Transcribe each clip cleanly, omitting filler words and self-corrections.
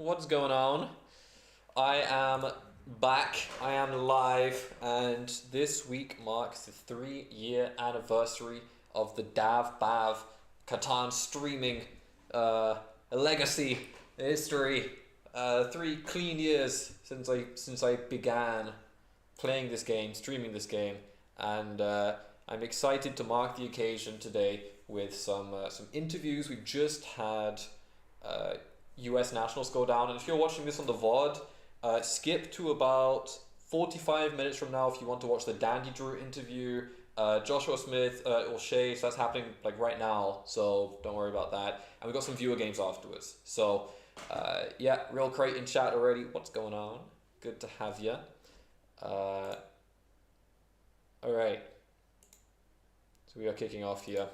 What's going on? I am back, I am live, and this week marks the 3-year anniversary of the Dav Bav Katan streaming legacy history. 3 clean years since I began playing this game, streaming this game, and I'm excited to mark the occasion today with some interviews. We've just had uh, U.S. nationals go down, and if you're watching this on the VOD, skip to about 45 minutes from now if you want to watch the DandyDrew interview. Joshua Smith or Shay, so that's happening like right now, so don't worry about that. And we've got some viewer games afterwards. So yeah, Real Crate in chat already. What's going on? Good to have you. Uh, all right, so we are kicking off here.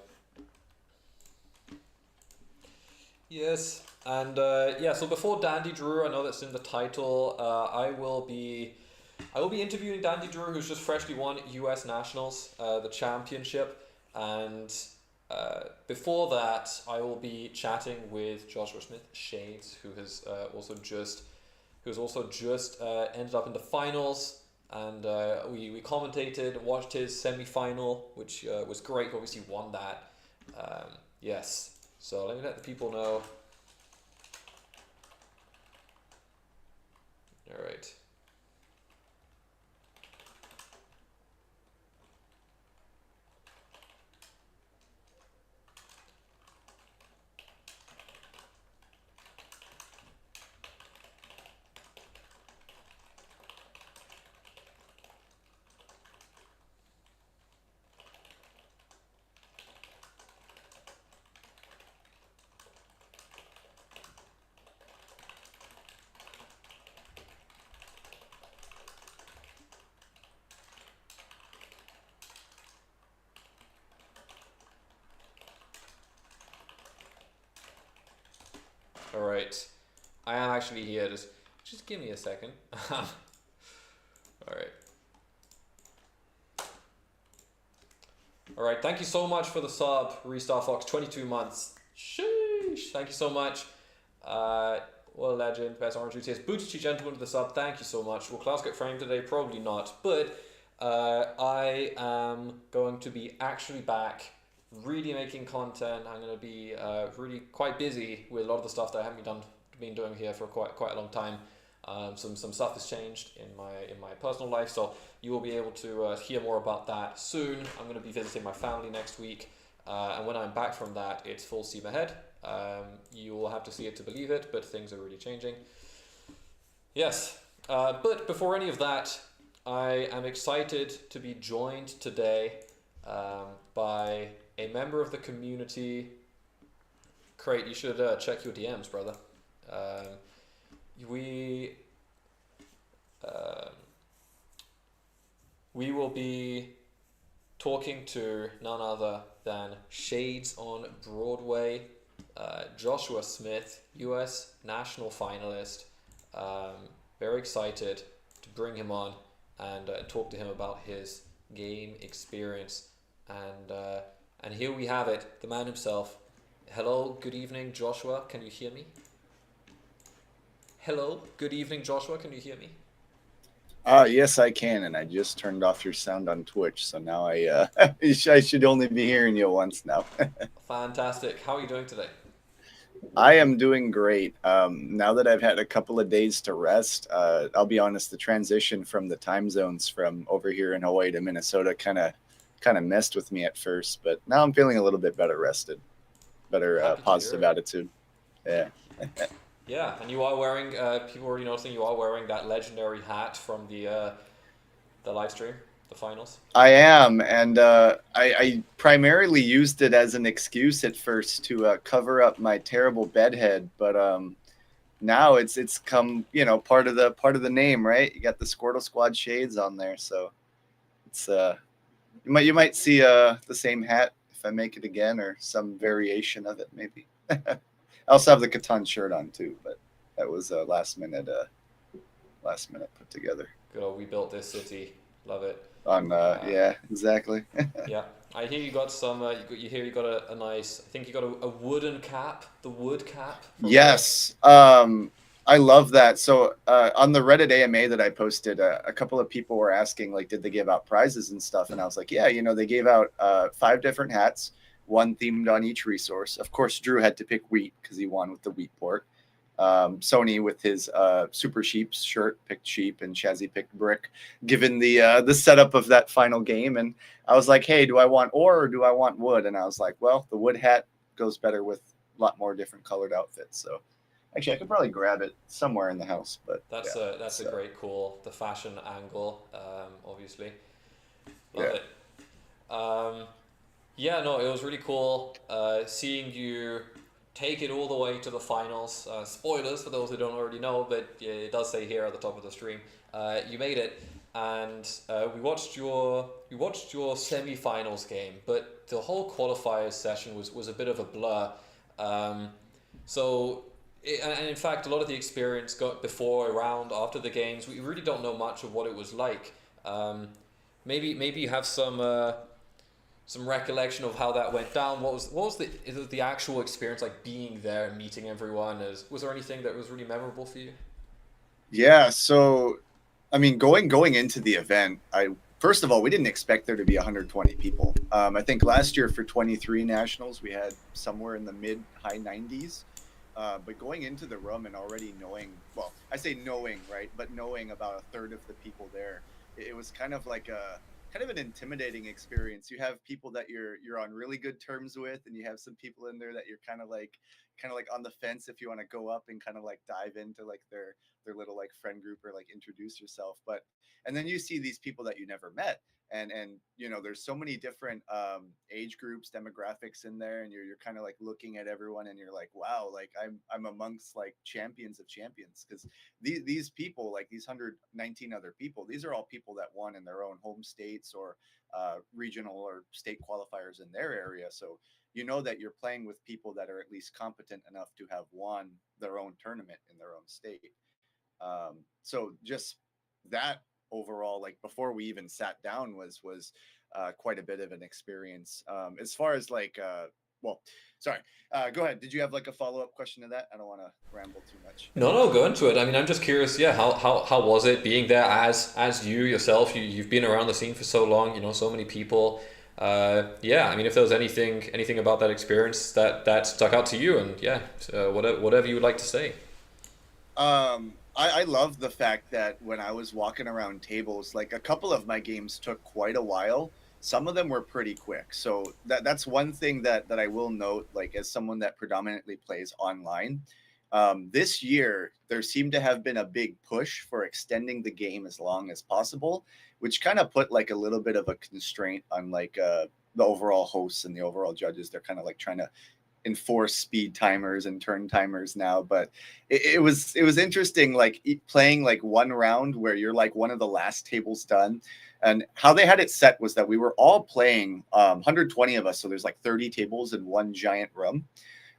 Yes, and yeah. So before Dandy Drew, I know that's in the title. I will be interviewing Dandy Drew, who's just freshly won U.S. Nationals, the championship, and before that, I will be chatting with Joshua Smith Shades, who has also just ended up in the finals, and we commentated, watched his semi-final, which was great. Obviously, won that. Yes. So let me let the people know. All right. All right. I am actually here. Just give me a second. All right. All right. Thank you so much for the sub, Restar Fox. 22 months. Sheesh. Thank you so much. What a legend. Best orange juice. Booty gentleman with the sub. Thank you so much. Will Klaus get framed today? Probably not. But I am going to be actually back, really making content. I'm going to be really quite busy with a lot of the stuff that I haven't been doing here for quite a long time. Some stuff has changed in my personal life, so you will be able to hear more about that soon. I'm going to be visiting my family next week, and when I'm back from that, it's full steam ahead. You will have to see it to believe it, but things are really changing. Yes, but before any of that, I am excited to be joined today by a member of the community. Crate, you should check your DMs, brother. Um, we um, we will be talking to none other than Shades on Broadway, Joshua Smith, U.S. national finalist. Very excited to bring him on and talk to him about his game experience. And here we have it, the man himself. Hello, good evening, Joshua. Can you hear me? Hello, good evening, Joshua. Can you hear me? Yes, I can, and I just turned off your sound on Twitch, so now I should only be hearing you once now. Fantastic. How are you doing today? I am doing great. Now that I've had a couple of days to rest, I'll be honest, the transition from the time zones from over here in Hawaii to Minnesota kind of messed with me at first, but now I'm feeling a little bit better rested, better Happy to hear positive it. attitude. Yeah. Yeah, and you are wearing. People already noticing you are wearing that legendary hat from the live stream, the finals. I am, and I primarily used it as an excuse at first to cover up my terrible bedhead, but now it's come part of the name, right? You got the Squirtle Squad shades on there, so it's you might see the same hat if I make it again, or some variation of it maybe. I also have the Catan shirt on too, but that was last minute put together. Good old, we built this city. Love it. On Uh, yeah, exactly. yeah, I hear you got some. You got a nice. I think you got a wooden cap. The wood cap from the. Yes. I love that. So on the Reddit AMA that I posted, a couple of people were asking, like, did they give out prizes and stuff? And I was like, yeah, they gave out 5 different hats, one themed on each resource. Of course, Drew had to pick wheat because he won with the wheat port. Sony with his Super Sheep's shirt picked sheep, and Shazzy picked brick, given the setup of that final game. And I was like, hey, do I want ore or do I want wood? And I was like, well, the wood hat goes better with a lot more different colored outfits. So actually, I could probably grab it somewhere in the house, but That's yeah, a great call. The fashion angle, obviously, love yeah. it. Yeah, no, it was really cool seeing you take it all the way to the finals. Spoilers for those who don't already know, but yeah, it does say here at the top of the stream. You made it, and we watched your semi-finals game, but the whole qualifiers session was a bit of a blur. Um, so. And in fact, a lot of the experience got before, around, after the games. We really don't know much of what it was like. Maybe you have some recollection of how that went down. What was the actual experience like, being there and meeting everyone? Was there anything that was really memorable for you? Yeah, so I mean, going into the event, I first of all, we didn't expect there to be 120 people. I think last year for 23 nationals, we had somewhere in the mid high 90s. But going into the room and already knowing, well, I say knowing, right? But knowing about a third of the people there, it was kind of like a kind of an intimidating experience. You have people that you're on really good terms with, and you have some people in there that you're kind of like on the fence if you want to go up and kind of like dive into like their little like friend group or like introduce yourself. But and then you see these people that you never met, and there's so many different age groups, demographics in there, and you're kind of like looking at everyone and you're like, wow, like I'm amongst like champions of champions, because these people, like these 119 other people, these are all people that won in their own home states or regional or state qualifiers in their area. So you know that you're playing with people that are at least competent enough to have won their own tournament in their own state. So just that overall, like before we even sat down, was quite a bit of an experience. As far as like, well, sorry, go ahead. Did you have like a follow up question to that? I don't want to ramble too much. No, no, go into it. I mean, I'm just curious. Yeah, how was it being there as you yourself? You've been around the scene for so long. You know so many people. Yeah, I mean, if there was anything about that experience that stuck out to you, and yeah, whatever you would like to say. I love the fact that when I was walking around tables, like a couple of my games took quite a while. Some of them were pretty quick. So that's one thing that I will note, like as someone that predominantly plays online. This year, there seemed to have been a big push for extending the game as long as possible, which kind of put like a little bit of a constraint on like the overall hosts and the overall judges. They're kind of like trying to enforce speed timers and turn timers now, but it was interesting, like playing like one round where you're like one of the last tables done. And how they had it set was that we were all playing 120 of us, so there's like 30 tables in one giant room.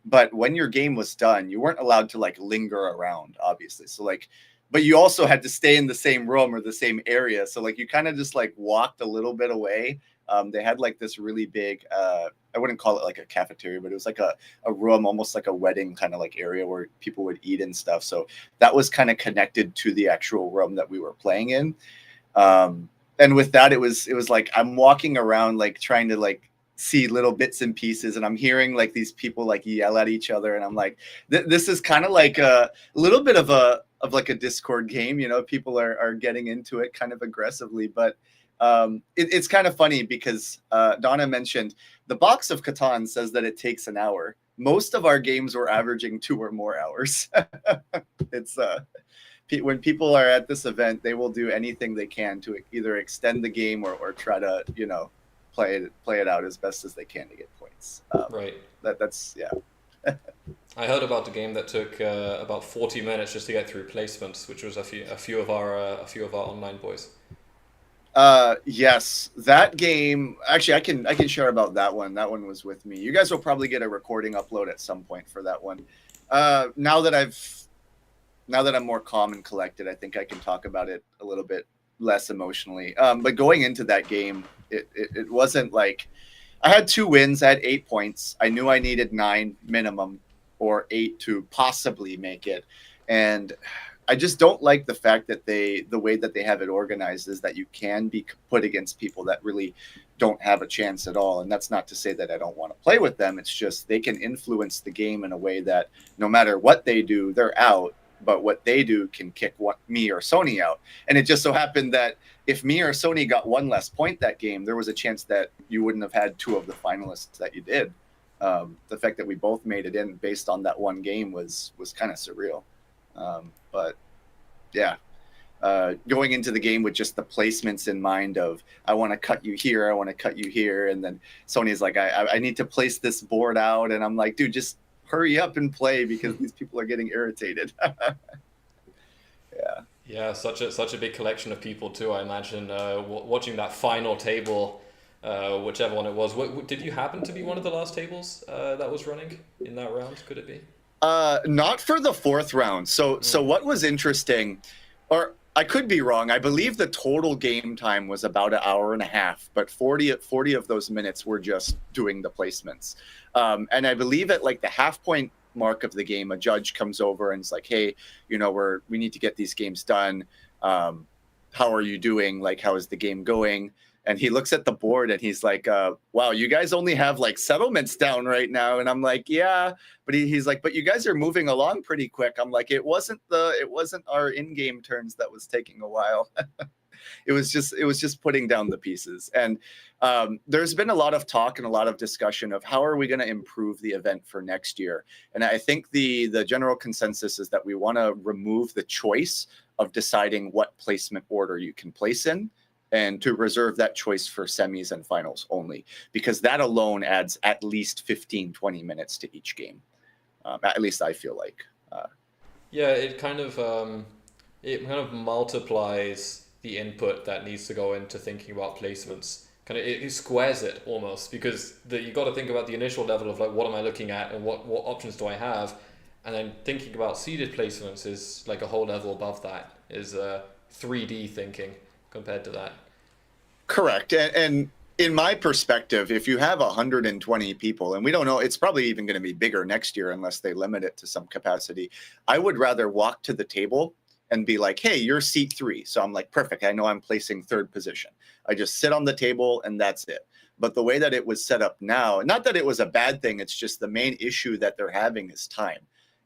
But when your game was done, you weren't allowed to like linger around, obviously. So like, but you also had to stay in the same room or the same area. So like you kind of just like walked a little bit away. They had like this really big, I wouldn't call it like a cafeteria, but it was like a room, almost like a wedding kind of like area where people would eat and stuff. So that was kind of connected to the actual room that we were playing in. And with that, it was like I'm walking around like trying to like see little bits and pieces, and I'm hearing like these people like yell at each other, and I'm like, this is kind of like a little bit of like a Discord game. People are getting into it kind of aggressively, but it's kind of funny because Donna mentioned the box of Catan says that it takes an hour. Most of our games were averaging 2 or more hours. It's when people are at this event, they will do anything they can to either extend the game or try to play it out as best as they can to get points. Right. That's yeah. I heard about the game that took about 40 minutes just to get through placements, which was a few of our online boys. Yes, that game. Actually, I can share about that one. That one was with me. You guys will probably get a recording upload at some point for that one. Now that I'm more calm and collected, I think I can talk about it a little bit less emotionally. But going into that game, it wasn't like I had 2 wins. I had 8 points. I knew I needed 9 minimum or 8 to possibly make it. And I just don't like the fact that the way that they have it organized is that you can be put against people that really don't have a chance at all. And that's not to say that I don't want to play with them. It's just they can influence the game in a way that no matter what they do, they're out. But what they do can kick me or Sony out. And it just so happened that if me or Sony got one less point that game, there was a chance that you wouldn't have had two of the finalists that you did. The fact that we both made it in based on that one game was kind of surreal. But yeah, going into the game with just the placements in mind of I want to cut you here, I want to cut you here, and then Sony's like I need to place this board out, and I'm like, dude, just hurry up and play because these people are getting irritated. Yeah, such a big collection of people too. I imagine watching that final table, whichever one it was. Did you happen to be one of the last tables that was running in that round? Could it be? Not for the fourth round. So what was interesting, or I could be wrong, I believe the total game time was about an hour and a half, but 40 of those minutes were just doing the placements. And I believe at like the half point mark of the game, a judge comes over and is like, hey, you know, we need to get these games done. How are you doing? Like, how is the game going? And he looks at the board and he's like, wow, you guys only have like settlements down right now. And I'm like, yeah, but he's like, but you guys are moving along pretty quick. I'm like, it wasn't our in-game turns that was taking a while. It was just putting down the pieces. And there's been a lot of talk and a lot of discussion of how are we going to improve the event for next year. And I think the general consensus is that we want to remove the choice of deciding what placement order you can place in, and to reserve that choice for semis and finals only, because that alone adds at least 15, 20 minutes to each game. At least I feel like. Yeah, it kind of multiplies the input that needs to go into thinking about placements. Kind of it squares it almost, because you got to think about the initial level of like, what am I looking at and what options do I have, and then thinking about seeded placements is like a whole level above that. Is 3D thinking compared to that. Correct. And in my perspective, if you have 120 people, and we don't know, it's probably even going to be bigger next year unless they limit it to some capacity, I would rather walk to the table and be like, hey, you're seat 3. So I'm like, perfect. I know I'm placing 3rd position. I just sit on the table and that's it. But the way that it was set up now, not that it was a bad thing, it's just the main issue that they're having is time.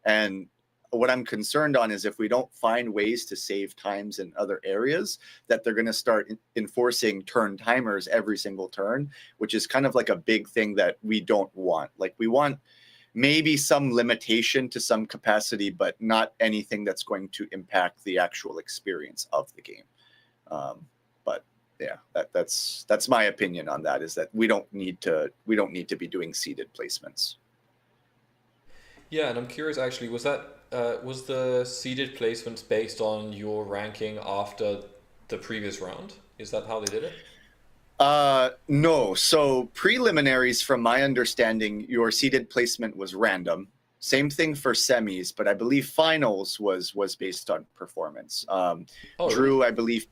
And what I'm concerned on is if we don't find ways to save times in other areas, that they're going to start enforcing turn timers every single turn, which is kind of like a big thing that we don't want. Like, we want maybe some limitation to some capacity, but not anything that's going to impact the actual experience of the game. But yeah, that's my opinion on that, is that we don't need to be doing seeded placements. Yeah, and I'm curious actually, was the seeded placements based on your ranking after the previous round? Is that how they did it? No. So preliminaries, from my understanding, your seeded placement was random. Same thing for semis, but I believe finals was based on performance. Drew, really? I believe,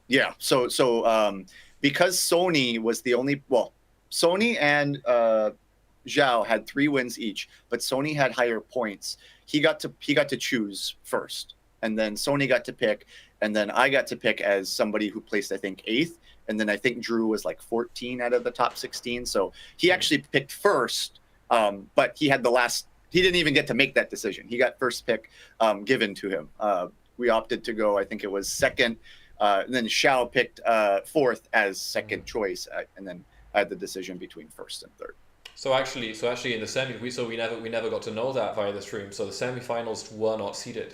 yeah. So because Sony was the only, well, Sony and Zhao had 3 wins each, but Sony had higher points. He got to choose first, and then Sony got to pick, and then I got to pick as somebody who placed, I think, 8th, and then I think Drew was like 14 out of the top 16. So he actually picked first, but he had he didn't even get to make that decision. He got first pick given to him. We opted to go, I think it was second, and then Xiao picked 4th as second choice, and then I had the decision between first and third. So actually in the semi, we never got to know that via the stream. So the semifinals were not seeded.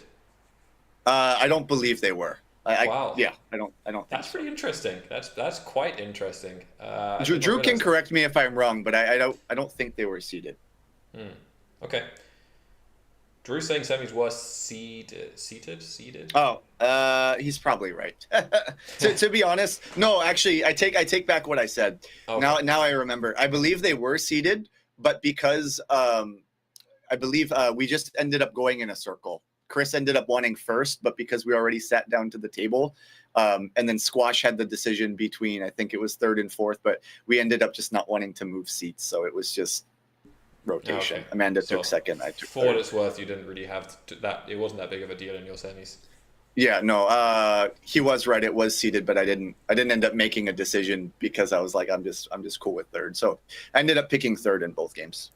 I don't believe they were. Wow. Yeah, I don't. That's pretty interesting. That's quite interesting. Drew can correct me if I'm wrong, but I don't think they were seeded. Okay. Drew's saying semis were seeded. Oh, he's probably right. to be honest, no, actually, I take back what I said. Okay. Now I remember. I believe they were seeded, but because I believe we just ended up going in a circle. Chris ended up wanting first, but because we already sat down to the table, and then Squash had the decision between, I think it was 3rd and 4th, but we ended up just not wanting to move seats, so it was just rotation. Okay. Amanda So took second, I took for what third. it's worth, you didn't really have that. It wasn't that big of a deal in your semis. Yeah, no, he was right. It was seeded, but I didn't end up making a decision because I was like, I'm just cool with third. So I ended up picking third in both games.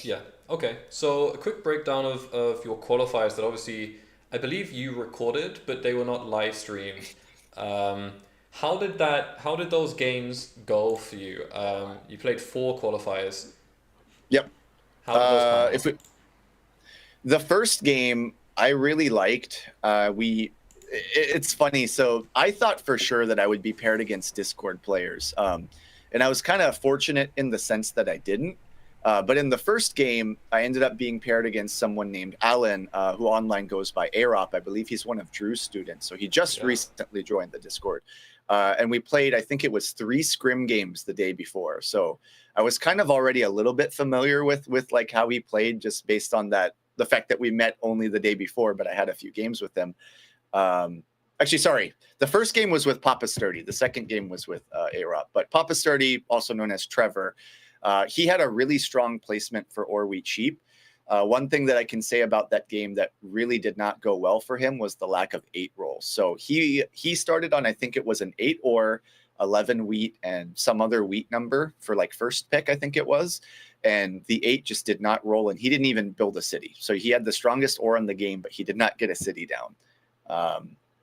Yeah. Okay. So a quick breakdown of your qualifiers that obviously I believe you recorded, but they were not live streamed. Um, how did those games go for you? You played 4 qualifiers. Yep. How did those pan If out? the first game I really liked, it's funny. So I thought for sure that I would be paired against Discord players, and I was kind of fortunate in the sense that I didn't. But in the first game, I ended up being paired against someone named Alan, who online goes by Arop. I believe he's one of Drew's students. So he just Yeah. recently joined the Discord. And we played, I think it was 3 scrim games the day before. So I was kind of already a little bit familiar with like how he played, just based on the fact that we met only the day before, but I had a few games with him. Actually, sorry. The first game was with Papa Sturdy. The second game was with Arop. But Papa Sturdy, also known as Trevor, he had a really strong placement for Or Wheat Sheep. One thing that I can say about that game that really did not go well for him was the lack of 8 rolls. So he started on, I think it was an 8 or 11 wheat and some other wheat number for like first pick, I think it was. And the 8 just did not roll, and he didn't even build a city. So he had the strongest ore in the game, but he did not get a city down.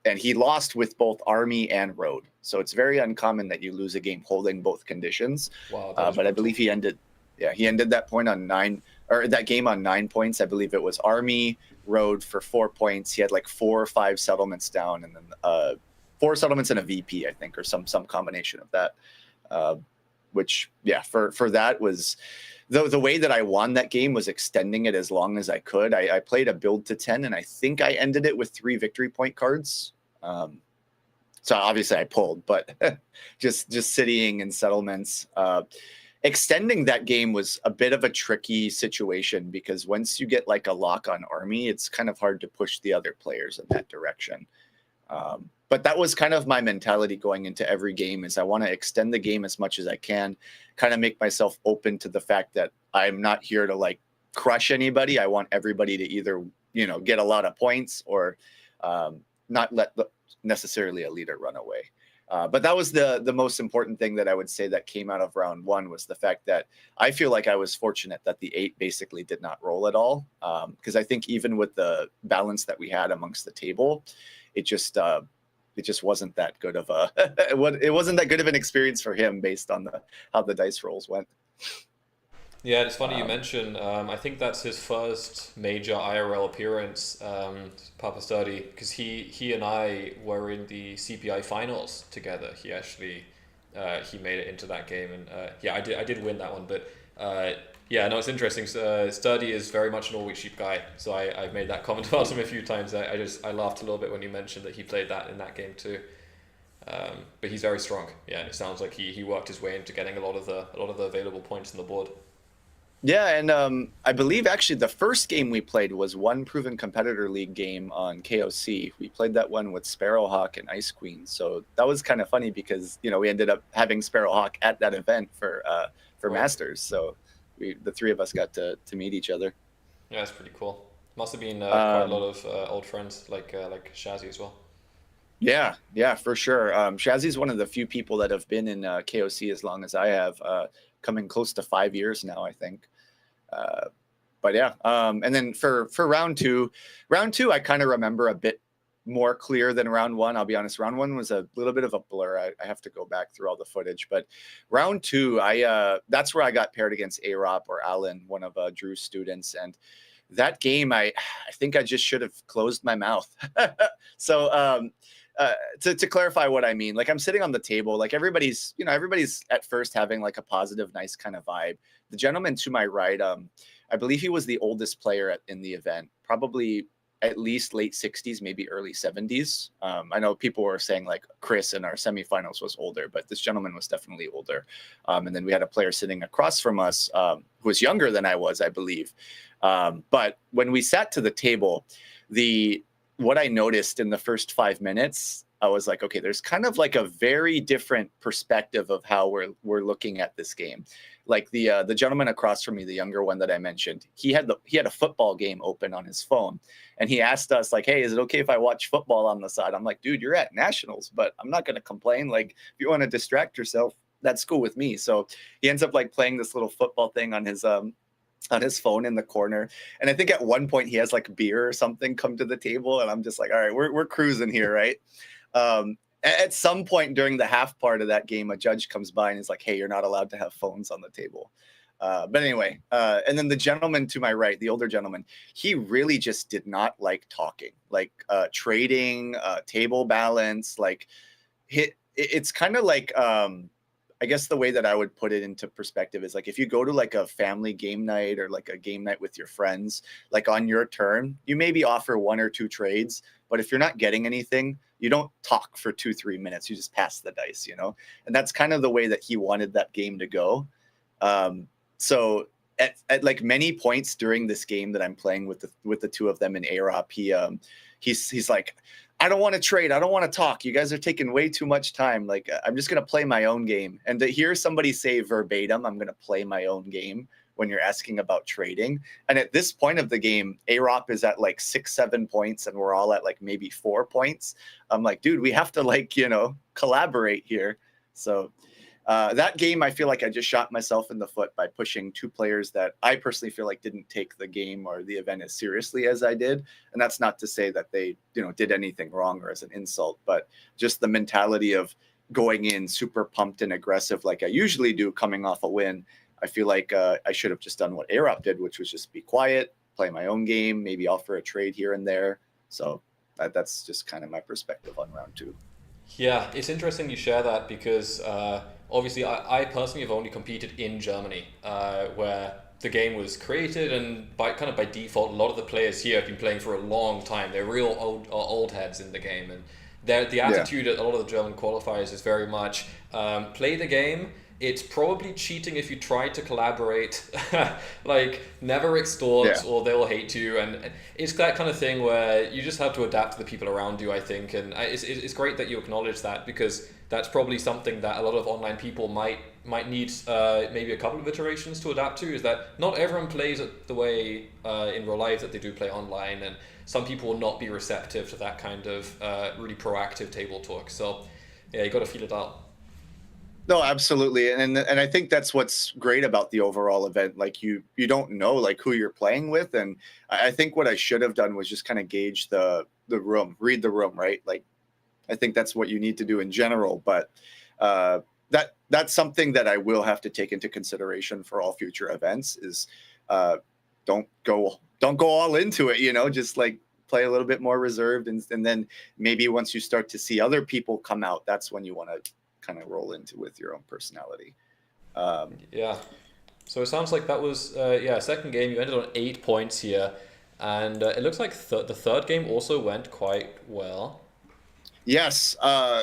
And he lost with both army and road. So it's very uncommon that you lose a game holding both conditions. Wow, But I believe he ended that point on 9, or that game on 9 points. I believe it was army, road for 4 points. He had like 4 or 5 settlements down, and then 4 settlements and a VP, I think, or some combination of that. Which, yeah, for that was the way that I won that game was extending it as long as I could. I played a build to 10, and I think I ended it with 3 victory point cards. So obviously I pulled, but just citying and settlements. Extending that game was a bit of a tricky situation because once you get like a lock on army, it's kind of hard to push the other players in that direction. But that was kind of my mentality going into every game, is I want to extend the game as much as I can, kind of make myself open to the fact that I'm not here to like crush anybody. I want everybody to either, get a lot of points or not let necessarily a leader run away. But that was the most important thing that I would say that came out of round 1, was the fact that I feel like I was fortunate that the 8 basically did not roll at all. Because I think even with the balance that we had amongst the table, it just wasn't that good of it wasn't that good of an experience for him based on how the dice rolls went. Yeah, it's funny you mention. I think that's his first major IRL appearance, Papa Sturdy, because he and I were in the CPI finals together. He actually he made it into that game, and yeah, I did win that one. But yeah, no, it's interesting. Sturdy is very much an all-week sheep guy, so I've made that comment about him a few times. I laughed a little bit when you mentioned that he played that in that game too. But he's very strong. Yeah, and it sounds like he worked his way into getting a lot of the available points on the board. Yeah, and I believe actually the first game we played was one Proven Competitor League game on KOC. We played that one with Sparrowhawk and Ice Queen. So that was kind of funny because, we ended up having Sparrowhawk at that event for Right. Masters. So the 3 of us got to meet each other. Yeah, that's pretty cool. Must have been quite a lot of old friends like Shazzy as well. Yeah, for sure. Shazzy's one of the few people that have been in KOC as long as I have, coming close to 5 years now, I think. But yeah, and then for round two, I kind of remember a bit more clear than round 1. I'll be honest, round 1 was a little bit of a blur. I have to go back through all the footage, but round 2, that's where I got paired against Arop or Alan, one of Drew's students, and that game, I think I just should have closed my mouth. So to clarify what I mean, like I'm sitting on the table, like everybody's at first having like a positive, nice kind of vibe. The gentleman to my right, I believe he was the oldest player in the event, probably at least late 60s, maybe early 70s. I know people were saying like Chris in our semifinals was older, but this gentleman was definitely older. And then we had a player sitting across from us who was younger than I was, I believe. But when we sat to the table, what I noticed in the first 5 minutes, I was like, okay, there's kind of like a very different perspective of how we're looking at this game. Like the gentleman across from me, the younger one that I mentioned, he had a football game open on his phone, and he asked us like, hey, is it okay if I watch football on the side? I'm like, dude, you're at nationals, but I'm not going to complain. Like, if you want to distract yourself, that's cool with me. So he ends up like playing this little football thing on his phone in the corner. And I think at one point he has like beer or something come to the table, and I'm just like, all right, we're cruising here, right? At some point during the half part of that game, a judge comes by and is like, hey, you're not allowed to have phones on the table. But anyway, and then the gentleman to my right, the older gentleman, he really just did not like talking, like trading, table balance. Like it's kind of like, I guess the way that I would put it into perspective is like, if you go to like a family game night or like a game night with your friends, like on your turn, you maybe offer 1 or 2 trades, but if you're not getting anything, you don't talk for 2-3 minutes. You just pass the dice, you know? And that's kind of the way that he wanted that game to go. So at like many points during this game that I'm playing with the two of them in AROP, he's like, I don't want to trade. I don't want to talk. You guys are taking way too much time. Like, I'm just going to play my own game. And to hear somebody say verbatim, I'm going to play my own game when you're asking about trading. And at this point of the game, AROP is at like 6-7 points and we're all at like maybe 4 points. I'm like, dude, we have to like, collaborate here. So that game, I feel like I just shot myself in the foot by pushing 2 players that I personally feel like didn't take the game or the event as seriously as I did. And that's not to say that they, did anything wrong or as an insult, but just the mentality of going in super pumped and aggressive like I usually do coming off a win. I feel like I should have just done what AROP did, which was just be quiet, play my own game, maybe offer a trade here and there. So that's just kind of my perspective on round 2. Yeah, it's interesting you share that because obviously I personally have only competed in Germany, where the game was created, and by default, a lot of the players here have been playing for a long time. They're real old heads in the game, and the attitude at a lot of the German qualifiers is very much play the game. It's probably cheating if you try to collaborate, like never extort or they'll hate you. And it's that kind of thing where you just have to adapt to the people around you, I think. And it's great that you acknowledge that, because that's probably something that a lot of online people might need maybe a couple of iterations to adapt to, is that not everyone plays it the way in real life that they do play online. And some people will not be receptive to that kind of really proactive table talk. So yeah, you got to feel it out. No, absolutely. And I think that's what's great about the overall event. Like you don't know like who you're playing with. And I think what I should have done was just kind of gauge the room, read the room, right? Like I think that's what you need to do in general. But that's something that I will have to take into consideration for all future events is don't go all into it, just like play a little bit more reserved. And then maybe once you start to see other people come out, that's when you want to kind of roll into with your own personality. Yeah. So it sounds like that was second game. You ended on 8 points here, and it looks like the third game also went quite well. Yes,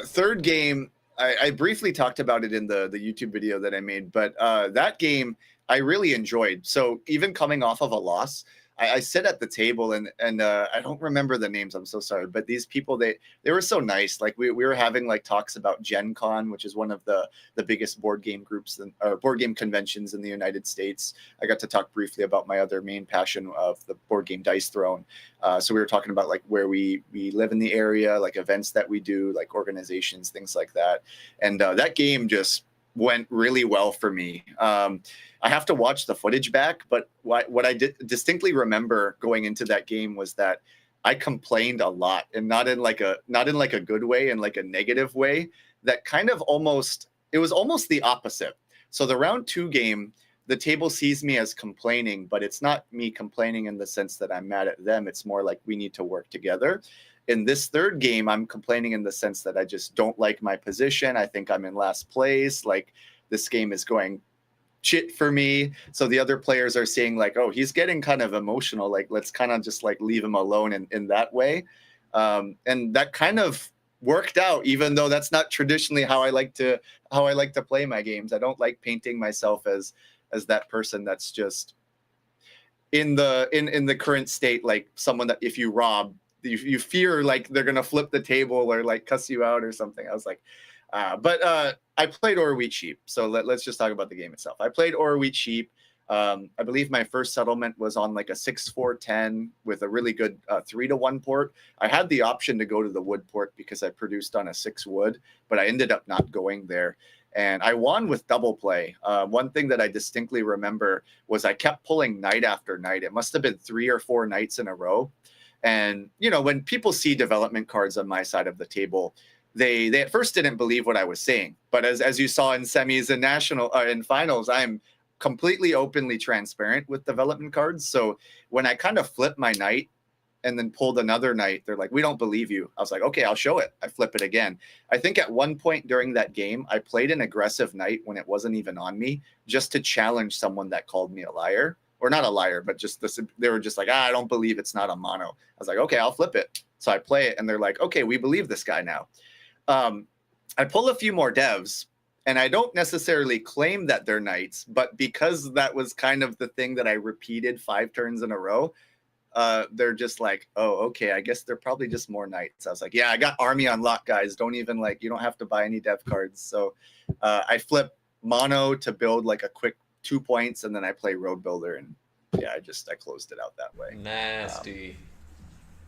third game. I briefly talked about it in the YouTube video that I made, but that game I really enjoyed. So even coming off of a loss, I sit at the table and I don't remember the names. I'm so sorry, but these people they were so nice. Like we were having like talks about Gen Con, which is one of the biggest board game groups or board game conventions in the United States. I got to talk briefly about my other main passion of the board game Dice Throne. So we were talking about like where we live in the area, like events that we do, like organizations, things like that. And that game just went really well for me. I have to watch the footage back, but what I distinctly remember going into that game was that I complained a lot, and not in like a good way, in like a negative way. That kind of it was almost the opposite. So the round 2 game, the table sees me as complaining, but it's not me complaining in the sense that I'm mad at them. It's more like we need to work together. In this third game, I'm complaining in the sense that I just don't like my position. I think I'm in last place. Like this game is going shit for me. So the other players are seeing like, oh, he's getting kind of emotional. Like, let's kind of just like leave him alone in that way. And that kind of worked out, even though that's not traditionally how I like to play my games. I don't like painting myself as that person that's just in the current state, like someone that if you rob, you fear like they're gonna flip the table or like cuss you out or something. I was like, but I played Or Wheat Sheep. So let's just talk about the game itself. I played Or Wheat Sheep. I believe my first settlement was on like a 6-4-10 with a really good 3-1 port. I had the option to go to the wood port because I produced on a 6 wood, but I ended up not going there. And I won with double play. One thing that I distinctly remember was I kept pulling night after night. It must have been 3 or 4 nights in a row. And, you know, when people see development cards on my side of the table, they at first didn't believe what I was saying. But as you saw in semis and in finals, I'm completely openly transparent with development cards. So when I kind of flip my night and then pulled another night, they're like, we don't believe you. I was like, okay, I'll show it. I flip it again. I think at one point during that game, I played an aggressive night when it wasn't even on me, just to challenge someone that called me a liar. Or not a liar, but just this, they were just like, I don't believe it's not a mono. I was like, okay, I'll flip it. So I play it and they're like, okay, we believe this guy now. I pull a few more devs, and I don't necessarily claim that they're knights, but because that was kind of the thing that I repeated 5 turns in a row, they're just like, oh, okay, I guess they're probably just more knights. I was like, yeah, I got army on lock, guys. Don't even you don't have to buy any dev cards. So I flip mono to build like a quick 2 points, and then I play road builder, and yeah, I closed it out that way. Nasty.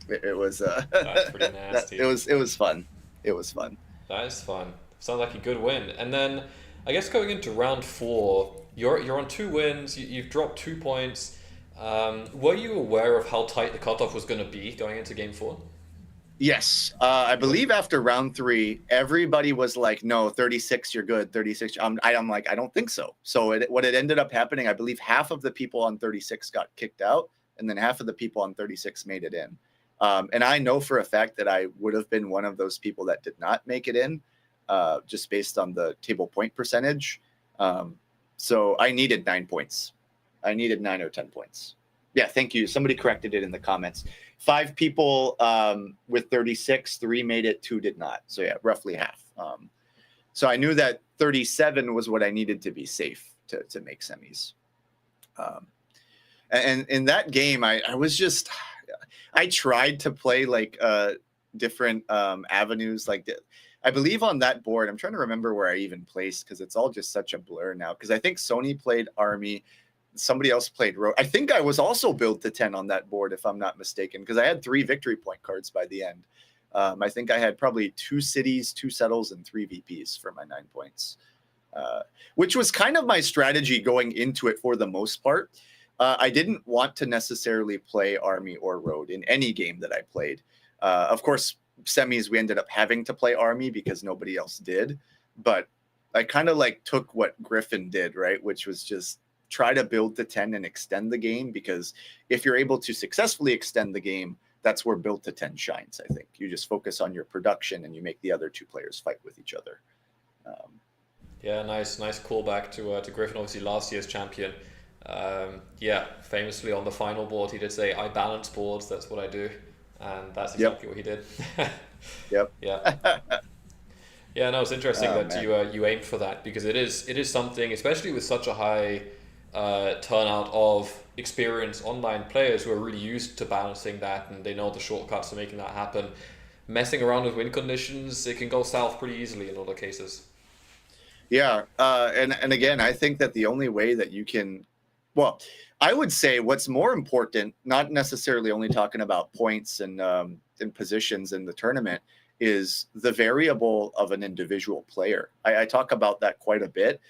It was That's pretty nasty. it was fun. It was fun. That is fun. Sounds like a good win. And then I guess going into round 4, you're on 2 wins. You've dropped 2 points. Were you aware of how tight the cutoff was going to be going into game 4? Yes. I believe after round 3, everybody was like, no, 36, you're good. 36. I'm like, I don't think so. So what it ended up happening, I believe half of the people on 36 got kicked out, and then half of the people on 36 made it in. And I know for a fact that I would have been one of those people that did not make it in, just based on the table point percentage. So I needed 9 points. I needed 9 or 10 points. Yeah, thank you. Somebody corrected it in the comments. 5 people with 36, 3 made it, 2 did not. So yeah, roughly half. So I knew that 37 was what I needed to be safe to make semis. And in that game, I tried to play like different avenues. I believe on that board, I'm trying to remember where I even placed because it's all just such a blur now. Because I think Sony played Army. Somebody else played road. I think I was also build to 10 on that board, if I'm not mistaken, because I had 3 victory point cards by the end. I think I had probably 2 cities, 2 settles, and 3 VPs for my 9 points, which was kind of my strategy going into it for the most part. I didn't want to necessarily play Army or road in any game that I played. Of course, semis, we ended up having to play Army because nobody else did. But I kind of took what Griffin did, right? Which was just try to build to 10 and extend the game, because if you're able to successfully extend the game, that's where build to 10 shines. I think you just focus on your production and you make the other 2 players fight with each other. Yeah, nice callback to Griffin, obviously last year's champion. Yeah, famously on the final board, he did say, "I balance boards. That's what I do," and that's exactly what he did. Yep. Yeah. Yeah, no, it's interesting that you aimed for that, because it is something, especially with such a high turnout of experienced online players who are really used to balancing that, and they know the shortcuts to making that happen. Messing around with win conditions, it can go south pretty easily in a lot of cases. Yeah, and again, I think that the only way that you can, well, I would say what's more important, not necessarily only talking about points and positions in the tournament, is the variable of an individual player. I talk about that quite a bit.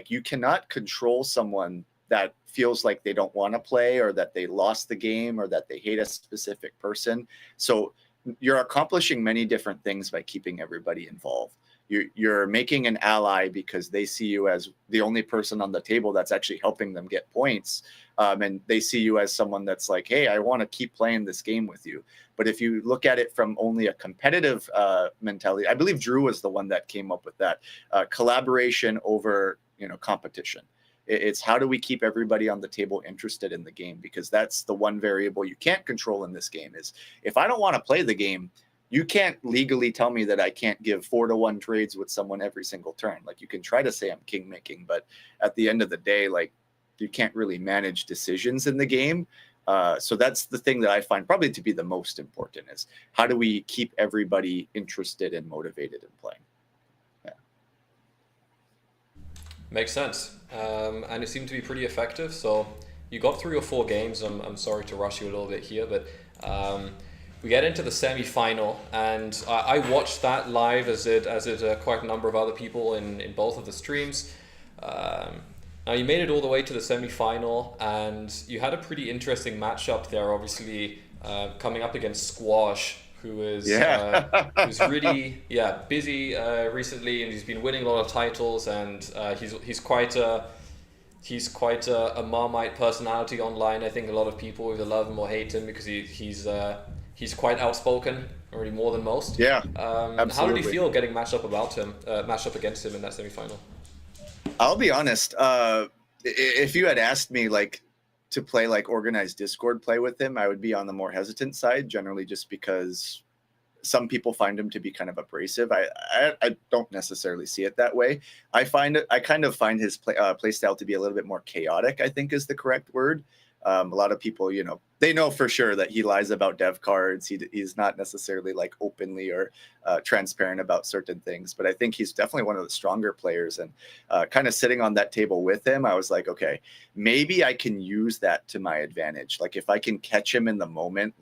You cannot control someone that feels like they don't want to play, or that they lost the game, or that they hate a specific person. So you're accomplishing many different things by keeping everybody involved. You're making an ally because they see you as the only person on the table that's actually helping them get points. And they see you as someone that's like, hey, I want to keep playing this game with you. But if you look at it from only a competitive mentality, I believe Drew was the one that came up with that collaboration over, competition. It's how do we keep everybody on the table interested in the game? Because that's the one variable you can't control in this game. Is if I don't want to play the game, you can't legally tell me that I can't give 4-1 trades with someone every single turn. You can try to say I'm king making, but at the end of the day, you can't really manage decisions in the game. So that's the thing that I find probably to be the most important, is how do we keep everybody interested and motivated in playing? Yeah. Makes sense. And it seemed to be pretty effective. So you got 3 or 4 games. I'm sorry to rush you a little bit here, but we get into the semi-final, and I watched that live, as did quite a number of other people in both of the streams. Now you made it all the way to the semi-final, and you had a pretty interesting matchup there. Obviously, coming up against Squash, who is who's really busy recently, and he's been winning a lot of titles, and he's quite a Marmite personality online. I think a lot of people either love him or hate him because he's quite outspoken, already more than most. Yeah, absolutely. How did he feel getting matched up against him in that semi-final? I'll be honest. If you had asked me to play organized Discord play with him, I would be on the more hesitant side, generally just because some people find him to be kind of abrasive. I don't necessarily see it that way. I kind of find his play style to be a little bit more chaotic, I think is the correct word. A lot of people, they know for sure that he lies about dev cards. He's not necessarily openly or transparent about certain things, but I think he's definitely one of the stronger players. And kind of sitting on that table with him, I was like, okay, maybe I can use that to my advantage. If I can catch him in the moment,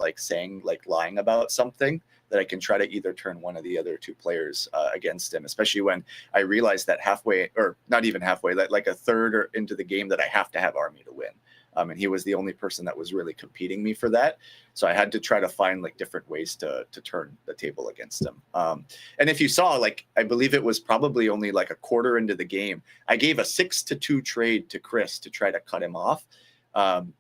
lying about something, that I can try to either turn one of the other 2 players against him, especially when I realized that halfway, or not even halfway, that a third or into the game that I have to have army to win. And he was the only person that was really competing me for that. So I had to try to find different ways to turn the table against him. And if you saw, I believe it was probably only a quarter into the game, I gave a 6-2 trade to Chris to try to cut him off.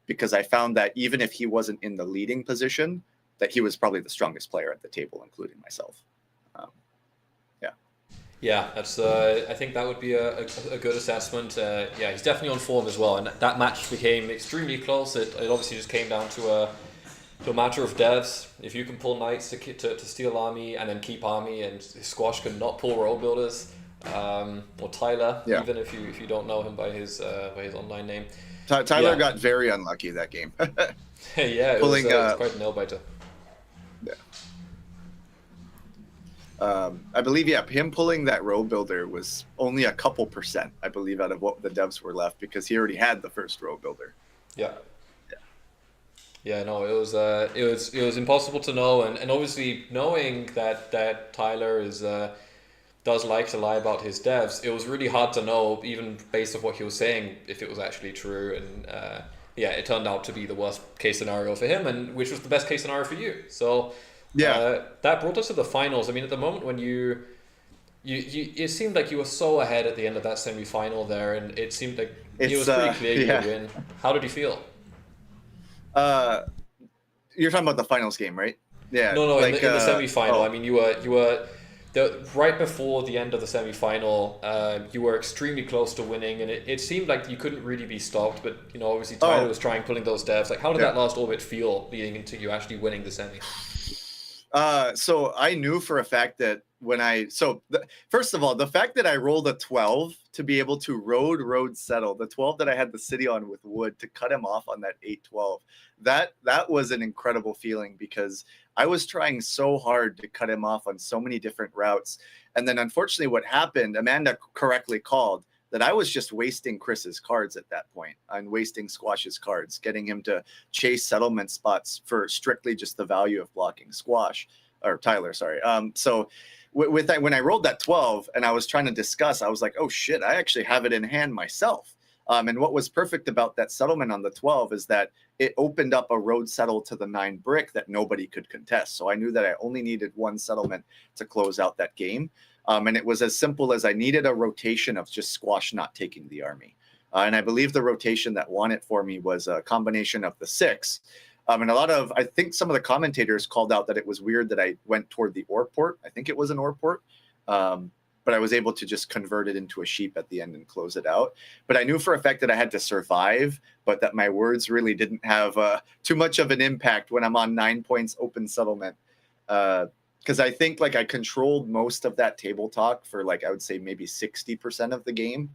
Because I found that even if he wasn't in the leading position, that he was probably the strongest player at the table, including myself. Yeah, that's. I think that would be a good assessment. He's definitely on form as well, and that match became extremely close. It obviously just came down to a matter of devs. If you can pull knights to steal army and then keep army, and Squash can not pull road builders, or Tyler, even if you don't know him by his online name. Tyler got very unlucky that game. Yeah, it was quite a nail biter. Yeah. I believe, him pulling that row builder was only a couple percent, I believe, out of what the devs were left, because he already had the first row builder. Yeah, no, it was impossible to know, and obviously knowing that Tyler does like to lie about his devs, it was really hard to know, even based on what he was saying, if it was actually true. And it turned out to be the worst case scenario for him, and which was the best case scenario for you. So that brought us to the finals. I mean, at the moment when you it seemed like you were so ahead at the end of that semi-final there, and it seemed like it was pretty clear you would win. How did you feel? You're talking about the finals game, right? Yeah. No, in the semi-final. I mean, you were right before the end of the semi-final. You were extremely close to winning, and it seemed like you couldn't really be stopped. But obviously Tyler was pulling those devs. How did that last orbit feel leading into you actually winning the semi? So I knew for a fact that first of all, the fact that I rolled a 12 to be able to road settle, the 12 that I had the city on with wood to cut him off on that 8-12, that was an incredible feeling, because I was trying so hard to cut him off on so many different routes. And then unfortunately what happened, Amanda correctly called, that I was just wasting Chris's cards at that point, and wasting Squash's cards, getting him to chase settlement spots for strictly just the value of blocking Tyler, sorry. So with that, when I rolled that 12 and I was trying to discuss, I was like, oh shit, I actually have it in hand myself. And what was perfect about that settlement on the 12 is that it opened up a road settle to the 9 brick that nobody could contest. So I knew that I only needed one settlement to close out that game. And it was as simple as I needed a rotation of just Squash not taking the army. And I believe the rotation that won it for me was a combination of the 6. And I think some of the commentators called out that it was weird that I went toward the ore port. I think it was an ore port. But I was able to just convert it into a sheep at the end and close it out. But I knew for a fact that I had to survive, but that my words really didn't have too much of an impact when I'm on 9 points open settlement. Because I think I controlled most of that table talk for I would say maybe 60% of the game.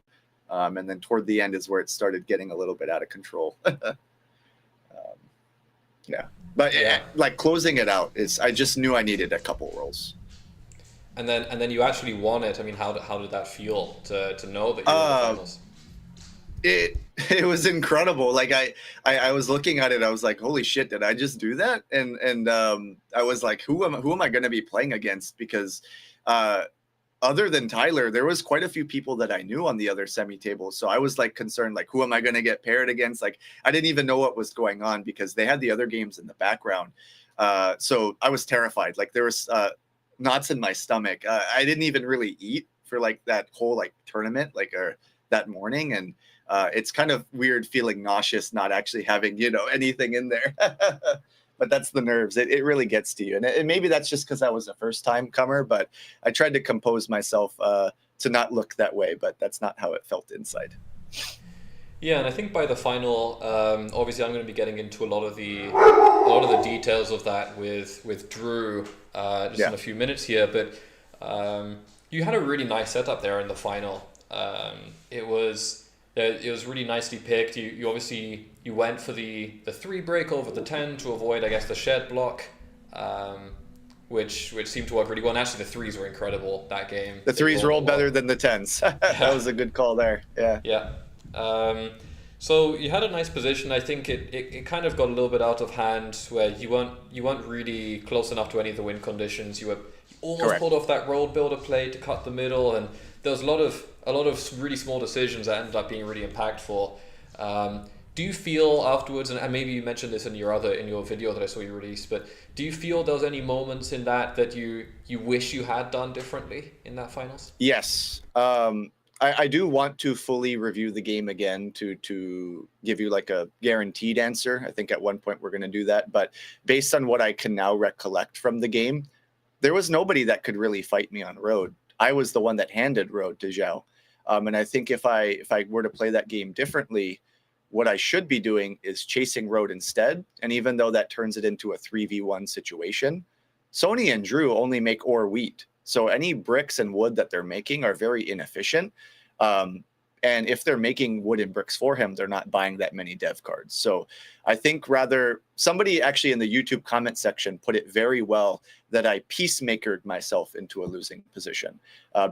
And then toward the end is where it started getting a little bit out of control. Yeah. But Yeah. like closing it out is, I just knew I needed a couple rolls. And then you actually won it. I mean, how did that feel to know that you were in the Uh, finals? it it was incredible. Like I was looking at it, I was like, holy shit, did I just do that? And I was like, who am I going to be playing against? Because uh, other than Tyler, there was quite a few people that I knew on the other semi table. So I was like concerned, like, who am I going to get paired against? Like, I didn't even know what was going on because they had the other games in the background. So I was terrified. Like there was knots in my stomach. I didn't even really eat for like that whole like tournament, like or that morning. And it's kind of weird feeling nauseous, not actually having, anything in there. But that's the nerves. It really gets to you. And maybe that's just because I was a first time comer, but I tried to compose myself to not look that way, but that's not how it felt inside. Yeah, and I think by the final, obviously I'm going to be getting into a lot of the details of that with Drew just Yeah. in a few minutes here. But you had a really nice setup there in the final. It was really nicely picked. You obviously you went for the 3 break over the 10 to avoid, I guess, the shed block, which seemed to work really well. And actually the threes were incredible that game. The They threes rolled a rolled better lot. than the tens. That Yeah. was a good call there. Yeah. Yeah. So you had a nice position. I think it kind of got a little bit out of hand where you weren't really close enough to any of the win conditions. You almost Correct. pulled off that road builder play to cut the middle, and there was a lot of really small decisions that ended up being really impactful. Do you feel afterwards, and maybe you mentioned this in your video that I saw you release, but do you feel there was any moments in that you wish you had done differently in that finals? Yes. I do want to fully review the game again to give you like a guaranteed answer. I think at one point we're going to do that. But based on what I can now recollect from the game, there was nobody that could really fight me on road. I was the one that handed road to Zhao. And I think if I were to play that game differently, what I should be doing is chasing road instead. And even though that turns it into a 3v1 situation, Sony and Drew only make ore wheat. So any bricks and wood that they're making are very inefficient. Um, and if they're making wood and bricks for him, they're not buying that many dev cards. So I think rather somebody actually in the YouTube comment section put it very well that I peacemakered myself into a losing position.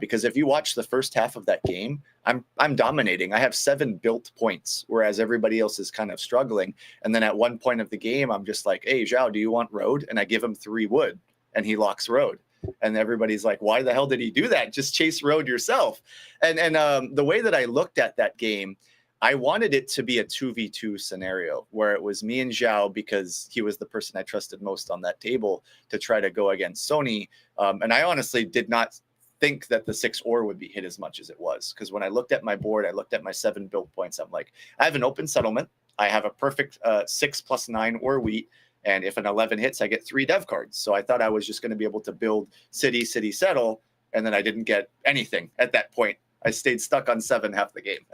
Because if you watch the first half of that game, I'm dominating. I have 7 built points, whereas everybody else is kind of struggling. And then at one point of the game, I'm just like, hey, Zhao, do you want road? And I give him 3 wood and he locks road. And everybody's like, why the hell did he do that? Just chase road yourself. And the way that I looked at that game, I wanted it to be a 2v2 scenario where it was me and Zhao because he was the person I trusted most on that table to try to go against Sony. And I honestly did not think that the 6 ore would be hit as much as it was. Because when I looked at my board, I looked at my 7 build points. I'm like, I have an open settlement. I have a perfect 6+9 ore wheat. And if an 11 hits, I get 3 dev cards. So I thought I was just going to be able to build city, city, settle. And then I didn't get anything at that point. I stayed stuck on 7 half the game.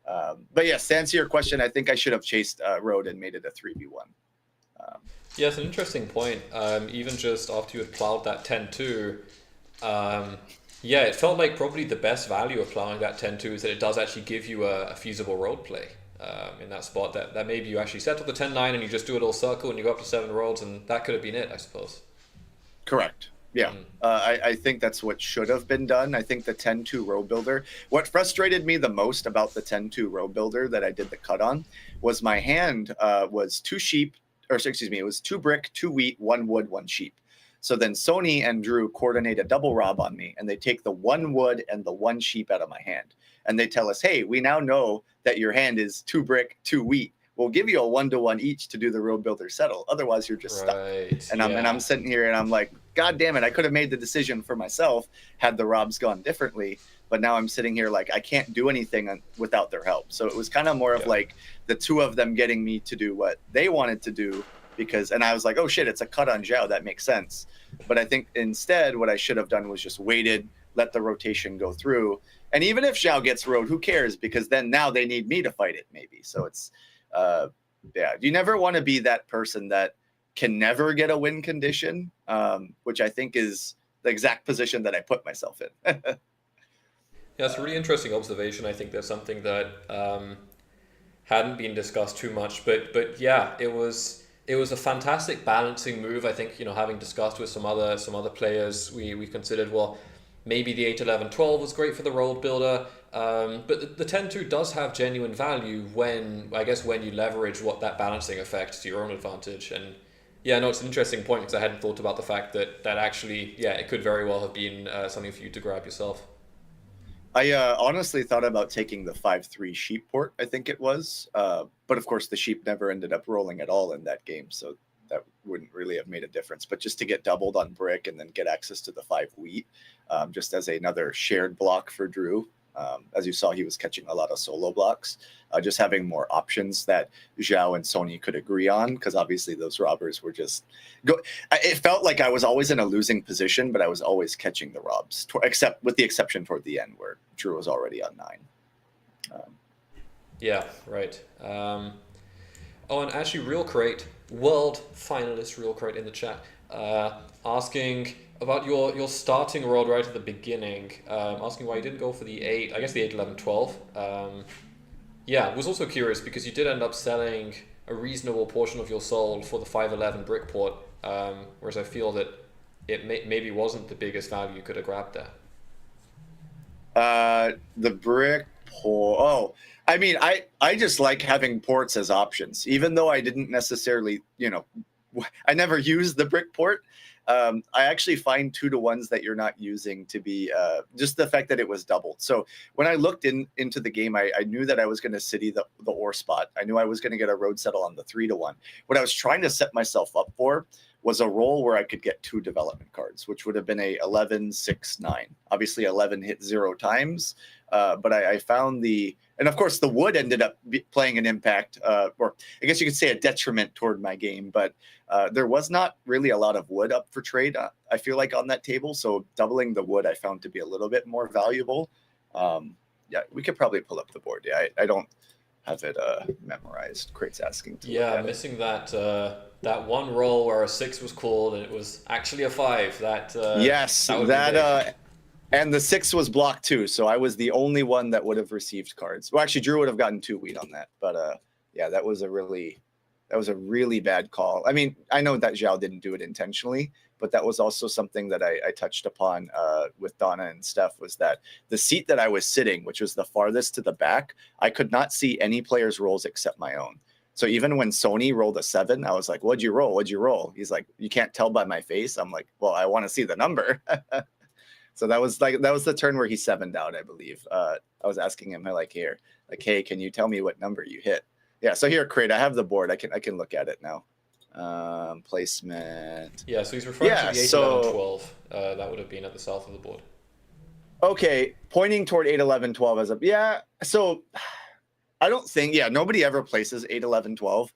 But yes, to answer your question, I think I should have chased road and made it a 3v1. Yeah, it's an interesting point. Even just after you had plowed that 10-2, yeah, it felt like probably the best value of plowing that 10-2 is that it does actually give you a feasible road play in that spot. That maybe you actually settle the 10-9 and you just do a little circle and you go up to 7 roads, and that could have been it, I suppose. Correct. Yeah, I think that's what should have been done. I think the 10-2 row builder, what frustrated me the most about the 10-2 row builder that I did the cut on was my hand was 2 sheep, or excuse me, it was 2 brick, 2 wheat, 1 wood, 1 sheep. So then Sony and Drew coordinate a double rob on me, and they take the 1 wood and the 1 sheep out of my hand. And they tell us, hey, we now know that your hand is 2 brick, 2 wheat. We'll give you a 1-to-1 each to do the road builder settle. Otherwise, you're just stuck. And I'm sitting here and I'm like, God damn it, I could have made the decision for myself had the robs gone differently. But now I'm sitting here like I can't do anything without their help. So it was kind of more of like the 2 of them getting me to do what they wanted to do and I was like, oh shit, it's a cut on Zhao. That makes sense. But I think instead what I should have done was just waited, let the rotation go through. And even if Zhao gets road, who cares? Because then now they need me to fight it maybe. So it's, you never want to be that person that can never get a win condition, which I think is the exact position that I put myself in. Yeah, it's a really interesting observation. I think that's something that hadn't been discussed too much, but yeah, it was it was a fantastic balancing move. I think, having discussed with some other players, we considered, well, maybe the 8-11-12 was great for the world builder, but the 10-2 does have genuine value when you leverage what that balancing effect to your own advantage. And yeah, no, it's an interesting point because I hadn't thought about the fact that actually, yeah, it could very well have been something for you to grab yourself. I honestly thought about taking the 5-3 sheep port, I think it was. But of course, the sheep never ended up rolling at all in that game, so that wouldn't really have made a difference. But just to get doubled on brick and then get access to the 5 wheat, just as another shared block for Drew. As you saw, he was catching a lot of solo blocks. Just having more options that Zhao and Sony could agree on, because obviously those robbers were just it felt like I was always in a losing position, but I was always catching the robs, except with the exception toward the end where Drew was already on 9. Yeah, right. And actually, Real Crate, world finalist Real Crate in the chat, asking about your starting world right at the beginning, asking why you didn't go for the 8, I guess the 8-11-12. Yeah, was also curious because you did end up selling a reasonable portion of your soul for the 5-11 brick port, whereas I feel that it maybe wasn't the biggest value you could have grabbed there. The brick port. Oh, I mean, I just like having ports as options, even though I didn't necessarily, I never used the brick port. I actually find 2-to-1s that you're not using to be just the fact that it was doubled. So when I looked into the game, I knew that I was going to city the ore spot. I knew I was going to get a road settle on the 3-to-1. What I was trying to set myself up for was a roll where I could get 2 development cards, which would have been a 11-6-9. Obviously 11 hit 0 times, but I found and of course the wood ended up playing an impact, or I guess you could say a detriment toward my game, but there was not really a lot of wood up for trade, I feel like, on that table. So doubling the wood I found to be a little bit more valuable. Yeah, we could probably pull up the board. Yeah, I don't have it memorized. Crate's asking to look at missing that one roll where a 6 was called and it was actually a 5. Yes, that and the 6 was blocked too, so I was the only one that would have received cards. Well, actually, Drew would have gotten 2 wheat on that, but yeah, that was a really bad call. I mean, I know that Zhao didn't do it intentionally, but that was also something that I touched upon with Donna and Steph, was that the seat that I was sitting, which was the farthest to the back, I could not see any player's rolls except my own. So even when Sony rolled a 7, I was like, "What'd you roll? What'd you roll?" He's like, "You can't tell by my face." I'm like, "Well, I want to see the number." So that was the turn where he 7'd out, I believe. I was asking him, hey, can you tell me what number you hit? Yeah, so here, Crate, I have the board. I can look at it now. Placement. Yeah, so he's referring to the 8-11-12. That would have been at the south of the board. Okay, pointing toward 8-11-12 as yeah. So I don't think, nobody ever places 8-11-12.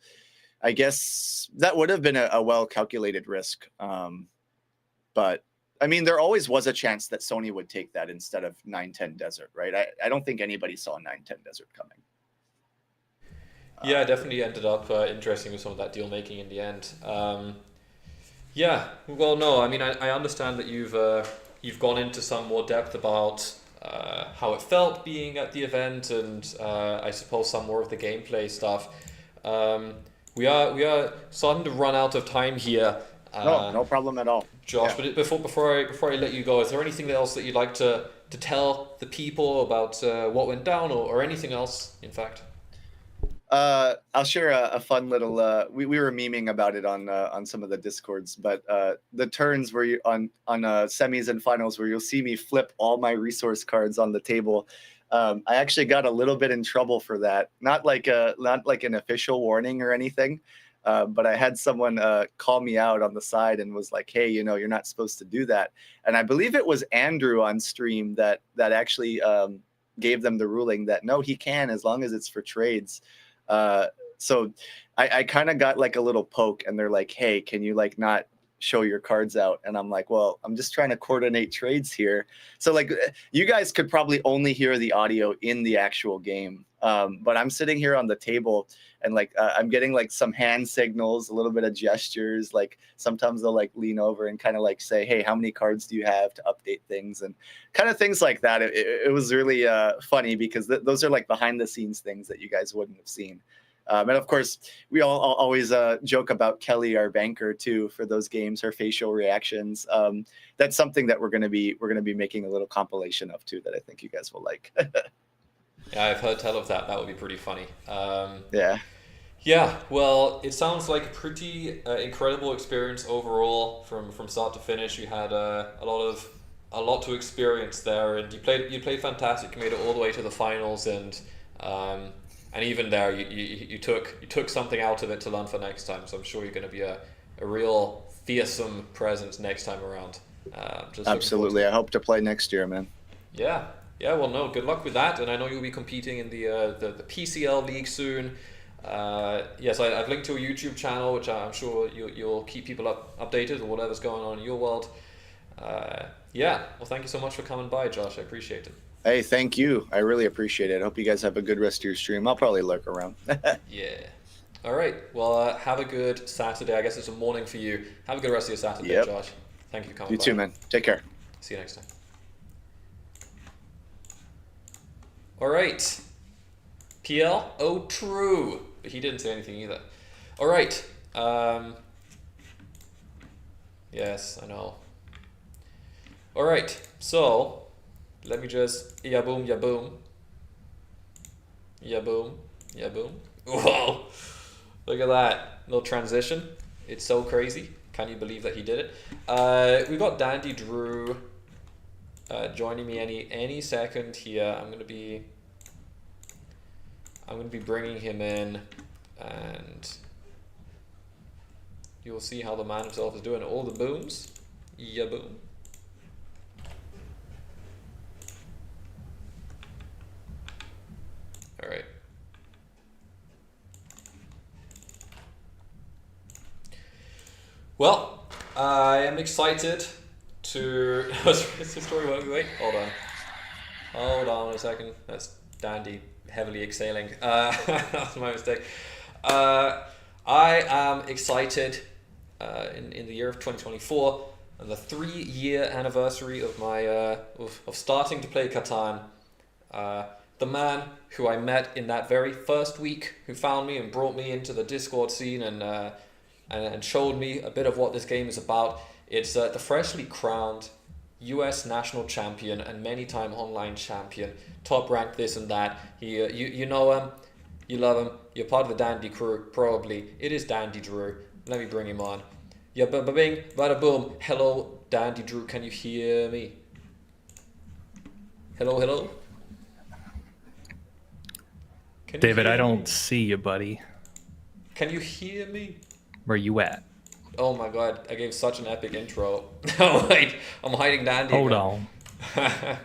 I guess that would have been a well-calculated risk. But I mean, there always was a chance that Sony would take that instead of 9-10 Desert, right? I don't think anybody saw 9-10 Desert coming. Yeah, definitely ended up interesting with some of that deal making in the end. Yeah, well, no, I mean, I understand that you've gone into some more depth about how it felt being at the event, and I suppose some more of the gameplay stuff. We are starting to run out of time here. No problem at all, Josh. Yeah. But before I let you go, is there anything else that you'd like to tell the people about what went down, or anything else, in fact? I'll share a fun little. We were memeing about it on some of the Discords, but the turns where you on semis and finals where you'll see me flip all my resource cards on the table. I actually got a little bit in trouble for that. Not like an official warning or anything, but I had someone call me out on the side and was like, "Hey, you're not supposed to do that." And I believe it was Andrew on stream that actually gave them the ruling that no, he can, as long as it's for trades. So I kind of got like a little poke, and they're like, "Hey, can you not show your cards out?" And I'm like, "Well, I'm just trying to coordinate trades here." So you guys could probably only hear the audio in the actual game. But I'm sitting here on the table and I'm getting some hand signals, a little bit of gestures. Sometimes they'll lean over and kind of say, "Hey, how many cards do you have?" to update things and kind of things like that. It was really funny because those are behind the scenes things that you guys wouldn't have seen. And of course, we all always joke about Kelly, our banker, too, for those games, her facial reactions. That's something that we're gonna be making a little compilation of too, that I think you guys will like. Yeah, I've heard tell of that. That would be pretty funny. Yeah. Yeah, well, it sounds like a pretty incredible experience overall from start to finish. You had a lot to experience there, and you played fantastic. You made it all the way to the finals, and even there, you took something out of it to learn for next time. So I'm sure you're going to be a real fearsome presence next time around. Just absolutely. I hope to play next year, man. Yeah. Yeah, well, no, good luck with that, and I know you'll be competing in the PCL League soon. Yes, I've linked to a YouTube channel, which I'm sure you'll keep people updated with whatever's going on in your world. Yeah, well, thank you so much for coming by, Josh. I appreciate it. Hey, thank you. I really appreciate it. I hope you guys have a good rest of your stream. I'll probably lurk around. Yeah. All right. Well, have a good Saturday. I guess it's a morning for you. Have a good rest of your Saturday, Yep. Josh. Thank you for coming You by. too, man. Take care. See you next time. All right. PL? Oh, true. But he didn't say anything either. All right. Yes, I know. All right. So, let me just ya boom, ya boom. Ya boom, ya boom. Whoa. Look at that. Little transition. It's so crazy. Can you believe that he did it? We've got DandyDrew joining me any second here. I'm gonna be bringing him in, and you'll see how the man himself is doing all the booms. Yeah, boom. All right. Well, I am excited to. What's the story? Wait, hold on a second. That's Dandy heavily exhaling. That's my mistake. I am excited in the year of 2024, and the 3-year anniversary of my of starting to play Katan. The man who I met in that very first week, who found me and brought me into the Discord scene and showed me a bit of what this game is about. It's the freshly crowned US national champion and many-time online champion, top rank this and that. He, you know him, you love him, you're part of the Dandy crew, probably. It is DandyDrew. Let me bring him on. Yeah, bing, bada boom. Hello, DandyDrew, can you hear me? Hello? David, I don't see you, buddy. Can you hear me? Where you at? Oh my god, I gave such an epic intro. Oh wait, I'm hiding Dandy. Hold on.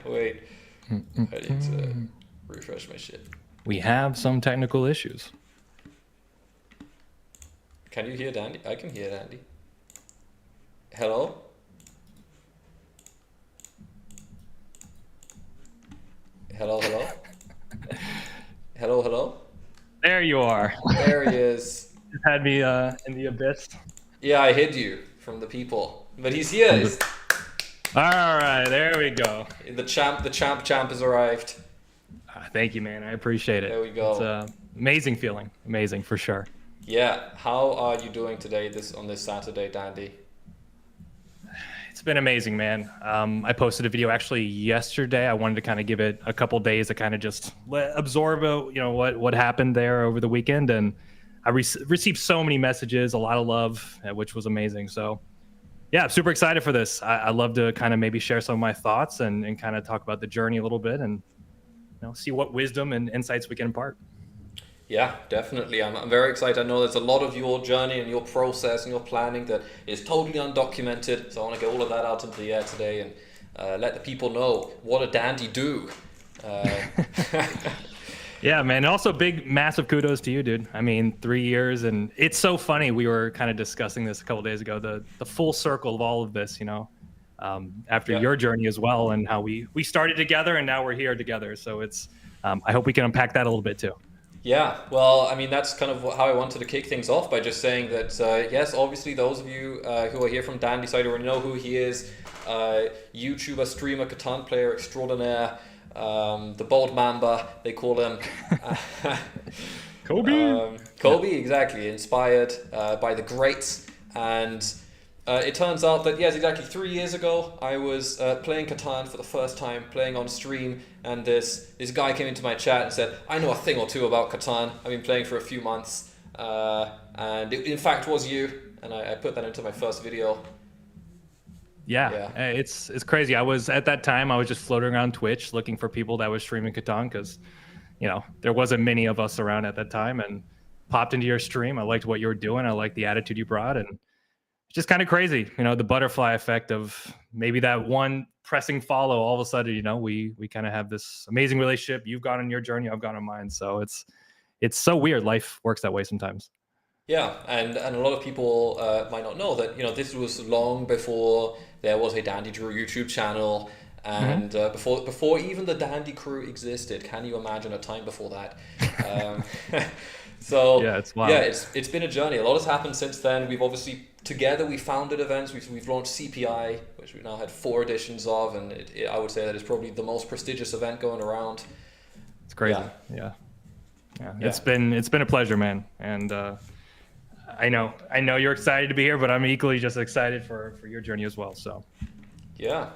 Wait. I need to refresh my shit. We have some technical issues. Can you hear Dandy? I can hear Dandy. Hello? Hello? Hello? There you are. There he is. You had me in the abyss. Yeah, I hid you from the people. But he's here. All right, there we go. The champ has arrived. Thank you, man. I appreciate it. There we go. It's an amazing feeling. Amazing, for sure. Yeah. How are you doing today, on this Saturday, Dandy? It's been amazing, man. I posted a video actually yesterday. I wanted to kind of give it a couple days to kind of just absorb, what happened there over the weekend, and I received so many messages, a lot of love, which was amazing. So, yeah, I'm super excited for this. I love to kind of maybe share some of my thoughts and kind of talk about the journey a little bit, and see what wisdom and insights we can impart. Yeah, definitely. I'm very excited. I know there's a lot of your journey and your process and your planning that is totally undocumented. So I want to get all of that out into the air today and let the people know what a dandy do. Yeah, man. And also massive kudos to you, dude. I mean, 3 years, and it's so funny. We were kind of discussing this a couple days ago, the full circle of all of this, after your journey as well, and how we started together and now we're here together. So it's, I hope we can unpack that a little bit too. Yeah, well, I mean, that's kind of how I wanted to kick things off by just saying that, yes, obviously those of you who are here from Dandy's side already know who he is. YouTuber, streamer, Catan player extraordinaire, the Bold Mamba, they call him. Kobe, exactly, inspired by the greats. And it turns out that, yes, exactly 3 years ago, I was playing Katan for the first time, playing on stream, and this guy came into my chat and said, I know a thing or two about Katan. I've been playing for a few months, and it in fact was you, and I put that into my first video. Yeah, it's crazy. I was at that time, I was just floating around Twitch looking for people that was streaming Catan because, you know, there wasn't many of us around at that time, and popped into your stream. I liked what you were doing. I liked the attitude you brought, and it's just kind of crazy, you know, the butterfly effect of maybe that one pressing follow. All of a sudden, you know, we kind of have this amazing relationship. You've gone on your journey, I've gone on mine. So it's so weird. Life works that way sometimes. Yeah, and a lot of people might not know that, you know, this was long before there was a DandyDrew YouTube channel, and before even the Dandy Crew existed. Can you imagine a time before that? So yeah, it's wild. Yeah, it's been a journey. A lot has happened since then. We've obviously together we founded events. We've launched CPI, which we've now had 4 editions of, and I would say that it's probably the most prestigious event going around. It's crazy. Yeah. It's been a pleasure, man, and I know you're excited to be here, but I'm equally just excited for your journey as well. So yeah.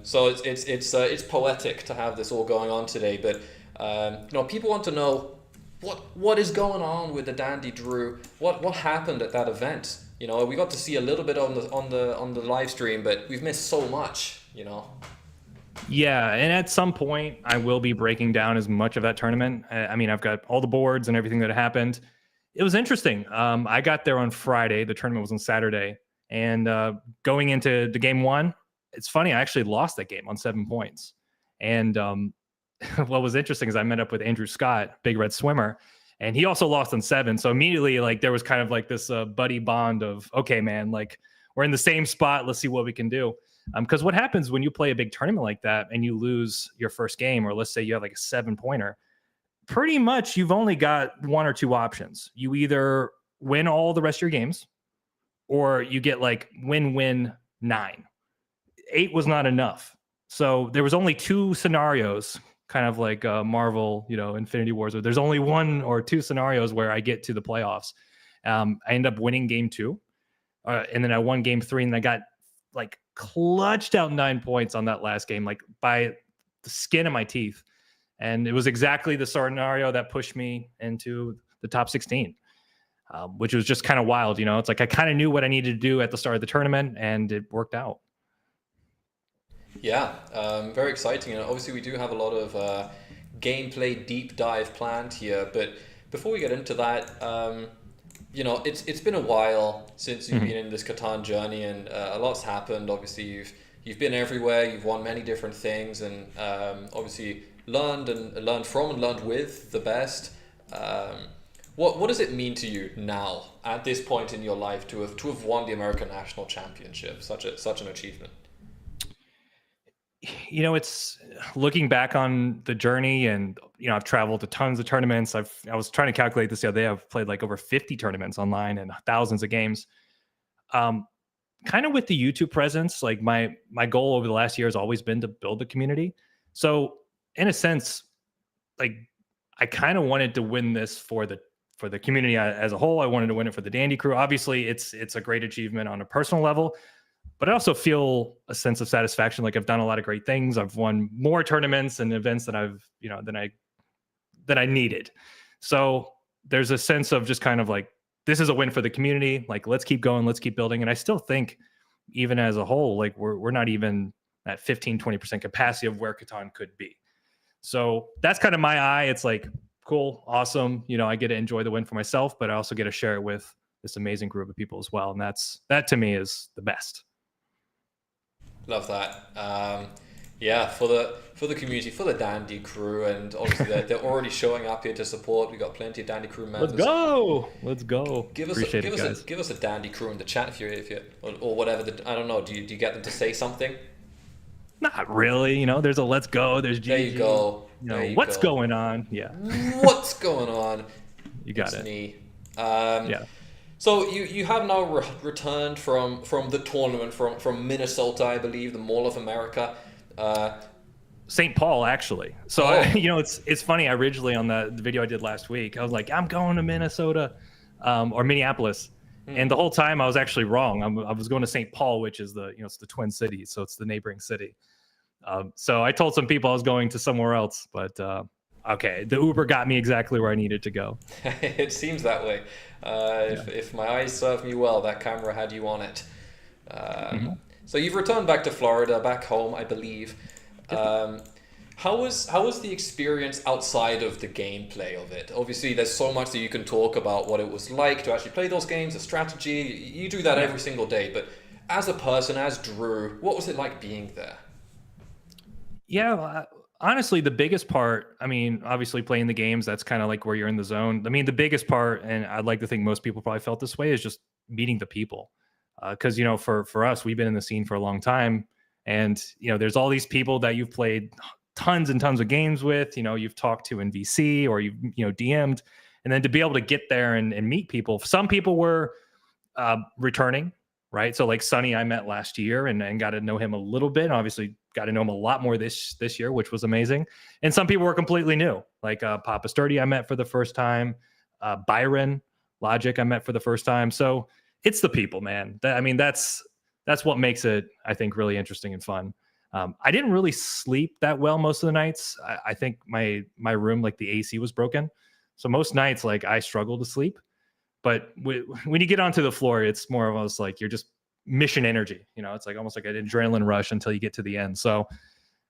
So it's poetic to have this all going on today, but you know, people want to know what is going on with the DandyDrew. What happened at that event? You know, we got to see a little bit on the live stream, but we've missed so much. You know. Yeah, and at some point, I will be breaking down as much of that tournament. I mean, I've got all the boards and everything that happened. It was interesting. I got there on Friday. The tournament was on Saturday, and going into the game 1, it's funny. I actually lost that game on 7 points, and what was interesting is I met up with Andrew Scott, Big Red Swimmer, and he also lost on 7. So immediately, like, there was kind of like this buddy bond of, okay, man, like, we're in the same spot. Let's see what we can do. Because what happens when you play a big tournament like that and you lose your first game, or let's say you have like a 7-pointer, pretty much you've only got 1 or 2 options. You either win all the rest of your games, or you get like win 9. 8 was not enough. So there was only 2 scenarios, kind of like Marvel, you know, Infinity Wars, where there's only 1 or 2 scenarios where I get to the playoffs. I ended up winning game 2, and then I won game 3, and I got like clutched out 9 points on that last game, like by the skin of my teeth. And it was exactly the scenario that pushed me into the top 16, which was just kind of wild. You know, it's like I kind of knew what I needed to do at the start of the tournament, and it worked out. Yeah, very exciting. And obviously we do have a lot of gameplay deep dive planned here. But before we get into that, you know, it's been a while since you've been in this Catan journey, and a lot's happened. Obviously, you've been everywhere. You've won many different things, and obviously learned from and learned with the best. What does it mean to you now at this point in your life to have won the American National Championship? Such an achievement. You know, it's looking back on the journey, and you know, I've traveled to tons of tournaments. I was trying to calculate this the other day. I've played like over 50 tournaments online and thousands of games. Kind of with the YouTube presence, like my goal over the last year has always been to build the community. So in a sense, like I kind of wanted to win this for the community as a whole. I wanted to win it for the Dandy Crew. Obviously, it's a great achievement on a personal level, but I also feel a sense of satisfaction. Like I've done a lot of great things. I've won more tournaments and events than I needed. So there's a sense of just kind of like, this is a win for the community. Like, let's keep going, let's keep building. And I still think even as a whole, like we're not even at 15-20% capacity of where Catan could be. So that's kind of my eye. It's like, cool, awesome. You know, I get to enjoy the win for myself, but I also get to share it with this amazing group of people as well. And that to me is the best. Love that. Yeah, for the community, for the Dandy Crew, and obviously they're already showing up here to support. We got plenty of Dandy Crew members. Let's go. Give us a Dandy Crew in the chat if you or whatever. I don't know. Do you get them to say something? Not really. You know, there's a let's go. There's GG. There you go. You know, what's going on? Yeah. What's going on? You got it's it. Me. Yeah. So you have now returned from the tournament from Minnesota, I believe, the Mall of America. St. Paul, actually. So Oh. it's funny. I originally on the video I did last week, I was like, I'm going to Minnesota, or Minneapolis, and the whole time I was actually wrong. I was going to St. Paul, which is it's the Twin Cities, so it's the neighboring city. So I told some people I was going to somewhere else, but okay, the Uber got me exactly where I needed to go. It seems that way. If my eyes serve me well, that camera had you on it. So you've returned back to Florida, back home, I believe. How was the experience outside of the gameplay of it? Obviously, there's so much that you can talk about what it was like to actually play those games, the strategy. You do that every single day. But as a person, as Drew, what was it like being there? Yeah, honestly, the biggest part, I mean, obviously playing the games, that's kind of like where you're in the zone. I mean, the biggest part, and I'd like to think most people probably felt this way, is just meeting the people. Because, for us, we've been in the scene for a long time. And, there's all these people that you've played tons and tons of games with, you've talked to in VC or you've, DM'd. And then to be able to get there and meet people. Some people were returning, right? So like Sonny, I met last year and got to know him a little bit. Obviously, got to know him a lot more this year, which was amazing. And some people were completely new, like Papa Sturdy I met for the first time, Byron Logic I met for the first time. So it's the people, man. That's what makes it, I think, really interesting and fun. I didn't really sleep that well most of the nights. I think my room, like the AC was broken. So most nights, like I struggle to sleep. But when you get onto the floor, it's more of almost like you're just mission energy. It's like almost like an adrenaline rush until you get to the end. So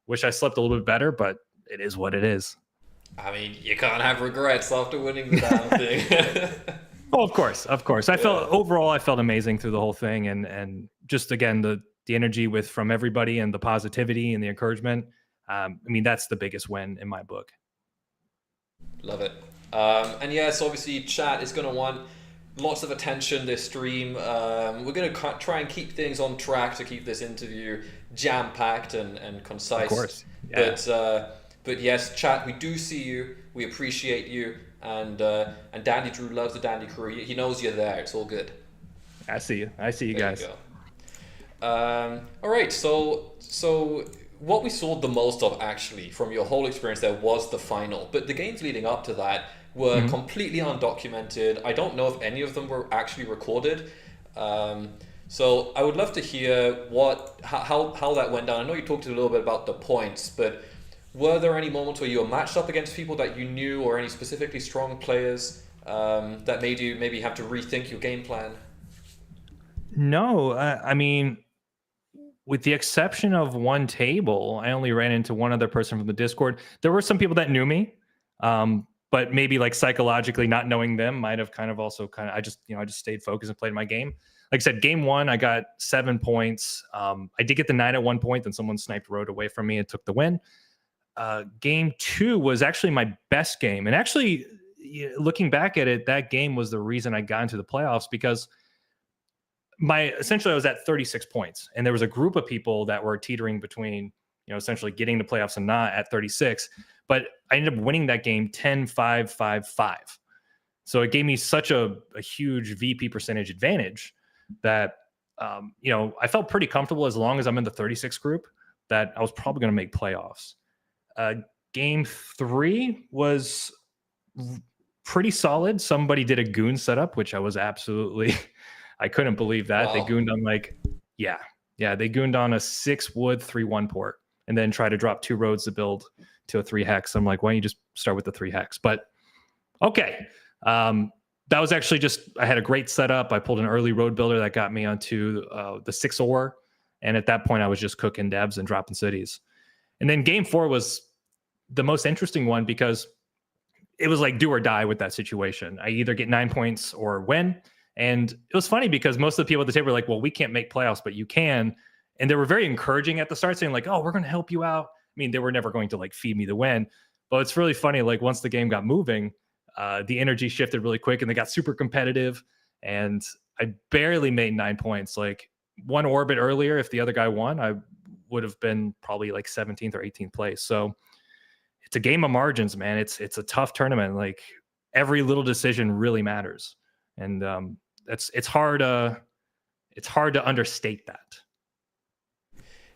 wish I slept a little bit better, but it is what it is. I mean, you can't have regrets after winning the damn thing. Oh, of course. I felt amazing through the whole thing, and just again the energy from everybody and the positivity and the encouragement. That's the biggest win in my book. Love it. And yes, obviously, chat is going to want lots of attention this stream. We're going to try and keep things on track to keep this interview jam-packed and concise. Of course. Yeah. But yes, chat, we do see you. We appreciate you. And DandyDrew loves the Dandy crew. He knows you're there. It's all good. I see you. There guys. You go. All right. So what we saw the most of actually from your whole experience there was the final. But the games leading up to that were completely undocumented. I don't know if any of them were actually recorded. So I would love to hear how that went down. I know you talked a little bit about the points, but were there any moments where you were matched up against people that you knew, or any specifically strong players that made you maybe have to rethink your game plan? No, with the exception of one table, I only ran into one other person from the Discord. There were some people that knew me, but maybe like psychologically not knowing them might have I just stayed focused and played my game. Like I said, game one, I got 7 points. I did get the 9 at one point, then someone sniped road away from me and took the win. Game two was actually my best game. And actually, looking back at it, that game was the reason I got into the playoffs, because essentially I was at 36 points. And there was a group of people that were teetering between, essentially getting the playoffs and not at 36. But I ended up winning that game 10-5, 5-5. So it gave me such a huge VP percentage advantage that, I felt pretty comfortable as long as I'm in the 36 group that I was probably going to make playoffs. Game three was pretty solid. Somebody did a goon setup, which I was absolutely, I couldn't believe that. Wow. They gooned on they gooned on a 6 wood 3-1 port and then try to drop 2 roads to build to a 3 hex. I'm like, why don't you just start with the 3 hex? But okay. That was actually I had a great setup. I pulled an early road builder that got me onto the 6 ore. And at that point I was just cooking devs and dropping cities. And then game 4 was the most interesting one because it was like do or die with that situation. I either get 9 points or win. And it was funny because most of the people at the table were like, well, we can't make playoffs, but you can. And they were very encouraging at the start, saying like, oh, we're going to help you out. I mean, they were never going to like feed me the win. But it's really funny. Like once the game got moving, the energy shifted really quick and they got super competitive. And I barely made 9 points. Like one orbit earlier, if the other guy won, I would have been probably like 17th or 18th place. So it's a game of margins, man. It's a tough tournament. Like every little decision really matters. And it's hard to understate that.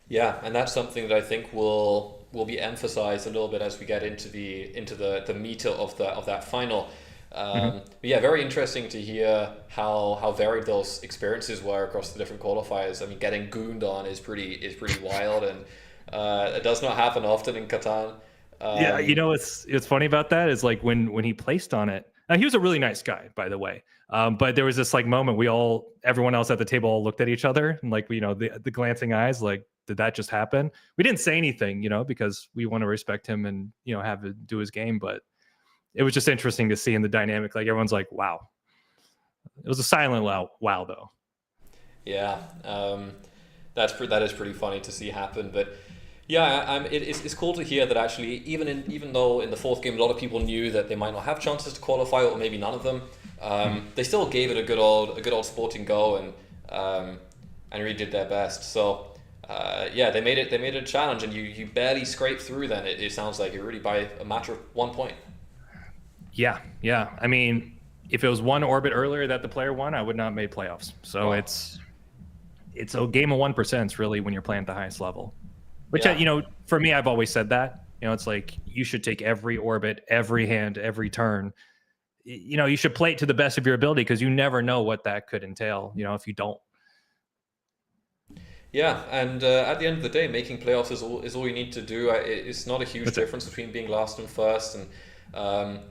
Yeah, and that's something that I think will will be emphasized a little bit as we get into the meat of that final. But yeah, very interesting to hear how varied those experiences were across the different qualifiers. I mean, getting gooned on is pretty wild, and it does not happen often in Catan. Yeah, you know, it's funny about that is like when he placed on it. Now he was a really nice guy, by the way. But there was this like moment everyone else at the table all looked at each other and like, you know, the glancing eyes, like, did that just happen? We didn't say anything, you know, because we want to respect him and, you know, have him do his game. But it was just interesting to see in the dynamic. Like everyone's like, wow. It was a silent wow though. Yeah, that is pretty funny to see happen, but. Yeah, it's cool to hear that actually, even though in the fourth game a lot of people knew that they might not have chances to qualify, or maybe none of them, they still gave it a good old sporting go and really did their best. So yeah, they made it a challenge, and you barely scraped through. Then it sounds like it really by a matter of 1 point. Yeah. I mean, if it was one orbit earlier that the player won, I would not have made playoffs. So wow. It's a game of 1% really when you're playing at the highest level. Which, you know, for me, I've always said that. You know, it's like you should take every orbit, every hand, every turn. You know, you should play it to the best of your ability because you never know what that could entail, you know, if you don't. Yeah, and at the end of the day, making playoffs is all you need to do. It's not a huge difference between being last and first. And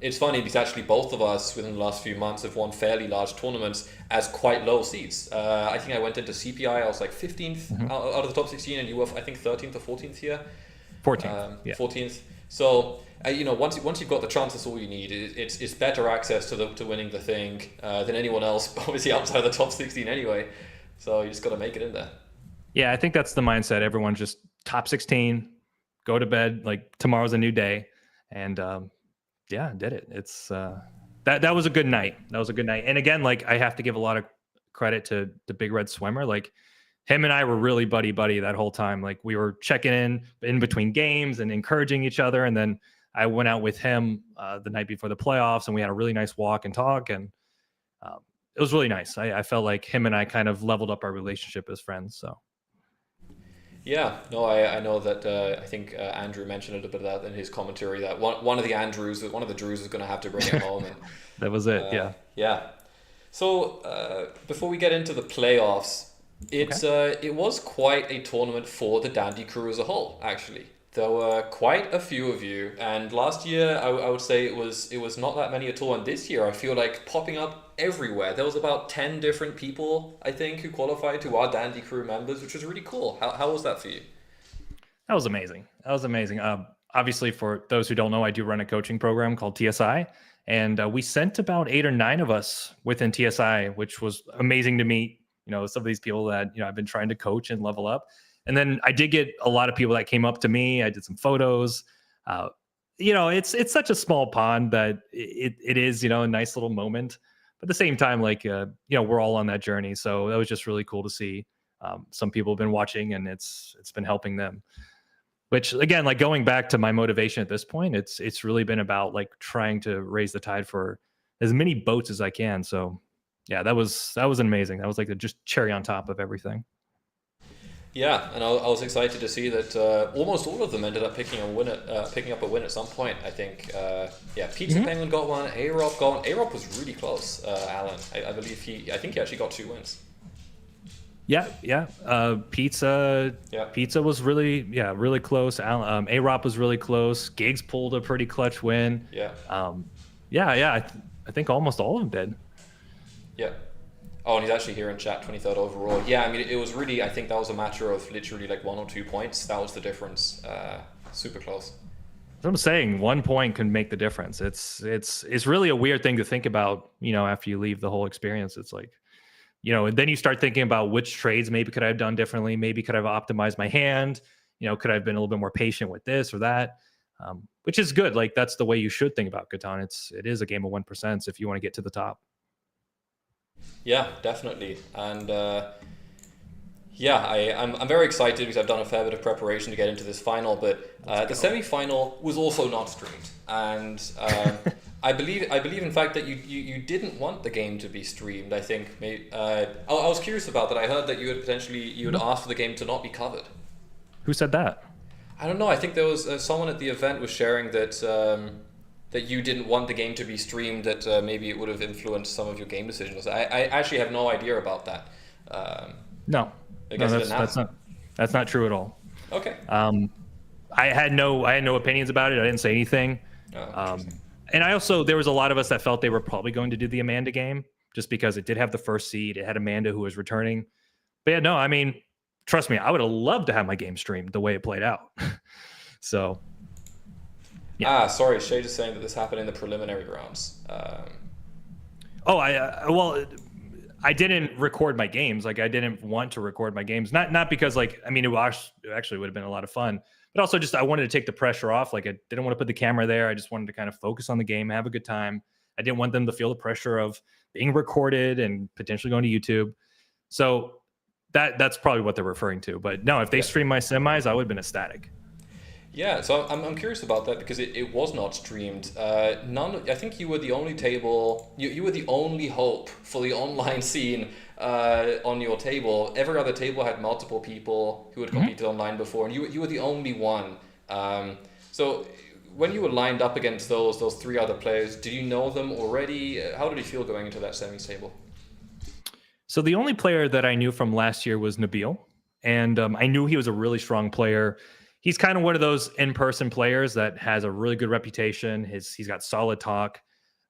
it's funny because actually both of us within the last few months have won fairly large tournaments as quite low seeds. I think I went into CPI, I was like 15th out of the top 16, and you were, I think, 13th or 14th here. 14th. 14th. So you know, once you've got the chance, that's all you need. It's better access to winning the thing than anyone else, obviously outside the top 16 anyway. So you just got to make it in there. Yeah, I think that's the mindset. Everyone's just top 16, go to bed, like tomorrow's a new day, and yeah, did it. It's that was a good night. That was a good night. And again, like I have to give a lot of credit to the Big Red Swimmer. Like him and I were really buddy that whole time. Like we were checking in between games and encouraging each other. And then I went out with him the night before the playoffs, and we had a really nice walk and talk, and it was really nice. I felt like him and I kind of leveled up our relationship as friends. So. Yeah, no, I know that. I think Andrew mentioned a little bit of that in his commentary. That one of the Drews is going to have to bring it home. And that was it. Yeah. So before we get into the playoffs, it was quite a tournament for the Dandy crew as a whole. Actually, there were quite a few of you, and last year I would say it was not that many at all. And this year I feel like popping up everywhere. There was about 10 different people, I think, who qualified to our Dandy crew members, which was really cool. How was that for you? That was amazing. Obviously, for those who don't know, I do run a coaching program called TSI, and we sent about 8 or 9 of us within TSI, which was amazing to meet. You know, some of these people that I've been trying to coach and level up. And then I did get a lot of people that came up to me. I did some photos. It's such a small pond that it is, a nice little moment. But at the same time, we're all on that journey. So that was just really cool to see. Some people have been watching, and it's been helping them. Which again, going back to my motivation at this point, it's really been about trying to raise the tide for as many boats as I can. So yeah, that was amazing. That was the just cherry on top of everything. Yeah, and I was excited to see that almost all of them ended up picking up a win at some point. I think, Pizza Penguin got one, A-Rob got one. A-Rob was really close, Alan. I believe he actually got 2 wins. Yeah. Pizza was really close. A-Rob was really close. Gigs pulled a pretty clutch win. Yeah. I think almost all of them did. Yeah. Oh, and he's actually here in chat, 23rd overall. Yeah, I mean, it was really, I think that was a matter of literally 1 or 2 points. That was the difference. Super close. As I'm saying, 1 point can make the difference. It's really a weird thing to think about, after you leave the whole experience. It's and then you start thinking about which trades maybe could I have done differently? Maybe could I have optimized my hand? Could I have been a little bit more patient with this or that? Which is good. That's the way you should think about Catan. It is a game of 1% if you want to get to the top. Yeah, definitely. And I'm very excited because I've done a fair bit of preparation to get into this final, but the semi-final was also not streamed. And I believe in fact that you didn't want the game to be streamed. I think I was curious about that. I heard that you had asked for the game to not be covered. Who said that? I don't know. I think there was someone at the event was sharing that that you didn't want the game to be streamed. That maybe it would have influenced some of your game decisions. I actually have no idea about that. No, I guess it didn't that's not true at all. Okay. I had no opinions about it. I didn't say anything. Oh, And I also, there was a lot of us that felt they were probably going to do the Amanda game just because it did have the first seed. It had Amanda who was returning. But yeah, no, I mean, trust me, I would have loved to have my game streamed the way it played out. So, yeah. Sorry, Shay is saying that this happened in the preliminary rounds. Well, I didn't record my games. Like, I didn't want to record my games. Not because, like, I mean, it actually would have been a lot of fun. But also just I wanted to take the pressure off. Like, I didn't want to put the camera there. I just wanted to kind of focus on the game, have a good time. I didn't want them to feel the pressure of being recorded and potentially going to YouTube. So that's probably what they're referring to. But no, if they streamed my semis, I would have been ecstatic. Yeah, so I'm curious about that because it was not streamed. I think you were the only table. You were the only hope for the online scene on your table. Every other table had multiple people who had competed online before, and you were the only one. So when you were lined up against those three other players, did you know them already? How did you feel going into that semis table? So the only player that I knew from last year was Nabil, and I knew he was a really strong player. He's kind of one of those in-person players that has a really good reputation. He's got solid talk.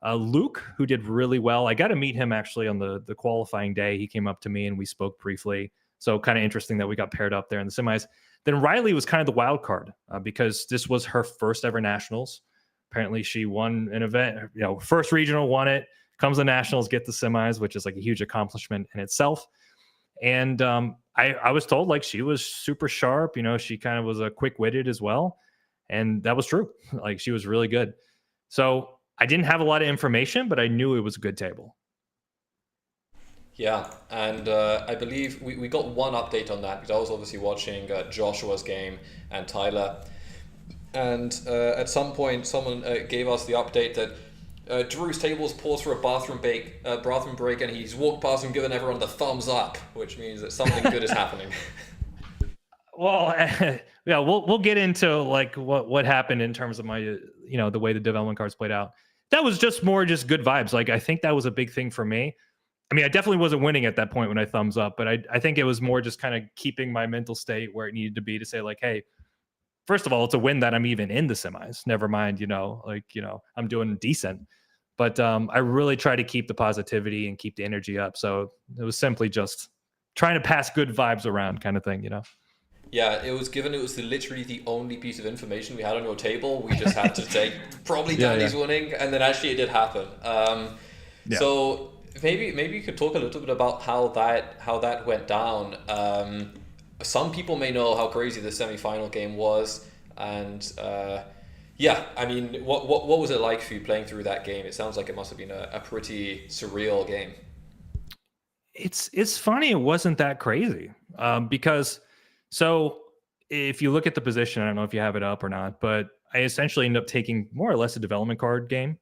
Luke, who did really well. I got to meet him actually on the qualifying day. He came up to me and we spoke briefly. So kind of interesting that we got paired up there in the semis. Then Riley was kind of the wild card because this was her first ever nationals. Apparently she won an event, first regional, won it, comes to nationals, get the semis, which is like a huge accomplishment in itself. And I was told like she was super sharp. She kind of was a quick-witted as well. And that was true. Like she was really good. So I didn't have a lot of information, but I knew it was a good table. Yeah, and I believe we got one update on that because I was obviously watching Joshua's game and Tyler. And at some point, someone gave us the update that Drew's tables paused for a bathroom break, and he's walked past and given everyone the thumbs up, which means that something good is happening. Well, yeah, we'll get into like what happened in terms of my the way the development cards played out. That was just good vibes. Like I think that was a big thing for me. I mean, I definitely wasn't winning at that point when I thumbs up, but I think it was more just kind of keeping my mental state where it needed to be to say like, hey, first of all, it's a win that I'm even in the semis. Never mind, I'm doing decent. But I really try to keep the positivity and keep the energy up. So it was simply just trying to pass good vibes around kind of thing, Yeah, it was literally the only piece of information we had on your table. We just had to take probably Dandy's winning, and then actually it did happen. So maybe you could talk a little bit about how that went down. Some people may know how crazy the semifinal game was, and I mean, what was it like for you playing through that game? It sounds like it must have been a pretty surreal game. It's funny it wasn't that crazy because so if you look at the position, I don't know if you have it up or not, but I essentially ended up taking more or less a development card game.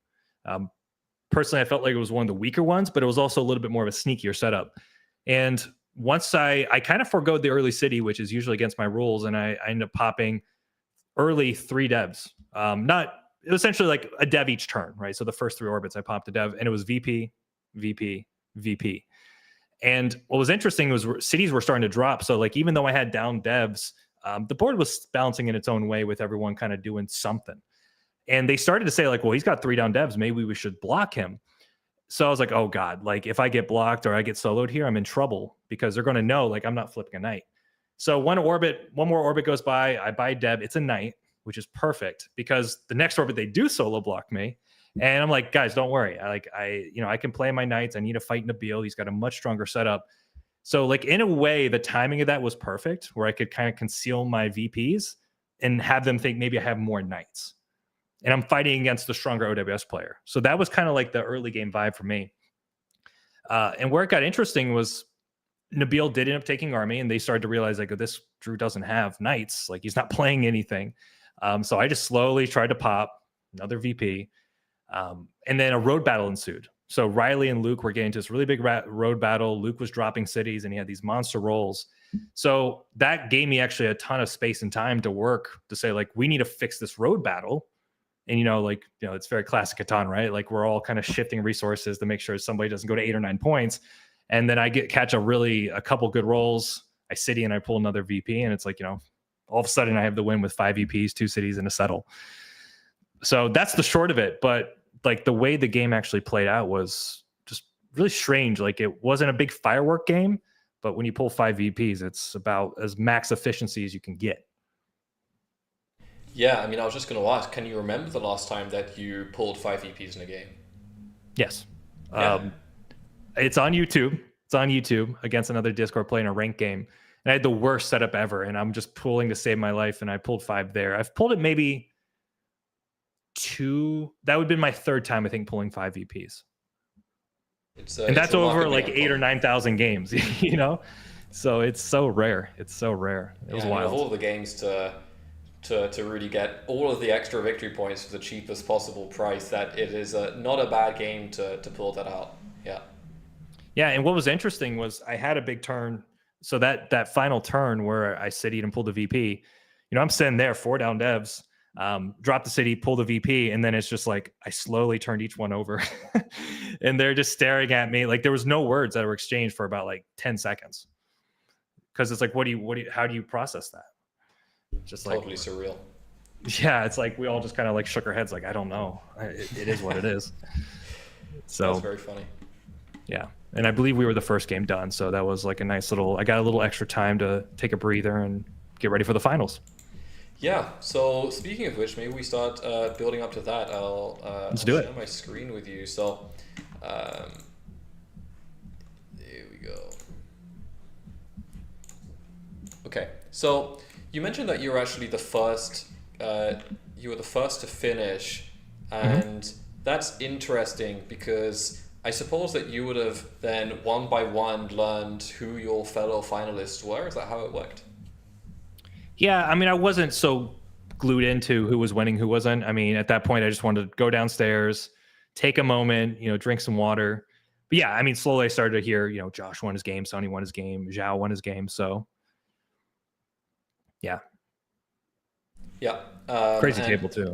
Personally, I felt like it was one of the weaker ones, but it was also a little bit more of a sneakier setup. And once I kind of forgoed the early city, which is usually against my rules, and I ended up popping early 3 devs. It was essentially like a dev each turn, right? So the first 3 orbits I popped a dev, and it was VP, VP, VP. And what was interesting was cities were starting to drop. So like even though I had down devs, the board was balancing in its own way with everyone kind of doing something. And they started to say like, well, he's got 3 down devs. Maybe we should block him. So I was like, oh God, like if I get blocked or I get soloed here, I'm in trouble because they're going to know like I'm not flipping a knight. So one more orbit goes by. I buy Deb. It's a knight, which is perfect because the next orbit they do solo block me. And I'm like, guys, don't worry. I can play my knights. I need to fight Nabil. He's got a much stronger setup. So like in a way, the timing of that was perfect where I could kind of conceal my VPs and have them think maybe I have more knights. And I'm fighting against the stronger OWS player. So that was kind of like the early game vibe for me. And where it got interesting was Nabil did end up taking army, and they started to realize like, oh, this Drew doesn't have knights. Like he's not playing anything. So I just slowly tried to pop another VP. And then a road battle ensued. So Riley and Luke were getting into this really big road battle. Luke was dropping cities, and he had these monster rolls. So that gave me actually a ton of space and time to work to say, like, we need to fix this road battle. And, it's very classic Catan, right? Like, we're all kind of shifting resources to make sure somebody doesn't go to 8 or 9 points. And then I catch a couple good rolls. I city and I pull another VP, and it's like, all of a sudden I have the win with 5 VPs, 2 cities, and a settle. So that's the short of it. But like, the way the game actually played out was just really strange. Like, it wasn't a big firework game, but when you pull 5 VPs, it's about as max efficiency as you can get. Yeah, I mean, I was just going to ask, can you remember the last time that you pulled 5 VPs in a game? Yes. Yeah. It's on YouTube. It's on YouTube against another Discord playing a ranked game. And I had the worst setup ever, and I'm just pulling to save my life, and I pulled 5 there. I've pulled it maybe 2. That would have been my 3rd time, I think, pulling 5 VPs. And that's over like 8 or 9,000 games, So it's so rare. It's so rare. It was wild. Of all the games to really get all of the extra victory points for the cheapest possible price, that it is not a bad game to pull that out. Yeah. Yeah, and what was interesting was I had a big turn. So that final turn where I citied and pulled the VP, I'm sitting there, 4 down devs, drop the city, pull the VP, and then it's just like I slowly turned each one over, and they're just staring at me. Like, there was no words that were exchanged for about like 10 seconds, because it's like, how do you process that? Just like totally surreal. Yeah, it's like we all just kind of like shook our heads, like, I don't know. It is what it is. So that's very funny. Yeah. And I believe we were the first game done. So that was like a nice I got a little extra time to take a breather and get ready for the finals. Yeah. So speaking of which, maybe we start building up to that. I'll share my screen with you. So there we go. Okay. So you mentioned that you were actually the first. You were the first to finish, and that's interesting because I suppose that you would have then one by one learned who your fellow finalists were. Is that how it worked? Yeah, I mean, I wasn't so glued into who was winning, who wasn't. I mean, at that point, I just wanted to go downstairs, take a moment, drink some water. But yeah, I mean, slowly I started to hear, Josh won his game, Sonny won his game, Zhao won his game. So yeah. Yeah. Crazy table too.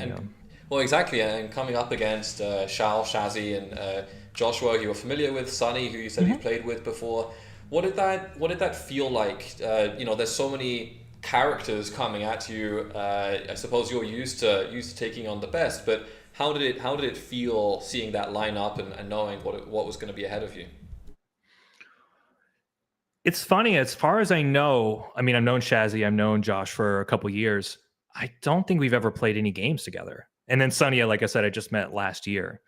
Well, exactly. And coming up against Shao, Shazzy, and Joshua, who you're familiar with, Sonny, who you said you played with before. What did that feel like? There's so many characters coming at you. I suppose you're used to taking on the best, but how did it feel seeing that line up and knowing what was going to be ahead of you? It's funny, as far as I know, I mean, I've known Shazzy, I've known Josh for a couple years. I don't think we've ever played any games together. And then Sonny, like I said, I just met last year.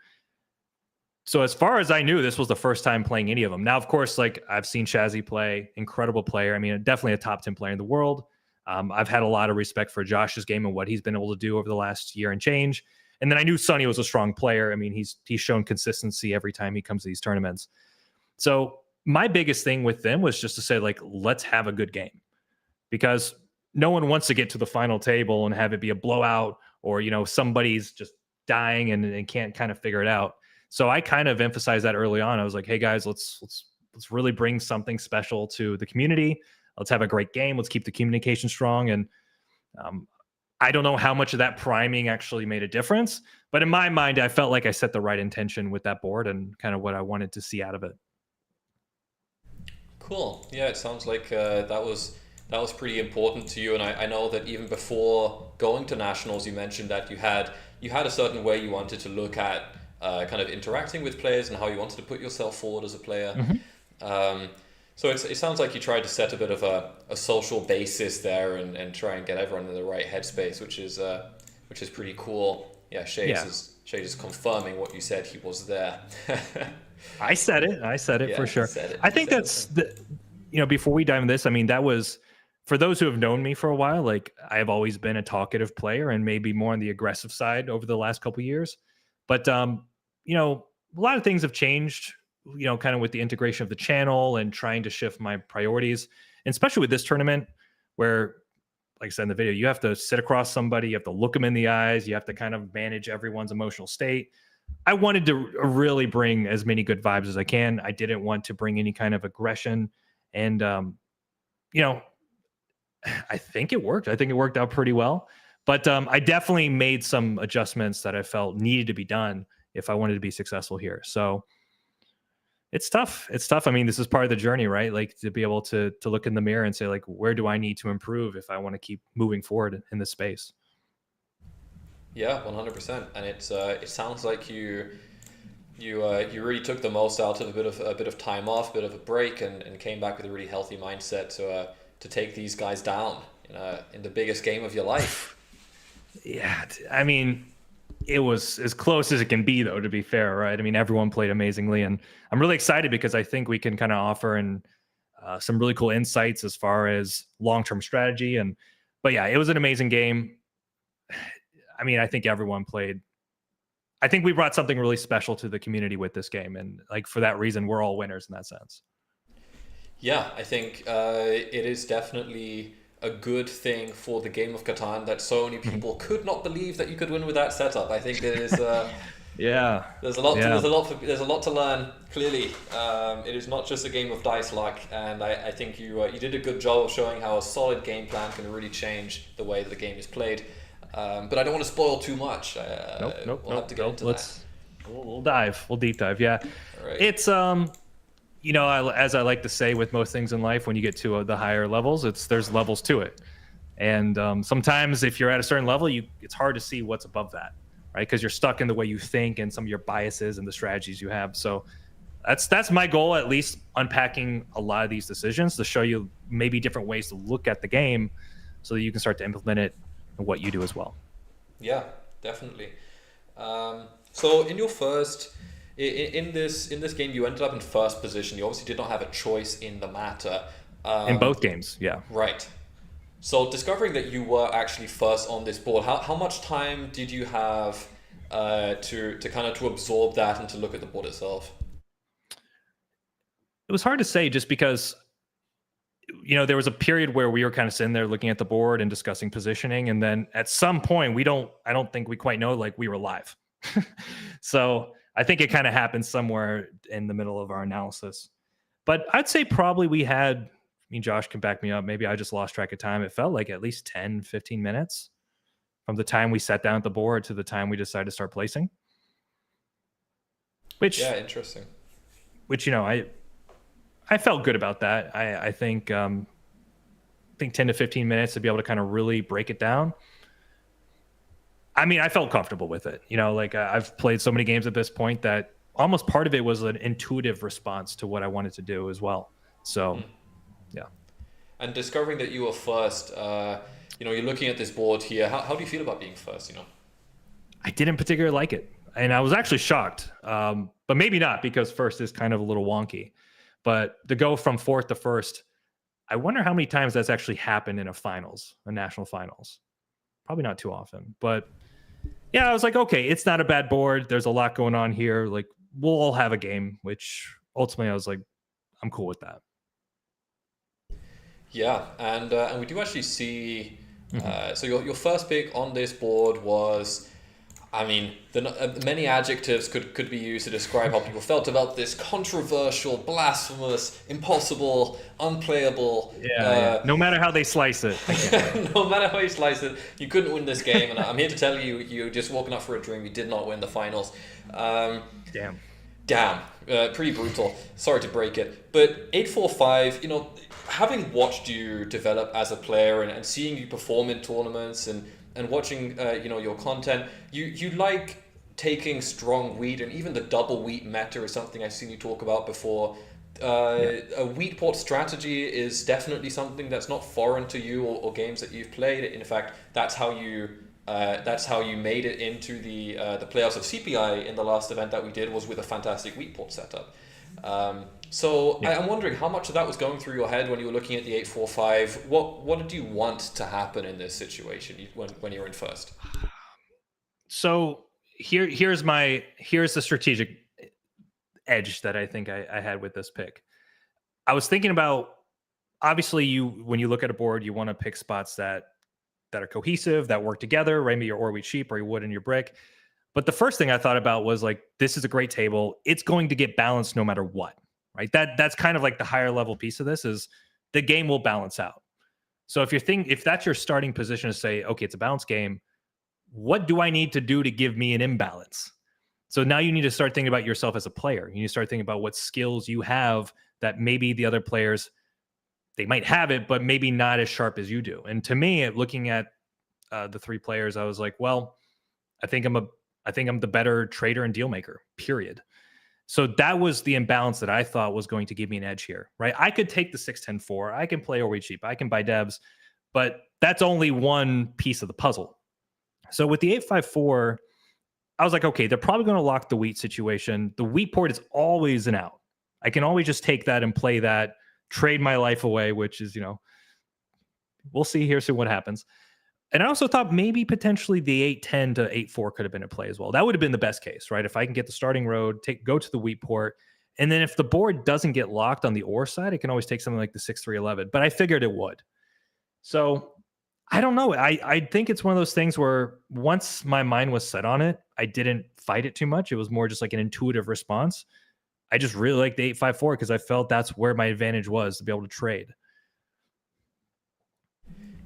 So as far as I knew, this was the first time playing any of them. Now, of course, like, I've seen Shazzy play, incredible player. I mean, definitely a top 10 player in the world. I've had a lot of respect for Josh's game and what he's been able to do over the last year and change. And then I knew Sonny was a strong player. I mean, he's shown consistency every time he comes to these tournaments. So my biggest thing with them was just to say, like, let's have a good game, because no one wants to get to the final table and have it be a blowout, or, somebody's just dying and can't kind of figure it out. So I kind of emphasized that early on. I was like, hey guys, let's really bring something special to the community. Let's have a great game. Let's keep the communication strong. And I don't know how much of that priming actually made a difference, but in my mind, I felt like I set the right intention with that board and kind of what I wanted to see out of it. Cool. Yeah, it sounds like that was pretty important to you. And I know that even before going to nationals, you mentioned that you had a certain way you wanted to look at kind of interacting with players and how you wanted to put yourself forward as a player. So it sounds like you tried to set a bit of a social basis there and try and get everyone in the right headspace, which is pretty cool. Yeah, Shades is confirming what you said. He was there. I said it for sure. I think that's before we dive into this, I mean, that was, for those who have known me for a while, like, I have always been a talkative player and maybe more on the aggressive side over the last couple of years. But, a lot of things have changed, kind of with the integration of the channel and trying to shift my priorities, and especially with this tournament where, like I said in the video, you have to sit across somebody, you have to look them in the eyes, you have to kind of manage everyone's emotional state. I wanted to really bring as many good vibes as I can. I didn't want to bring any kind of aggression. And you know, I think it worked. I think it worked out pretty well. But I definitely made some adjustments that I felt needed to be done if I wanted to be successful here. So it's tough. It's tough. I mean, this is part of the journey, right? Like to be able to look in the mirror and say, like, where do I need to improve if I want to keep moving forward in this space? Yeah, 100%. And it sounds like you really took the most out of a bit of time off, a bit of a break, and came back with a really healthy mindset to take these guys down in the biggest game of your life. Yeah, I mean, it was as close as it can be, though, to be fair, right? I mean, everyone played amazingly, and I'm really excited because I think we can kind of offer some really cool insights as far as long-term strategy. But yeah, it was an amazing game. I mean, I think everyone played. I think we brought something really special to the community with this game, and like for that reason, we're all winners in that sense. Yeah, I think it is definitely a good thing for the game of Catan that so many people could not believe that you could win with that setup. I think there is yeah, there's a lot there's a lot to learn. Clearly, it is not just a game of dice luck, and I think you did a good job of showing how a solid game plan can really change the way that the game is played. But I don't want to spoil too much. We'll have to get into that. We'll deep dive. Yeah, Right. it's as I like to say with most things in life, when you get to the higher levels, there's levels to it, and sometimes if you're at a certain level, it's hard to see what's above that, right? Because you're stuck in the way you think and some of your biases and the strategies you have. So that's my goal, at least unpacking a lot of these decisions to show you maybe different ways to look at the game, so that you can start to implement it in what you do as well. Yeah, definitely. So in your first. In this game, you ended up in first position. You obviously did not have a choice in the matter. In both games, yeah. Right. So discovering that you were actually first on this board, how much time did you have to absorb that and to look at the board itself? It was hard to say, just because there was a period where we were kind of sitting there looking at the board and discussing positioning, and then at some point I don't think we quite know, like, we were live. So I think it kind of happened somewhere in the middle of our analysis. But I'd say probably we had, I mean, Josh can back me up, maybe I just lost track of time. It felt like at least 10, 15 minutes from the time we sat down at the board to the time we decided to start placing. Yeah, interesting. Which, I felt good about that. I think 10 to 15 minutes to be able to kind of really break it down. I mean, I felt comfortable with it. Like, I've played so many games at this point that almost part of it was an intuitive response to what I wanted to do as well. So, yeah. And discovering that you were first, you're looking at this board here. How do you feel about being first? I didn't particularly like it, and I was actually shocked. But maybe not, because first is kind of a little wonky. But to go from fourth to first, I wonder how many times that's actually happened in a national finals. Probably not too often, but yeah, I was like, okay, it's not a bad board. There's a lot going on here. Like, we'll all have a game, which ultimately I was like, I'm cool with that. Yeah, and we do actually see. So your first pick on this board was, I mean, many adjectives could be used to describe how people felt about this: controversial, blasphemous, impossible, unplayable. Yeah. No matter how they slice it. No matter how you slice it, you couldn't win this game. And I'm here to tell you, you're just walking up for a dream. You did not win the finals. Damn. Pretty brutal. Sorry to break it. But 845, having watched you develop as a player and seeing you perform in tournaments and watching your content, you like taking strong wheat, and even the double wheat meta is something I've seen you talk about before. A wheat port strategy is definitely something that's not foreign to you or games that you've played. In fact, that's how you made it into the playoffs of CPI in the last event that we did, was with a fantastic wheat port setup. I'm wondering how much of that was going through your head when you were looking at the 845. What did you want to happen in this situation when you were in first? So here's the strategic edge that I think I had with this pick. I was thinking about, obviously, when you look at a board, you want to pick spots that are cohesive, that work together, right? Maybe your ore wheat sheep or your wood and your brick. But the first thing I thought about was, like, this is a great table. It's going to get balanced no matter what, right? That's kind of like the higher level piece of this is, the game will balance out. So if that's your starting position to say, okay, it's a balanced game, what do I need to do to give me an imbalance? So now you need to start thinking about yourself as a player. You need to start thinking about what skills you have that maybe the other players, they might have it, but maybe not as sharp as you do. And to me, looking at the three players, I was like, well, I think I'm the better trader and deal maker, period. So that was the imbalance that I thought was going to give me an edge here, right? I could take the 6-10-4, I can play overweight cheap, I can buy devs, but that's only one piece of the puzzle. So with the 8-5-4, I was like, okay, they're probably going to lock the wheat situation. The wheat port is always an out. I can always just take that and play that, trade my life away, which is, we'll see here soon what happens. And I also thought maybe potentially the 8-10 to 8-4 could have been a play as well. That would have been the best case, right? If I can get the starting road, go to the wheat port. And then if the board doesn't get locked on the ore side, I can always take something like the 6-3-11. But I figured it would. So I don't know. I think it's one of those things where once my mind was set on it, I didn't fight it too much. It was more just like an intuitive response. I just really like the 8-5-4 because I felt that's where my advantage was to be able to trade.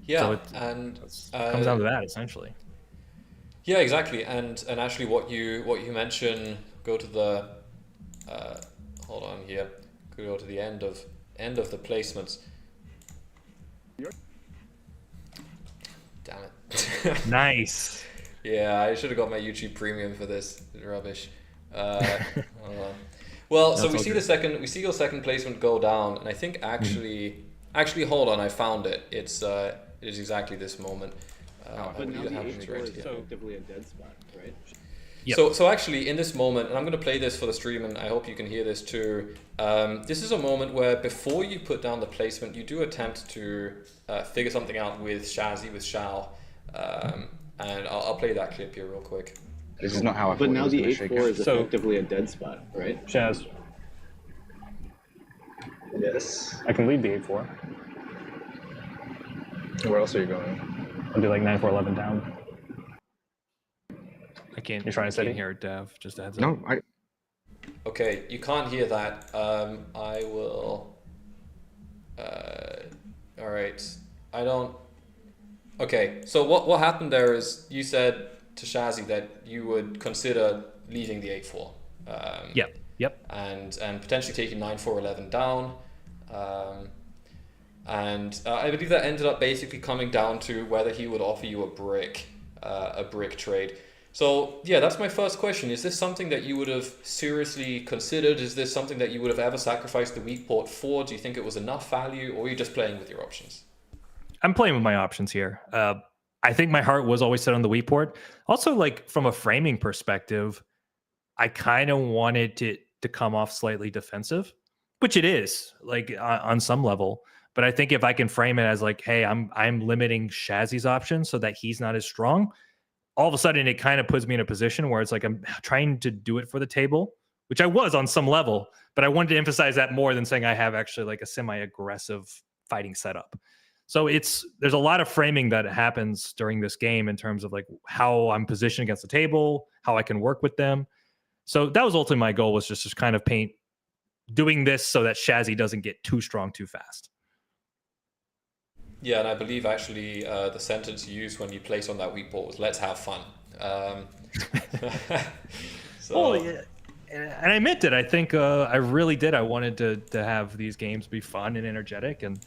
Yeah, so and it comes down to that essentially. Yeah, exactly. And actually, what you mentioned, go to the hold on here. Go to the end of the placements. Damn it. Nice. Yeah, I should have got my YouTube Premium for this. Rubbish. Well, so we see your second placement go down, and I think actually, hold on, I found it. It is exactly this moment. But now the 8-4 is effectively a dead spot, right? Yep. So actually, in this moment, and I'm going to play this for the stream, and I hope you can hear this too. This is a moment where before you put down the placement, you do attempt to figure something out with Shazzy, with Shao, and I'll play that clip here real quick. This is not how I. But now the 8-4 is effectively a dead spot, right? Shaz. Yes. I can lead the 8-4. Where else are you going? I'll do like 9-4-11 down. I can't. You're trying to steady? Hear it, Dev. Just a heads up. No, Okay, you can't hear that. I will. All right. I don't. Okay, so what happened there is you said to Shazzy that you would consider leaving the 8-4. Yep. And potentially taking 9-4-11 down. And I believe that ended up basically coming down to whether he would offer you a brick trade. So yeah, that's my first question. Is this something that you would have seriously considered? Is this something that you would have ever sacrificed the wheat port for? Do you think it was enough value, or are you just playing with your options? I'm playing with my options here. I think my heart was always set on the wheat port. Also, like from a framing perspective, I kind of wanted it to come off slightly defensive, which it is, like on some level. But I think if I can frame it as like, hey, I'm limiting Shazzy's options so that he's not as strong, all of a sudden it kind of puts me in a position where it's like I'm trying to do it for the table, which I was on some level, but I wanted to emphasize that more than saying I have actually like a semi-aggressive fighting setup. So there's a lot of framing that happens during this game in terms of like how I'm positioned against the table, how I can work with them. So that was ultimately my goal, was just kind of doing this so that Shazzy doesn't get too strong too fast. Yeah, and I believe actually the sentence you used when you place on that wheat port was "Let's have fun." Well, yeah. And I meant it. I think I really did. I wanted to have these games be fun and energetic, and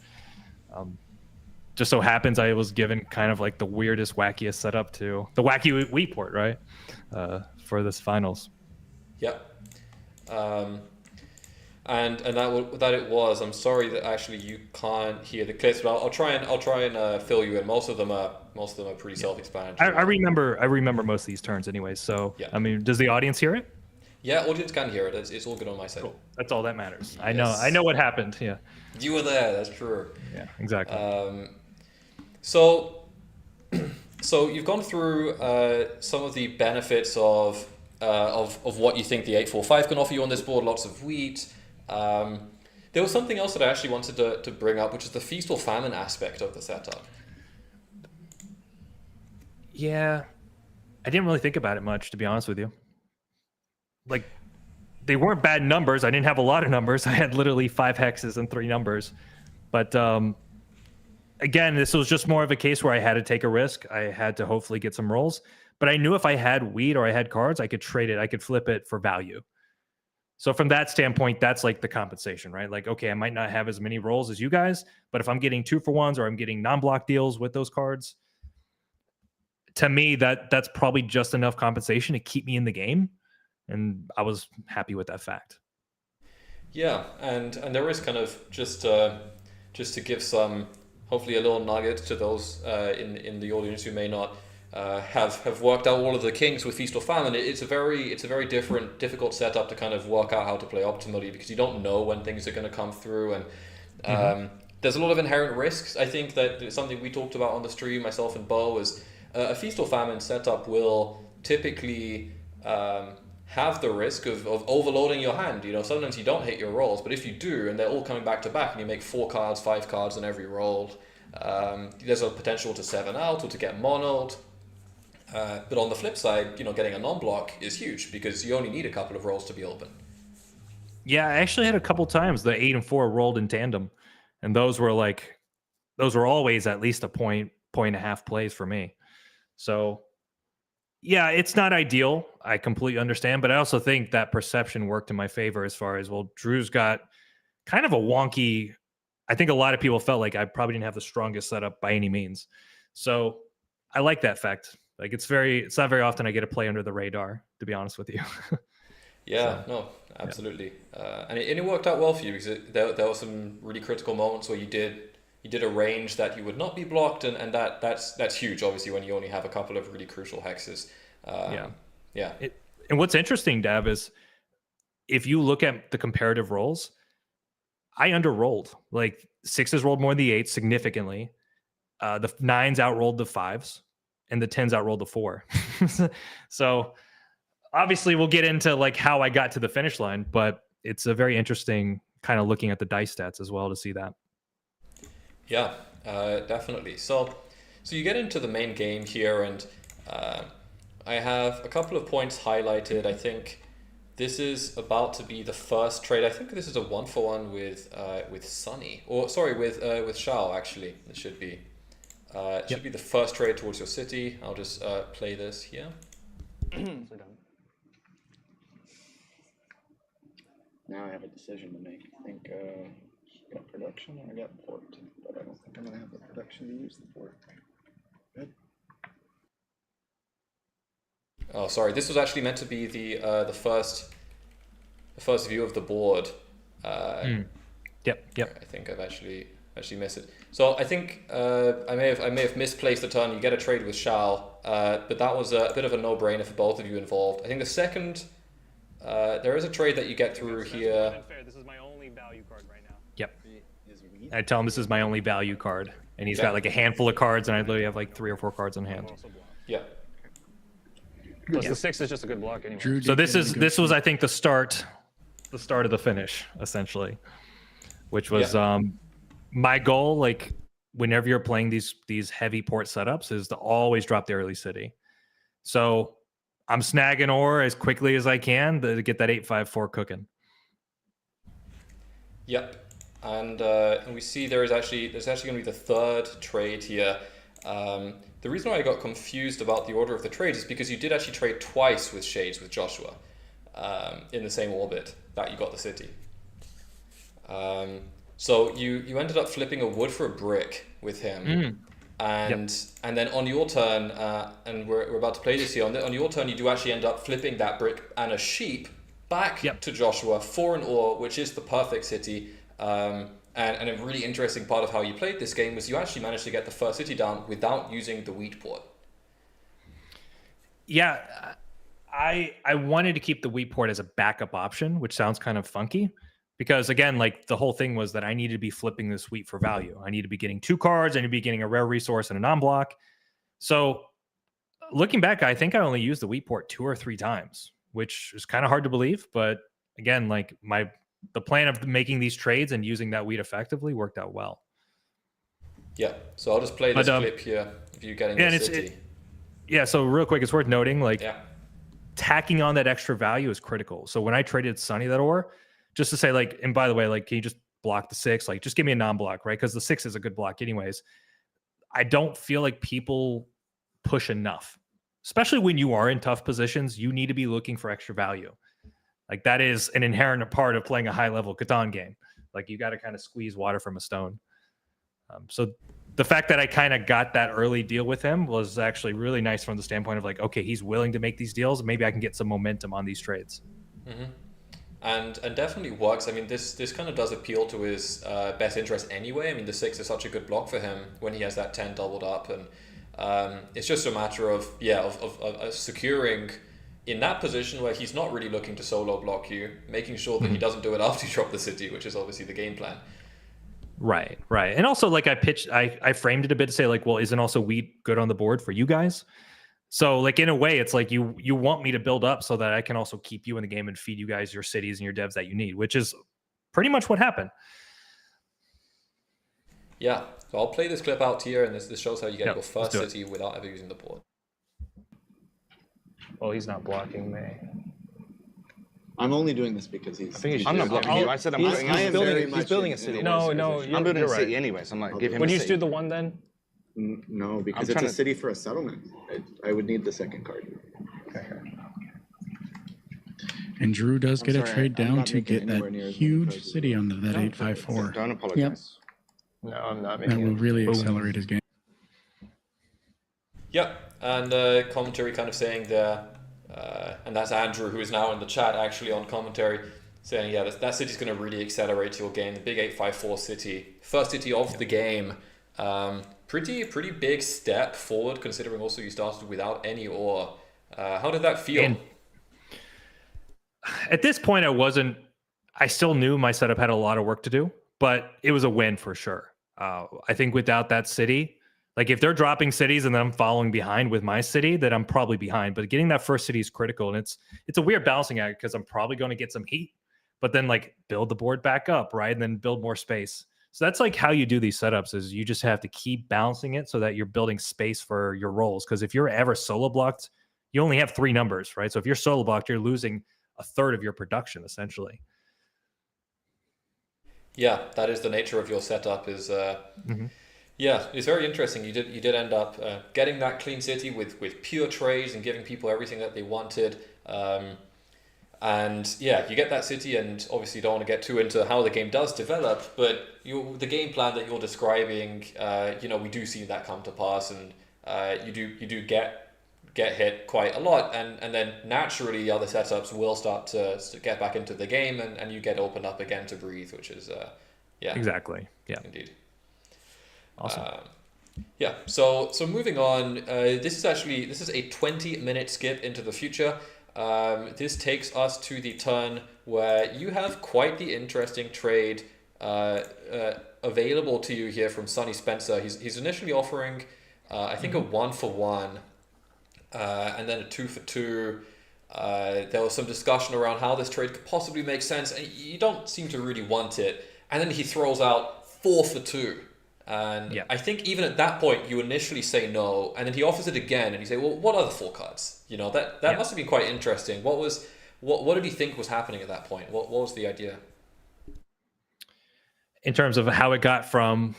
just so happens I was given kind of like the weirdest, wackiest setup to the wacky wheat port, right, for this finals. Yep. And that it was. I'm sorry that actually you can't hear the clips, but I'll try and fill you in. Most of them are pretty self-explanatory. I remember most of these turns anyway. So yeah. I mean, does the audience hear it? Yeah, audience can hear it. It's all good on my side. Cool. That's all that matters. Yes. I know what happened. Yeah. You were there. That's true. Yeah, exactly. So you've gone through some of the benefits of what you think the 8-4-5 can offer you on this board. Lots of wheat. There was something else that I actually wanted to bring up, which is the feast or famine aspect of the setup. Yeah, I didn't really think about it much, to be honest with you. Like, they weren't bad numbers. I didn't have a lot of numbers. I had literally 5 hexes and 3 numbers. But again, this was just more of a case where I had to take a risk. I had to hopefully get some rolls. But I knew if I had wheat or I had cards, I could trade it. I could flip it for value. So from that standpoint, that's like the compensation, right? Like, okay, I might not have as many rolls as you guys, but if I'm getting 2-for-1s or I'm getting non-block deals with those cards, to me, that's probably just enough compensation to keep me in the game. And I was happy with that fact. Yeah, and there is kind of just to give some, hopefully a little nugget to those in the audience who may not have worked out all of the kinks with Feast or Famine. It's a very difficult setup to kind of work out how to play optimally, because you don't know when things are going to come through, and there's a lot of inherent risks. I think that something we talked about on the stream, myself and Bo, is a Feast or Famine setup will typically have the risk of overloading your hand. You know, sometimes you don't hit your rolls, but if you do, and they're all coming back to back, and you make 4 cards, 5 cards on every roll, there's a potential to 7 out or to get monoed. But on the flip side, you know, getting a non-block is huge because you only need a couple of rolls to be open. Yeah, I actually had a couple times the 8 and 4 rolled in tandem, and those were always at least a point and a half plays for me. So yeah, it's not ideal. I completely understand, but I also think that perception worked in my favor as far as, well, Drew's got kind of a wonky. I think a lot of people felt like I probably didn't have the strongest setup by any means. So I like that fact. Like, it's not very often I get to play under the radar, to be honest with you. Yeah, so, no, absolutely. Yeah. And it worked out well for you, because there were some really critical moments where you did a range that you would not be blocked, and that's huge, obviously, when you only have a couple of really crucial hexes. Yeah. And what's interesting, Dav, is if you look at the comparative rolls, I underrolled. Like, 6s rolled more than the 8s significantly. The 9s outrolled the 5s, and the 10s outrolled the 4. So obviously we'll get into like how I got to the finish line, but it's a very interesting kind of looking at the dice stats as well to see that. Yeah, definitely. So you get into the main game here, and I have a couple of points highlighted. I think this is about to be the first trade. I think this is a 1-for-1 with Sunny, or sorry, with Shao. Actually, it should be. It should be the first trade towards your city. I'll just play this here. Now I have a decision to make. I think I got production or I got port, but I don't think I'm gonna have the production to use the port. Good. Oh, sorry. This was actually meant to be the first view of the board. Yep. I think I've actually missed it. So I think I may have misplaced the turn. You get a trade with Shao, but that was a bit of a no-brainer for both of you involved. I think the second, there is a trade that you get through here. This is my only value card right now. Yep. I tell him this is my only value card, and he's got like a handful of cards, and I literally have like 3 or 4 cards on hand. Yeah. Plus the 6 is just a good block anyway. Drew, So this was I think the start of the finish, essentially, which was my goal. Like, whenever you're playing these heavy port setups, is to always drop the early city. So I'm snagging ore as quickly as I can to get that 8-5-4 cooking. Yep. And we see there's actually going to be the third trade here. The reason why I got confused about the order of the trades is because you did actually trade twice with Shades with Joshua in the same orbit that you got the city. So you ended up flipping a wood for a brick with him, and then on your turn, and we're about to play this here. On your turn, you do actually end up flipping that brick and a sheep back to Joshua for an ore, which is the perfect city. And a really interesting part of how you played this game was you actually managed to get the first city down without using the wheat port. Yeah, I wanted to keep the wheat port as a backup option, which sounds kind of funky, because again, like, the whole thing was that I needed to be flipping this wheat for value. I need to be getting 2 cards. I need to be getting a rare resource and a non-block. So looking back, I think I only used the wheat port 2 or 3 times, which is kind of hard to believe. But again, like, the plan of making these trades and using that wheat effectively worked out well. Yeah, so I'll just play this clip here of you getting the city. So real quick, it's worth noting, like, tacking on that extra value is critical. So when I traded Sunny that ore, just to say, like, and by the way, like, can you just block the 6. Like, just give me a non-block, right? Because the 6 is a good block anyways. I don't feel like people push enough, especially when you are in tough positions. You need to be looking for extra value. Like, that is an inherent part of playing a high-level Catan game. Like, you got to kind of squeeze water from a stone. So the fact that I kind of got that early deal with him was actually really nice from the standpoint of like, okay, he's willing to make these deals. Maybe I can get some momentum on these trades. Mm-hmm. And definitely works. I mean, this kind of does appeal to his best interest anyway. I mean, the 6 is such a good block for him when he has that 10 doubled up, and it's just a matter of securing in that position where he's not really looking to solo block you, making sure that he doesn't do it after you drop the city, which is obviously the game plan. Right. And also, like, I framed it a bit to say, like, well, isn't also wheat good on the board for you guys? So, like, in a way, it's like you want me to build up so that I can also keep you in the game and feed you guys your cities and your devs that you need, which is pretty much what happened. Yeah. So I'll play this clip out here, and this shows how you get your first let's do it. city without ever using the board. Well, he's not blocking me. I'm only doing this because he's. I think he's I'm not just- blocking you. I said I'm he's, doing. he's I am building, very he's much building in a city. a No, worse no, position. I'm building you're a city right. anyway, so I'm like, give him Would a you city. do the 1 then? No, because I'm it's trying a to- city for a settlement. I would need the second card. And Drew does I'm get a sorry, trade I'm down not to making get anywhere that near as many huge cards as city you. onto that Don't 854. Don't apologize. No, I'm not That making will it. really Boom. accelerate his game. Yeah, and commentary kind of saying there, and that's Andrew, who is now in the chat actually on commentary, saying, yeah, that city's going to really accelerate your game. The big 854 city, first city of the game. Pretty big step forward, considering also you started without any ore. How did that feel? And at this point, I still knew my setup had a lot of work to do, but it was a win for sure. I think without that city, like, if they're dropping cities and then I'm following behind with my city, then I'm probably behind. But getting that first city is critical, and it's a weird balancing act because I'm probably going to get some heat, but then, like, build the board back up, right? And then build more space. So that's like how you do these setups, is you just have to keep balancing it so that you're building space for your rolls. Because if you're ever solo blocked, you only have 3 numbers, right? So if you're solo blocked, you're losing a third of your production essentially. Yeah, that is the nature of your setup. Yeah, it's very interesting. You did end up getting that clean city with pure trades and giving people everything that they wanted. And yeah, you get that city, and obviously you don't want to get too into how the game does develop, but the game plan that you're describing, we do see that come to pass, and you do get hit quite a lot, and then naturally other setups will start to get back into the game, and you get opened up again to breathe, which is Exactly. Yeah. indeed. Awesome. Yeah, so moving on, this is a 20-minute skip into the future. This takes us to the turn where you have quite the interesting trade available to you here from Sonny Spencer. He's initially offering, I think, a 1-for-1, and then a 2-for-2. There was some discussion around how this trade could possibly make sense, and you don't seem to really want it. And then he throws out 4-for-2. And Yeah. I think even at that point, you initially say no, and then he offers it again, and you say, well, what are the 4 cards? That Yeah. must have been quite interesting. What did he think was happening at that point? What was the idea? In terms of how it got from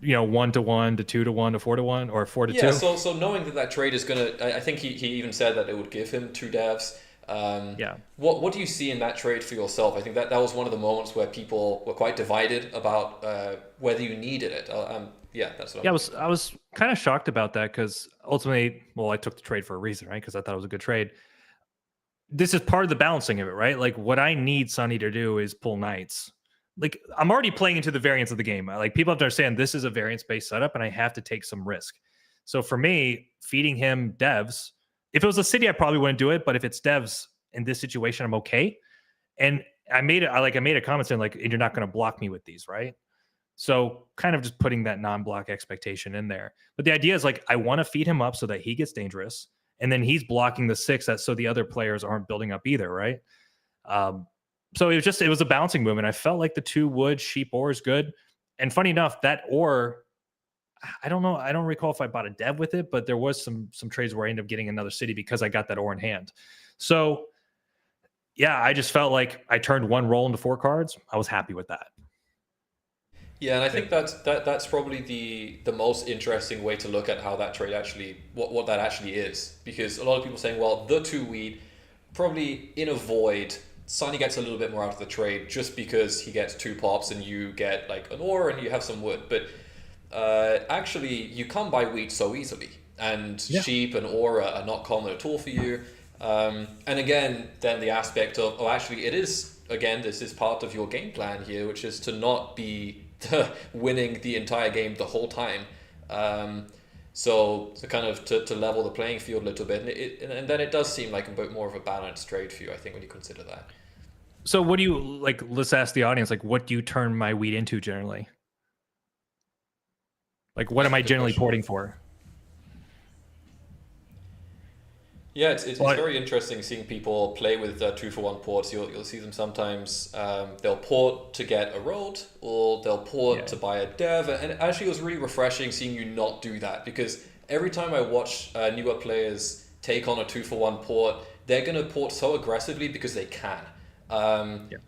1-to-1 to 2-to-1 to 4-to-1 or 4-to-2. Yeah, so knowing that trade is gonna, I think he even said that it would give him 2 devs. Yeah. What do you see in that trade for yourself? I think that was one of the moments where people were quite divided about whether you needed it. Yeah, that's what. Yeah, I was kind of shocked about that because ultimately, I took the trade for a reason, right? Because I thought it was a good trade. This is part of the balancing of it, right? Like, what I need Sonny to do is pull knights. Like, I'm already playing into the variance of the game. Like, people have to understand this is a variance-based setup, and I have to take some risk. So for me, feeding him devs, if it was a city, I probably wouldn't do it. But if it's devs in this situation, I'm okay. And I made a comment saying, like, you're not going to block me with these, right? So kind of just putting that non-block expectation in there. But the idea is, like, I want to feed him up so that he gets dangerous, and then he's blocking the 6 so the other players aren't building up either, right? So it was a balancing movement. I felt like the 2 wood sheep ore is good. And funny enough, that ore, I don't know. I don't recall if I bought a dev with it, but there was some trades where I ended up getting another city because I got that ore in hand. So yeah, I just felt like I turned 1 roll into 4 cards. I was happy with that. Yeah, and I think that's probably the most interesting way to look at how that trade actually what that actually is, because a lot of people saying, well, the 2 wheat probably in a void, Sonny gets a little bit more out of the trade just because he gets 2 pops and you get like an ore and you have some wood, but actually you come by wheat so easily, and sheep and ore are not common at all for you. And again, then the aspect of, actually it is, again, this is part of your game plan here, which is to not be winning the entire game the whole time. So to kind of to level the playing field a little bit, and then it does seem like a bit more of a balanced trade for you, I think, when you consider that. So what do you like? Let's ask the audience. Like, what do you turn my wheat into generally? Like, what am I generally porting for? Yeah, it's very interesting seeing people play with 2-for-1 ports. You'll see them sometimes. They'll port to get a road, or they'll port to buy a dev. And actually, it was really refreshing seeing you not do that, because every time I watch newer players take on a 2-for-1 port, they're going to port so aggressively because they can.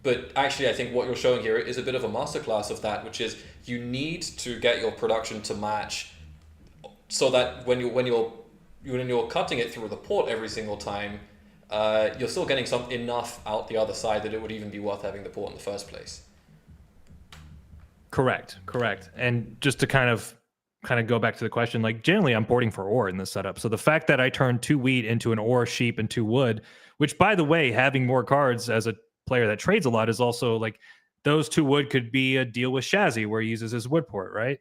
But actually, I think what you're showing here is a bit of a masterclass of that, which is you need to get your production to match, so that when you're cutting it through the port every single time, you're still getting enough out the other side that it would even be worth having the port in the first place. Correct. And just to kind of go back to the question, like generally I'm porting for ore in this setup. So the fact that I turned 2 wheat into an ore, sheep, and 2 wood, which by the way, having more cards as a player that trades a lot is also like, those 2 wood could be a deal with Shazzy where he uses his wood port, right?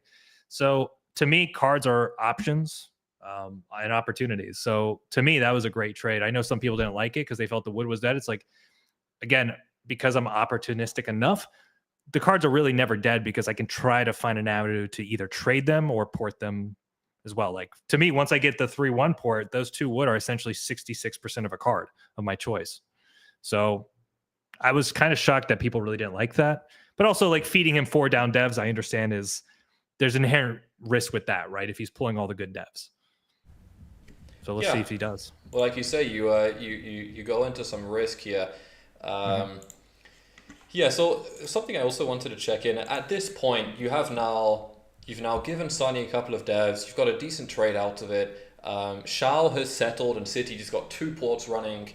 So to me, cards are options and opportunities. So to me, that was a great trade. I know some people didn't like it because they felt the wood was dead. It's like, again, because I'm opportunistic enough, the cards are really never dead because I can try to find an avenue to either trade them or port them as well. Like to me, once I get the 3-1 port, those 2 wood are essentially 66% of a card of my choice. So I was kind of shocked that people really didn't like that. But also, like, feeding him 4 down devs, I understand there's inherent risk with that, right? If he's pulling all the good devs. So let's see if he does. Well, like you say, you go into some risk here. Yeah, so something I also wanted to check in. At this point, you've now given Sonny a couple of devs. You've got a decent trade out of it. Shao has settled, and City just got 2 ports running.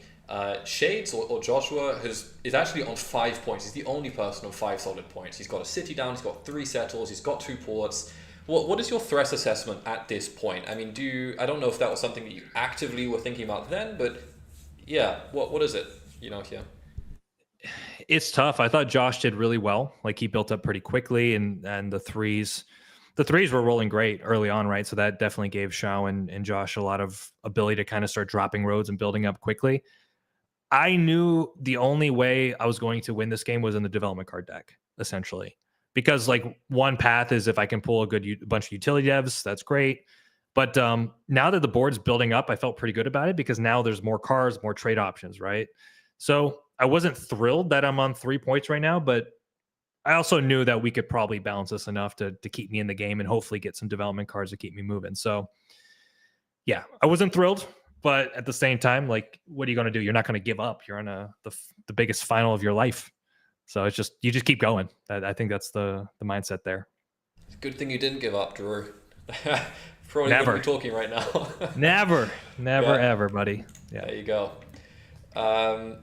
Shades or Joshua is actually on 5 points. He's the only person on 5 solid points. He's got a City down. He's got 3 settles. He's got 2 ports. What is your threat assessment at this point? I mean, I don't know if that was something that you actively were thinking about then, but yeah, what is it? Here. It's tough. I thought Josh did really well. Like he built up pretty quickly, and the threes were rolling great early on, right? So that definitely gave Shao and Josh a lot of ability to kind of start dropping roads and building up quickly. I knew the only way I was going to win this game was in the development card deck, essentially. Because like one path is if I can pull a bunch of utility devs, that's great. But now that the board's building up, I felt pretty good about it because now there's more cards, more trade options, right? So I wasn't thrilled that I'm on 3 points right now, but I also knew that we could probably balance this enough to keep me in the game and hopefully get some development cards to keep me moving. So yeah, I wasn't thrilled, but at the same time, like, what are you going to do? You're not going to give up. You're on the biggest final of your life. So it's you just keep going. I think that's the mindset there. It's a good thing you didn't give up, Drew. Probably never wouldn't be talking right now. never ever, buddy. Yeah. There you go.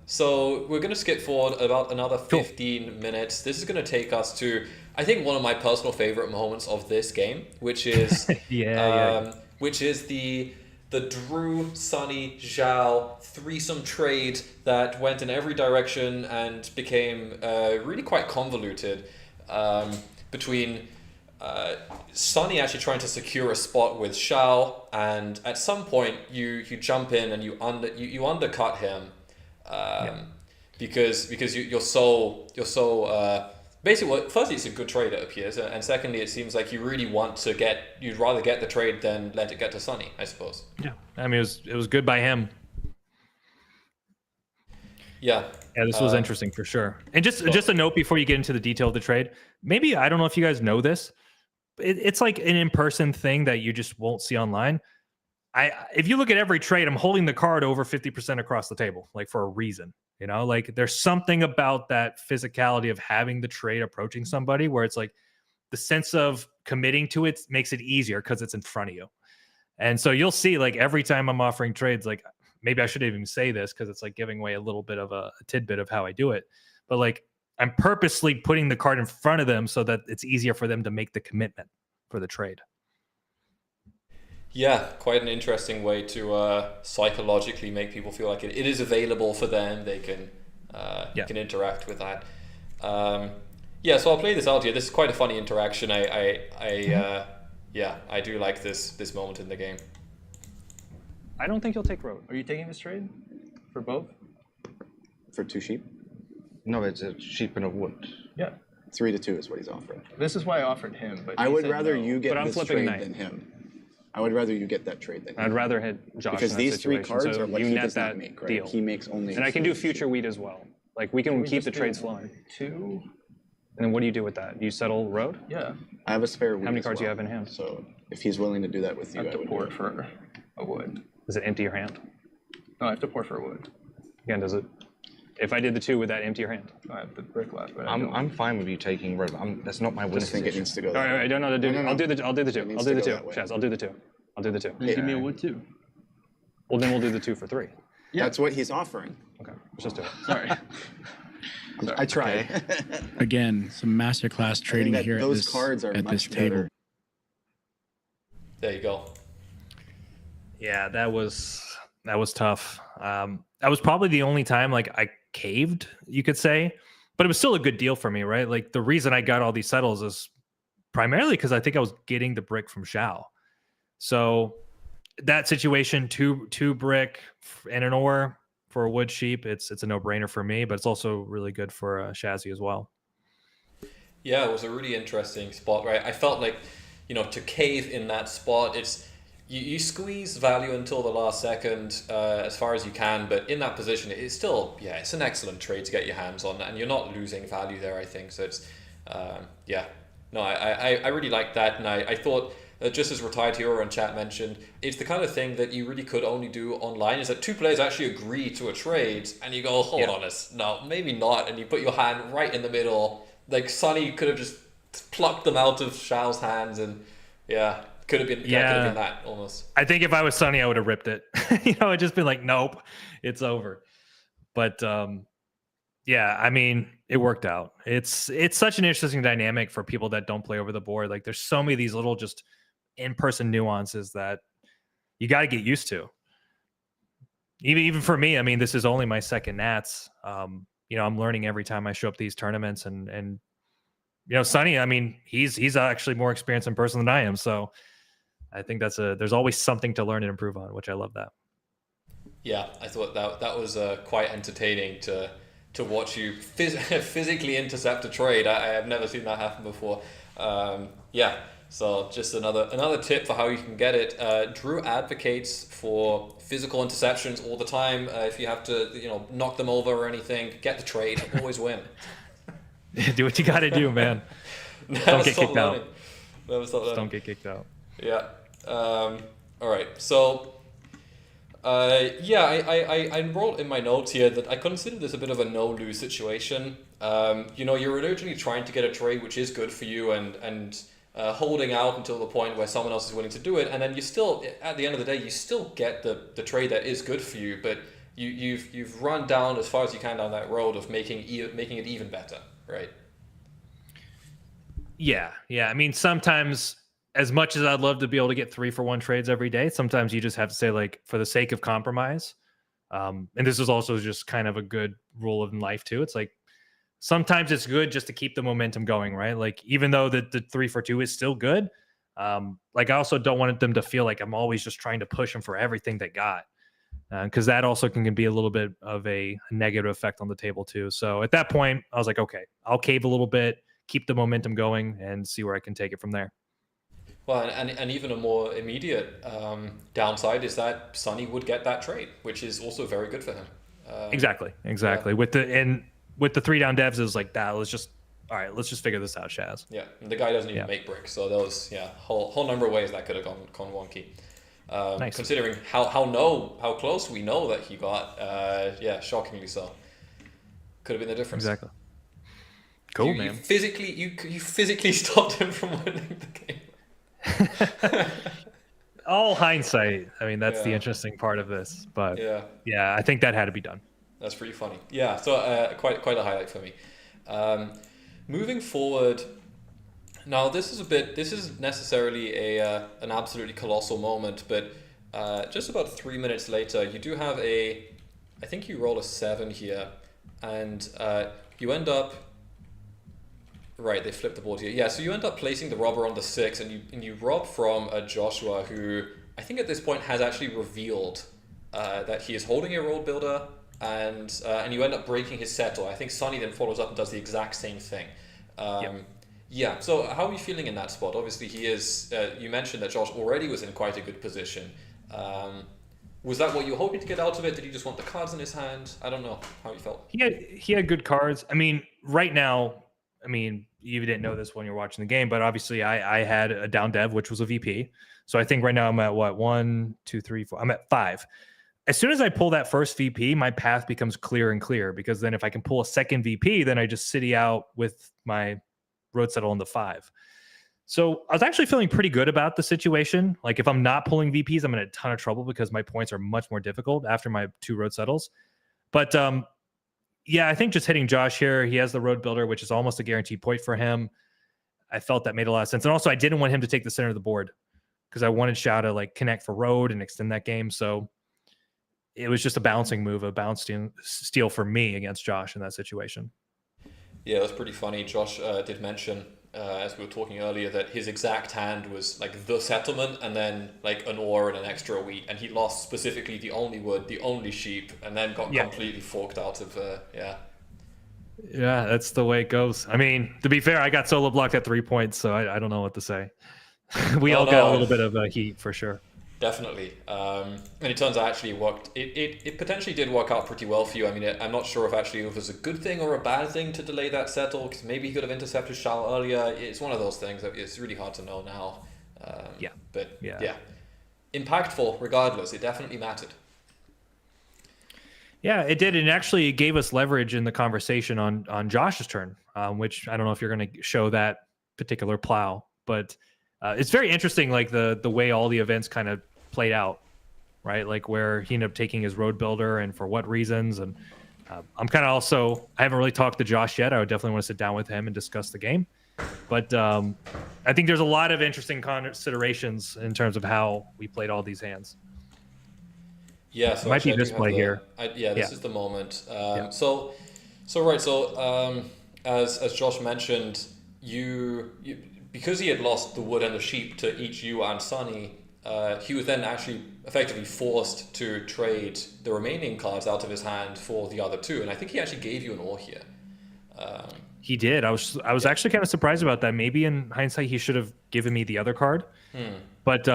So we're going to skip forward about another 15 minutes. This is going to take us to, I think, one of my personal favorite moments of this game, which is which is the Drew, Sonny, Zhao threesome trade that went in every direction and became really quite convoluted between Sonny actually trying to secure a spot with Zhao, and at some point you jump in and you undercut him because you're so basically, well, firstly, it's a good trade, it appears, and secondly, it seems like you really you'd rather get the trade than let it get to Sonny, I suppose. Yeah, I mean, it was good by him. Yeah, this was interesting for sure. And just a note before you get into the detail of the trade, maybe, I don't know if you guys know this, it's like an in-person thing that you just won't see online. If you look at every trade, I'm holding the card over 50% across the table, like for a reason. Like there's something about that physicality of having the trade approaching somebody where it's like, the sense of committing to it makes it easier because it's in front of you. And so you'll see, like, every time I'm offering trades, like, maybe I shouldn't even say this because it's like giving away a little bit of a tidbit of how I do it. But like, I'm purposely putting the card in front of them so that it's easier for them to make the commitment for the trade. Yeah, quite an interesting way to psychologically make people feel like it is available for them. They can can interact with that. So I'll play this out here. This is quite a funny interaction. I do like this moment in the game. I don't think you'll take road. Are you taking this trade for both? For 2 sheep? No, it's a sheep and a wood. Yeah. 3 to 2 is what he's offering. This is why I offered him, but I he would said rather no. you get But I'm this flipping trade knight. than him. I would rather you get that trade than him. I'd rather hit Josh Because in that these 3 situation, cards so are what you he net does not that make, right? deal. He makes only. And I can do 3 future wheat as well. Like we can keep just the do trades flowing. 2? And then what do you do with that? You settle road? Yeah. I have a spare wheat. How many as cards do you well. have in hand? So if he's willing to do that with I you, have I to would port do it. for a wood. Does it empty your hand? No, I have to port for a wood. Again, does it? If I did the 2, would that empty your hand? I have the brick left, but I don't. I'm fine with you taking road. That's not my I winning just think it position. needs to go. All right, all right, no, No. I'll do the 2. I'll do the 2. needs I'll do to the go 2. that way. Chaz, I'll do the 2. I'll do the 2. Then give me a wood too. Well, then we'll do the 2 for 3. That's what he's offering. Okay, let's just do it. Sorry. I tried. Again, some masterclass trading that here at those this, cards are at much this table. better. There you go. Yeah, that was tough. That was probably the only time like I caved, you could say, but it was still a good deal for me, right? Like the reason I got all these settles is primarily because I think I was getting the brick from Xiao. So that situation, two brick and an ore for a wood sheep, it's a no-brainer for me, but it's also really good for Shazzy as well. Yeah, it was a really interesting spot, right? I felt like, to cave in that spot, it's you squeeze value until the last second as far as you can, but in that position, it's still, it's an excellent trade to get your hands on, and you're not losing value there, I think. So it's, I really like that, and I thought, just as Retired Hero and chat mentioned, it's the kind of thing that you really could only do online, is that 2 players actually agree to a trade, and you go, hold on, no, maybe not, and you put your hand right in the middle. Like, Sonny could have just plucked them out of Xiao's hands, and could have been that almost. I think if I was Sonny, I would have ripped it. I'd just been like, nope, it's over. But I mean, it worked out. It's such an interesting dynamic for people that don't play over the board. Like, there's so many of these little just in-person nuances that you got to get used to. Even for me, I mean, this is only my second Nats. I'm learning every time I show up these tournaments, and Sonny, I mean, he's actually more experienced in person than I am. So I think there's always something to learn and improve on, which I love that. Yeah, I thought that was quite entertaining to watch you physically intercept a trade. I have never seen that happen before. So just another tip for how you can get it. Drew advocates for physical interceptions all the time. If you have to, knock them over or anything, get the trade. Always win. Do what you got to do, man. Don't get kicked out. Don't get kicked out. Yeah. All right. So, I wrote in my notes here that I consider this a bit of a no-lose situation. You're originally trying to get a trade which is good for you, and holding out until the point where someone else is willing to do it, and then you still, at the end of the day, you still get the trade that is good for you, but you've run down as far as you can down that road of making it even better, right? Yeah. I mean, sometimes, as much as I'd love to be able to get 3-for-1 trades every day, sometimes you just have to say, like, for the sake of compromise, and this is also just kind of a good rule in life too. It's like, sometimes it's good just to keep the momentum going, right? Like, even though the 3-for-2 is still good, like, I also don't want them to feel like I'm always just trying to push them for everything they got, because that also can be a little bit of a negative effect on the table too. So at that point, I was like, okay, I'll cave a little bit, keep the momentum going, and see where I can take it from there. Well, and even a more immediate downside is that Sonny would get that trade, which is also very good for him. Exactly. Yeah. With the 3 down devs, it was like that. Let's just figure this out, Shaz. Yeah, and the guy doesn't even make bricks, so there was whole number of ways that could have gone wonky. Nice. Considering how close we know that he got, shockingly so. Could have been the difference. Exactly. Cool, you man. physically stopped him from winning the game. All hindsight. I mean, that's the Yeah. interesting part of this. But Yeah, yeah, I think that had to be done. that's pretty funny. Yeah, so quite a highlight for me. Moving forward, now this isn't necessarily an absolutely colossal moment, but just about 3 minutes later, you do have I think you roll a 7 here, and you end up. Right, they flipped the board here. Yeah, so you end up placing the robber on the 6, and you rob from Joshua, who I think at this point has actually revealed that he is holding a road builder, and you end up breaking his settle. I think Sonny then follows up and does the exact same thing. Yeah, so how are you feeling in that spot? Obviously, he is. You mentioned that Josh already was in quite a good position. Was that what you were hoping to get out of it? Did he just want the cards in his hand? I don't know how you felt. He had good cards. I mean, right now, I mean, you didn't know this when you're watching the game, but obviously I had a down dev, which was a VP. So I think right now I'm at what, 1, 2, 3, 4. I'm at 5. As soon as I pull that first VP, my path becomes clear and clear, because then if I can pull a second VP, then I just city out with my road settle on the 5. So I was actually feeling pretty good about the situation. Like if I'm not pulling VPs, I'm in a ton of trouble because my points are much more difficult after my 2 road settles. But yeah, I think just hitting Josh here, he has the road builder, which is almost a guaranteed point for him. I felt that made a lot of sense. And also I didn't want him to take the center of the board because I wanted Shao to like connect for road and extend that game. So it was just a balancing move, a bounce steal for me against Josh in that situation. Yeah, it was pretty funny. Josh did mention, as we were talking earlier, that his exact hand was like the settlement and then like an ore and an extra wheat, and he lost specifically the only wood, the only sheep, and then got completely forked out of Yeah, that's the way it goes. I mean, to be fair, I got solo blocked at 3 points, so I don't know what to say. We all got a little bit of heat for sure. Definitely. And it turns out actually worked. It potentially did work out pretty well for you. I mean, I'm not sure if actually it was a good thing or a bad thing to delay that settle, because maybe he could have intercepted Shao earlier. It's one of those things that it's really hard to know now. But yeah, impactful regardless. It definitely mattered. Yeah, it did. And actually it gave us leverage in the conversation on Josh's turn, which I don't know if you're going to show that particular plow, but it's very interesting, like the way all the events kind of played out, right? Like where he ended up taking his road builder and for what reasons. And I'm kind of also, I haven't really talked to Josh yet. I would definitely want to sit down with him and discuss the game. But I think there's a lot of interesting considerations in terms of how we played all these hands. Yeah, so it might be this play here. This is the moment. So as Josh mentioned, you because he had lost the wood and the sheep to each you and Sonny, he was then actually effectively forced to trade the remaining cards out of his hand for the other 2, and I think he actually gave you an ore here. He did. I was actually kind of surprised about that. Maybe in hindsight he should have given me the other card, but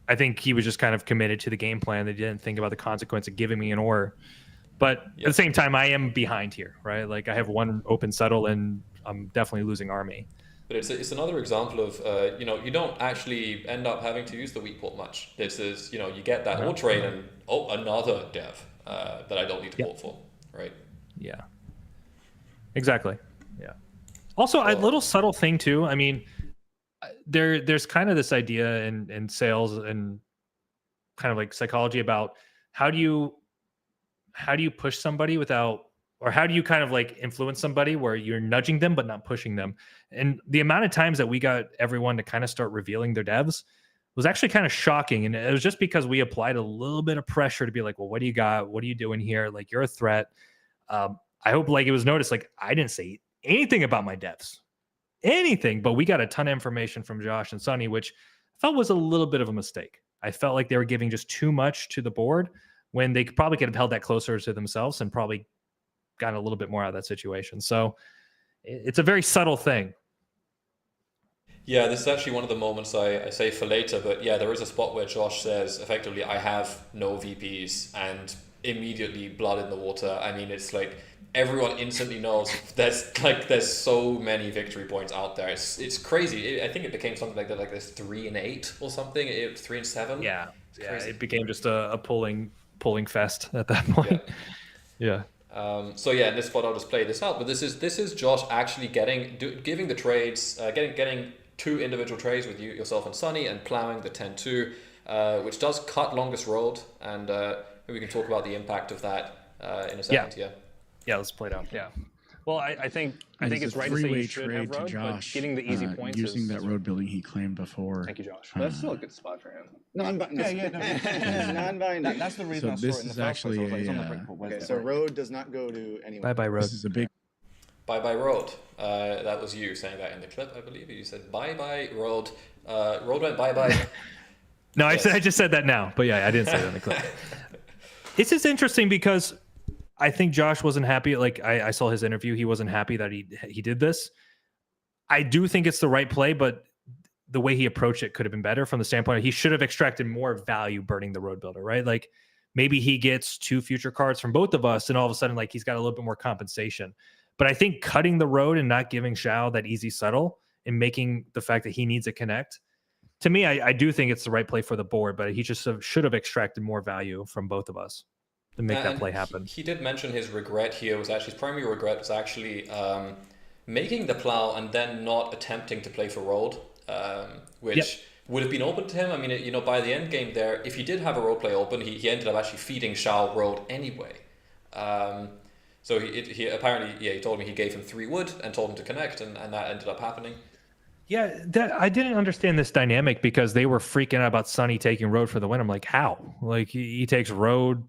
I think he was just kind of committed to the game plan. They didn't think about the consequence of giving me an ore. But at the same time, I am behind here, right? Like I have 1 open settle and I'm definitely losing army. But it's another example of, you don't actually end up having to use the weak port much. This is, you get that ore trade and, another dev that I don't need to port for, right? Yeah. Exactly. Yeah. Also, a little subtle thing too. I mean, there's kind of this idea in sales and kind of like psychology about how do you push somebody without, or how do you kind of like influence somebody where you're nudging them but not pushing them? And the amount of times that we got everyone to kind of start revealing their devs was actually kind of shocking. And it was just because we applied a little bit of pressure to be like, well, what do you got? What are you doing here? Like, you're a threat. I hope like it was noticed, like I didn't say anything about my devs, anything, but we got a ton of information from Josh and Sonny, which I felt was a little bit of a mistake. I felt like they were giving just too much to the board when they probably could have held that closer to themselves and probably gotten a little bit more out of that situation. So it's a very subtle thing. Yeah, this is actually one of the moments I say for later, but yeah, there is a spot where Josh says, effectively, I have no VPs, and immediately blood in the water. I mean, it's like everyone instantly knows there's so many victory points out there. It's crazy. I think it became something like that, like there's 3 and 8 or something. 3 and 7. Yeah, it became just a pulling fest at that point. Yeah. So yeah, in this spot I'll just play this out. But this is Josh actually giving the trades, getting 2 individual trades with yourself and Sunny, and plowing the 10-2, which does cut longest road, and we can talk about the impact of that in a second. Yeah, let's play it out. Yeah. Well, I think it's right to say you should have road, but getting the easy points using that road building he claimed before. Thank you, Josh. That's still a good spot for him. Non-binding. That's the reason So I saw this it in the is first place. I actually was like, it's on the a, brick, but where's Okay, the so road? road does not go to anyone. Bye road. This is a big. Bye road. That was you saying that in the clip, I believe. You said bye road. Road went bye. No, Yes. I just said that now, but yeah, I didn't say that in the clip. This is interesting because I think Josh wasn't happy. Like I saw his interview, he wasn't happy that he did this. I do think it's the right play, but the way he approached it could have been better from the standpoint of he should have extracted more value burning the road builder, right? Like maybe he gets 2 future cards from both of us, and all of a sudden, like he's got a little bit more compensation. But I think cutting the road and not giving Shao that easy settle and making the fact that he needs a connect, to me, I do think it's the right play for the board, but he just should have extracted more value from both of us to make that play happen. He did mention his regret here his primary regret was actually making the plow and then not attempting to play for road, which would have been open to him. I mean, by the end game there, if he did have a road play open, he ended up actually feeding Shao road anyway. So he apparently, he told me he gave him 3 wood and told him to connect, and that ended up happening. Yeah, I didn't understand this dynamic because they were freaking out about Sonny taking road for the win. I'm like, how? Like he takes road,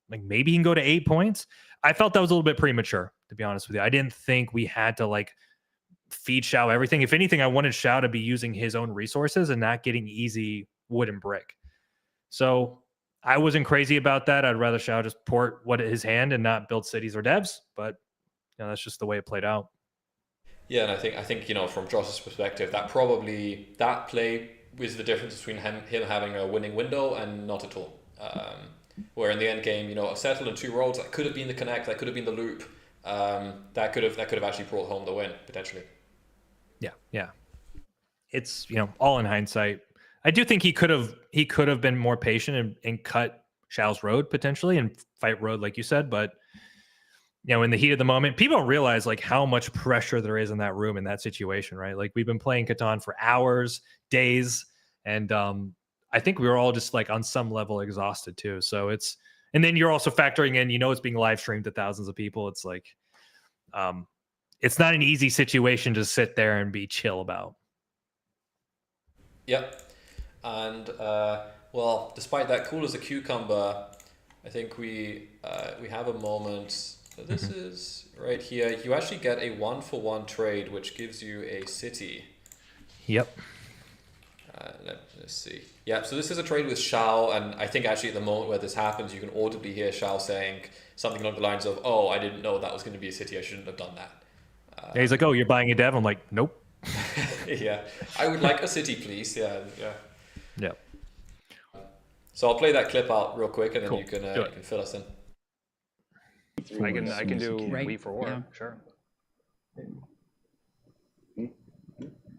like maybe he can go to 8 points. I felt that was a little bit premature, to be honest with you. I didn't think we had to like feed Shao everything. If anything, I wanted Shao to be using his own resources and not getting easy wood and brick. So I wasn't crazy about that. I'd rather Shao just port his hand and not build cities or devs, but that's just the way it played out. Yeah, and I think from Josh's perspective, that play was the difference between him having a winning window and not at all. Where in the end game, a settle and 2 roads, that could have been the connect, that could have been the loop, that could have actually brought home the win potentially. Yeah. It's all in hindsight. I do think he could have been more patient and cut Shao's road potentially and fight road like you said, but in the heat of the moment, people don't realize like how much pressure there is in that room in that situation, right? Like we've been playing Catan for hours, days, and I think we were all just like on some level exhausted too. So and then you're also factoring in, it's being live streamed to thousands of people. It's like, it's not an easy situation to sit there and be chill about. Yep. And well, despite that cool as a cucumber, I think we have a moment. So this is right here. You actually get a 1-for-1 trade, which gives you a city. Yep. Let's see. Yeah, so this is a trade with Shao, and I think actually at the moment where this happens, you can audibly hear Shao saying something along the lines of, "Oh, I didn't know that was going to be a city. I shouldn't have done that." Yeah, he's like, "Oh, you're buying a dev?" I'm like, "Nope." Yeah, I would like a city, please. Yeah. Yeah. So I'll play that clip out real quick, and then Cool. you can fill us in. I can do Right. wheat for war. Yeah. Sure.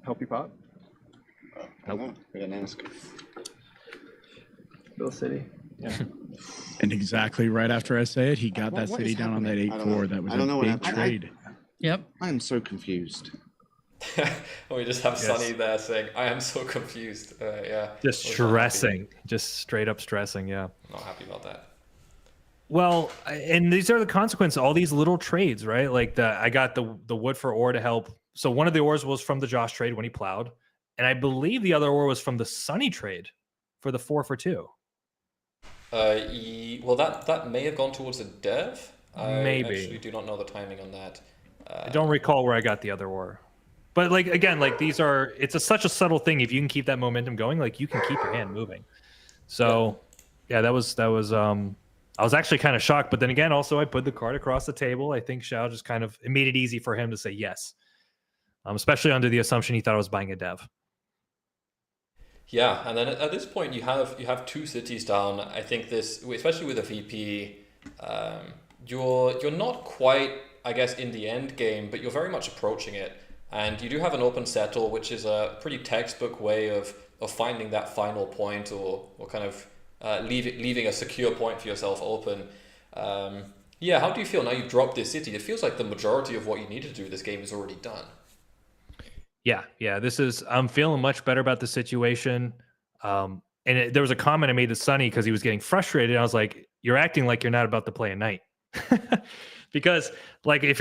Help you pop? Nope. We didn't ask. Bill City. Yeah. And exactly right after I say it, he got that What city is down on that happening? I don't know. 8-4. That was I don't know a what big happened. trade. Yep. I am so confused. We just have Yes. Sunny there saying, "I am so confused." Yeah. Just Was not happy. stressing, just straight up stressing. Yeah. Not happy about that. Well, and these are the consequences. All these little trades, right? Like I got the wood for ore to help. So one of the ores was from the Josh trade when he plowed, and I believe the other ore was from the Sunny trade for the 4-for-2. Well, that may have gone towards a dev. Maybe. I actually do not know the timing on that. I don't recall where I got the other ore. But like again, like it's such a subtle thing. If you can keep that momentum going, like you can keep your hand moving. So yeah, that was I was actually kind of shocked, but then again, also I put the card across the table. I think Shao just it made it easy for him to say yes, especially under the assumption he thought I was buying a dev. Yeah, and then at this point you have 2 cities down. I think this, especially with a VP, you're not quite, I guess, in the end game, but you're very much approaching it. And you do have an open settle, which is a pretty textbook way of finding that final point or kind of leaving a secure point for yourself open. Yeah, how do you feel now you've dropped this city? It feels like the majority of what you need to do this game is already done. Yeah, I'm feeling much better about the situation. There was a comment I made to Sonny because he was getting frustrated. I was like, "You're acting like you're not about to play a knight," because like if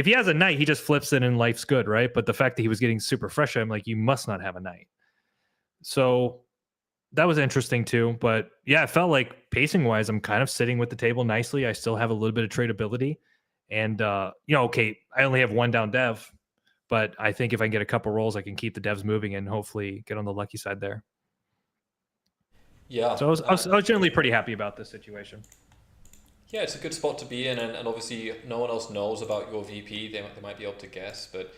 he has a knight, he just flips it and life's good, right? But the fact that he was getting super frustrated, I'm like, "You must not have a knight." So that was interesting too. But yeah, I felt like pacing wise, I'm kind of sitting with the table nicely. I still have a little bit of tradability, and okay, I only have one down dev. But I think if I can get a couple rolls, I can keep the devs moving and hopefully get on the lucky side there. Yeah. So I was generally pretty happy about this situation. Yeah, it's a good spot to be in, and obviously no one else knows about your VP. They might be able to guess, but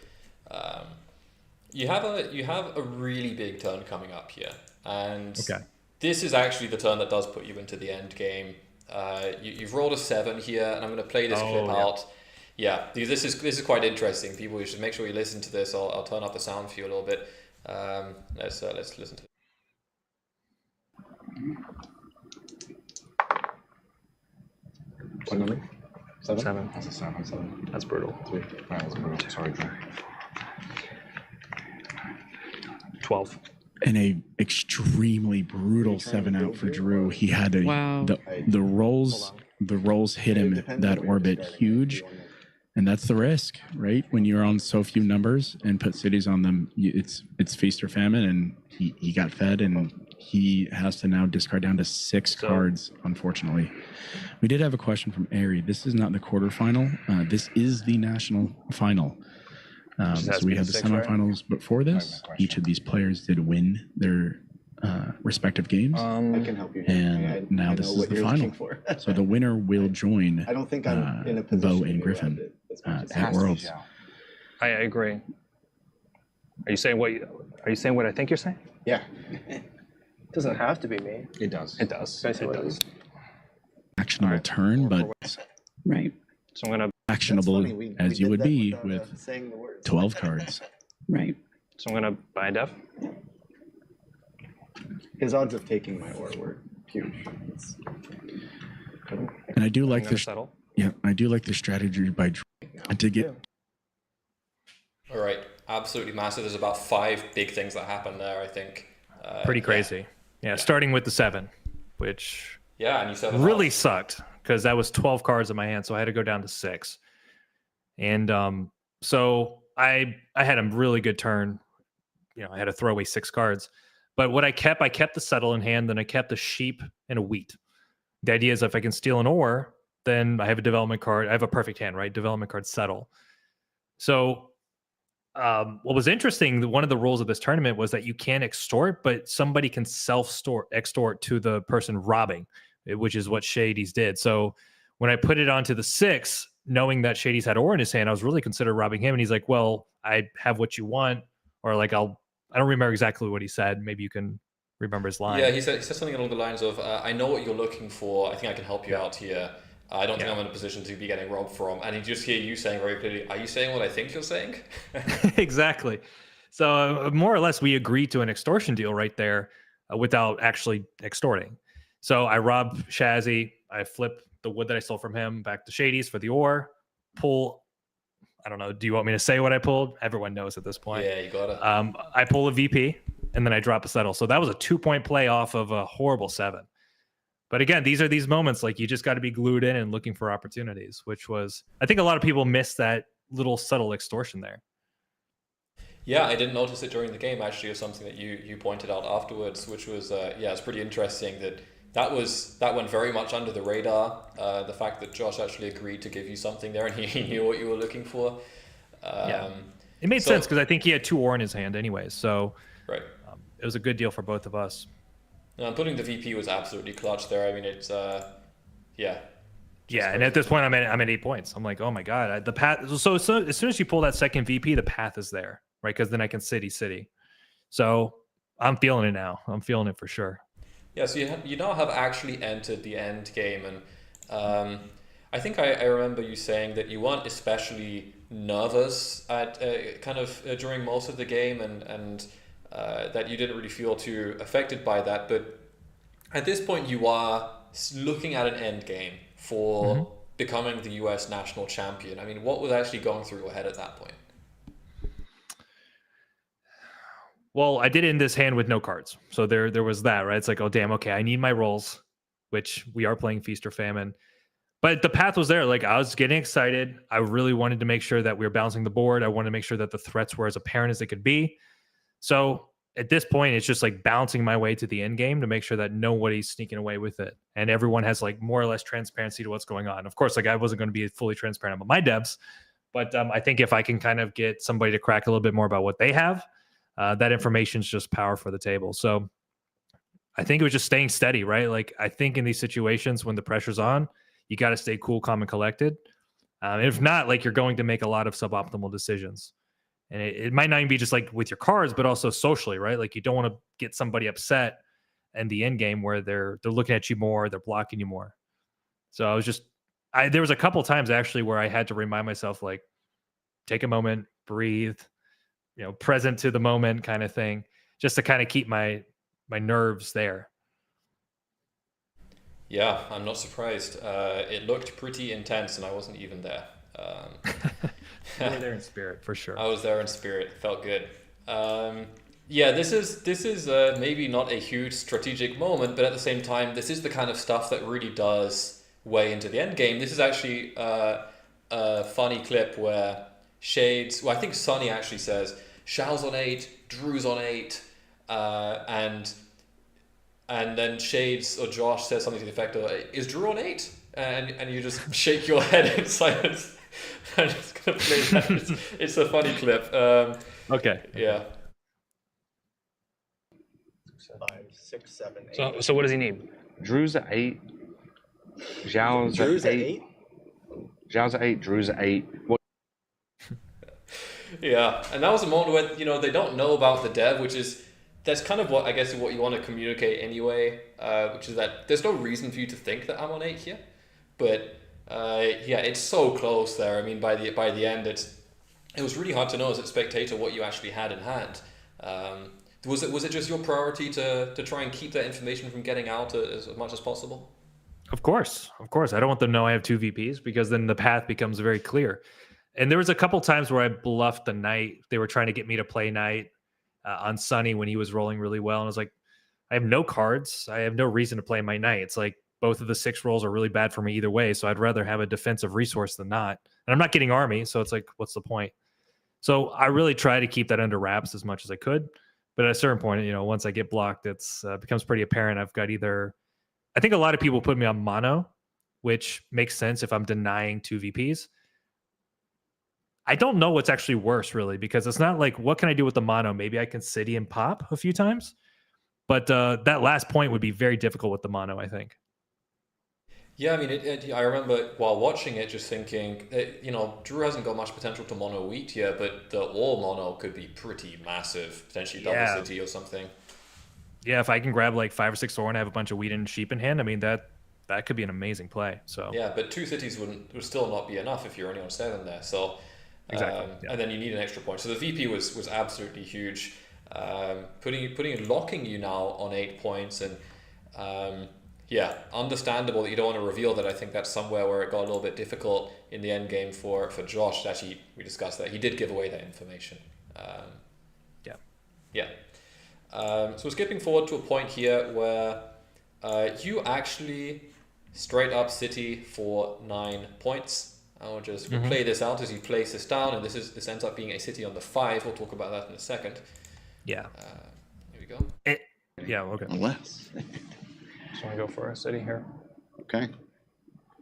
you have a really big turn coming up here, and this is actually the turn that does put you into the end game. You've rolled a 7 here, and I'm going to play this clip out. Yeah, this is quite interesting. People, you should make sure you listen to this. I'll turn up the sound for you a little bit. Let's listen to it. What number? 7? 7. That's a 7. That's brutal. 3. That's brutal. Sorry, Drew. 12. And a extremely brutal 7 out for Drew. He had the rolls hit him that orbit huge. And that's the risk, right? When you're on so few numbers and put cities on them, it's feast or famine, and he got fed, and he has to now discard down to 6 cards, unfortunately. We did have a question from Ari. This is not the quarterfinal. This is the national final. So we had the semifinals before this. Each of these players did win their respective games. I can help you. And now this is the final. So the winner will join I don't think I'm in a position Bo and Griffin at Worlds. I agree. Are you saying what I think you're saying? Yeah. Doesn't have to be me. It does. It does. Basically, It does. Actionable turn, but right. So I'm gonna actionable as you would be with 12 cards. Right. So I'm gonna buy a dev. His odds of taking my ore were huge. And I do like this. Settle. Yeah, I do like the strategy by to get. All right, absolutely massive. There's about 5 big things that happen there, I think. Pretty crazy. Yeah, starting with the 7, which and you said really sucked because that was 12 cards in my hand, so I had to go down to 6. And so I had a really good turn. I had to throw away 6 cards. But what I kept the settle in hand, then I kept a sheep and a wheat. The idea is if I can steal an ore, then I have a development card. I have a perfect hand, right? Development card settle. So what was interesting, one of the rules of this tournament was that you can't extort, but somebody can extort to the person robbing, which is what Shady's did. So when I put it onto the 6, knowing that Shady's had ore in his hand, I was really considering robbing him. And he's like, well, I have what you want, or like I don't remember exactly what he said. Maybe you can remember his line. Yeah, he said something along the lines of, I know what you're looking for. I think I can help you out here. I don't think I'm in a position to be getting robbed from. And he just hear you saying very clearly, are you saying what I think you're saying? Exactly. So more or less, we agreed to an extortion deal right there without actually extorting. So I rob Shazzy. I flip the wood that I stole from him back to Shady's for the ore. Pull. I don't know. Do you want me to say what I pulled? Everyone knows at this point. Yeah, you got it. I pull a VP and then I drop a settle. So that was a 2-point play off of a horrible 7. But again, these are these moments like you just got to be glued in and looking for opportunities, which was, I think a lot of people missed that little subtle extortion there. Yeah, I didn't notice it during the game actually, or something that you pointed out afterwards, which was it's pretty interesting that went very much under the radar. The fact that Josh actually agreed to give you something there and he knew what you were looking for. It made sense because I think he had 2 ore in his hand anyways. So right. It was a good deal for both of us. Putting the VP was absolutely clutch there. I mean, it's Yeah, and at this point, I'm at 8 points. I'm like, oh my god, the path. So as soon as you pull that second VP, the path is there, right? Because then I can city. So I'm feeling it now. I'm feeling it for sure. Yeah, so you now have actually entered the end game, and I think I remember you saying that you weren't especially nervous at during most of the game, and that you didn't really feel too affected by that. But at this point, you are looking at an end game for becoming the US national champion. I mean, what was actually going through your head at that point? Well, I did end this hand with no cards. So there was that, right? It's like, oh, damn, okay, I need my rolls, which we are playing Feast or Famine. But the path was there. Like, I was getting excited. I really wanted to make sure that we were balancing the board. I wanted to make sure that the threats were as apparent as they could be. So at this point, it's just like balancing my way to the end game to make sure that nobody's sneaking away with it. And everyone has like more or less transparency to what's going on. Of course, like I wasn't going to be fully transparent about my devs, but I think if I can kind of get somebody to crack a little bit more about what they have, that information is just power for the table. So I think it was just staying steady, right? Like I think in these situations when the pressure's on, you got to stay cool, calm, and collected. If not, like you're going to make a lot of suboptimal decisions. And it might not even be just like with your cards, but also socially, right? Like you don't want to get somebody upset in the end game where they're looking at you more, they're blocking you more. So there was a couple times actually where I had to remind myself, like, take a moment, breathe, present to the moment kind of thing, just to kind of keep my nerves there. Yeah, I'm not surprised. It looked pretty intense, and I wasn't even there. You were there in spirit, for sure. I was there in spirit. It felt good. Yeah, this is maybe not a huge strategic moment, but at the same time, this is the kind of stuff that really does weigh into the end game. This is actually a funny clip where Shades, well, I think Sonny actually says, Xiao's on 8, Drew's on 8, and then Shades or Josh says something to the effect of, is Drew on 8? And you just shake your head in silence. I'm just going to play that. It's a funny clip. Okay. Yeah. 5, 6, 7, 8. So what does he need? Drew's at 8. Zhao's Drew's at at 8. 8? Zhao's at 8. Drew's at 8. What? Yeah, and that was a moment where they don't know about the dev, that's kind of what I guess what you want to communicate anyway, which is that there's no reason for you to think that I'm on 8 here, but yeah, it's so close there. I mean, by the end, it was really hard to know as a spectator what you actually had in hand. Was it just your priority to try and keep that information from getting out as much as possible? Of course. I don't want them to know I have 2 VPs because then the path becomes very clear. And there was a couple times where I bluffed the knight. They were trying to get me to play knight on Sunny when he was rolling really well. And I was like, I have no cards. I have no reason to play my knight. It's like both of the 6 rolls are really bad for me either way. So I'd rather have a defensive resource than not. And I'm not getting army. So it's like, what's the point? So I really try to keep that under wraps as much as I could. But at a certain point, once I get blocked, it's becomes pretty apparent. I've got I think a lot of people put me on mono, which makes sense if I'm denying 2 VPs. I don't know what's actually worse, really, because it's not like, what can I do with the mono? Maybe I can city and pop a few times. But that last point would be very difficult with the mono, I think. Yeah, I mean, I remember while watching it just thinking, Drew hasn't got much potential to mono wheat here, but the all mono could be pretty massive, potentially double city or something. Yeah, if I can grab like 5 or 6 Thorn and have a bunch of wheat and sheep in hand, I mean, that could be an amazing play. So yeah, but 2 cities would still not be enough if you're only on 7 there. So exactly, and then you need an extra point. So the VP was absolutely huge, locking you now on 8 points, and yeah, understandable that you don't want to reveal that. I think that's somewhere where it got a little bit difficult in the end game for Josh. Actually, we discussed that he did give away that information. Yeah. So we're skipping forward to a point here where you actually straight up city for 9 points. I'll just play this out as you place this down, and this ends up being a city on the 5. We'll talk about that in a second. Yeah. Here we go. Yeah. Okay. Unless. Just want to go for a city here. Okay.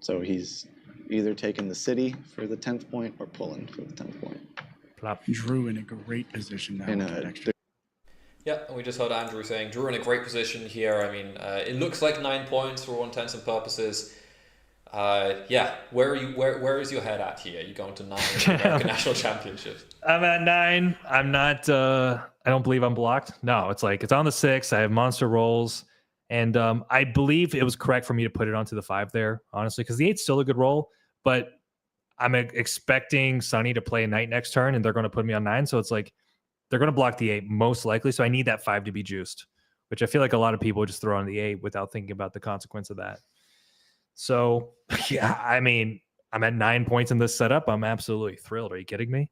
So he's either taking the city for the 10th point or pulling for the 10th point. Plop. Drew in a great position now. Yeah, and we just heard Andrew saying Drew in a great position here. I mean, it looks like 9 points for all intents and purposes. Yeah, where is your head at here? You're going to 9 in the American National Championships. I'm at 9. I'm not. I don't believe I'm blocked. No, it's like it's on the 6. I have monster rolls, and I believe it was correct for me to put it onto the 5 there, honestly, because the 8's still a good roll, but I'm expecting Sunny to play a knight next turn, and they're going to put me on 9. So it's like they're going to block the 8 most likely. So I need that 5 to be juiced, which I feel like a lot of people just throw on the 8 without thinking about the consequence of that. So yeah, I mean, I'm at 9 points in this setup. I'm absolutely thrilled. Are you kidding me?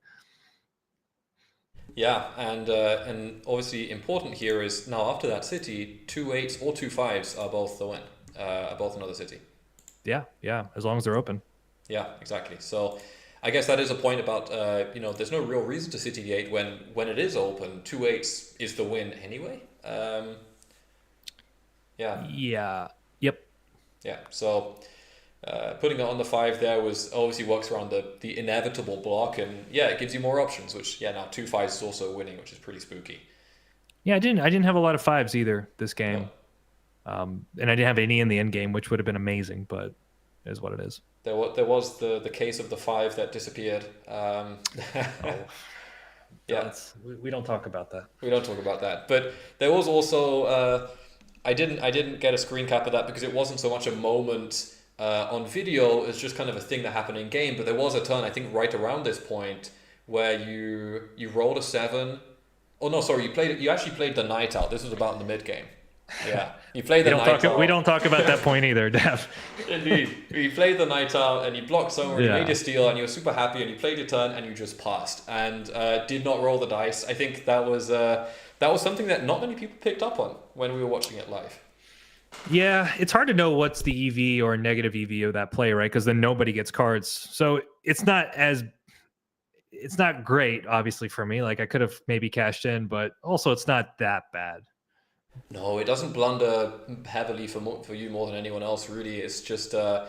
Yeah, and obviously important here is now after that city, 2 8s or 2 5s are both the win, are both another city. Yeah, as long as they're open. Yeah, exactly. So I guess that is a point about there's no real reason to city gate when it is open. 2 8s is the win anyway. Yeah. Yep. Yeah. So putting it on the 5 there was obviously works around the inevitable block, and yeah, it gives you more options. Which now 2 5s is also winning, which is pretty spooky. Yeah, I didn't have a lot of 5s either this game, and I didn't have any in the end game, which would have been amazing, but it is what it is. There was the case of the 5 that disappeared. Yeah, we don't talk about that. We don't talk about that. But there was also I didn't get a screen cap of that because it wasn't so much a moment on video. It's just kind of a thing that happened in game. But there was a turn, I think, right around this point where you rolled a 7. Oh no, sorry, you actually played the knight out. This was about in the mid game. Yeah, you played the knight out. We don't talk about that point either, Dev. Indeed, you played the knight out and you blocked somewhere. You made your steal and you were super happy, and you played your turn and you just passed and did not roll the dice. I think that was something that not many people picked up on when we were watching it live. Yeah, it's hard to know what's the EV or negative EV of that play, right? Because then nobody gets cards, so it's not great, obviously, for me. Like I could have maybe cashed in, but also it's not that bad. No, it doesn't blunder heavily for you more than anyone else, really. It's just kind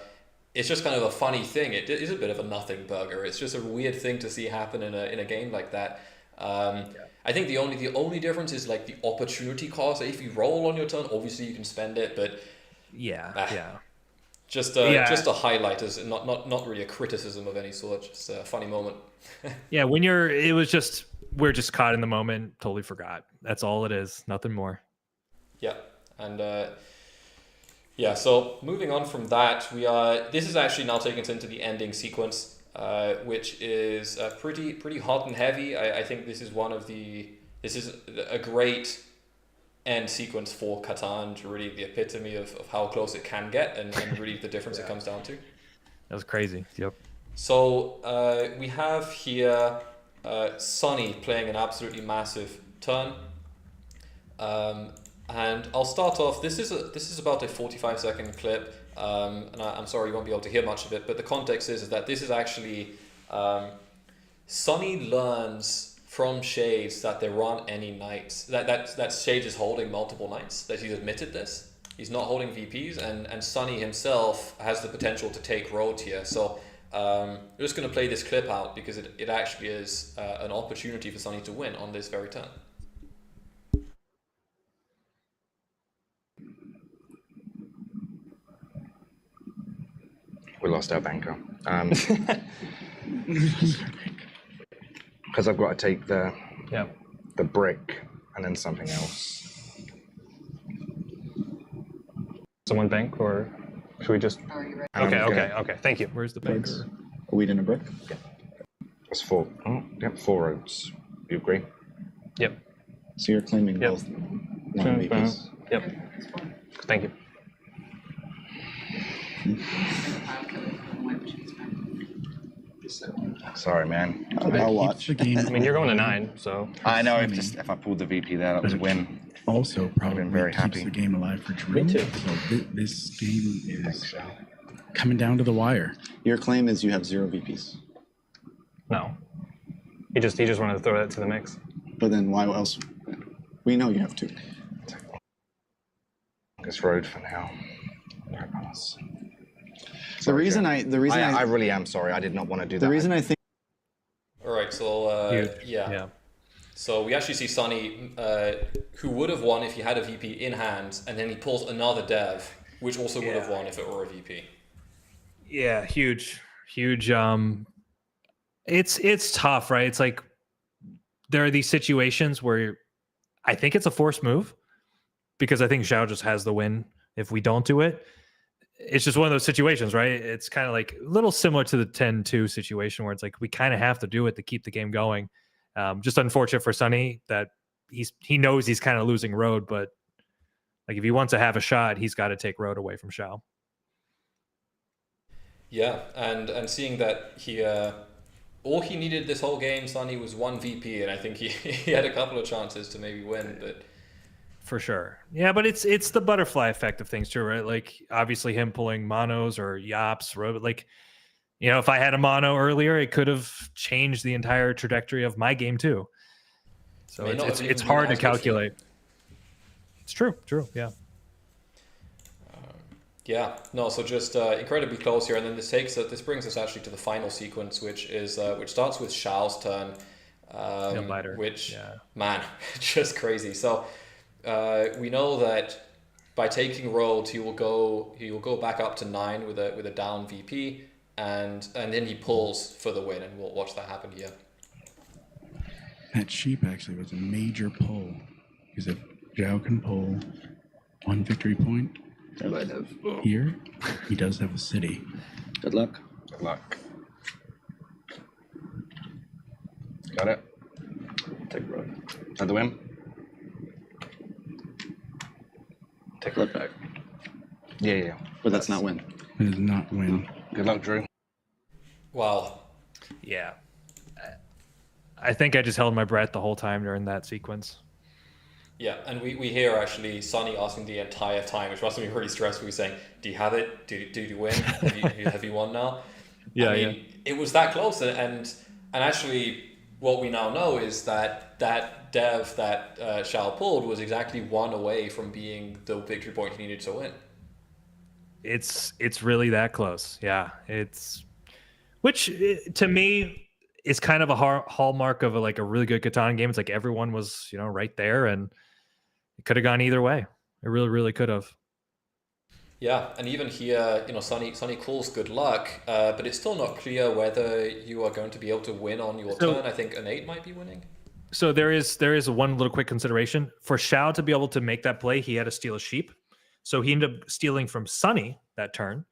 of a funny thing. It is a bit of a nothing burger. It's just a weird thing to see happen in a game like that. I think the only difference is like the opportunity cost. If you roll on your turn, obviously you can spend it, but just a highlight, is not really a criticism of any sort. Just a funny moment. Yeah, we're just caught in the moment, totally forgot. That's all it is, nothing more. Yeah, and so moving on from that, this is actually now taking us into the ending sequence, which is pretty hot and heavy. I think this is a great end sequence for Katan, really the epitome of how close it can get and really the difference it comes down to. That was crazy. Yep. So we have here Sonny playing an absolutely massive turn. And I'll start off. This is about a 45-second clip, and I'm sorry you won't be able to hear much of it. But the context is that this is actually Sonny learns from Shades that there aren't any knights. That Shades is holding multiple knights. That he's admitted this. He's not holding VPs, and Sonny himself has the potential to take road here. So we're just going to play this clip out because it actually is an opportunity for Sonny to win on this very turn. We lost our banker. Because I've got to take the brick and then something else. Someone bank, or should we just? Okay. Thank you. Where's the banker? A wheat and a brick? Yeah. That's 4. Oh, yep, 4 roads. You agree? Yep. So you're claiming both non-VPs? Yep. Thank you. Sorry, man. I'll watch. The game. I mean, you're going to 9, so. I know. If I pulled the VP there, that was a win. Also, probably very keeps happy. the game alive for Drew. Me too. So this game is coming down to the wire. Your claim is you have 0 VPs. No. He just wanted to throw that to the mix. But then why else? We know you have 2. This road for now. The reason I really am sorry. I did not want to do that. The reason I think. All right, so yeah. So we actually see Sonny, who would have won if he had a VP in hand, and then he pulls another dev, which also would have won if it were a VP. Yeah, huge. It's tough, right? It's like there are these situations where I think it's a forced move because I think Zhao just has the win if we don't do it. It's just one of those situations, right? It's kind of like a little similar to the 10-2 situation where it's like we kind of have to do it to keep the game going. Just unfortunate for Sonny that he knows he's kind of losing road, but like if he wants to have a shot, he's got to take road away from Zhao. Yeah, and seeing that he all he needed this whole game, Sonny, was one VP, and I think he had a couple of chances to maybe win, but For sure. Yeah, but it's the butterfly effect of things too, right? Like obviously him pulling monos or yaps, like, you know, if I had a mono earlier, it could have changed the entire trajectory of my game too. So may not have even it's been hard to as good for you. calculate. It's true, yeah. Yeah, no, so just incredibly close here, and then this brings us actually to the final sequence, which starts with Shao's turn, which man, just crazy. So we know that by taking road, he will go back up to 9 with a down VP, and then he pulls for the win, and we'll watch that happen here. That sheep actually was a major pull, because if Zhao can pull 1 victory point here, he does have a city. Good luck. Good luck. Got it. Take road. Had the win. Take left back. Yeah. But that's not win. It is not win. Good luck, Drew. Wow. Yeah. I think I just held my breath the whole time during that sequence. Yeah, and we hear actually Sonny asking the entire time, which must have been really stressful. He's saying, "Do you have it? Do you win? Have you won now?" Yeah, I mean, it was that close, and actually, what we now know is that dev that Shao pulled was exactly 1 away from being the victory point he needed to win. It's really that close. Yeah, which to me is kind of a hallmark of a really good Catan game. It's like everyone was right there, and it could have gone either way. It really, really could have. Yeah, and even here, Sonny calls good luck, but it's still not clear whether you are going to be able to win on your turn. I think an 8 might be winning. So there is one little quick consideration. For Shao to be able to make that play, he had to steal a sheep. So he ended up stealing from Sonny that turn.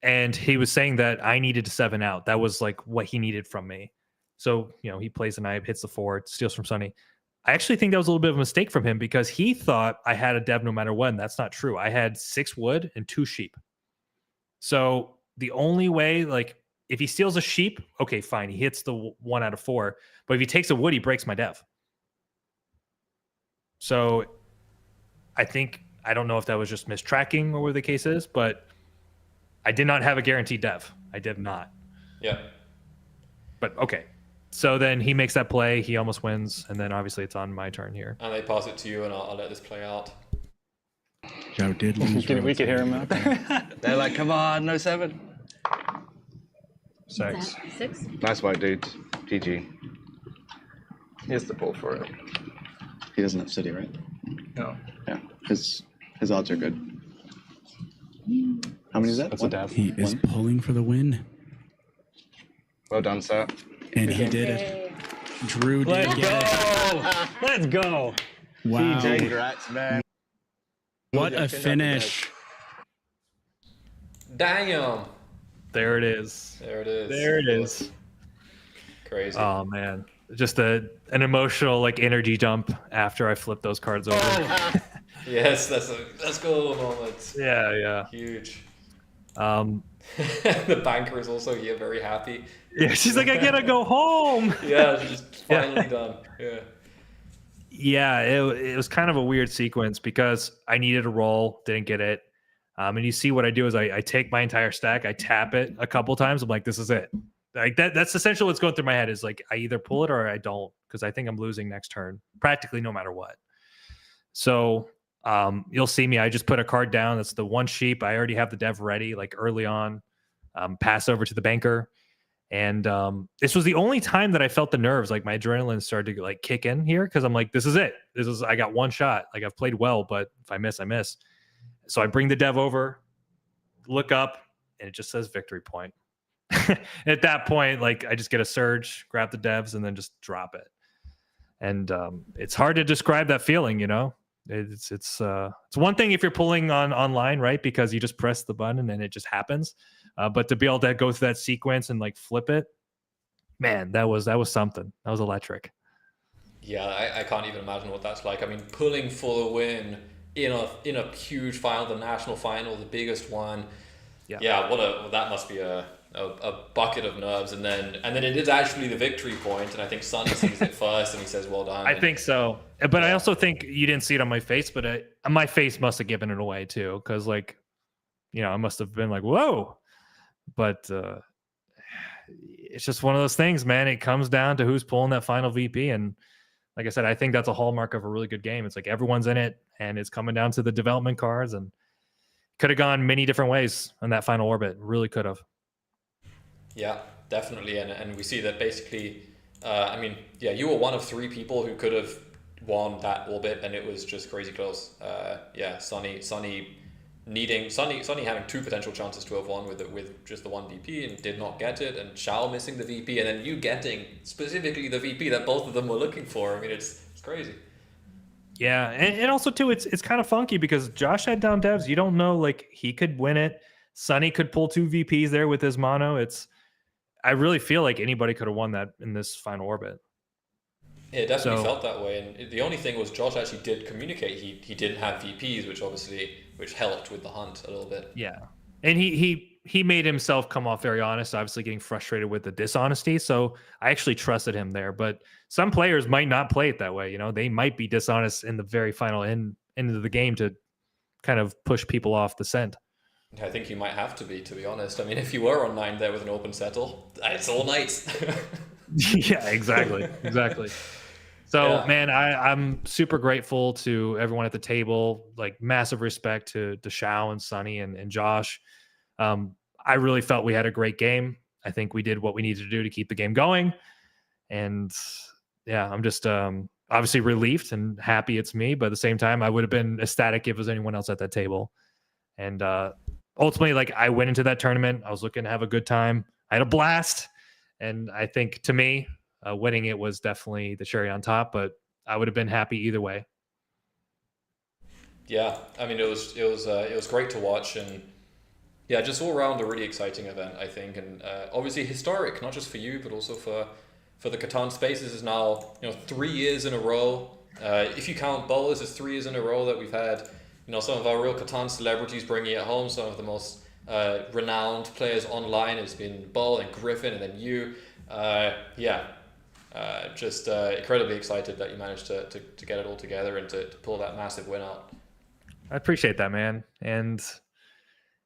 And he was saying that I needed to 7 out. That was like what he needed from me. So, he plays the knife, hits the 4, steals from Sonny. I actually think that was a little bit of a mistake from him because he thought I had a dev no matter what. And that's not true. I had 6 wood and 2 sheep. So the only way, if he steals a sheep, okay, fine. He hits the 1 out of 4. But if he takes a wood, he breaks my dev. So I don't know if that was just mistracking or what the case is, but I did not have a guaranteed dev. I did not. Yeah. But okay. So then he makes that play. He almost wins. And then obviously it's on my turn here. And they pass it to you, and I'll let this play out. Zhao did lose. We could hear him out there. They're like, come on, no 7. 6. 6? Nice work, dude. GG. He has to pull for it. He doesn't have city, right? No. Yeah. His odds are good. How many is that? That's a dev. He is pulling for the win. Well done, sir. And he did it. Drew did get it. Let's go. Wow. Congrats, man. What a finish. Damn. There it is. There it is. There it is. Crazy. Oh, man. Just an emotional energy dump after I flipped those cards over. Yes, that's a let's go moment. Yeah. Huge. The banker is also here, very happy. Yeah, she's like, I gotta go home. Yeah, she's finally done. Yeah. Yeah, it was kind of a weird sequence because I needed a roll, didn't get it. And you see what I do is I take my entire stack, I tap it a couple times. I'm like, this is it. Like that's essentially what's going through my head is like, I either pull it or I don't, because I think I'm losing next turn, practically no matter what. So you'll see me. I just put a card down. That's the 1 sheep. I already have the dev ready, early on. Pass over to the banker. And this was the only time that I felt the nerves, my adrenaline started to kick in here because I'm like, this is it. I got 1 shot. I've played well, but if I miss, I miss. So I bring the dev over, look up, and it just says victory point. At that point, I just get a surge, grab the devs, and then just drop it. And it's hard to describe that feeling, It's one thing if you're pulling online, right? Because you just press the button and it just happens. But to be able to go through that sequence and flip it, man, that was something. That was electric. Yeah, I can't even imagine what that's like. I mean, pulling for the win in a huge final, the national final, the biggest one. Yeah, that must be a bucket of nerves, and then it is actually the victory point, and I think Sonny sees it first, and he says, "Well done." I think so, but I also think you didn't see it on my face, but my face must have given it away too, because like, I must have been like, "Whoa," but it's just one of those things, man. It comes down to who's pulling that final VP, and like I said, I think that's a hallmark of a really good game. It's like everyone's in it, and it's coming down to the development cards, and could have gone many different ways on that final orbit. Really could have. Yeah, definitely, and we see that basically. You were one of 3 people who could have won that orbit, and it was just crazy close. Sonny having 2 potential chances to have won with just the 1 VP and did not get it, and Xiao missing the VP, and then you getting specifically the VP that both of them were looking for. I mean, it's crazy. Yeah, and also too, it's kind of funky because Josh had down devs. You don't know, like, he could win it. Sonny could pull 2 VPs there with his mono. I really feel like anybody could have won that in this final orbit. It definitely felt that way, and the only thing was Josh actually did communicate he didn't have VPs, which helped with the hunt a little bit. Yeah, and he made himself come off very honest, obviously getting frustrated with the dishonesty. So I actually trusted him there. But some players might not play it that way. They might be dishonest in the very final end of the game to kind of push people off the scent. I think you might have to be honest. I mean, if you were on 9 there with an open settle, it's all night. Yeah, exactly. So, man, I'm super grateful to everyone at the table. Like, massive respect to Xiao and Sonny and Josh. I really felt we had a great game. I think we did what we needed to do to keep the game going. And yeah, I'm just obviously relieved and happy it's me. But at the same time, I would have been ecstatic if it was anyone else at that table. And ultimately, like, I went into that tournament. I was looking to have a good time. I had a blast. And I think, to me, winning it was definitely the cherry on top. But I would have been happy either way. Yeah, I mean, it was great to watch, and yeah, just all around a really exciting event, I think, and obviously historic, not just for you, but also for the Catan space. This is now 3 years in a row. If you count Bo, this is 3 years in a row that we've had some of our real Catan celebrities bringing it home. Some of the most renowned players online has been Bo and Griffin, and then you. Just incredibly excited that you managed to get it all together and to pull that massive win out. I appreciate that, man. And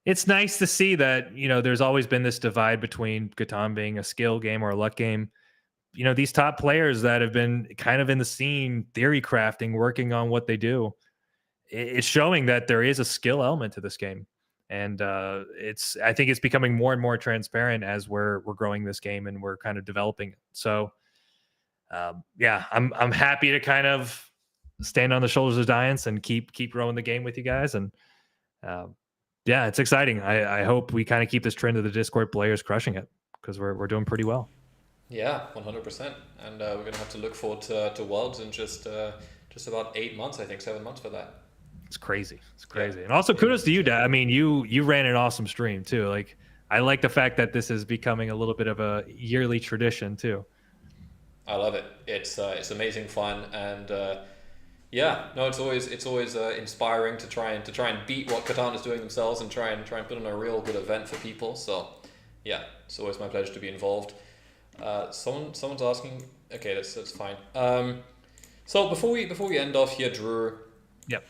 it's nice to see that, there's always been this divide between Catan being a skill game or a luck game. These top players that have been kind of in the scene, theory crafting, working on what they do, it's showing that there is a skill element to this game. And I think it's becoming more and more transparent as we're growing this game and we're kind of developing it. So I'm happy to kind of stand on the shoulders of giants and keep growing the game with you guys. And it's exciting. I hope we kind of keep this trend of the Discord players crushing it, because we're doing pretty well. Yeah, 100%. And we're gonna have to look forward to Worlds in just about 8 months, I think 7 months for that. It's crazy. Yeah. And also kudos to you, Dad. I mean, you ran an awesome stream too. Like, I like the fact that this is becoming a little bit of a yearly tradition too. I love it. It's amazing fun, and it's always inspiring to try and beat what Catan is doing themselves and try and put on a real good event for people. So yeah, it's always my pleasure to be involved. Someone's asking. Okay, that's fine. So before we end off here, Drew. Yep.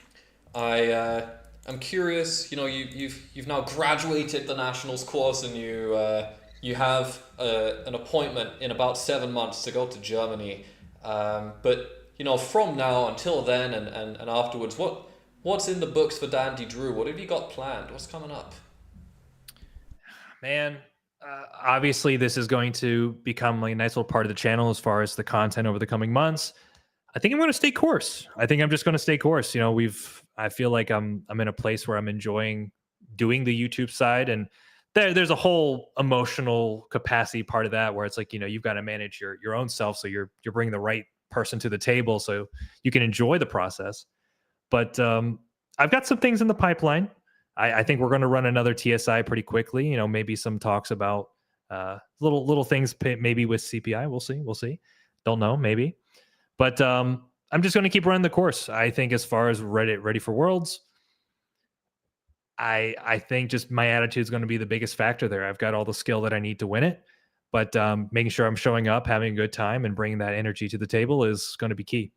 I'm curious. You've now graduated the nationals course, and you have an appointment in about 7 months to go to Germany. But from now until then and afterwards, what's in the books for DandyDrew? What have you got planned? What's coming up? Man, obviously this is going to become like a nice little part of the channel as far as the content over the coming months. I think I'm going to stay course. I think I'm just going to stay course. I feel like I'm in a place where I'm enjoying doing the YouTube side, and there's a whole emotional capacity part of that where it's like, you've got to manage your own self. So you're bringing the right person to the table so you can enjoy the process. But I've got some things in the pipeline. I think we're going to run another TSI pretty quickly. Maybe some talks about little things, maybe with CPI. We'll see. Don't know, maybe. But I'm just going to keep running the course. I think as far as ready for Worlds, I think just my attitude is going to be the biggest factor there. I've got all the skill that I need to win it, but making sure I'm showing up, having a good time, and bringing that energy to the table is going to be key.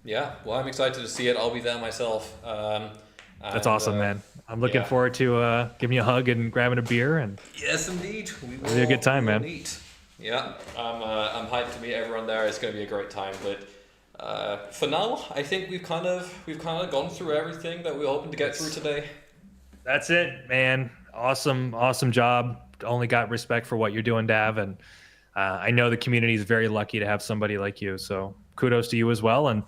Yeah, well, I'm excited to see it. I'll be there myself. That's awesome, man. I'm looking forward to giving you a hug and grabbing a beer, and yes, indeed, we will. It'll be a good time, man. Meet. Yeah, I'm hyped to meet everyone there. It's going to be a great time. But for now, I think we've kind of gone through everything that we were hoping to get through today. That's it, man. Awesome job. Only got respect for what you're doing, Dav, and I know the community is very lucky to have somebody like you. So kudos to you as well. And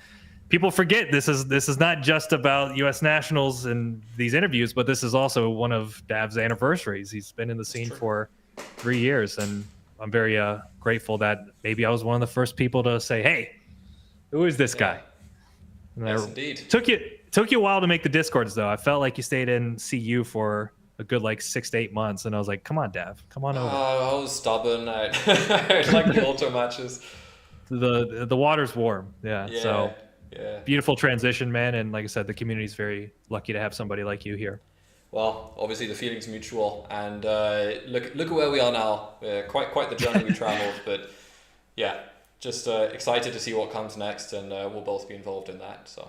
people forget this is not just about U.S. nationals and these interviews, but this is also one of Dav's anniversaries. He's been in the scene for 3 years, and I'm very grateful that maybe I was one of the first people to say, "Hey, who is this guy?" And yes, indeed. Took you a while to make the Discords, though. I felt like you stayed in CU for a good 6 to 8 months, and I was like, "Come on, Dav, come on over." I was stubborn. I like the auto matches. The water's warm, yeah. So yeah. Beautiful transition, man. And like I said, the community's very lucky to have somebody like you here. Well, obviously the feeling's mutual, and look at where we are now. Quite the journey we travelled, but yeah, just excited to see what comes next, and we'll both be involved in that. So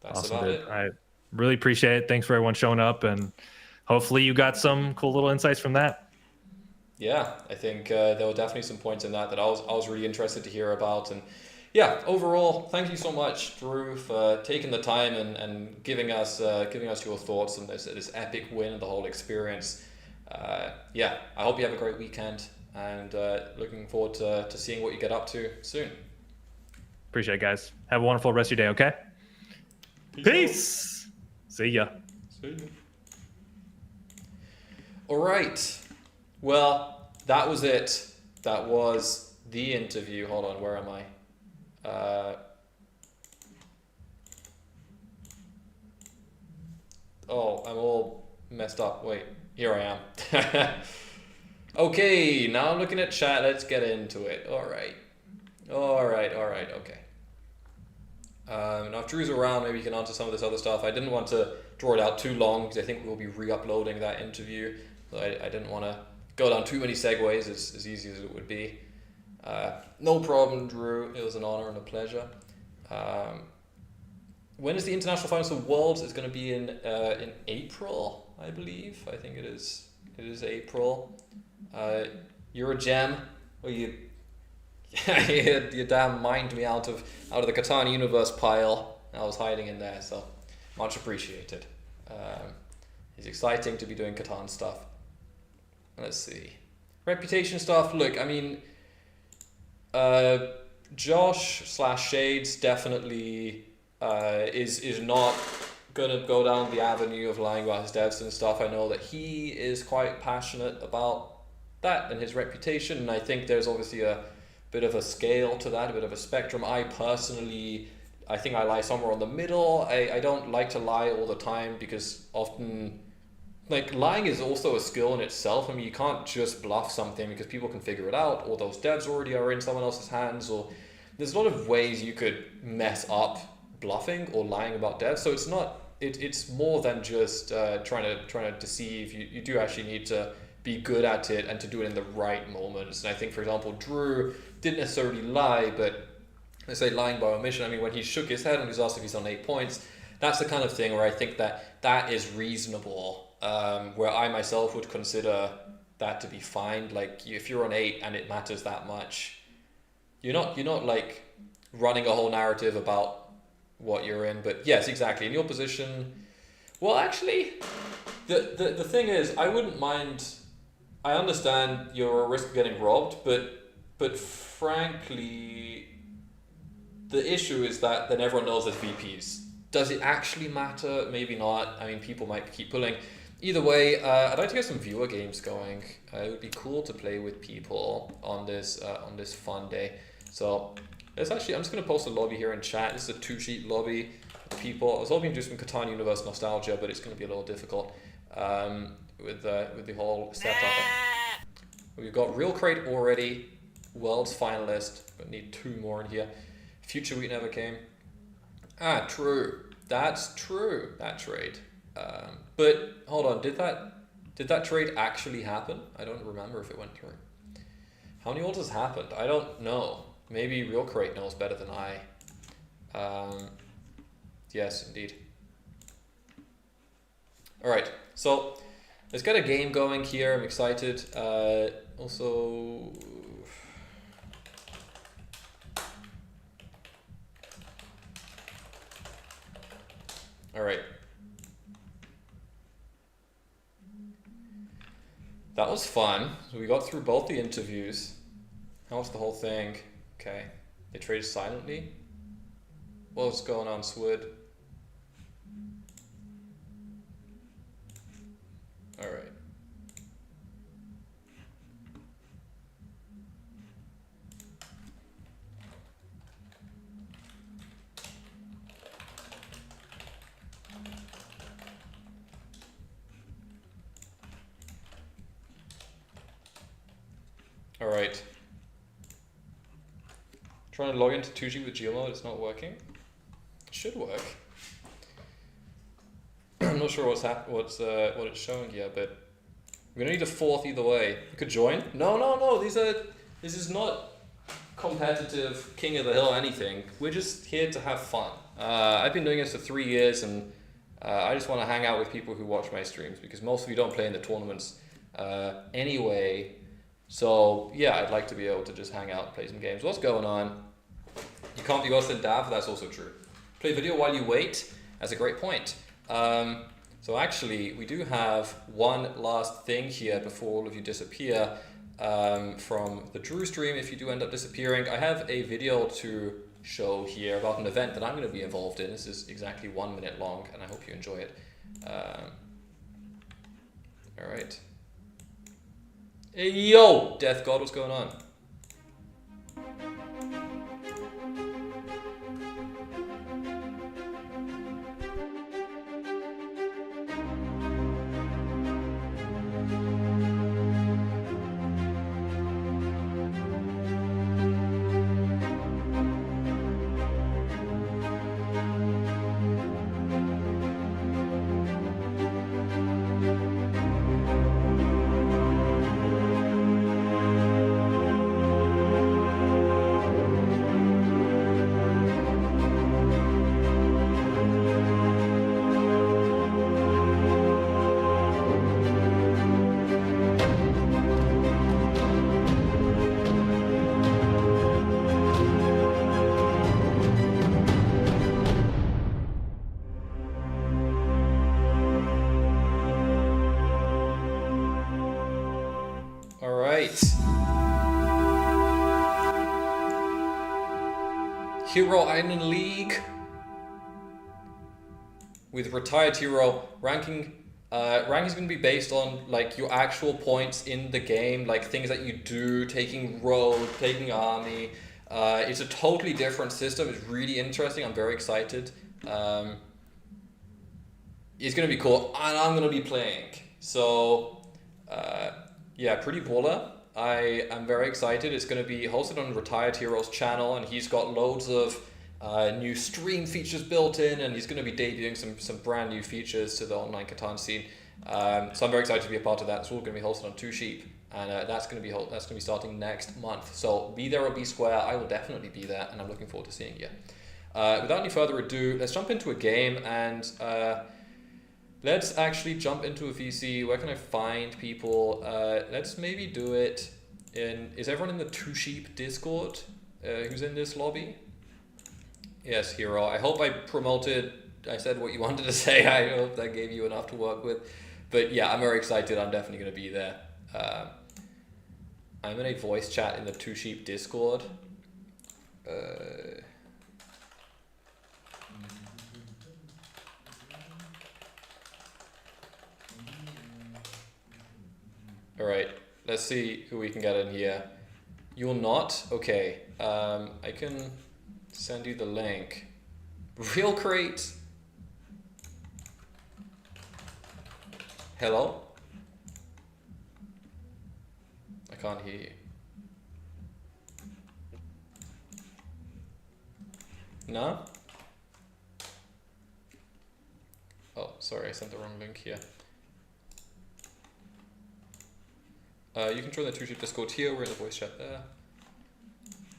that's Awesome, about dude. it. I really appreciate it. Thanks for everyone showing up, and hopefully you got some cool little insights from that. Yeah, I think there were definitely some points in that I was really interested to hear about, and yeah, overall, thank you so much, Drew, for taking the time and giving us your thoughts on this epic win and the whole experience. Yeah, I hope you have a great weekend, and looking forward to seeing what you get up to soon. Appreciate it, guys. Have a wonderful rest of your day, okay? Peace. See ya. See ya. All right. Well, that was it. That was the interview. Hold on, where am I? Oh, I'm all messed up. Wait, here I am. Okay, now I'm looking at chat. Let's get into it. All right. Okay. Now if Drew's around, maybe you can answer some of this other stuff. I didn't want to draw it out too long because I think we'll be re-uploading that interview. So I didn't want to go down too many segues as easy as it would be. No problem, Drew. It was an honor and a pleasure. When is the international finals for Worlds? It's going to be in April, I believe. I think it is. It is April. You're a gem. Well, you damn mined me out of the Katan universe pile. I was hiding in there, so much appreciated. It's exciting to be doing Katan stuff. Let's see. Reputation stuff. Look, I mean, Josh/Shades definitely is not gonna go down the avenue of lying about his devs and stuff. I know that he is quite passionate about that and his reputation, and I think there's obviously a bit of a scale to that, a bit of a spectrum. I think I lie somewhere on the middle. I don't like to lie all the time because often, lying is also a skill in itself. I mean, you can't just bluff something because people can figure it out, or those devs already are in someone else's hands, or there's a lot of ways you could mess up bluffing or lying about devs. So it's more than just trying to deceive. You do actually need to be good at it and to do it in the right moments. And I think, for example, Drew didn't necessarily lie, but let's say lying by omission. I mean, when he shook his head and he was asked if he's on 8 points, that's the kind of thing where I think that is reasonable. Where I myself would consider that to be fine. If you're on 8 and it matters that much, you're not running a whole narrative about what you're in. But yes, exactly, in your position. Well, actually, the thing is, I wouldn't mind. I understand you're at risk of getting robbed, but frankly, the issue is that then everyone knows there's VPs. Does it actually matter? Maybe not. I mean, people might keep pulling. Either way, I'd like to get some viewer games going. It would be cool to play with people on this fun day. So I'm just going to post a lobby here in chat. This is a 2-sheet lobby of people. I was hoping to do some Catan Universe nostalgia, but it's going to be a little difficult with the whole setup. We've got Real Crate already, World's Finalist, but need 2 more in here. Future Week never came. True. That's true. That trade. But hold on, did that trade actually happen? I don't remember if it went through. How many orders happened? I don't know. Maybe Real Crate knows better than I. Yes, indeed. All right, so let's get a game going here. I'm excited. Also, all right. That was fun. So we got through both the interviews. How was the whole thing? Okay. They traded silently. What's going on, Swid? All right. All right. Trying to log into 2G with GeoMod, it's not working. It should work. I'm not sure what it's showing here, but we're gonna need a fourth either way. You could join. No. This is not competitive King of the Hill anything. We're just here to have fun. I've been doing this for 3 years, and I just want to hang out with people who watch my streams because most of you don't play in the tournaments anyway. So yeah, I'd like to be able to just hang out and play some games. What's going on? You can't be worse than Dav, that's also true. Play video while you wait, that's a great point. So actually, we do have one last thing here before all of you disappear from the Drew stream if you do end up disappearing. I have a video to show here about an event that I'm going to be involved in. This is exactly 1 minute long, and I hope you enjoy it. All right. Hey, yo, Death God, what's going on? Hero Island League with retired hero ranking. Ranking is going to be based on like your actual points in the game, like things that you do, taking road, taking army. It's a totally different system. It's really interesting. I'm very excited. It's going to be cool, and I'm going to be playing. So yeah, pretty baller. I am very excited. It's going to be hosted on Retired Heroes channel, and he's got loads of new stream features built in, and he's going to be debuting some brand new features to the online Catan scene. So I'm very excited to be a part of that. It's all going to be hosted on 2Sheep, and that's going to be starting next month. So be there or be square. I will definitely be there, and I'm looking forward to seeing you. Without any further ado, let's jump into a game, and let's actually jump into a VC. Where can I find people? Let's maybe do it in... Is everyone in the 2Sheep Discord who's in this lobby? Yes, Hero. I hope I said what you wanted to say. I hope that gave you enough to work with. But yeah, I'm very excited. I'm definitely going to be there. I'm in a voice chat in the 2Sheep Discord. All right, let's see who we can get in here. You're not? Okay, I can send you the link. Real Crate. Hello? I can't hear you. No? Oh, sorry, I sent the wrong link here. You can join the Two Sheep Discord here. We're in the voice chat there.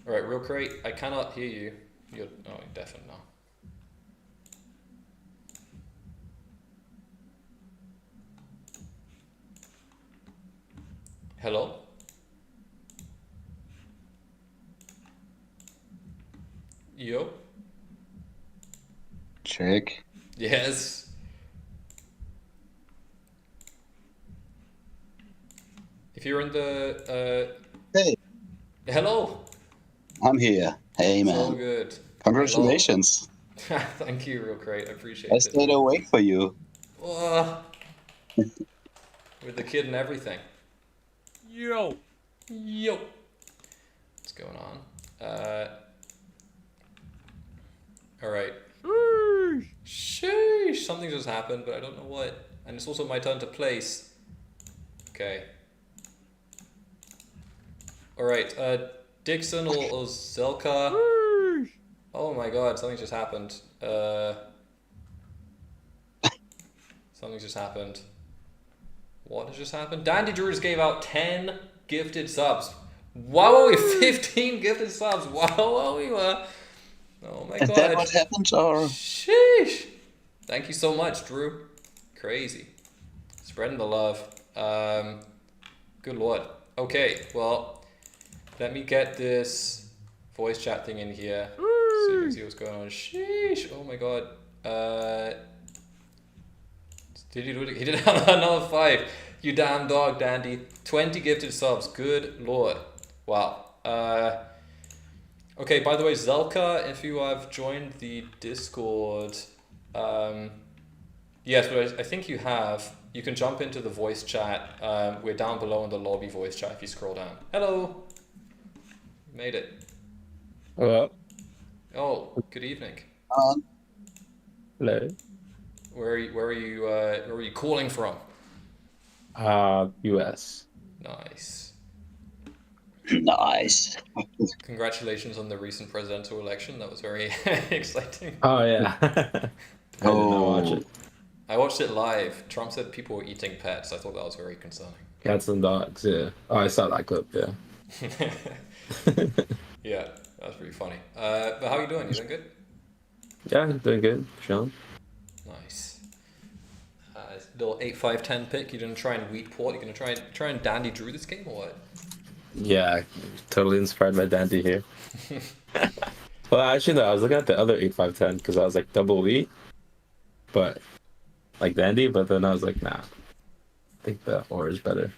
All right, real crate. I cannot hear you. You're deafened now. Hello. Yo. Check. Yes. If you're in the Hey. Hello. I'm here. Hey, man. So good. Congratulations. Thank you, real great. I appreciate I it. stayed awake for you. With the kid and everything. Yo. What's going on? All right. Sheesh. Something just happened, but I don't know what. And it's also my turn to place. Okay. All right. Dixon or Zelka. Oh my God! Something just happened. Something just happened. What has just happened? DandyDrew just gave out 10 gifted subs. Wow, 15 gifted subs. Wow, we were. Oh my God. Is that what happened, or? Sheesh. Thank you so much, Drew. Crazy. Spreading the love. Good Lord. Okay, well, let me get this voice chat thing in here so you can see what's going on. Sheesh. Oh my God. Did he do it? He did another 5. You damn dog, Dandy. 20 gifted subs. Good Lord. Wow. Okay, by the way, Zelka, if you have joined the Discord, yes, but I think you have. You can jump into the voice chat. We're down below in the lobby voice chat if you scroll down. Hello. Made it. Hello. Oh, good evening. Hello. Where are you calling from? US. Nice. Nice. Congratulations on the recent presidential election. That was very exciting. Oh yeah. I did not watch it. I watched it live. Trump said people were eating pets. I thought that was very concerning. Cats and dogs. Yeah. Oh, I saw that clip. Yeah. Yeah, that was pretty funny. But how are you doing? You doing good? Yeah, doing good. Chilling. Nice. Little 8-5-10 pick. You're gonna try and wheat port. You're gonna try and DandyDrew this game or what? Yeah, totally inspired by Dandy here. Well, actually, no, I was looking at the other 8-5-10 because I was like double wheat, but like Dandy. But then I was like, nah, I think the ore is better.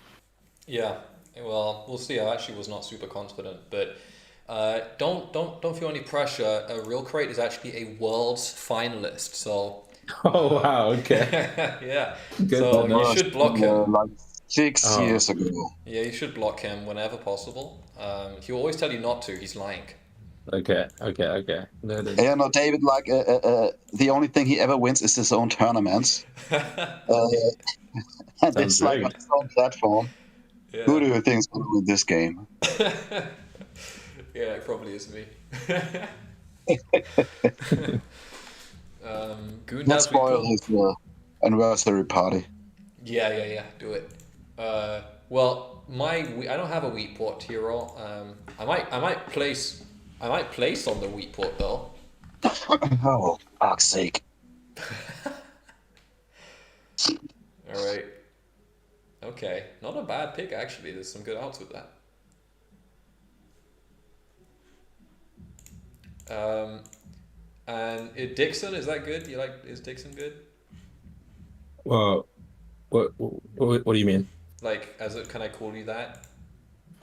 Yeah. Well, we'll see. I actually was not super confident, but don't feel any pressure. Real Crate is actually a world's finalist, so. Oh wow! Okay. Yeah. Good so you should block him. Like 6 years ago. Yeah, you should block him whenever possible. He'll always tell you not to. He's lying. Okay. Yeah, no, David. Like, the only thing he ever wins is his own tournaments. And it's like on his own platform. Yeah. Who do you think is going to win this game? Yeah, it probably is me. Let's spoil his anniversary party. Yeah. Do it. Well, I don't have a wheat port hero. I might place on the wheat port though. Oh, fuck's sake! All right. Okay, not a bad pick actually. There's some good outs with that. And Dixon, is that good? Is Dixon good? Well, what do you mean? Like, can I call you that?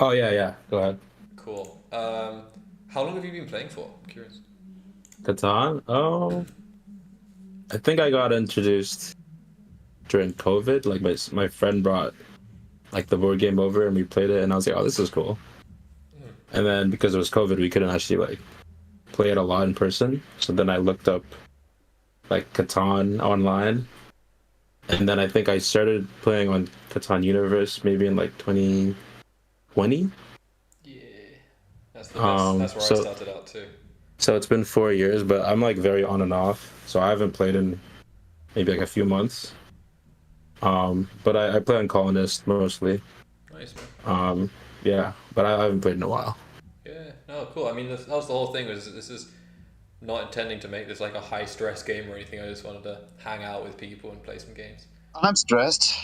Oh yeah. Go ahead. Cool. How long have you been playing for? I'm curious. Catan? Oh, I think I got introduced during COVID. Like my friend brought like the board game over and we played it, and I was like, oh, this is cool. And then because it was COVID, we couldn't actually like play it a lot in person. So then I looked up like Katan online, and then I think I started playing on Catan Universe maybe in like 2020. Yeah, that's where I started out too. So it's been 4 years, but I'm like very on and off. So I haven't played in maybe like a few months. But I play on Colonist mostly. Nice, man. Yeah, but I haven't played in a while. Yeah, no, cool. I mean, that was the whole thing. Was this is not intending to make this like a high stress game or anything. I just wanted to hang out with people and play some games. I'm stressed.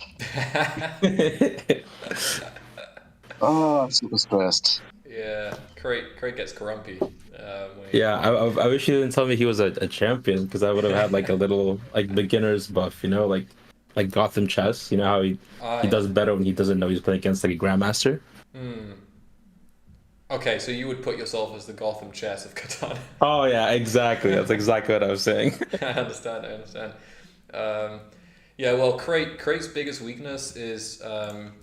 Oh, I'm super stressed. Yeah, Craig gets grumpy. Yeah, I wish you didn't tell me he was a champion, because I would have had like a little like beginner's buff, you know, like Gotham chess. You know how he does better when he doesn't know he's playing against like a grandmaster. Okay, so you would put yourself as the Gotham chess of Katan. Oh yeah, exactly. That's exactly what I was saying. I understand. Yeah, well, Craig's biggest weakness is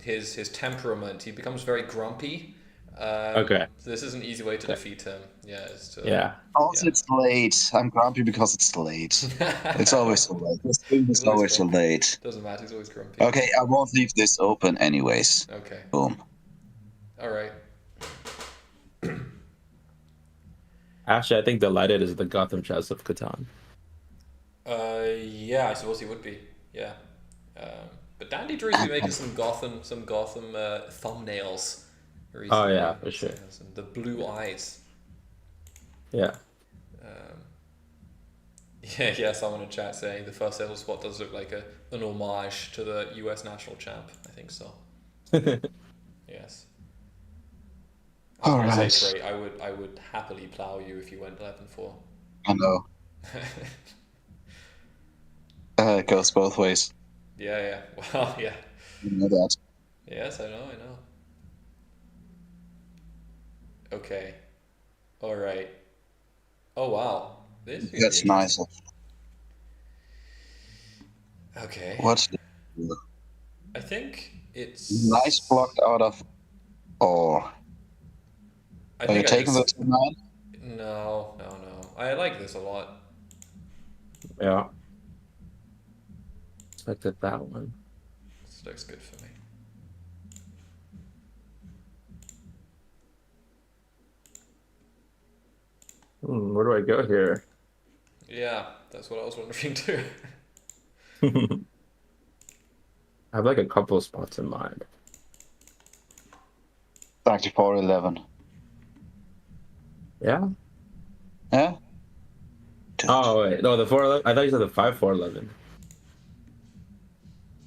his temperament. He becomes very grumpy. Okay. So this is an easy way to defeat him. Yeah. Also, it's late. I'm grumpy because it's late. It's always so late. This game is always so late. Doesn't matter. He's always grumpy. Okay, I won't leave this open anyways. Okay. Boom. All right. Actually, I think Delighted is the Gotham chess of Catan. Yeah, I suppose he would be. Yeah. But DandyDrew's been making some Gotham thumbnails recently. Oh yeah, for sure. And the blue eyes. Yeah. Yeah, someone in chat saying the first ever spot does look like an homage to the US national champ. I think so. Yes. All right. Say, I would happily plow you if you went 11-4. I know. It goes both ways. Yeah. Well, yeah. You know that. Yes, I know. Okay. All right. Oh wow. That's nice. Okay. What? I think it's nice blocked out of. Or. Are you taking the 2-9? No. I like this a lot. Yeah. Expected that one. This looks good for me. Where do I go here? Yeah, that's what I was wondering too. I have like a couple of spots in mind. Back to 4-11. Yeah? Yeah? Oh, wait. No, the 4-11. I thought you said the 5-4-11.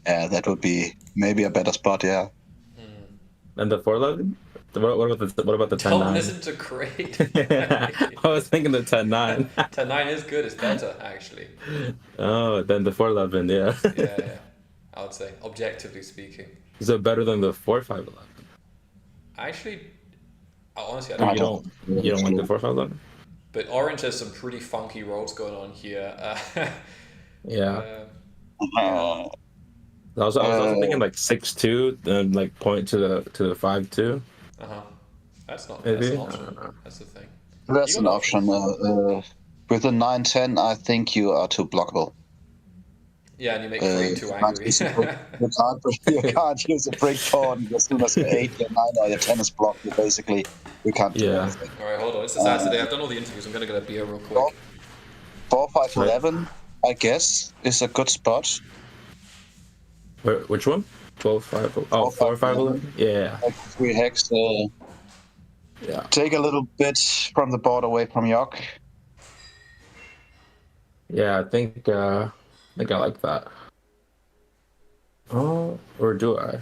Yeah, that would be maybe a better spot, yeah. And the 4-11? What about the 10-9? Don't listen to Craig. I was thinking the 10-9. 10-9 is good. It's better, actually. Oh, then the 4-11, yeah. Yeah. I would say, objectively speaking. Is it better than the 4-5-11? Actually, honestly, I don't. You don't like the 4-5-11? But Orange has some pretty funky rolls going on here. Yeah. I was also thinking like 6-2, then like point to the 5-2. That's not. Maybe? That's an option. That's the thing. That's an option. With a 9-10, I think you are too blockable. Yeah, and you make Craig too angry. You can't use a break pawn as soon as your 8, your 9, or your 10 is blocked. You can't do anything. All right, hold on. It's a Saturday. I've done all the interviews. I'm gonna get a beer real quick. 4-5-11, I guess, is a good spot. Which one? 12-5. Oh, 4-5-11. Yeah. Like 3 hex. Yeah. Take a little bit from the board away from York. Yeah, I think I like that. Oh, or do I?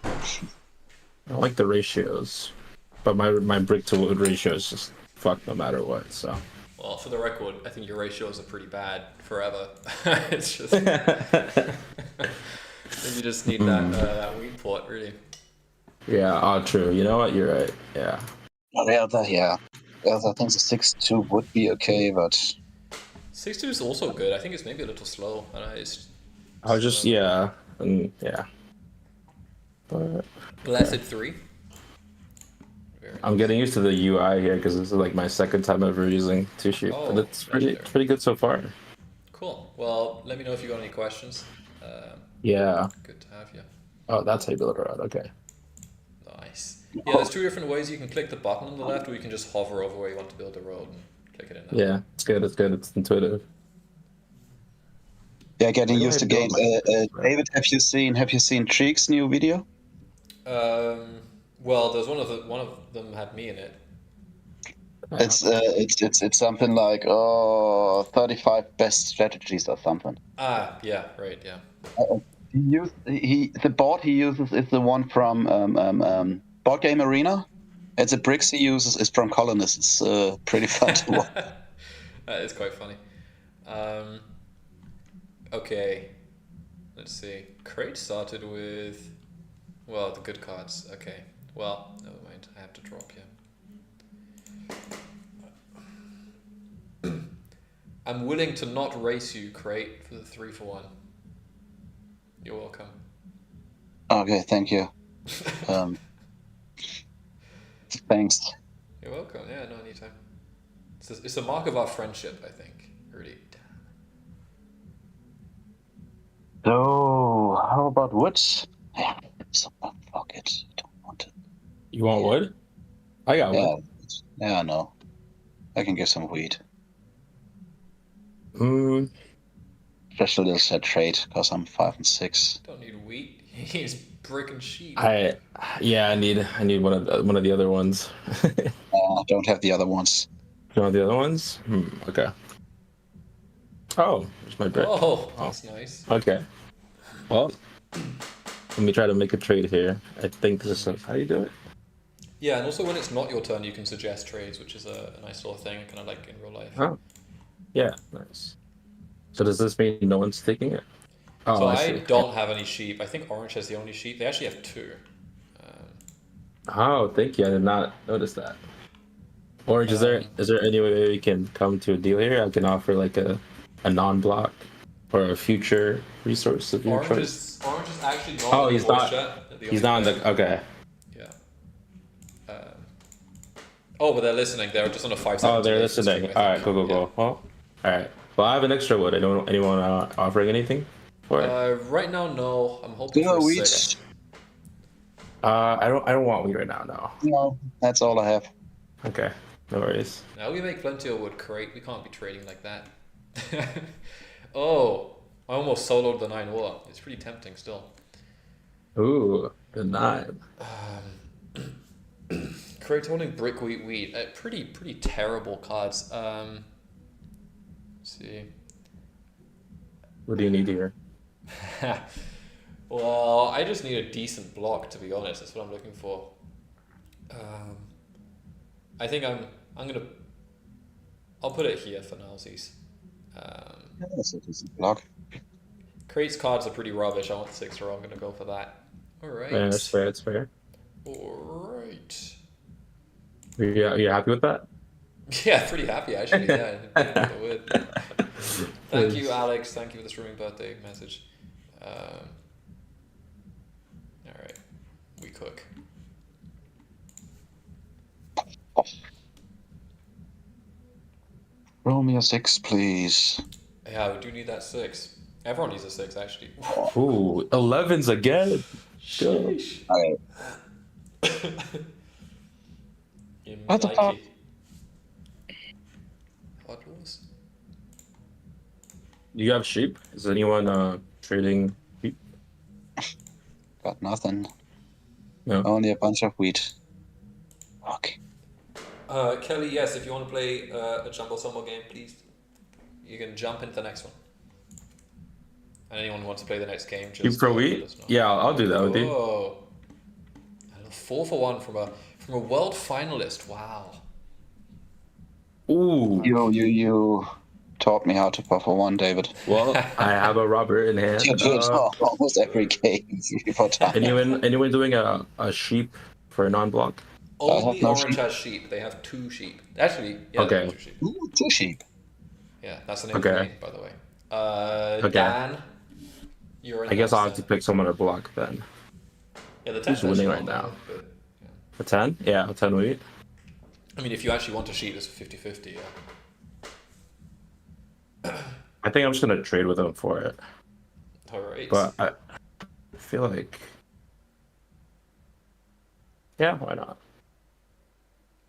I like the ratios, but my brick to wood ratio is just fucked no matter what. So. Well, for the record, I think your ratios are pretty bad forever. It's just you just need that weed port, really. Yeah, true. You know what? You're right. Yeah. Yeah, I think the 6-2 would be okay, but 6-2 is also good. I think it's maybe a little slow. I was just yeah. But Blessed 3. I'm getting used to the UI here because this is like my second time ever using Two Sheep, but it's pretty good so far. Cool. Well, let me know if you got any questions. Yeah. Good to have you. Oh, that's how you build a road. Okay. Nice. Yeah, there's 2 different ways. You can click the button on the left, or you can just hover over where you want to build a road and click it in there. Yeah, it's good. It's intuitive. Yeah, getting Where do used I to build games. my David, have you seen Treek's new video? Well, there's one of them had me in it. It's something like 35 best strategies or something. Ah, yeah, right, yeah. The board he uses is the one from Board Game Arena. And the bricks he uses is from Colonist. It's pretty fun to watch. That is quite funny. Okay, let's see. Crate started with, well, the good cards. Okay, well, never mind. I have to drop you. I'm willing to not race you, Crate, for the 3-for-1. You're welcome. Okay, thank you. Thanks. You're welcome. Yeah, no, anytime. It's a mark of our friendship, I think. Really. So, how about wood? Yeah, fuck it. I don't want it. You want wood? I got wood. Yeah, I know. I can give some wheat. Just a little set trade because I'm 5 and 6. Don't need wheat. He needs brick and sheep. I need one of the other ones. I don't have the other ones. You don't have the other ones? Okay. Oh, there's my brick. Oh, that's nice. Okay. Well, let me try to make a trade here. I think this is how you do it. Yeah, and also when it's not your turn, you can suggest trades, which is a nice little thing, kind of like in real life. Oh, yeah, nice. So does this mean no one's taking it? Oh, so I I don't have any sheep. I think orange has the only sheep. They actually have 2. Oh, thank you. I did not notice that. Orange, is there any way we can come to a deal here? I can offer like a non-block or a future resource of your choice. Orange is actually not. Oh, in he's the voice not. chat. He's not in the. Okay. Yeah. Oh, but they're listening. They're just on a 5-second. Oh, they're listening. All right, cool. Well, all right. Well, I have an extra wood. Anyone offering anything for it? Right now, no. I'm hoping for 6. I don't want wheat right now. No. No, that's all I have. Okay, no worries. Now we make plenty of wood, Crate. We can't be trading like that. Oh, I almost soloed the 9 war. It's pretty tempting still. Ooh, the 9. Crate holding brick, wheat. Pretty terrible cards. Let's see. What do you need here? Well, I just need a decent block, to be honest. That's what I'm looking for. I think I'll put it here for nowsies. That's a decent block. Crate's cards are pretty rubbish. I want 6, or I'm gonna go for that. Alright. Yeah, that's fair. That's fair. Alright. Are you happy with that? Yeah, pretty happy actually. Yeah, I would. Thank you, Alex. Thank you for the streaming birthday message. Alright, we cook. Roll me a 6, please. Yeah, we do need that 6. Everyone needs a 6, actually. Ooh, 11s again. Sheesh. What the fuck? What was? You have sheep? Is anyone trading sheep? Got nothing. No. Only a bunch of wheat. Okay. Kelly, yes, if you want to play a Jumbo Sumo game, please, you can jump into the next one. And anyone who wants to play the next game, just Sheep for wheat? Yeah, I'll do that with you. Oh, 4-for-1 from a world finalist. Wow. Ooh. You taught me how to buffer 1, David. Well, I have a rubber in hand. You do it almost every game. Anyone doing a sheep for a non-block? Only orange has sheep. They have 2 sheep. Actually, yeah, okay. 2 sheep. Ooh, 2 sheep. Yeah, that's the name of the game, by the way. Okay. Dan, you're in. I guess I'll have to pick someone to block then. Yeah, the 10 Who's winning right now? But, yeah. A 10? Yeah, a 10 wheat. I mean, if you actually want a sheep, it's 50-50, yeah. I think I'm just gonna trade with him for it. Alright. But I feel like, yeah, why not?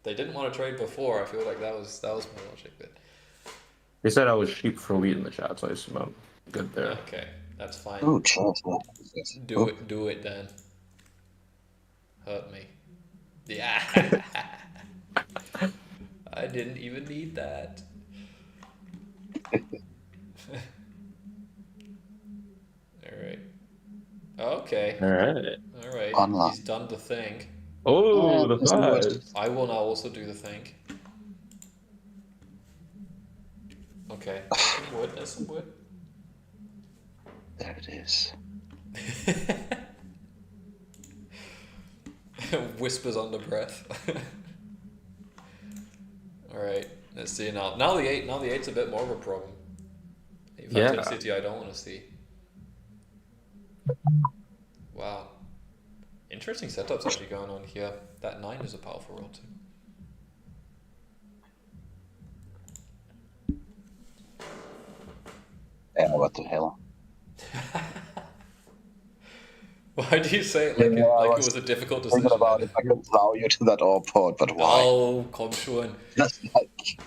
They didn't want to trade before. I feel like that was my logic. But They said I was sheep for wheat in the chat, so I assume good there. Okay, that's fine. Oh, chance. Do it then. Hurt me. Yeah. I didn't even need that. Alright. Okay. Alright. Alright. He's done the thing. Oh, the five. I will now also do the thing. Okay. Some wood. There's some wood. There it is. Whispers under breath. Alright, let's see now. Now the 8's a bit more of a problem. If I take city I don't want to see. Wow. Interesting setups actually going on here. That 9 is a powerful roll too. Yeah, what the hell? Why do you say it like, it was a difficult decision? Thinking about if I could allow you to that all port, but why? Oh, komm schon. Just like,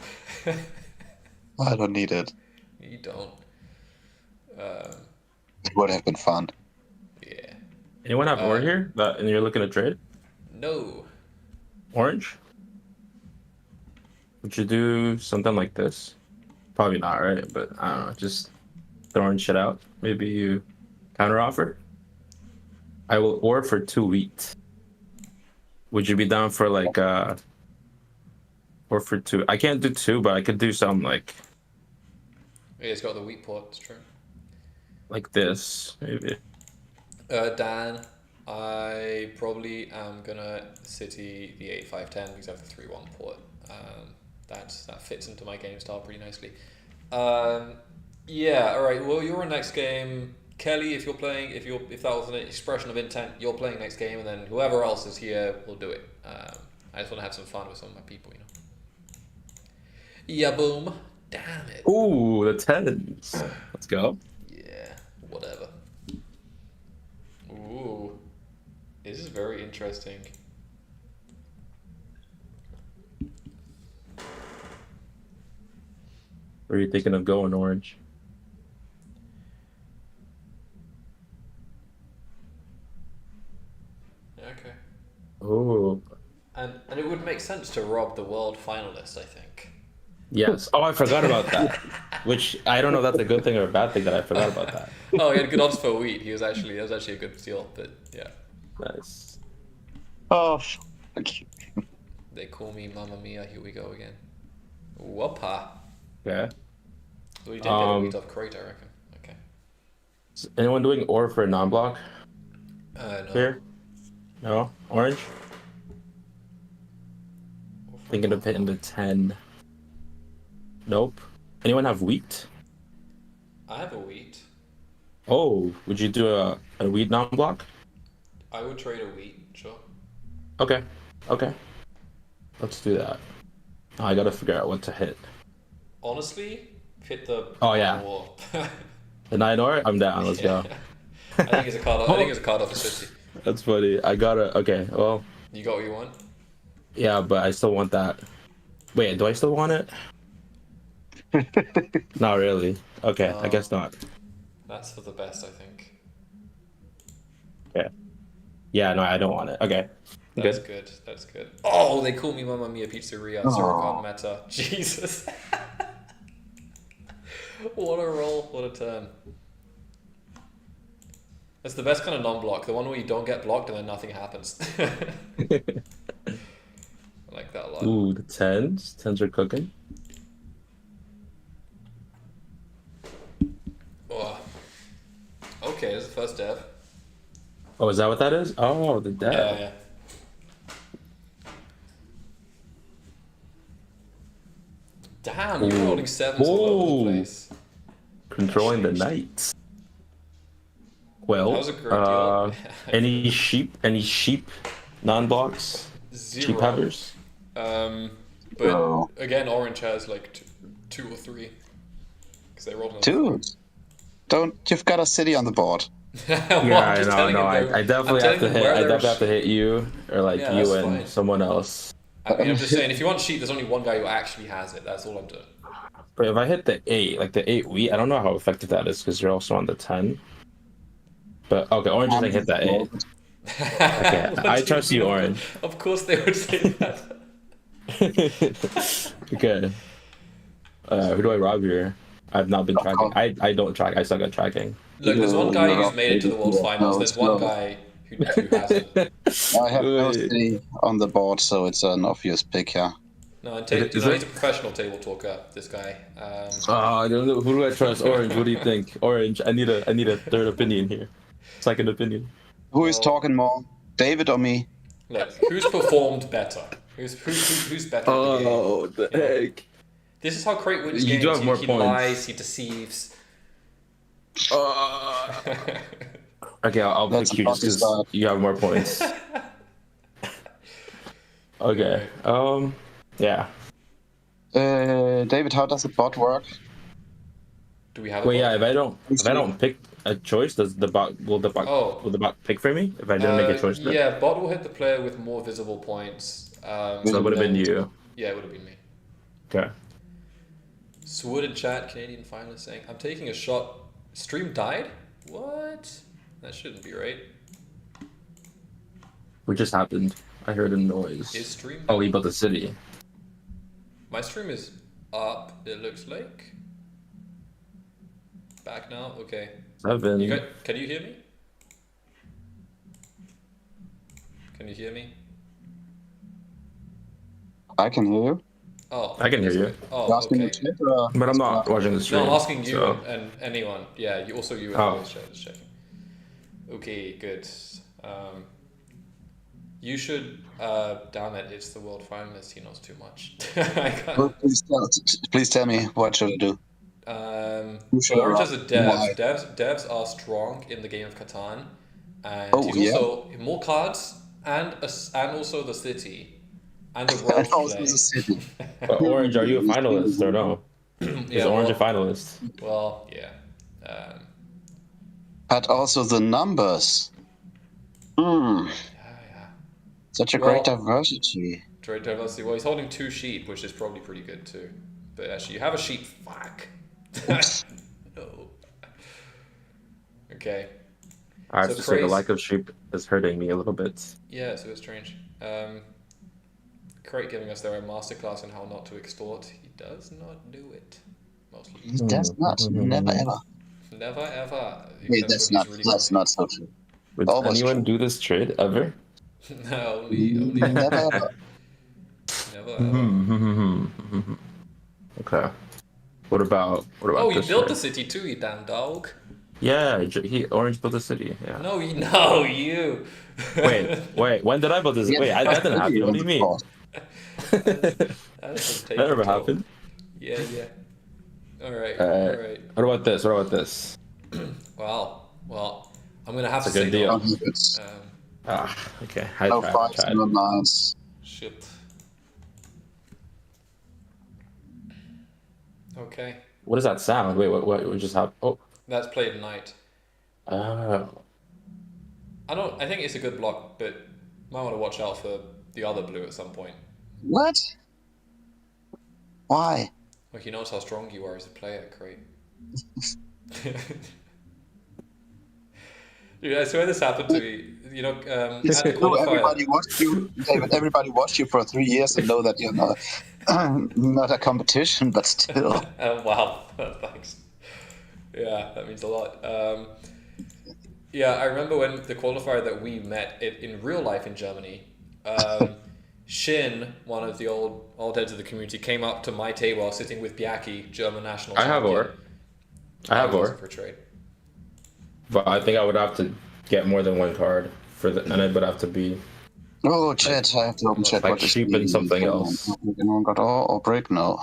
I don't need it. You don't. It would have been fun. Yeah. Anyone have orange here? And you're looking to trade? No. Orange? Would you do something like this? Probably not, right? But I don't know, just throwing shit out. Maybe you counter offer? I will order for 2 wheat. Would you be down for like or for 2? I can't do 2, but I could do some like Yeah, it's got the wheat port, it's true. like this, maybe. Dan, I probably am gonna city the 8-5-10 because I have the 3-1 port. That fits into my game style pretty nicely. Yeah, alright, well you're in next game. Kelly, if you're playing, if that was an expression of intent, you're playing next game, and then whoever else is here will do it. I just want to have some fun with some of my people, you know. Yeah, boom. Damn it. Ooh, the 10s. Let's go. Yeah, whatever. Ooh, this is very interesting. Where are you thinking of going, orange? Okay. Oh. And it would make sense to rob the world finalist, I think. Yes. Oh, I forgot about that. Which I don't know if that's a good thing or a bad thing that I forgot about that. Oh, he had good odds for wheat. That was actually a good steal, but yeah. Nice. Oh, fuck you. They call me Mamma Mia. Here we go again. Whoppa. Yeah. So he did get a wheat off crate, I reckon. Okay. Is anyone doing ore for a non-block? No. Here? No? Orange? Thinking of hitting the 10. Nope. Anyone have wheat? I have a wheat. Oh, would you do a wheat non-block? I would trade a wheat, sure. Okay. Let's do that. Oh, I gotta figure out what to hit. Honestly, hit the wall. The 9 ore? I'm down, let's go. I think it's a card off a 50. That's funny. I gotta, okay, well. You got what you want? Yeah, but I still want that. Wait, do I still want it? Not really. Okay, I guess not. That's for the best, I think. Okay. Yeah, no, I don't want it. Okay. That's good. That's good. Oh, they call me Mamma Mia Pizzeria. Zero card meta. Jesus. What a roll. What a turn. That's the best kind of non-block. The one where you don't get blocked and then nothing happens. I like that a lot. Ooh, the 10s. 10s are cooking. Oh. Okay, this is the first dev. Oh, is that what that is? Oh, the dev. Yeah. Damn, you're rolling 7s all over the place. Controlling the knights. Well, that was a great deal. any sheep non-blocks? Zero. Sheep havers? But again, orange has like 2 or 3. Because they rolled Dude, you've got a city on the board. Yeah, I know. I definitely have to hit. I definitely have to hit you or like you and someone else. I mean, I'm just saying, if you want sheep, there's only one guy who actually has it. That's all I'm doing. But if I hit the 8, like the 8 wheat, I don't know how effective that is because you're also on the 10. But okay, orange is like hit that 8. Okay, I trust you, orange. Of course they would say that. Okay. Who do I rob here? I've not been tracking. I don't track. I suck at tracking. Look, there's one guy who's made it to the world finals. There's one guy who hasn't. I have no Wait. city on the board, so it's an obvious pick here. No, and Is he's it- a professional table talker. This guy. I don't know. Who do I trust? Orange. What do you think? Orange. I need a third opinion here. Second opinion. Who is talking more, David or me? Look, who's performed better? Who's better? Oh, the heck! This is how Crate wins You games. do have more he points. lies. He deceives. Okay, I'll pick you just because you have more points. Okay. Yeah. David, how does the bot work? Do we have? Wait, yeah. If I don't pick a choice, will the bot pick for me if I didn't make a choice? Then? Yeah, bot will hit the player with more visible points. So it would have been you. Yeah, it would have been me. Okay. Swood in chat, Canadian finalist saying, "I'm taking a shot. Stream died? What? That shouldn't be right." What just happened? I heard a noise. Is stream? Oh, he built a city. My stream is up. It looks like. Back now. Okay. 7. Can you hear me? Can you hear me? I can hear you. Oh. I can hear you. Oh, okay. But I'm not watching the stream. No, I'm asking you so. and anyone. Yeah, you also you. Oh. Just checking. Okay, good. You should. Damn it! It's the world finalist. He knows too much. I can't. Well, please tell me what should I do. Orange has a dev. Devs are strong in the game of Katan, and he's also more cards and also the city. And the world also play. the city. But Orange, are you a finalist or no? Is Orange a finalist? Well, yeah. But also the numbers. Yeah. Such a great diversity. Great diversity. Well, he's holding 2 sheep, which is probably pretty good too. But actually, you have a sheep. Fuck. No. Okay. I have to say the lack of sheep is hurting me a little bit. Yeah, it's a bit strange. Crate giving us their own masterclass on how not to extort. He does not do it. Mostly. He does not. Never ever. Never ever. Wait, that's not so true. Would anyone do this trade ever? No, only never ever. Never ever. Okay. What about Oh, you this built trade? the city too, you damn dog. Yeah, Orange built a city. Yeah. No, you. Wait. When did I build this? Wait, that didn't happen. What do you mean? That never happened. Yeah. All right. What about this? Well, I'm gonna have It's to a say good deal. no. Okay. No fives, no nines. Shit. Okay. What does that sound? Wait, what just happened? Oh. That's played knight. Oh. I think it's a good block, but might want to watch out for the other blue at some point. What? Why? Well, he knows how strong you are as a player, Crate. Dude, I swear this happened to me. You know, at the qualifier. Everybody watched you, David. Everybody watched you for 3 years and know that you're not a competition, but still. Wow, thanks. Yeah, that means a lot. Yeah, I remember when the qualifier that we met in real life in Germany. Shin, one of the old heads of the community, came up to my table. I was sitting with Biaki, German national champion. I have Or. For trade. But I think I would have to get more than one card and it would have to be. Oh, chat! I have to open chat. Like sheep and something else. Anyone got or break? No.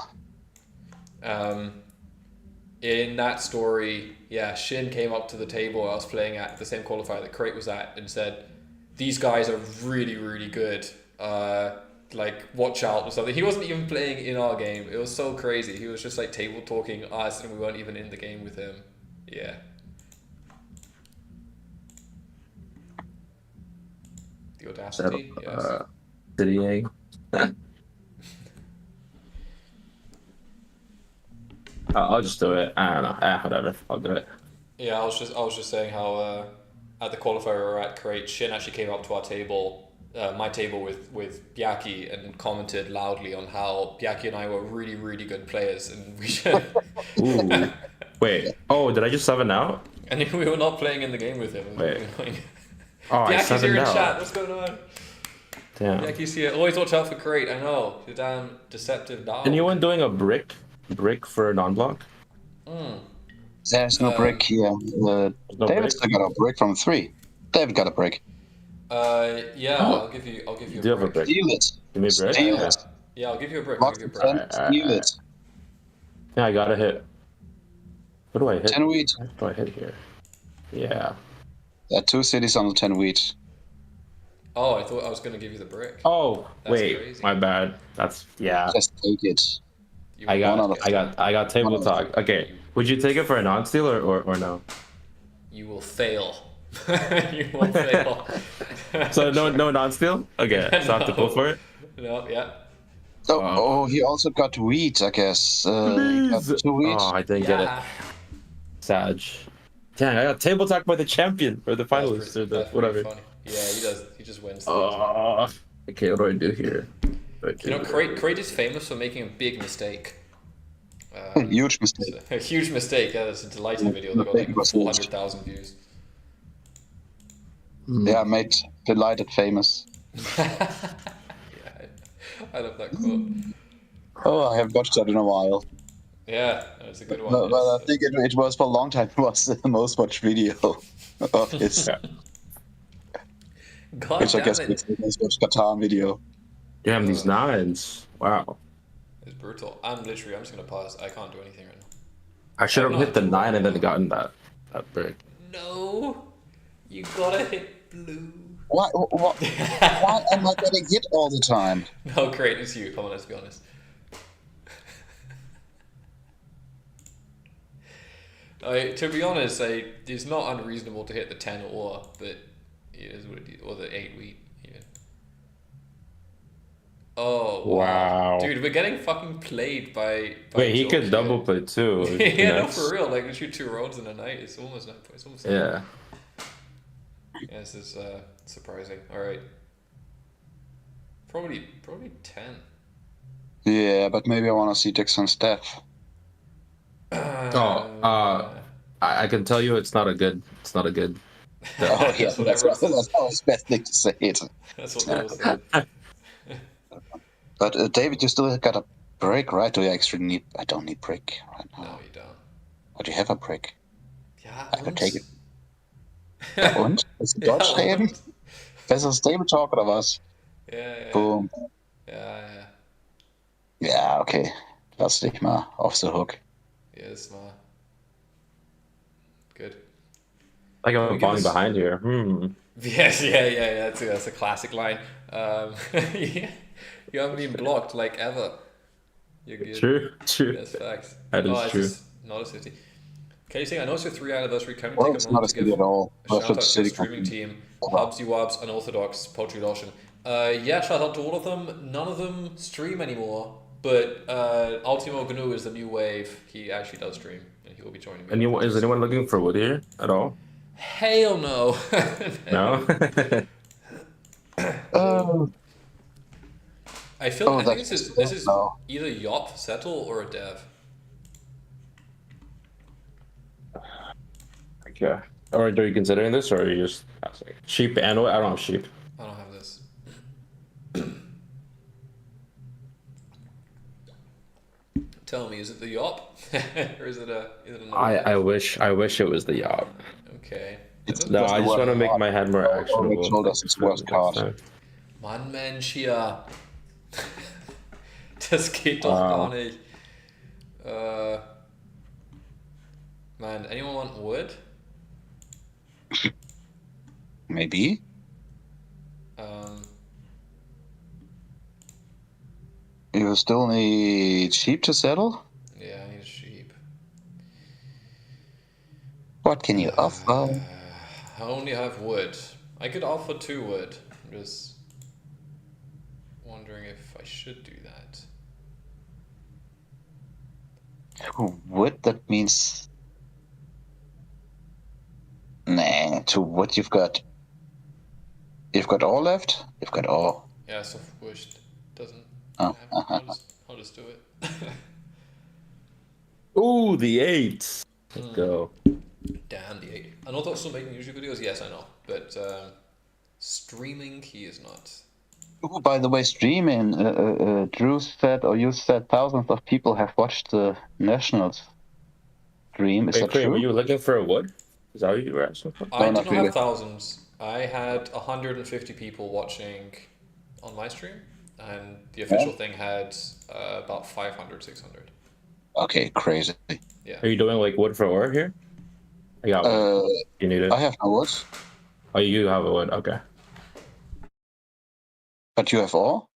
In that story, yeah, Shin came up to the table I was playing at, the same qualifier that Crate was at, and said, "These guys are really, really good. Like, watch out," or something. He wasn't even playing in our game. It was so crazy. He was just like table talking us, and we weren't even in the game with him. Yeah. The audacity. Yes. Citying. I'll just do it. I don't know. Whatever. I'll do it. Yeah, I was just saying how at the qualifier we were at Crate, Shin actually came up to our table, my table with Byaki, and commented loudly on how Byaki and I were really, really good players, and we should. Ooh. Wait. Oh, did I just 7 out? And we were not playing in the game with him. It was Wait. really annoying. Oh, I Byaki's here 7 in out. chat. What's going on? Damn. Byaki's here. Always watch out for Crate. I know. You're damn deceptive dog. Anyone doing a brick for a non-block? There's no brick here. No David's still got a brick from 3. David got a brick. Yeah, I'll give you a Do you have a brick. brick? Steal it. Give me a brick. Steal it. Yeah, I'll give you a brick. Box I'll give you a brick. Steal it. Yeah, I gotta hit. What do I hit? 10 wheat. What do I hit here? Yeah. There are 2 cities on the 10 wheat. Oh, I thought I was gonna give you the brick. Oh, That's wait. crazy. My bad. That's yeah. Just take it. I One got table talk. Okay. Would you take it for a non-steal or no? You will fail. You will fail. So no non-steal? Okay, so I have to go for it? No, yeah. Oh, he also got wheat, I guess. He got 2 wheat. Oh, I didn't get it. Sag. Dang, I got table talk by the champion or the finalist or the whatever. Funny. Yeah, he does. He just wins. Okay, what do I do here? You know, Crate is famous for making a big mistake. Huge mistake. A huge mistake. Yeah, it's a delighted video. They got like 400,000 views. Yeah, made delighted famous. Yeah, I love that quote. Oh, I haven't watched that in a while. Yeah, that's a good one. Well, I think it was for a long time. It was the most watched video of his. God Which I damn guess it. is the most watched Katan video. Damn, these 9s. Wow. It's brutal. I'm just gonna pause. I can't do anything right now. I should have hit the 9 and then gotten that brick. No, you gotta hit blue. Why am I getting hit all the time? No, Crate, it's you. Come on, let's be honest. To be honest, it's not unreasonable to hit the 10 or, but it is what it is, or the 8 wheat even. Oh Wow. dude, we're getting fucking played by Wait, he Joe could here. double play too. Yeah, no, Nice. for real. Like, we shoot 2 roads in a night. It's almost 9 points. Almost 9 Yeah. Yeah, this is surprising. All right. Probably 10. Yeah, but maybe I want to see Dixon's death. I can tell you it's not a good. Oh yeah, that's always best thing to say it. That's what Lewis said. But David, you still got a break, right? Do you actually need? I don't need break right now. No, you don't. But you have a break. Ja, I could take it. Ja, und? Willst du Deutsch reden? Besseres Table Talk oder was? Ja. Boom. Ja. Ja, okay. Lass dich mal auf the hook. Yes, ma. Good. Like I'm falling behind here. Yes, yeah. That's a classic line. Yeah. You haven't been blocked like ever. You're good. True. That's facts. That is it's true. just not a city. Okay, saying I know it's your 3 anniversary. Can we Well, take it's a moment not a to city give at all. a That's shout what out the to the city streaming company- team, Hubsy Wubs, Unorthodox, Poetry Lotion. Yeah, shout out to all of them. None of them stream anymore, but Ultimo GNU is the new wave. He actually does stream, and he will be joining me. Is anyone looking for wood here at all? Hell no. No. I think this is no. either Yop, Settle, or a Dev. Okay. Or are you considering this, or are you just passing? Sheep and what? I don't have sheep. I don't have this. Tell me, is it the Yop, or is it another? I wish it was the Yob. Okay. No, I just want to make my head more actionable. told us it's worst card. Mann, Mensch, hier. Das geht doch gar nicht. Man, anyone want wood? Maybe. You still need sheep to settle? Yeah, I need a sheep. What can you offer? I only have wood. I could offer 2 wood. I'm just wondering if I should do that. Wood, that means... Nah, to wood you've got... You've got all left? You've got all. Yeah, so wished doesn't. Oh. I'll just do it. Ooh, the 8. Let's go. Damn, the 8. I know those still making YouTube videos. Yes, I know, but streaming he is not. Oh, by the way, streaming. Drew said, or you said, thousands of people have watched the Nationals stream. Is Wait, that Clay, true? were you looking for a wood? Is that what you were asking for? I No, did not not really. have thousands. I had 150 people watching on my stream, and the official thing had about 500, 600. Okay, crazy. Yeah. Are you doing like wood for ore here? I got one. You need it? I have no wood. Oh, you have a wood. Okay. But you have all?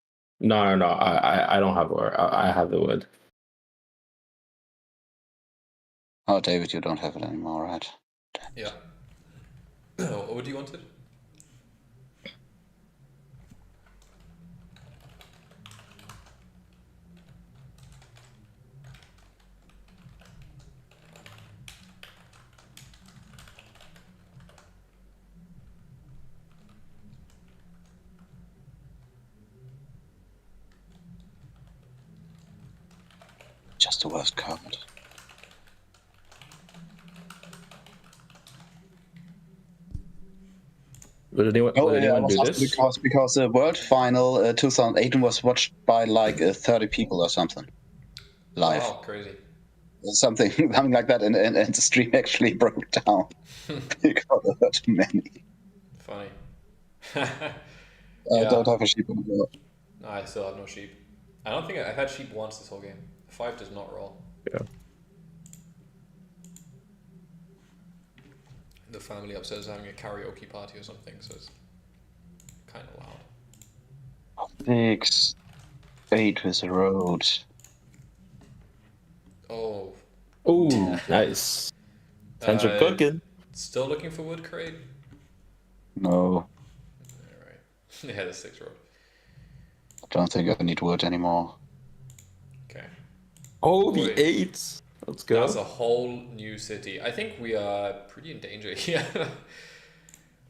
No. I don't have ore. I have the wood. Oh, David, you don't have it anymore, right? Yeah. What would you wanted? Just the worst card. Would anyone do this? Because the World Final 2018 was watched by like 30 people or something. Live. Wow, crazy. Something like that, and the stream actually broke down because there were too many. Funny. I don't have a sheep anymore. No, I still have no sheep. I don't think I've had sheep once this whole game. 5 does not roll. Yeah. The family upstairs is having a karaoke party or something, so it's kind of loud. 6, 8 with the road. Oh. Ooh, nice. Thanks for cooking. Still looking for wood crate? No. Alright. Yeah, the 6 road. I don't think I need wood anymore. Okay. Oh, the 8s. Let's go. That's a whole new city. I think we are pretty in danger here.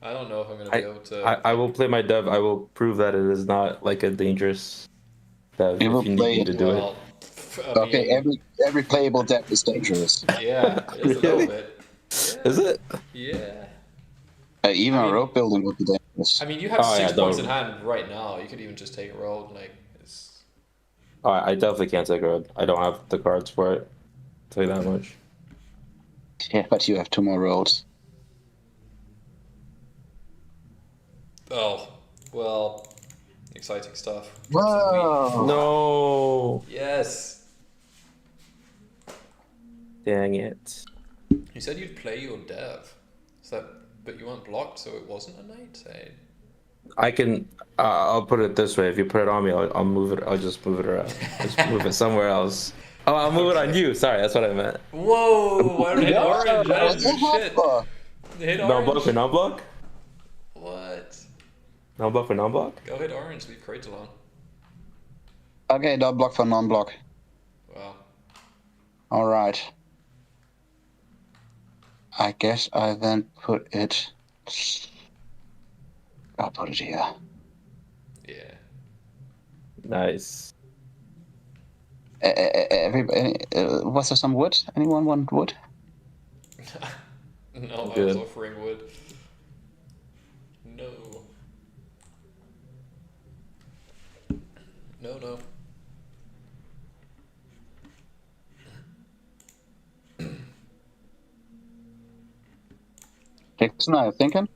I don't know if I'm going to be able to... I will play my dev. I will prove that it is not like a dangerous dev You will if you play need me to do it. Okay, every playable deck is dangerous. Yeah, it's a little bit. Yeah. Is it? Yeah. Even a road building would be dangerous. I mean, you have 6 points in hand right now. You could even just take a road. Like, it's... I definitely can't take a road. I don't have the cards for it. I'll tell you that much. Yeah, but you have 2 more roads. Oh, well, exciting stuff. Whoa! No! Yes! Dang it. You said you'd play your dev. Is that... But you weren't blocked, so it wasn't a night? I can... I'll put it this way. If you put it on me, I'll move it. I'll just move it around. Just move it somewhere else. Oh, I'll move it on you. Sorry, that's what I meant. Whoa! Why did I hit orange? I didn't do shit. Hit orange. Non-block or non-block? What? Non-block or non-block? Go hit orange, leave crates alone. Okay, dot block for non-block. Wow. Alright. I guess I then put it... I'll put it here. Yeah. Nice. Was there some wood? Anyone want wood? No, I was offering wood. No. No. Dixon, are you thinking?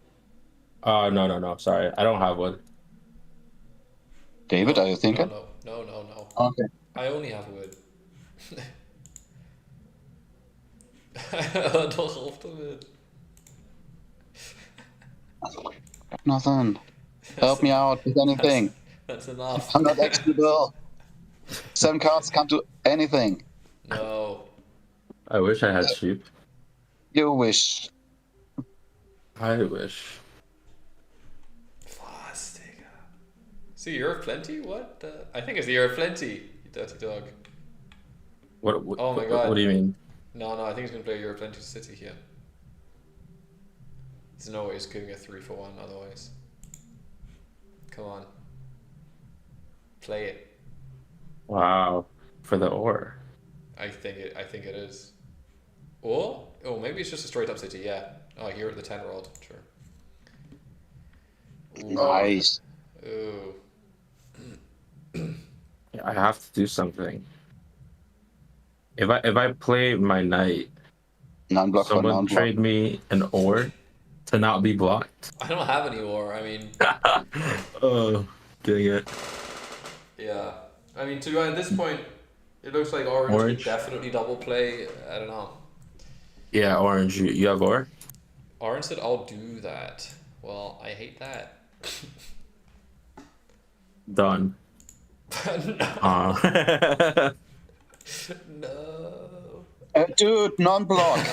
No. Sorry, I don't have wood. David, are you thinking? No. Okay. I only have wood. Doch auf damit. Nothing. Help me out with anything. That's enough. I'm not executable. 7 cards can't do anything. No. I wish I had sheep. You wish. I wish. See, year of plenty? What? I think it's the year of plenty, you dirty dog. Oh my god. What do you mean? No, I think he's going to play Europe 20 City here. There's no way he's giving a 3 for 1 otherwise. Come on. Play it. Wow. For the ore. I think it is. Oh, maybe it's just a straight up city. Yeah. Oh, here at the 10 rolled. Sure. Ooh. Nice. Ooh. I have to do something. If I play my knight, Non-block for someone non-block. trade me an ore to not be blocked. I don't have any ore. I mean. Oh, dang it. Yeah. I mean, at this point, it looks like orange could definitely double play. I don't know. Yeah, orange. You have ore? Orange said, "I'll do that." Well, I hate that. Done. No. No. Dude, non-block.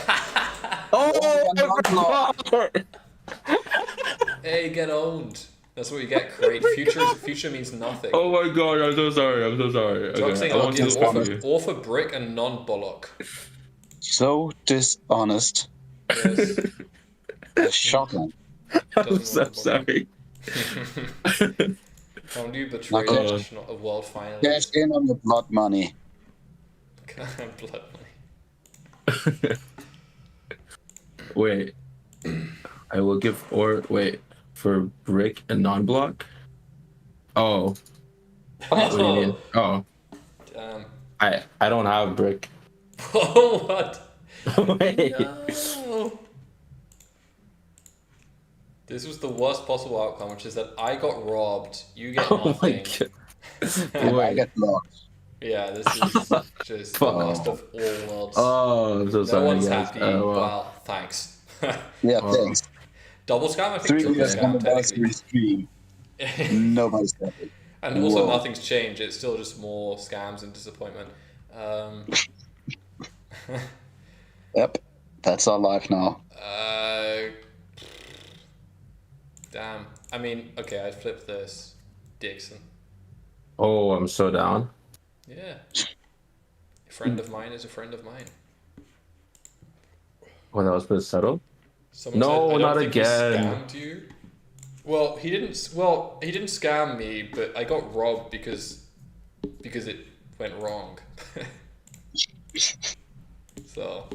Non-block. Hey, get owned. That's what you get. Great. Future means nothing. Oh my god, I'm so sorry. Joke's saying I I'll want give to offer brick and non-bollock. So dishonest. Yes. Shocking. I'm so sorry. How do you betray a world finalist? Cash in on your blood money. Blood money. Wait. I will give for brick and non-block? Oh. What do you mean? Oh. Damn. I don't have brick. Oh, what? Wait. No. This was the worst possible outcome, which is that I got robbed, you get nothing. Oh my god. I get blocked. Yeah, this is just the worst of all worlds. Oh, I'm so sorry. No one's guys. happy. Well. Well, thanks. Yeah, thanks. Double scam, I think 3 triple years scam, anniversary stream. Nobody's happy. And also Whoa. nothing's changed. It's still just more scams and disappointment. Yep, that's our life now. Damn. I mean, okay, I'd flip this. Dixon. Oh, I'm so down. Yeah. A friend of mine is a friend of mine. Oh, that was pretty subtle. Someone No, said, I don't not think again. He scammed you. Well, he didn't scam me, but I got robbed because it went wrong. So,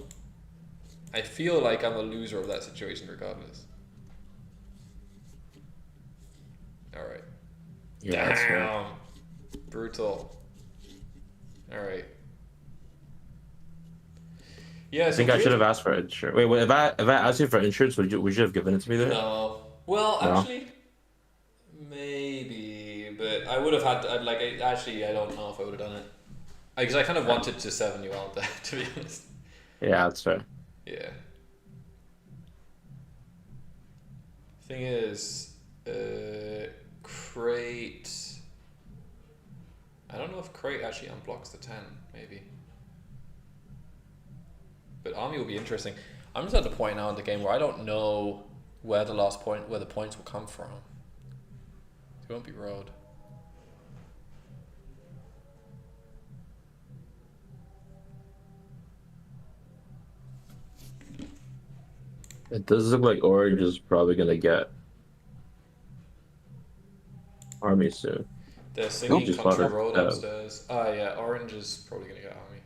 I feel like I'm a loser of that situation regardless. All right. Yeah, that's fair. Damn. Brutal. All right. Yeah, I think I should have asked for insurance. Wait, if I asked you for insurance, would you have given it to me there? No. Well, No? actually, maybe, but I would have had to, I don't know if I would have done it. Because I kind of wanted to 7 you out there, to be honest. Yeah, that's fair. Yeah. Thing is, Crate... I don't know if Crate actually unblocks the 10, maybe. But Army will be interesting. I'm just at the point now in the game where I don't know where the points will come from. It won't be road. It does look like Orange is probably gonna get Army soon. They're singing Just Country bought it, Road upstairs. Yeah, Orange is probably gonna get Army.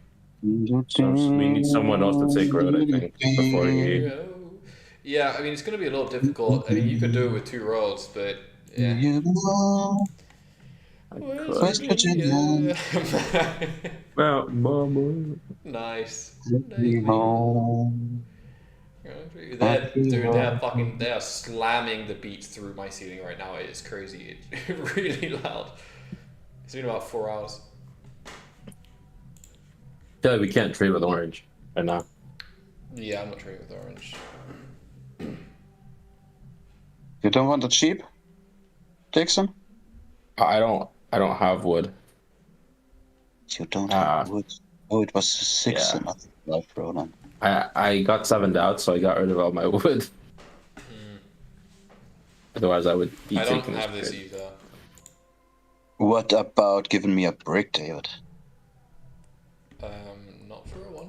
So we need someone else to take road, I think, before he. Yeah, I mean it's gonna be a little difficult. I mean you could do it with 2 roads, but yeah. West Virginia. Well, mama. Nice. Home. They are slamming the beats through my ceiling right now. It is crazy. It's really loud. It's been about 4 hours. I feel like we can't trade with Orange right now. Yeah, I'm not trading with Orange. You don't want the cheap, Dixon? I don't have wood. You don't have wood. Oh, it was 6 Yeah. and nothing left, Roland. I got 7'd out, so I got rid of all my wood. Otherwise, I would be I don't taking have this this trade. either. What about giving me a brick, David?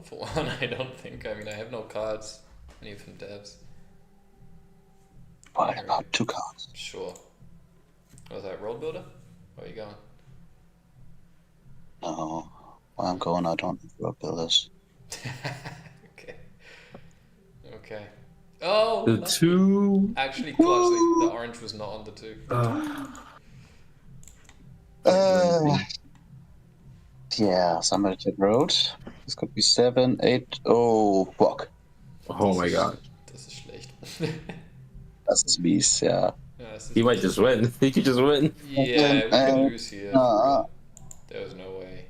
for one, I don't think. I mean, I have no cards. Any of them devs. What about 2 cards? Sure. Was that Road Builder? Where are you going? No. Where I'm going, I don't need road builders. Okay. Okay. Oh, The lucky. 2. Actually, clutch. The orange was not on the 2. Yeah, somebody took road. This could be 7, 8. Oh, Bock. Oh my god. Das ist schlecht. Das ist mies, yeah. Ja, es ist He might just win. He could just win. Yeah, we could lose here. For real. There was no way.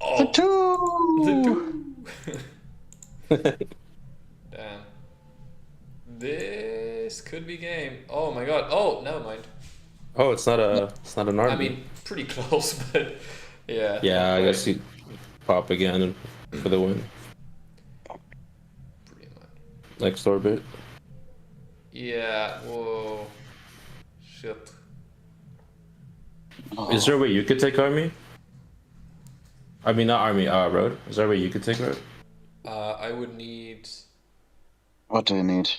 Oh, The 2! Damn. This could be game. Oh my god. Oh, never mind. Oh, it's not an army. I mean, pretty close, but yeah. Yeah, I guess you pop again for the win. Pretty much. Next orbit. Yeah. Whoa. Shit. Is there a way you could take army? I mean, not army. Road. Is there a way you could take road? I would need. What do you need?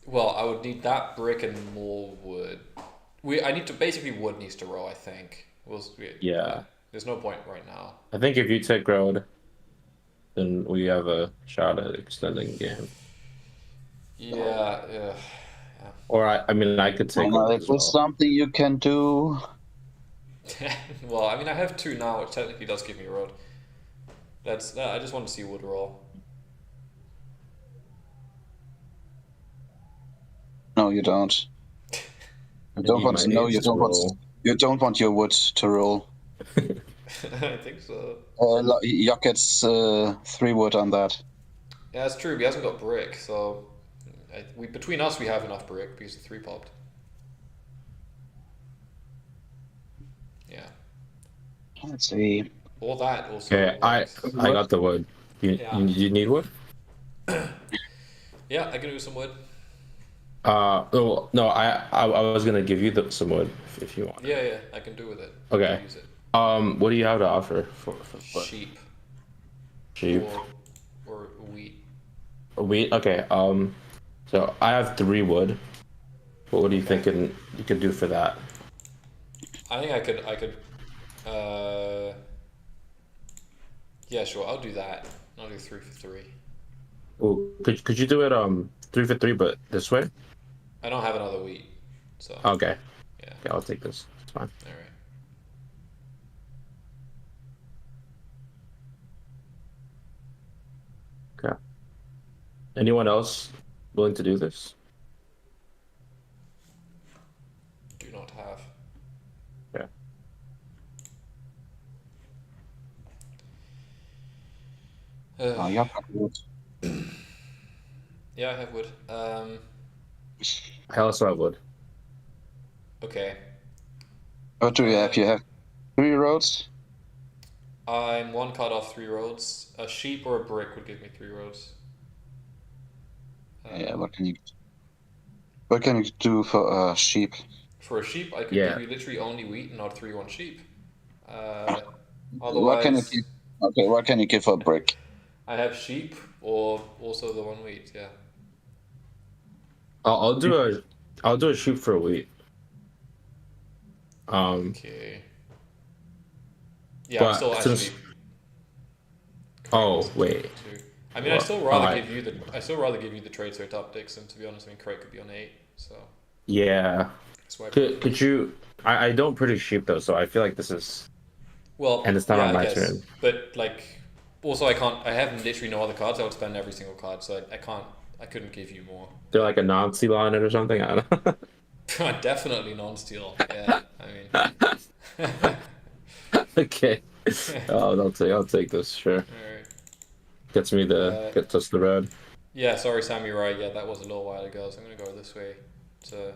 Well, I would need that brick and more wood. I need to basically wood needs to roll. I think. Yeah. There's no point right now. I think if you take road, then we have a shot at extending game. Yeah. Yeah. Or I mean, I could take. Well, is this something you can do? Well, I mean, I have 2 now, which technically does give me a road. That's. I just want to see wood roll. No, you don't. You don't want to know. You don't want. You don't want your wood to roll. I think so. Yok gets 3 wood on that. Yeah, that's true. He hasn't got brick, so between us we have enough brick because the 3 popped. Yeah. Let's see. All that also. Okay, I got the wood. You need wood? Yeah, I can do some wood. Oh no, I was gonna give you some wood if you want. Yeah, I can do with it. Okay. Use it. What do you have to offer for sheep? Sheep. Or wheat. Wheat. Okay. So I have 3 wood. What do you think you could do for that? I think I could. Yeah, sure. I'll do that. I'll do 3 for 3. Ooh, could you do it 3 for 3, but this way? I don't have another wheat, so. Okay. Yeah. Okay, I'll take this. It's fine. All right. Okay. Anyone else willing to do this? Do not have. Yeah. Yeah, wood. Yeah, I have wood. I also have wood. Okay. What do you have? You have 3 roads? I'm 1 card off 3 roads. A sheep or a brick would give me 3 roads. Yeah, what can you do for a sheep? For a sheep, I could give you literally only wheat and not 3/1 sheep. Otherwise, what can you give for a brick? I have sheep or also the 1 wheat. Yeah. I'll do a sheep for a wheat. Okay. Yeah, I'm still actually. Oh wait. I mean, I still rather give you the trade cert optics, and to be honest, I mean, Craig could be on 8, so. Yeah. Could you? I don't produce sheep though, so I feel like this is. Well, and it's not on my turn. But like, also I can't. I have literally no other cards. I would spend every single card, so I can't. I couldn't give you more. They're like a non-steal on it or something. I don't know. Definitely non-steal. Yeah, I mean. Okay. I'll take this. Sure. All right. Gets us the road. Yeah, sorry, Sam, you're right. Yeah, that was a little while ago, so I'm gonna go this way to.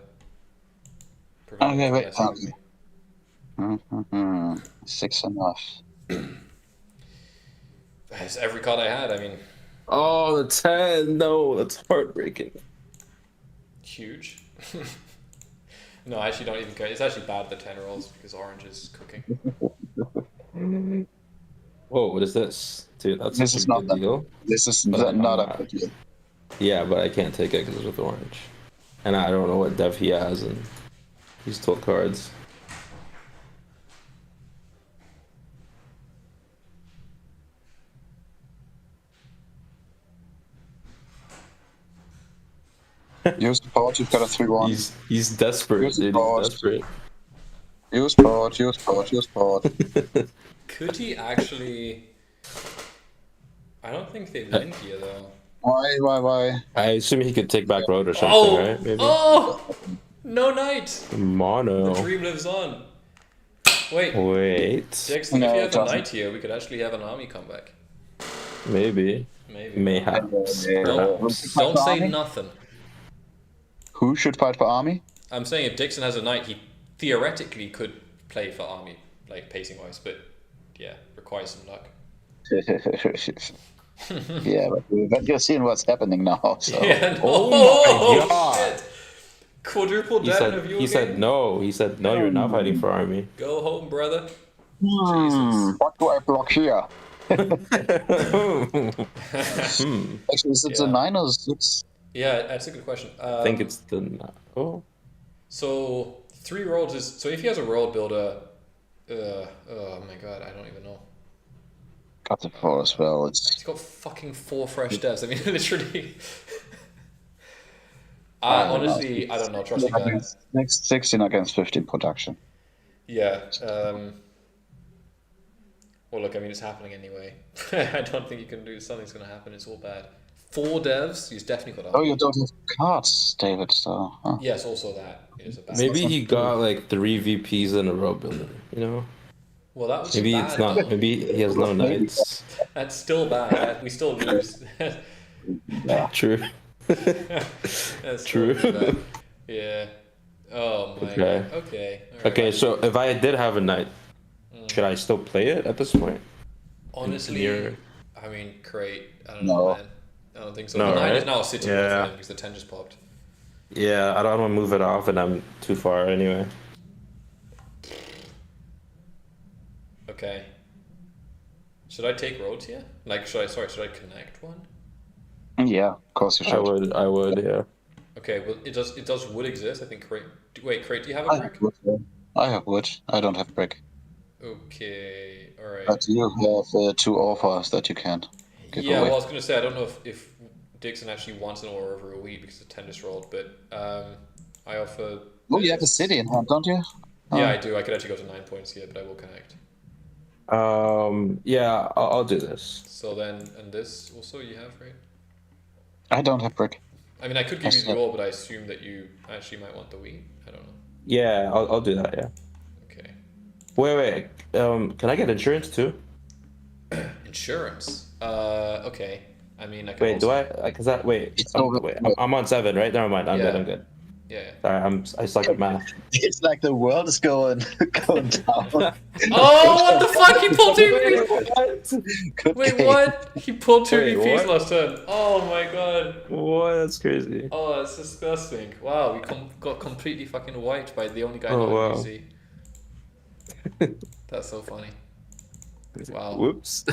Okay, wait. 6 enough. That's every card I had. I mean. Oh, the 10. No, that's heartbreaking. Huge. No, I actually don't even care. It's actually bad the 10 rolls because orange is cooking. Whoa, what is this? Dude, that's This such is a not good that. deal. This is But I'm not a not. good deal. Yeah, but I can't take it because it's with orange. And I don't know what dev he has, and he's 12 cards. Use support, you've got a 3-1. He's desperate, Use dude. He's support. desperate. Use support, use support, use support. Could he actually? I don't think they win here though. Why? I assume he could take back road or something, Oh! right? Maybe. Oh! No knight. Mono. The dream lives on. Wait. Wait. Dixon, No, if you it have a doesn't. knight here, we could actually have an army comeback. Maybe. Maybe. Mayhaps. Don't say nothing. Who should fight for army? I'm saying if Dixon has a knight, he theoretically could play for army, like pacing wise, but yeah, requires some luck. Yeah, but you're seeing what's happening now. So. Yeah, no. Oh my god! Shit. Quadruple He death said, in a view he said no. He said no. You're not fighting for army. Go home, brother. What do I block here? Hmm. Actually, is it a 9 or 6? Yeah, that's a good question. I think it's the oh. So 3 rolls is so if he has a roll builder, oh my god, I don't even know. Got the 4 as well. He's got fucking 4 fresh devs. I mean, literally. Honestly, I don't know. Trust me, guys. Next 16 against 15 production. Yeah. Well, look, I mean, it's happening anyway. I don't think you can do something's going to happen. It's all bad. 4 devs. He's definitely got. Oh, you don't have cards, David. So. Huh. Yes, also that is a bad. Maybe he got like 3 VPs in a row builder. You know. Well, that was maybe bad, it's not. though. Maybe he has no knights. That's still bad. We still lose. Yeah. True. That's True. Bad. Yeah. Oh my god. Okay. Okay, right. so if I did have a knight, should I still play it at this point? Honestly, I mean, crate. I don't No. know, man. I don't think so. No, the 9 is right? now a city Yeah. because the 10 just popped. Yeah, I don't want to move it off, and I'm too far anyway. Okay. Should I take roads here? Like, should I connect one? Yeah, of course you should. I would, yeah. Okay, well, it does wood exist? I think crate. Wait, crate, do you have a I brick? have wood. I have wood. I don't have brick. Okay, alright. But you have 2 offers that you can give Yeah, away. well, I was going to say, I don't know if Dixon actually wants an aura over a week because the 10 just rolled, but I offer... Oh, you have a city in hand, don't you? Yeah, I do. I could actually go to 9 points here, but I will connect. Yeah, I'll do this. So then, and this also you have, right? I don't have brick. I mean, I could give you the all, but I assume that you actually might want the wheat. I don't know. Yeah, I'll do that, yeah. Okay. Wait. Can I get insurance too? Insurance? Okay. I mean, I can Wait, also... do I? Cause that wait, I'm on 7, right? Never mind. I'm Yeah. good. I'm good. Yeah. Sorry, I suck at math. It's like the world is going down. Oh, what the fuck? He pulled 2 VPs! Wait, game. what? He pulled 2 Wait, VPs what? last turn. Oh my god. What? That's crazy. Oh, that's disgusting. Wow, we got completely fucking wiped by the only guy Oh, not wow. VC. That's so funny. Wow. Whoops.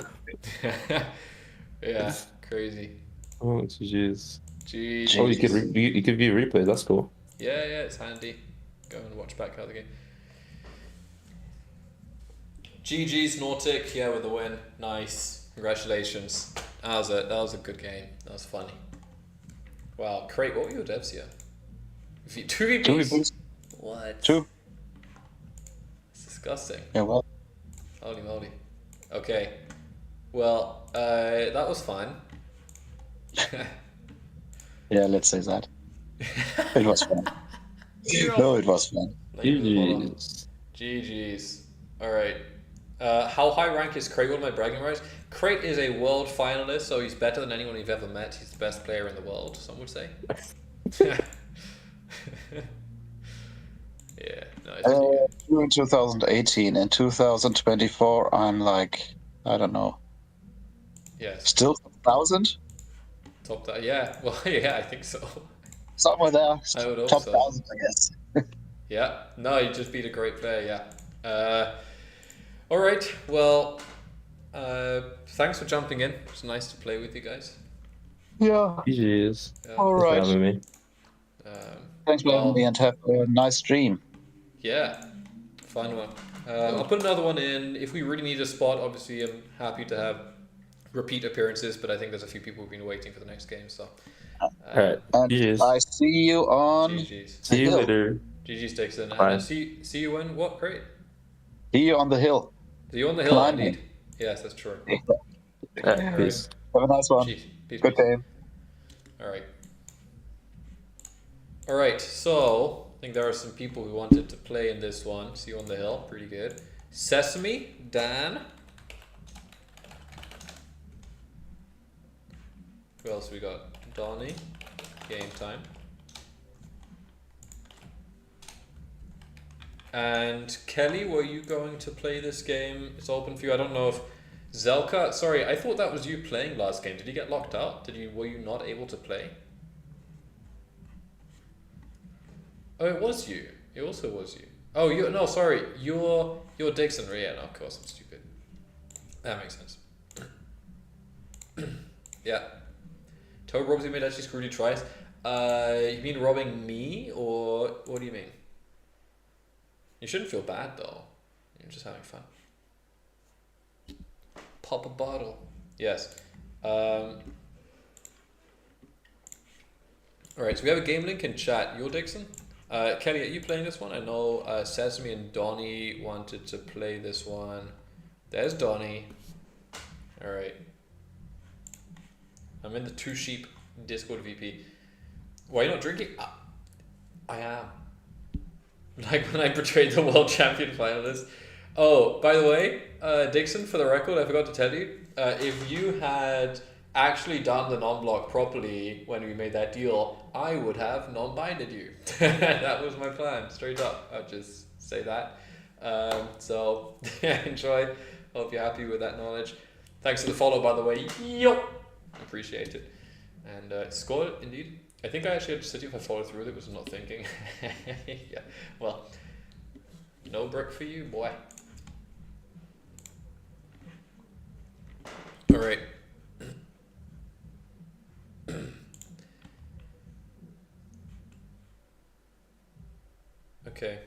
Yeah, crazy. Oh, jeez. Jeez. Oh, you could view replays. That's cool. Yeah, it's handy. Go and watch back how the game. GG's Nautic, yeah, with the win. Nice. Congratulations. That was a good game. That was funny. Wow, crate, what were your devs here? 2 VPs? 2 VPs. What? 2. It's disgusting. Yeah, well. Holy moly. Okay. Well, that was fun. Yeah, let's say that. It was fun. No, it was fun. GG's. Alright. How high rank is Crate? What am I bragging rights? Crate is a world finalist, so he's better than anyone you've ever met. He's the best player in the world, some would say. Yeah, no, it's in 2018. In 2024, I'm like, I don't know. Yes. Still 1,000? Top that, yeah. Well, yeah, I think so. Somewhere there. I would hope Top so. 1,000, I guess. Yeah. No, you just beat a great player, yeah. Alright, well, Thanks for jumping in. It's nice to play with you guys. Yeah. GG's. All Thanks for right. having me. Thanks for having me and have a nice stream. Yeah, fun one. I'll put another one in. If we really need a spot, obviously I'm happy to have repeat appearances, but I think there's a few people who've been waiting for the next game, so. Alright, And GG's. I see you on GG's. See you later. GG's Dixon. Bye. And see you when what? Great. See you on the hill. See you on the hill, Climbing. indeed. Yes, that's true. Alright, peace. Have a nice one. Peace. Good game. Alright. Alright, so I think there are some people who wanted to play in this one. See you on the hill, pretty good. Sesame, Dan. Who else we got? Donnie. Game time. And Kelly, were you going to play this game? It's open for you. I don't know if Zelka. Sorry, I thought that was you playing last game. Did you get locked out? Were you not able to play? Oh, it was you. It also was you. Oh, no, sorry. You're Dixon. Yeah, no, of course, I'm stupid. That makes sense. Yeah. Toad robs you made actually screwed you twice. You mean robbing me, or what do you mean? You shouldn't feel bad though. You're just having fun. Pop a bottle. Yes. Alright, so we have a game link in chat. You're Dixon? Kelly, are you playing this one? I know Sesame and Donnie wanted to play this one. There's Donnie. Alright. I'm in the Two Sheep Discord VP. Why are you not drinking? I am. Like when I betrayed the world champion finalist. Oh, by the way, Dixon, for the record, I forgot to tell you, if you had actually done the non-block properly when we made that deal, I would have non-binded you. That was my plan, straight up. I'll just say that. So, enjoy. Hope you're happy with that knowledge. Thanks for the follow, by the way. Yo! Appreciate it. And score, indeed. I think I actually had to see if I followed through with it, was not thinking. Yeah, well, no brick for you, boy. All right. Okay.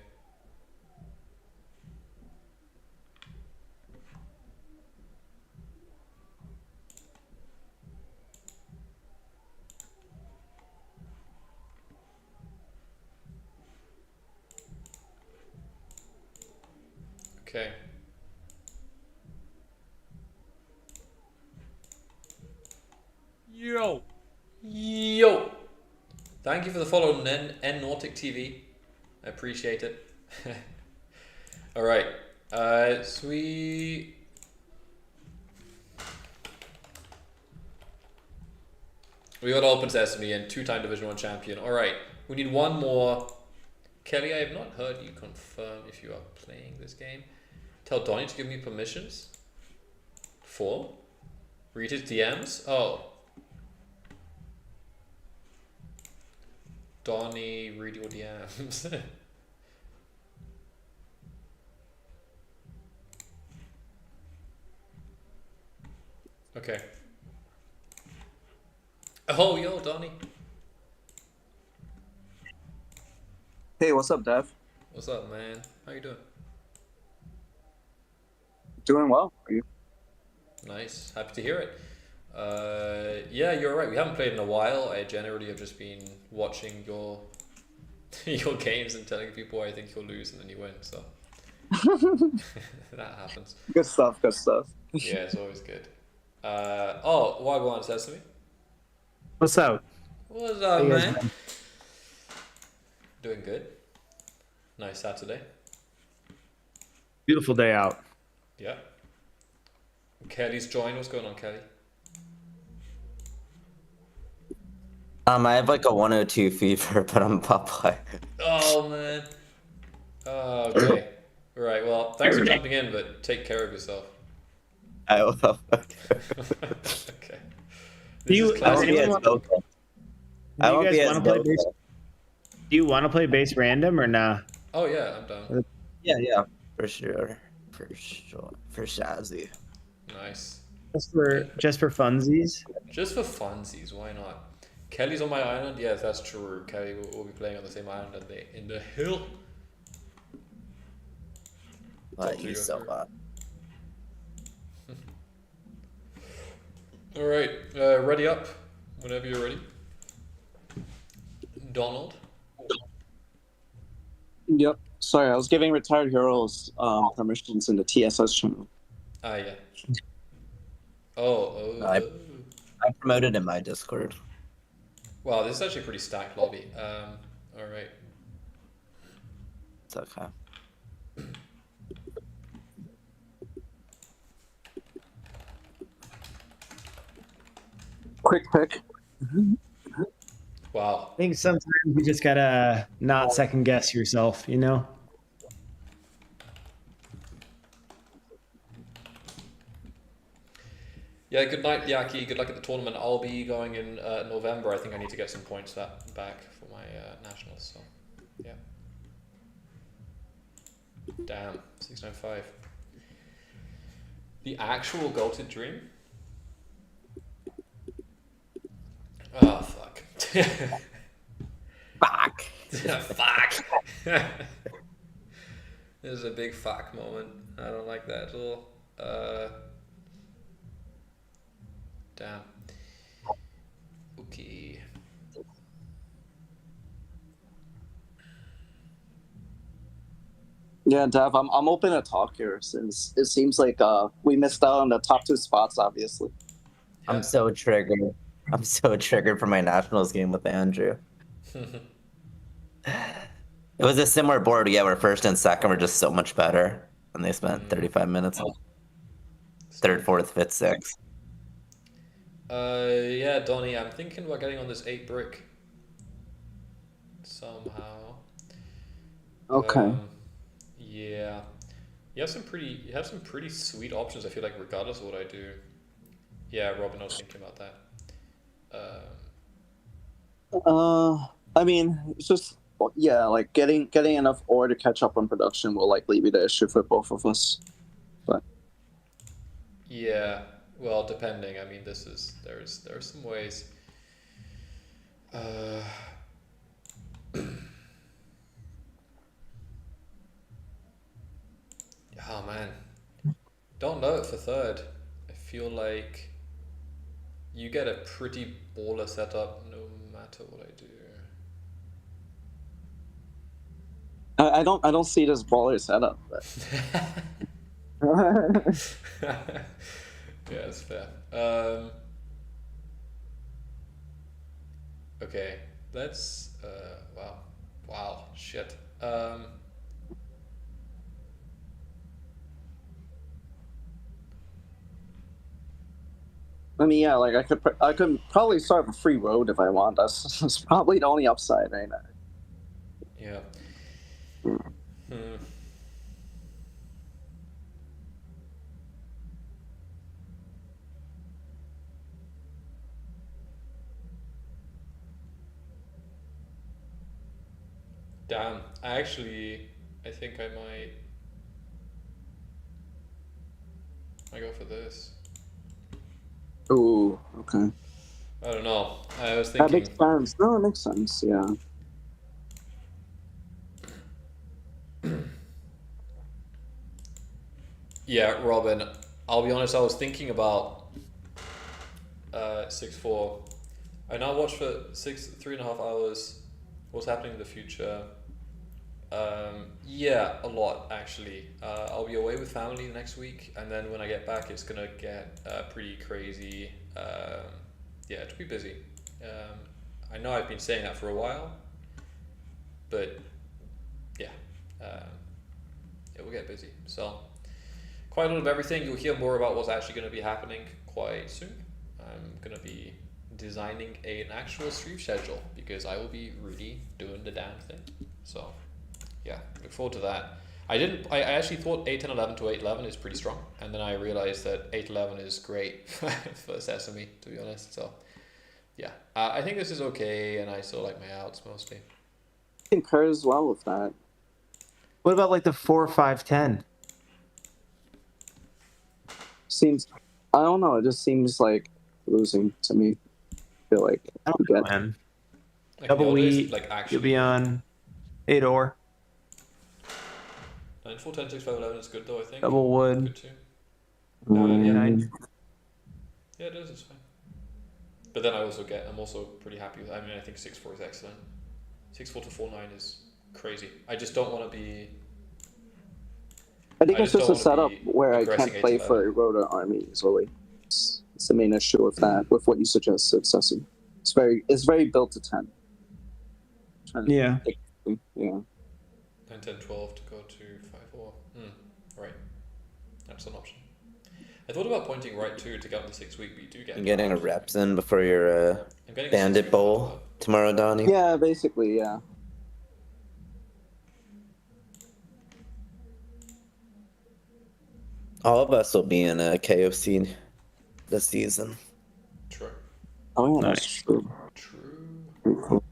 Okay. Yo. Yo. Thank you for the follow, N Nautic TV. I appreciate it. All right. So we got Open Sesame and two-time Division 1 champion. All right. We need one more. Kelly, I have not heard you confirm if you are playing this game. Tell Donnie to give me permissions. 4. Read his DMs. Oh. Donnie, read your DMs. Okay. Oh, yo, Donnie. Hey, what's up, Dev? What's up, man? How you doing? Doing well. Are you? Nice. Happy to hear it. Yeah, you're right. We haven't played in a while. I generally have just been watching your your games and telling people I think you'll lose and then you win. So that happens. Good stuff. Good stuff. Yeah, it's always good. Oh, Wagwan Sesame. What's up? What's up, How you guys man? doing? Doing good. Nice Saturday. Beautiful day out. Yeah. Kelly's joined. What's going on, Kelly? I have like a 102 fever, but I'm Popeye. Oh man. Okay. Right. Well, thanks for jumping in, but take care of yourself. I will. Okay. Do you, I won't be as vocal. I won't be as vocal. Do you want to play base random or nah? Oh yeah, I'm down. Yeah, for sure. For Shazzy. Nice. Just for funsies. Just for funsies, why not? Kelly's on my island. Yes, that's true. Kelly will be playing on the same island in the hill. He's so bad. All right, ready up whenever you're ready. Donald. Yep. Sorry, I was giving retired heroes permissions in the TSS channel. Ah, yeah. Oh. I promoted in my Discord. Wow, this is actually a pretty stacked lobby. All right. It's okay. Quick pick. Wow. I think sometimes you just gotta not second guess yourself, you know? Yeah, good night, Yaki. Good luck at the tournament. I'll be going in November. I think I need to get some points back for my nationals. So, yeah. Damn, 695. The actual goated dream? Oh, fuck. Fuck. Fuck. This is a big fuck moment. I don't like that at all. Damn. Okay. Yeah, Dev, I'm open to talk here since it seems like we missed out on the top 2 spots, obviously. Yeah. I'm so triggered. I'm so triggered for my nationals game with Andrew. It was a similar board, yeah, where first and second were just so much better. And they spent 35 minutes on third, fourth, fifth, sixth. Yeah, Donnie, I'm thinking about getting on this 8 brick somehow. Okay. Yeah, you have some pretty sweet options. I feel like regardless of what I do. Yeah, Robin, I was thinking about that. I mean, it's just like getting enough ore to catch up on production will likely be the issue for both of us. But yeah, well, depending. I mean, there are some ways. Oh man, don't know it for third. I feel like you get a pretty baller setup no matter what I do. I don't see this baller setup. But... Yeah, that's fair. Okay, let's. Wow, shit. I mean, yeah, like I could probably start a free road if I want. That's probably the only upside right now. Yeah. Damn, I think I might go for this. Ooh, okay. I don't know. I was That thinking. makes sense. No, it makes sense. Yeah. Yeah, Robin. I'll be honest. I was thinking about 6-4. I now watch for 3.5 hours. What's happening in the future? Yeah, a lot actually. I'll be away with family next week, and then when I get back, it's gonna get pretty crazy. Yeah, it'll be busy. I know I've been saying that for a while, but yeah, it will get busy. So quite a lot of everything. You'll hear more about what's actually going to be happening quite soon. I'm going to be designing an actual stream schedule because I will be really doing the damn thing. So yeah, look forward to that. I actually thought 8-10-11 to 8-11 is pretty strong, and then I realized that 8-11 is great for Sesame, to be honest. So yeah, I think this is okay, and I still like my outs mostly. I concur as well with that. What about like the 4-5-10? seems. I don't know. It just seems like losing to me. I feel like you get. Man. Like Double the old days, wheat. like actually. You'll be on 8 ore. 9, 4, 10, 6, 5, 11 is good though, I think. Double wood. Good too. Yeah. 9. Yeah, it is. It's fine. But then I'm also pretty happy with. I mean, I think 6-4 is excellent. 6-4 to 4-9 is crazy. I just don't want to be. I think it's just a setup where I can't play 8-11. for Rhoda Army easily. It's the main issue with that, with what you suggested, Ceci. It's very built to 10. Yeah. Yeah. 9, 10, 12 to go to 5-4. Right. That's an option. I thought about pointing right too to get on the 6 week, but you do get. You're getting a reps in before your Bandit Bowl tomorrow, Donnie. Yeah, basically, yeah. All of us will be in a KFC this season. True. Oh yeah, Nice. that's true. True.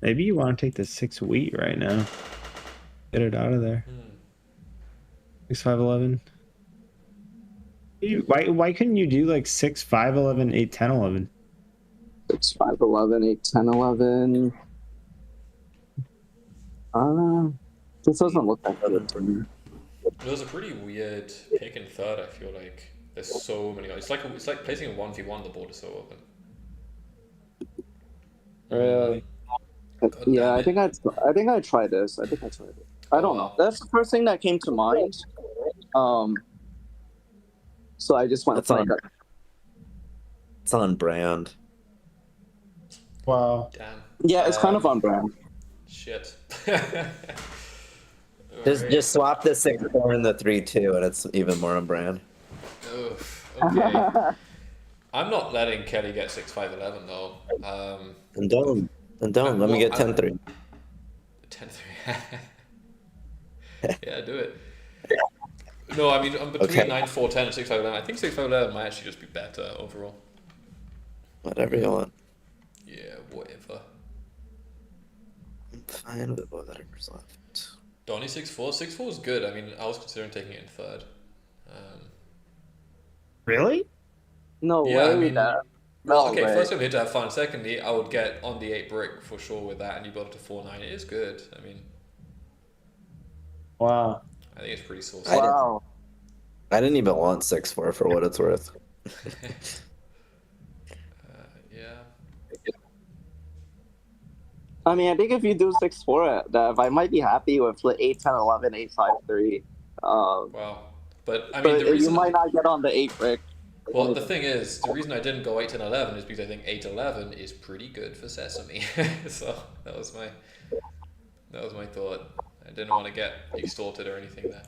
Maybe you want to take the 6 wheat right now. Get it out of there. 6, 5, 11. Why couldn't you do like 6, 5, 11, 8, 10, 11? 6, 5, 11, 8, 10, 11. This doesn't look that good to me. It was a pretty weird pick in third. I feel like there's so many guys. It's like placing a 1v1. The board is so open. Really? Yeah, I think I try this. I tried it. I don't know. That's the first thing that came to mind. So I just went. It's on brand. Wow. Damn. Yeah, it's kind of on brand. Shit. Just swap the 6-4 and the 3-2, and it's even more on brand. Oof, okay. I'm not letting Kelly get 6, 5, 11 though. And don't. Let me get 10-3. 10-3. Yeah, do it. No, I mean, I'm between 9, 4, 10 and 6, 5, 11. I think 6, 5, 11 might actually just be better overall. Whatever you want. Yeah, whatever. I'm fine with whatever's left. Donnie 6-4. 6-4 is good. I mean, I was considering taking it in third. Really? No Yeah, way. I mean, No okay, way. first I'm here to have fun. Secondly, I would get on the 8 brick for sure with that, and you build it to 4-9. It is good. I mean, Wow. I think it's pretty saucy. Wow. I didn't even want 6-4 for what it's worth. Yeah. I mean, I think if you do 6-4 Dev, I might be happy with the 8, 10, 11, 8, 5, 3. Wow. But I mean, But the reason you might not get on the 8 brick. Well, the thing is, the reason I didn't go 8, 10, 11 is because I think 8, 11 is pretty good for Sesame. So that was my thought. I didn't want to get extorted or anything there.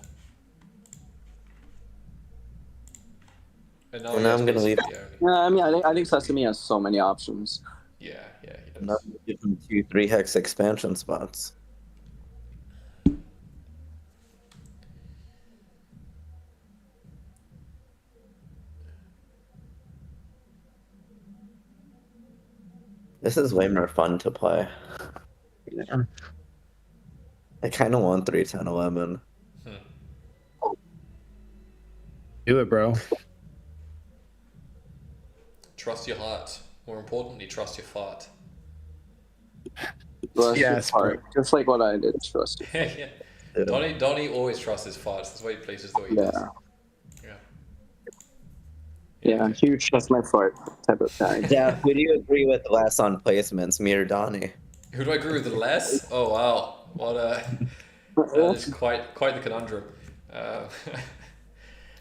And now, And now I'm gonna leave. Yeah, I mean, I think Sesame has so many options. Yeah, he does. Not give them 2 3-hex expansion spots. This is way more fun to play. Yeah. I kind of want 3, 10, 11. Do it, bro. Trust your heart. More importantly, trust your fart. Trust your Yes, heart. Just like what I did. Trust your heart. Yeah. Donnie always trusts his farts. That's why he places the way he Yeah. does. Yeah, huge trust my fart type of guy. Yeah, who do you agree with less on placements, me or Donnie? Who do I agree with the less? Oh wow, what that is quite the conundrum.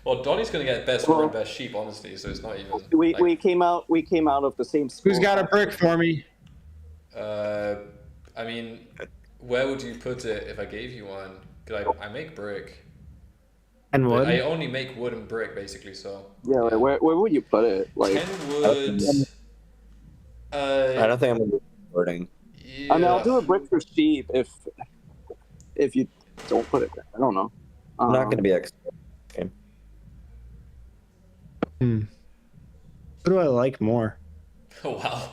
Well, Donnie's gonna get best or best sheep, honestly. So it's not even. We came out of the same school. Who's got a brick for me? I mean, where would you put it if I gave you one? Cause I make brick. And wood? I only make wood and brick, basically. So. Yeah, like, where would you put it? Like 10 wood. I don't think I'm gonna be recording. Yeah. I mean, I'll do a brick for sheep if you don't put it there. I don't know. I'm not gonna be extra. Okay. What do I like more? Oh wow.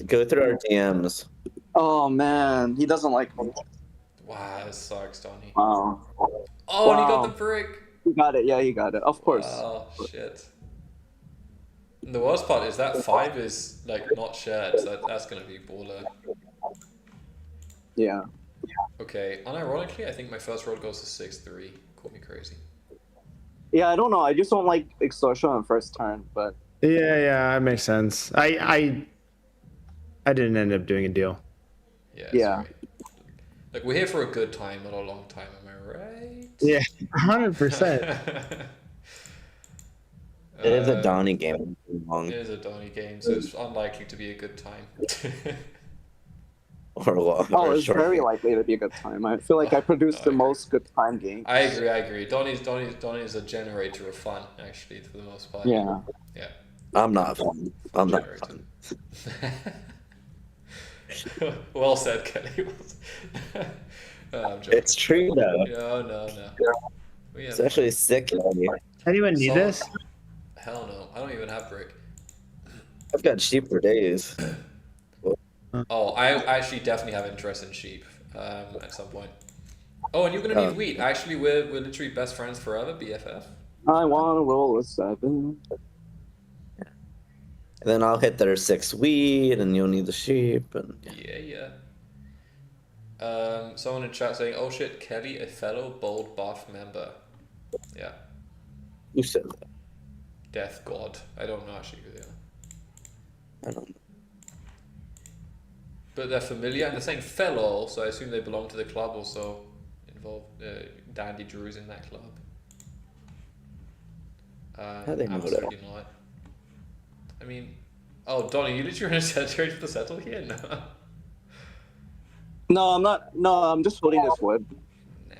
Go through our DMs. Oh man, he doesn't like me. Wow, this sucks, Donnie. Wow. Oh, and he got the brick. He got it. Yeah, he got it. Of course. Wow, shit. And the worst part is that 5 is like not shared, so that's gonna be baller. Yeah. Okay, unironically, I think my first roll goes to 6-3. Call me crazy. Yeah, I don't know. I just don't like extortion on first turn, but Yeah, that makes sense. I didn't end up doing a deal. Yeah. Like, we're here for a good time, not a long time, am I right? Yeah, 100%. It is a Donnie game. It is a Donnie game, so it's unlikely to be a good time. Oh, it's very likely to be a good time. I feel like I produced the most good time games. I agree. Donnie's a generator of fun, actually, for the most part. Yeah. Yeah. I'm not fun. I'm not fun. Well said, Kelly. It's true, though. No. It's actually sick. Anyone need this? Hell no. I don't even have brick. I've got sheep for days. Oh, I actually definitely have interest in sheep at some point. Oh, and you're gonna need wheat. Actually, we're literally best friends forever, BFF. I want to roll a 7. And then I'll hit their 6 wheat, and you'll need the sheep. And Yeah. Someone in chat saying, "Oh shit, Kelly, a fellow bold buff member." Yeah. Who said that? Death God. I don't know actually who they are. I don't know. But they're familiar, and they're saying fellow, so I assume they belong to the club also. Involved. DandyDrew's in that club. How they know Absolutely not. I mean, oh, Donnie, you literally want to trade for the settle here? No. No, I'm not. No, I'm just holding this wood. Nah,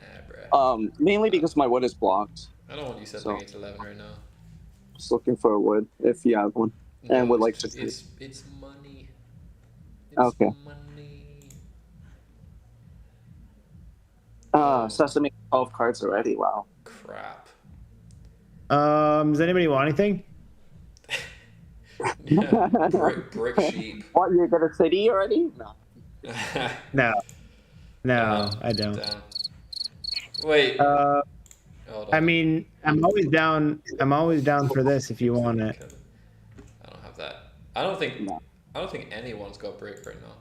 bro. Mainly because my wood is blocked. I don't want you settling it to 11 right now. Just looking for a wood if you have one, and would like to. It's money. Okay. Sesame 12 cards already. Wow. Crap. Does anybody want anything? Yeah, brick sheep. What, you get a city already? No. No, I don't. Damn. Wait. I mean, I'm always down for this if you want it. I don't have that. I don't think anyone's got brick right now.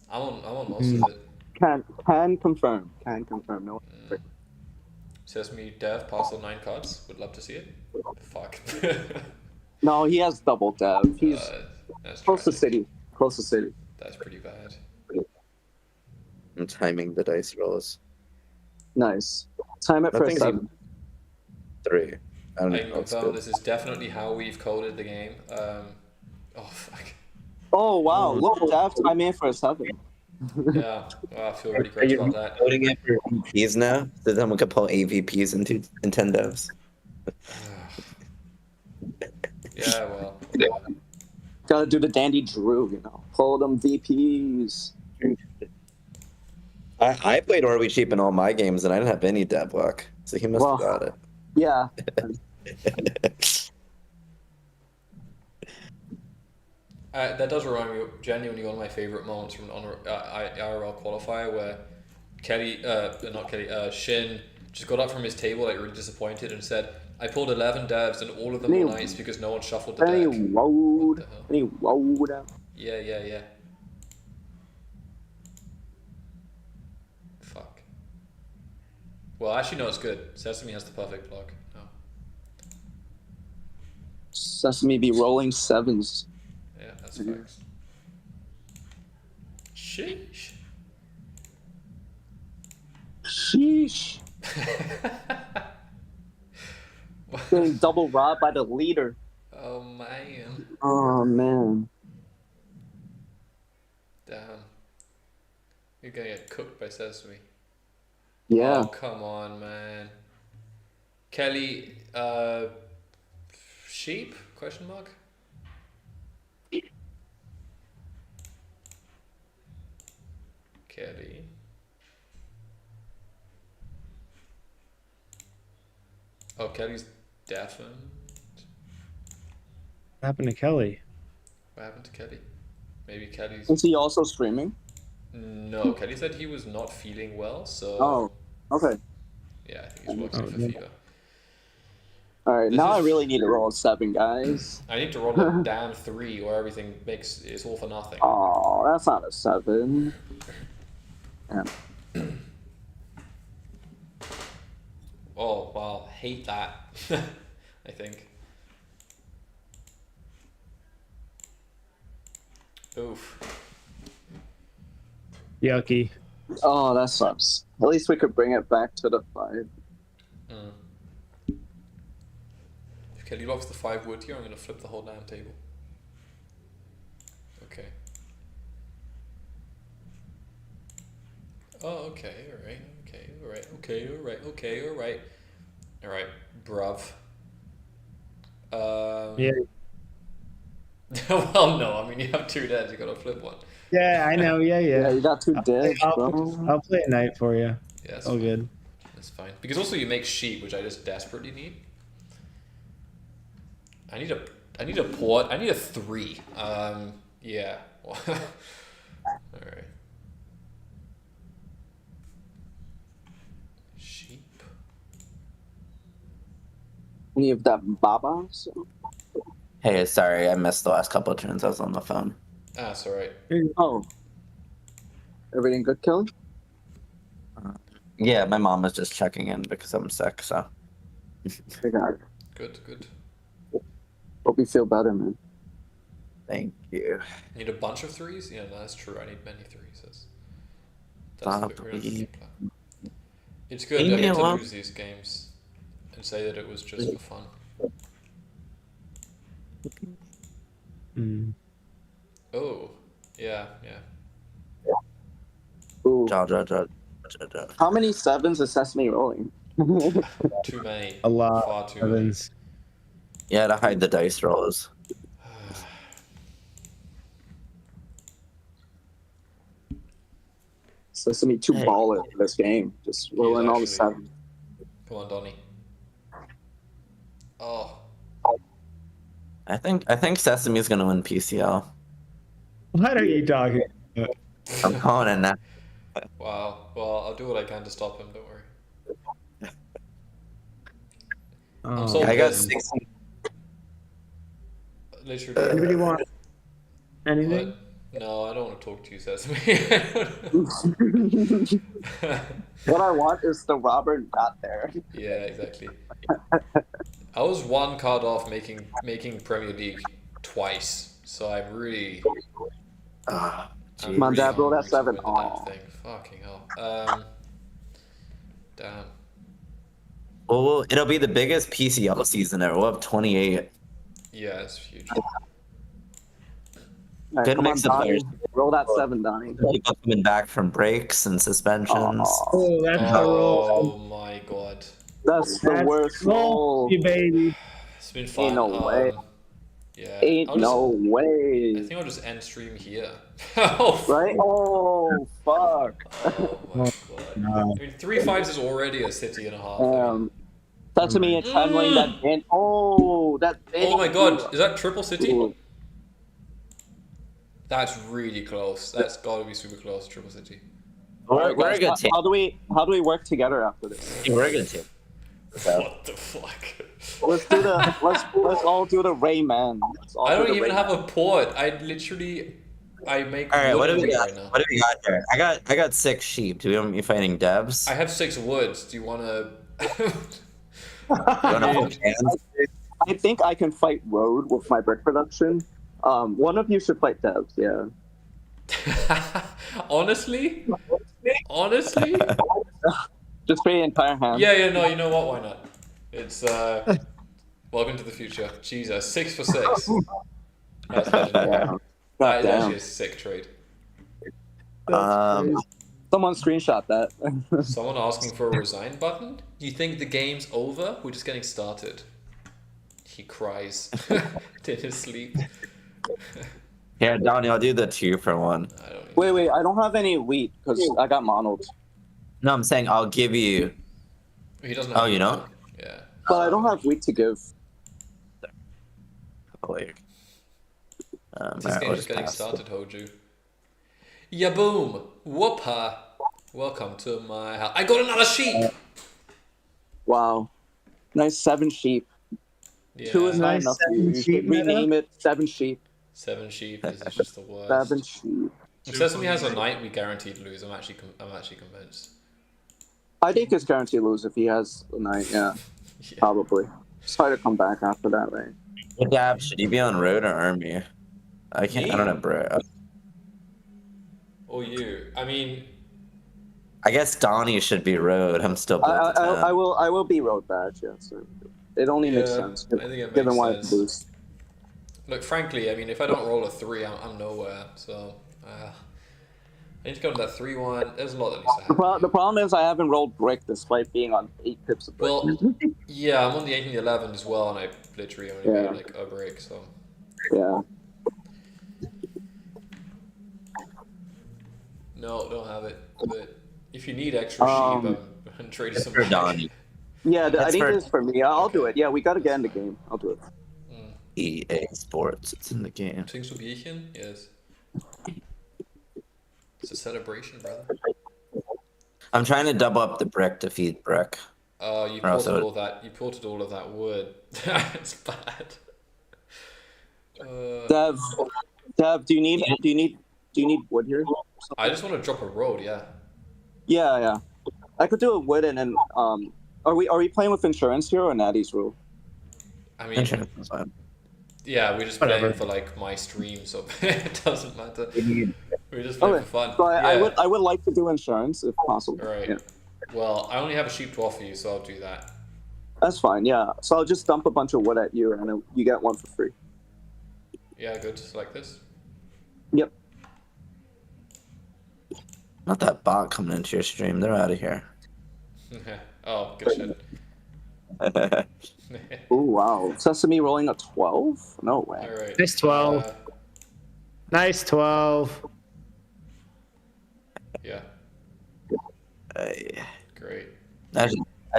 I'm on most of it. Can confirm. Can confirm. No. Sesame Dev, parcel 9 cards. Would love to see it. Fuck. No, he has double dev. He's close to city. Close to city. That's pretty bad. I'm timing the dice rolls. Nice. Time it for 7. 3. I don't I know. can confirm this is definitely how we've coded the game. Oh fuck. Oh wow! Look, Dev time in for a 7. Yeah, I feel really Are great you about that. voting it for VPs now? So then we could pull AVPs into 10 devs. Yeah, well. Gotta do the DandyDrew, you know. Pull them VPs. I played Orby Sheep in all my games, and I didn't have any dev luck. So he must have got it. Yeah. That does remind me of genuinely one of my favorite moments from an IRL qualifier where Shin just got up from his table like really disappointed and said, "I pulled 11 devs and all of them were nice because no one shuffled the deck." Any road. Yeah. Fuck. Well, actually, no, it's good. Sesame has the perfect block. No. Sesame be rolling 7s. Yeah, that's facts. Sheesh. Sheesh. Getting double robbed by the leader. Oh man. Oh man. Damn. You're gonna get cooked by Sesame. Yeah. Oh, come on, man. Kelly, sheep? Question mark? Kelly. Oh, Kelly's deafened. What happened to Kelly? What happened to Kelly? Maybe Kelly's. Is he also streaming? No, Kelly said he was not feeling well, so. Oh, okay. Yeah, I think he's boxing for fever. All right, This now I is- really need to roll a 7, guys. I need to roll a damn 3, or everything is all for nothing. Oh, that's not a 7. Damn. Oh wow, hate that. I think. Oof. Yucky. Oh, that sucks. At least we could bring it back to the 5. If Kelly blocks the 5 wood here, I'm gonna flip the whole damn table. Okay. Oh, okay, alright, okay, alright, okay, alright, okay, alright. Alright, bruv. Yeah. Well, no, I mean, you have 2 deads, you gotta flip one. Yeah, I know. Yeah. Yeah, you got 2 dead, I'll bro. play a knight for you. Yeah, that's all fine. good. That's fine. Because also you make sheep, which I just desperately need. I need a port. I need a 3. Yeah. Alright. Sheep. Any of that Baba? So. Hey, sorry, I missed the last couple of turns. I was on the phone. Ah, it's alright. Oh. Everything good, Kelly? Yeah, my mom was just checking in because I'm sick, so. I got it. Good, good. Hope you feel better, man. Thank you. Need a bunch of 3s? Yeah, no, that's true. I need many 3s. That's the plan. It's good Leave I me get to alone. lose these games and say that it was just for fun. Oh, yeah, yeah. Ooh. Ja. How many 7s is Sesame rolling? Too many. A lot. Far too Evans. Yeah, to hide the dice rolls. Sesame too baller for this game. Just rolling all the 7s. Come on, Donnie. Oh. I think Sesame's gonna win PCL. What are you talking about? I'm calling it now. Wow. Well, I'll do what I can to stop him. Don't worry. I'm so I got pissed. 6. Literally. Anybody want anything? What? No, I don't want to talk to you, Sesame. What I want is the Robert got there. Yeah, exactly. I was 1 card off making Premier League twice, so I'm really. Come on, Dad, roll that 7. That thing. Fucking hell. Damn. Well, it'll be the biggest PCL season ever. We'll have 28. Yeah, it's huge. Right, Good come on, mix of Donnie. players. Roll that 7, Donnie. People coming back from breaks and suspensions. Oh, that's a roll. Oh my god. That's the worst roll. You baby. It's been fun. Ain't no way. Yeah. Ain't I'll just- no way. I think I'll just end stream here. Oh, Right? Oh, fuck. oh my god. I mean, 3 5s is already a city and a half. Sesame is handling that in. Oh, that. Oh my god, is that triple city? That's really close. That's gotta be super close, triple city. We're a Guys, good team. how do we work together after this? We're a good team. What the fuck? Let's do the let's all do the Rayman. I don't even have a port. I make. All right, what do we wood got? right now. What do we got here? I got 6 sheep. Do we want me fighting Debs? I have 6 woods. Do you wanna? I think I can fight Road with my brick production. One of you should fight Devs, yeah. Honestly? Honestly? Just for the entire hand. Yeah, no, you know what? Why not? It's welcome to the future. Jesus, 6 for 6. That's legendary. That is actually a sick trade. Someone screenshot that. Someone asking for a resign button? You think the game's over? We're just getting started. He cries in his sleep. Yeah, Donnie, I'll do the 2 for 1. Wait, I don't have any wheat because I got monoed. No, I'm saying I'll give you. He doesn't. Oh, you know? Yeah. But I don't have wheat to give. Oh, wait. This game's just getting started, Hoju. Yeah, boom. Whoop-ha. Welcome to my house. I got another sheep. Wow. Nice 7 sheep. Yeah. 2 is not enough for you. You should rename it 7 sheep. 7 sheep. This is just the worst. 7 sheep. If Sesame has a knight, we guaranteed lose. I'm actually convinced. I think it's guaranteed lose if he has a knight. Yeah. Probably. It's hard to come back after that, right? Yeah, should you be on road or army? I can't. I don't know, bro. Or you? I mean, I guess Donnie should be road. I'm still. I will be road badge. Yeah. So it only makes sense. I think it given makes why sense. I lose. Look, frankly, I mean, if I don't roll a 3, I'm nowhere. So I need to go to that 3-1. There's a lot that needs to happen. The problem is I haven't rolled brick despite being on 8 pips of brick. Well, yeah, I'm on the 8 and the 11 as well, and I literally only made like a break. So yeah. No, don't have it. But if you need extra sheep, I'm trading some. For Donnie. Yeah, I think it's for me. I'll do it. Yeah, we gotta get in the game. I'll do it. EA Sports, it's in the game. Things will be Bierchen? Yes. It's a celebration, brother. I'm trying to double up the brick to feed brick. Oh, you ported all that. You ported all of that wood. That's bad. Dev, do you need wood here? I just want to drop a road. Yeah. Yeah. I could do a wood and then are we playing with insurance here or Natty's rule? I mean, insurance is fine. Yeah, we're just playing for like my stream, so it doesn't matter. We're just playing for fun. So I would like to do insurance if possible. All right. Yeah. Well, I only have a sheep to offer you, so I'll do that. That's fine. Yeah. So I'll just dump a bunch of wood at you, and then you get one for free. Yeah, good. Just like this. Yep. Not that bot coming into your stream. They're out of here. Oh, good shit. Oh wow! Sesame rolling a 12? No way. All right. Nice 12. Nice 12. Yeah. Great. I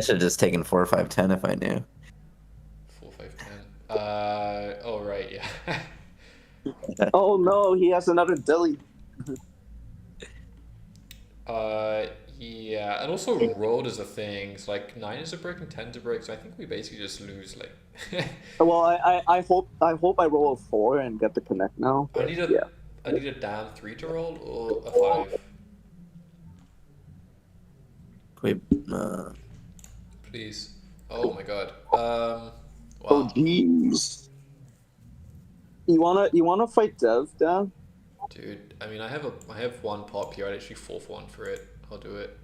should have just taken 4, 5, 10 if I knew. 4, 5, 10. Oh right, yeah. Oh no, he has another dilly. Yeah, and also road is a thing. It's like 9 is a break and 10 is a break, so I think we basically just lose. Like. Well, I hope I roll a 4 and get the connect now. I need a damn 3 to roll or a 5. Wait, Please. Oh my god. Wow. Oh jeez. You wanna fight Dev, Dan? Dude, I mean, I have one pop here. I'd actually 4-1 for it. I'll do it.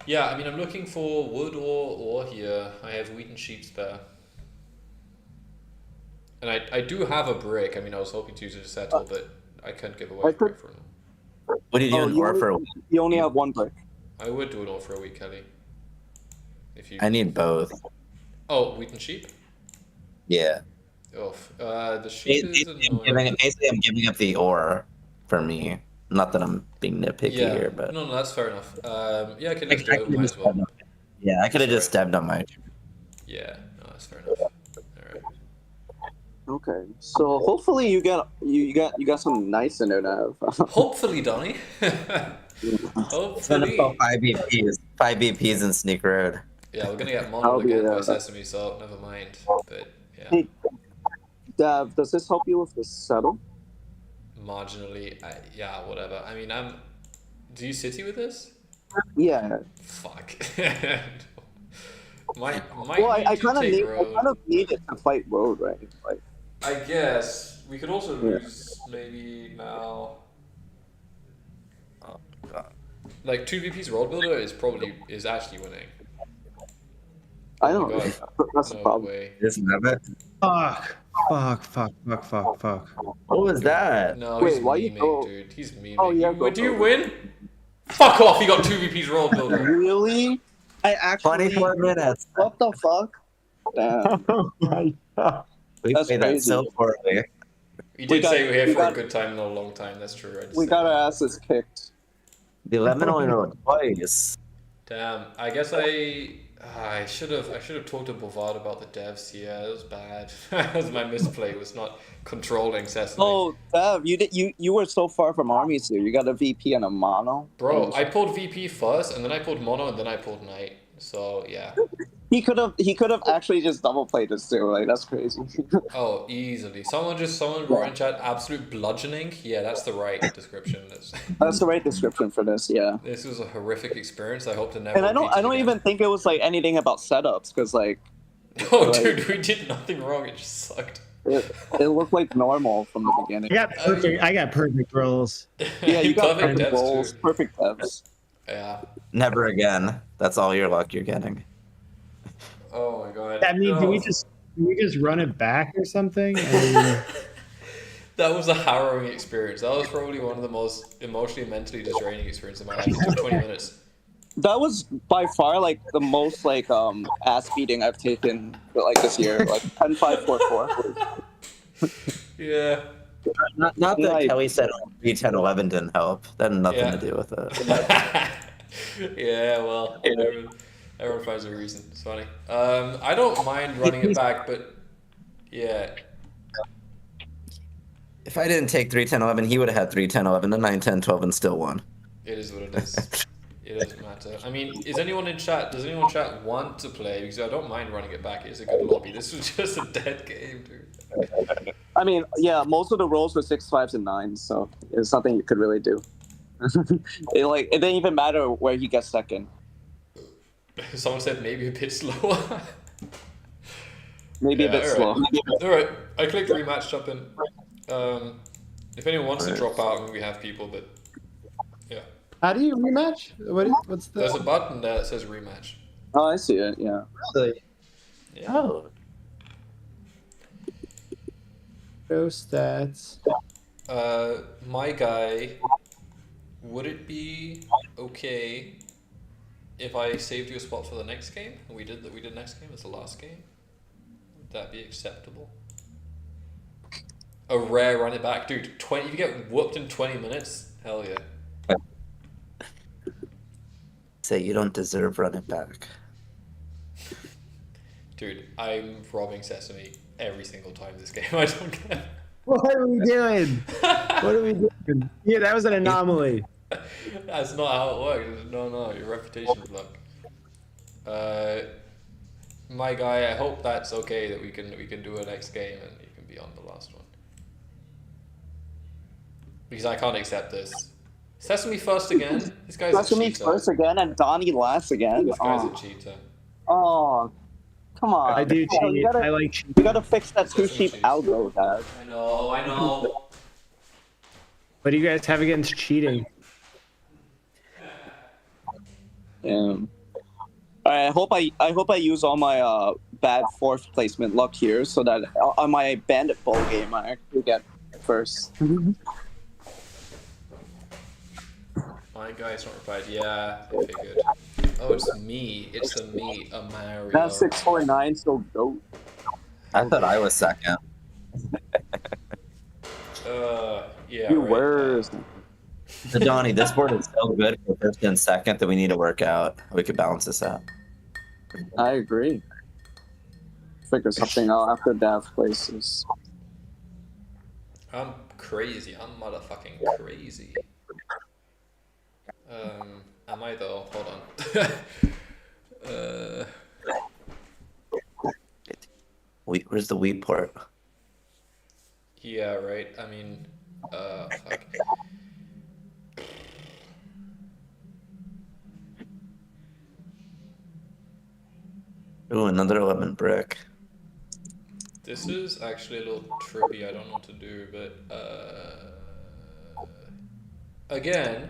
Yeah, I mean, I'm looking for wood or here. I have wheat and sheep spare. And I do have a brick. I mean, I was hoping to use it to settle, but I can't give away a brick for now. What are you doing or for a week? You only have 1 brick. I would do it all for a week, Kelly. If you. I need both. Oh, wheat and sheep? Yeah. Oh, the sheep is annoying. Basically, I'm giving up the ore for me. Not that I'm being nitpicky here, but no, that's fair enough. Yeah, I could just do it. Might as well. Yeah, I could have just stebbed on my. Yeah, no, that's fair enough. All right. Okay, so hopefully you got some nice in there now. Hopefully, Donnie. Hopefully. 5 BPs and Sneak Road. Yeah, we're gonna get modeled again by Sesame, so never mind. But yeah. Hey, Dav, does this help you with the settle? Marginally, yeah, whatever. I mean, do you city with this? Yeah. Fuck. Well, I kind of need it to fight road, right? Like, I guess we could also lose maybe now. Oh god. Like 2 VPs road builder is actually winning. I don't know. That's the problem. Way. Doesn't have it. Fuck. What was that? No, wait, he's why memeing, dude. He's memeing. Oh yeah, do you win? Fuck off! You got 2 VPs road builder. Really? I actually. 24 minutes. What the fuck? Damn. Oh my god. We played that so poorly. You did say we're here for a good time, not a long time. That's true. We got our asses kicked. The 11 only rolled twice. Damn. I guess I I should have talked to Bovad about the devs. Yeah, it was bad. That was my misplay. Was not controlling Sesame. Oh, Dev, you were so far from armies here. You got a VP and a mono. Bro, I pulled VP first, and then I pulled mono, and then I pulled knight. So yeah. He could have actually just double played this too. Like that's crazy. Oh, easily. Someone wrote in chat absolute bludgeoning. Yeah, that's the right description. That's the right description for this. Yeah. This was a horrific experience. I hope to never. And I don't even think it was like anything about setups because like. Oh, dude, we did nothing wrong. It just sucked. It looked like normal from the beginning. I got perfect rolls. Yeah, you got perfect perfect devs, rolls, too. perfect devs. Yeah. Never again. That's all your luck you're getting. Oh my god. I mean, No. do we just run it back or something? That was a harrowing experience. That was probably one of the most emotionally and mentally draining experiences of my life. It took 20 minutes. That was by far like the most like ass beating I've taken like this year. Like 10-5-4-4. Yeah. Not that Like- Kelly said 3-10-11 didn't help. That had nothing Yeah. to do with it. Yeah, well, everyone finds a reason. It's funny. I don't mind running it back, but yeah. If I didn't take 3-10-11, he would have had 3-10-11 and 9-10-12 and still won. It is what it is. It doesn't matter. I mean, does anyone in chat want to play? Because I don't mind running it back. It is a good lobby. This was just a dead game, dude. I mean, yeah, most of the rolls were 6, 5s, and 9s, so it's something you could really do. It didn't even matter where he gets second. Someone said maybe a bit slower. Maybe a bit slow. Alright, I clicked rematch, jump in. If anyone wants to drop out, I mean, we have people, but yeah. How do you rematch? What's the? There's a button there that says rematch. Oh, I see it. Yeah. Really? Yeah. Oh. Go stats. My guy, would it be okay if I saved you a spot for the next game? And we did next game as the last game? Would that be acceptable? A rare run it back. Dude, if you get whooped in 20 minutes, hell yeah. Say you don't deserve running back. Dude, I'm robbing Sesame every single time this game. I don't care. What are we doing? What are we doing? Yeah, that was an anomaly. That's not how it works. No, your reputation's luck. My guy, I hope that's okay that we can do a next game and you can be on the last one. Because I can't accept this. Sesame first again? This guy's Sesame a cheater. first again and Donnie last again. This guy's a cheater. Oh, come on. I do Come on, cheat. I like cheating. You gotta fix that too cheap algo, Dad. I know. What do you guys have against cheating? Yeah. I hope I use all my bad fourth placement luck here so that on my bandit bowl game I actually get first. My guy's not replied. Yeah, okay, good. Oh, it's me. It's the me, a Mario. That's 649, so go. I thought I was second. Yeah. You right. were. So Donnie, this board is so good for first and second that we need to work out. We could balance this out. I agree. Figure something out after Dav places. I'm crazy. I'm motherfucking crazy. Am I though? Hold on. Where's the wheat port? Yeah, right. I mean, fuck. Ooh, another lemon brick. This is actually a little trippy. I don't know what to do, but again,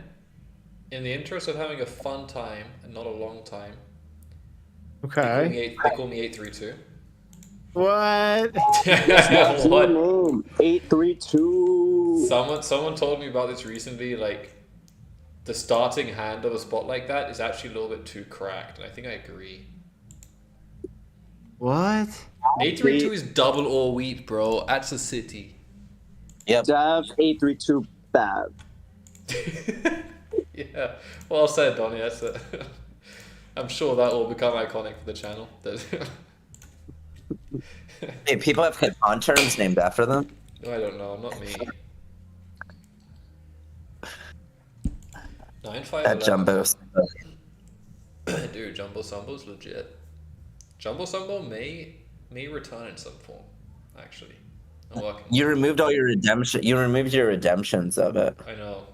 in the interest of having a fun time and not a long time. Okay. They call me 832. What? What? 832. Someone told me about this recently. Like, the starting hand of a spot like that is actually a little bit too cracked, and I think I agree. What? 832 is double all wheat, bro. That's a city. Yep. Dav 832 bad. Yeah. Well said, Donnie. That's I'm sure that will become iconic for the channel. Hey, people have Katan terms named after them. I don't know, not me. 9-5-11. That Jumbo. Dude, Jumbo Sambo's legit. Jumbo Sambo may return in some form, actually. I'm working. You removed all your redemption. You removed your redemptions of it. I know,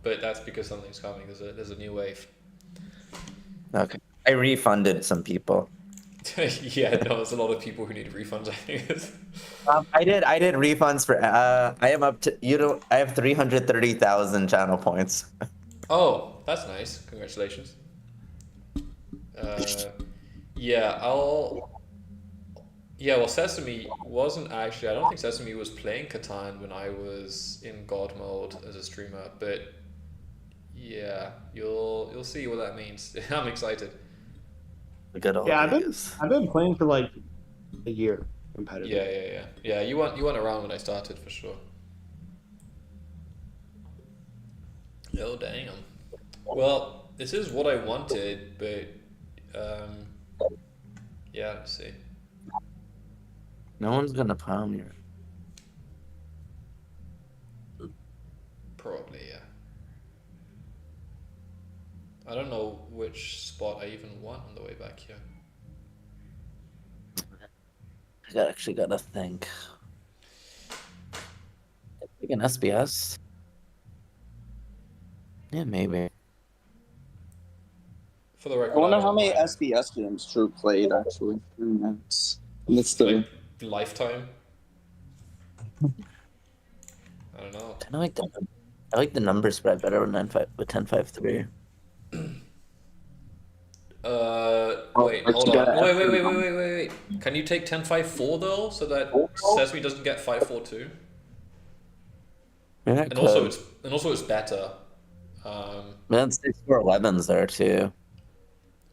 but that's because something's coming. There's a new wave. Okay, I refunded some people. Yeah, no, there's a lot of people who need refunds. I think. I did refunds for. I am up to I have 330,000 channel points. Oh, that's nice. Congratulations. Yeah, well, Sesame wasn't actually. I don't think Sesame was playing Catan when I was in God mode as a streamer, but yeah, you'll see what that means. I'm excited. The good old days. I've been playing for like a year competitive. Yeah. You weren't around when I started for sure. Oh damn. Well, this is what I wanted, but yeah, let's see. No one's gonna palm you. Probably, yeah. I don't know which spot I even want on the way back here. I actually gotta think. I think an SBS. Yeah, maybe. For the record, I wonder how many SBS games Drew played actually. It's the lifetime. I don't know. I like the number spread better with 10-5-3. Wait, hold on. Wait. Can you take 10-5-4 though, so that Sesame doesn't get 5-4-2? Yeah, and also it's better. Man, 6-4-11's there too.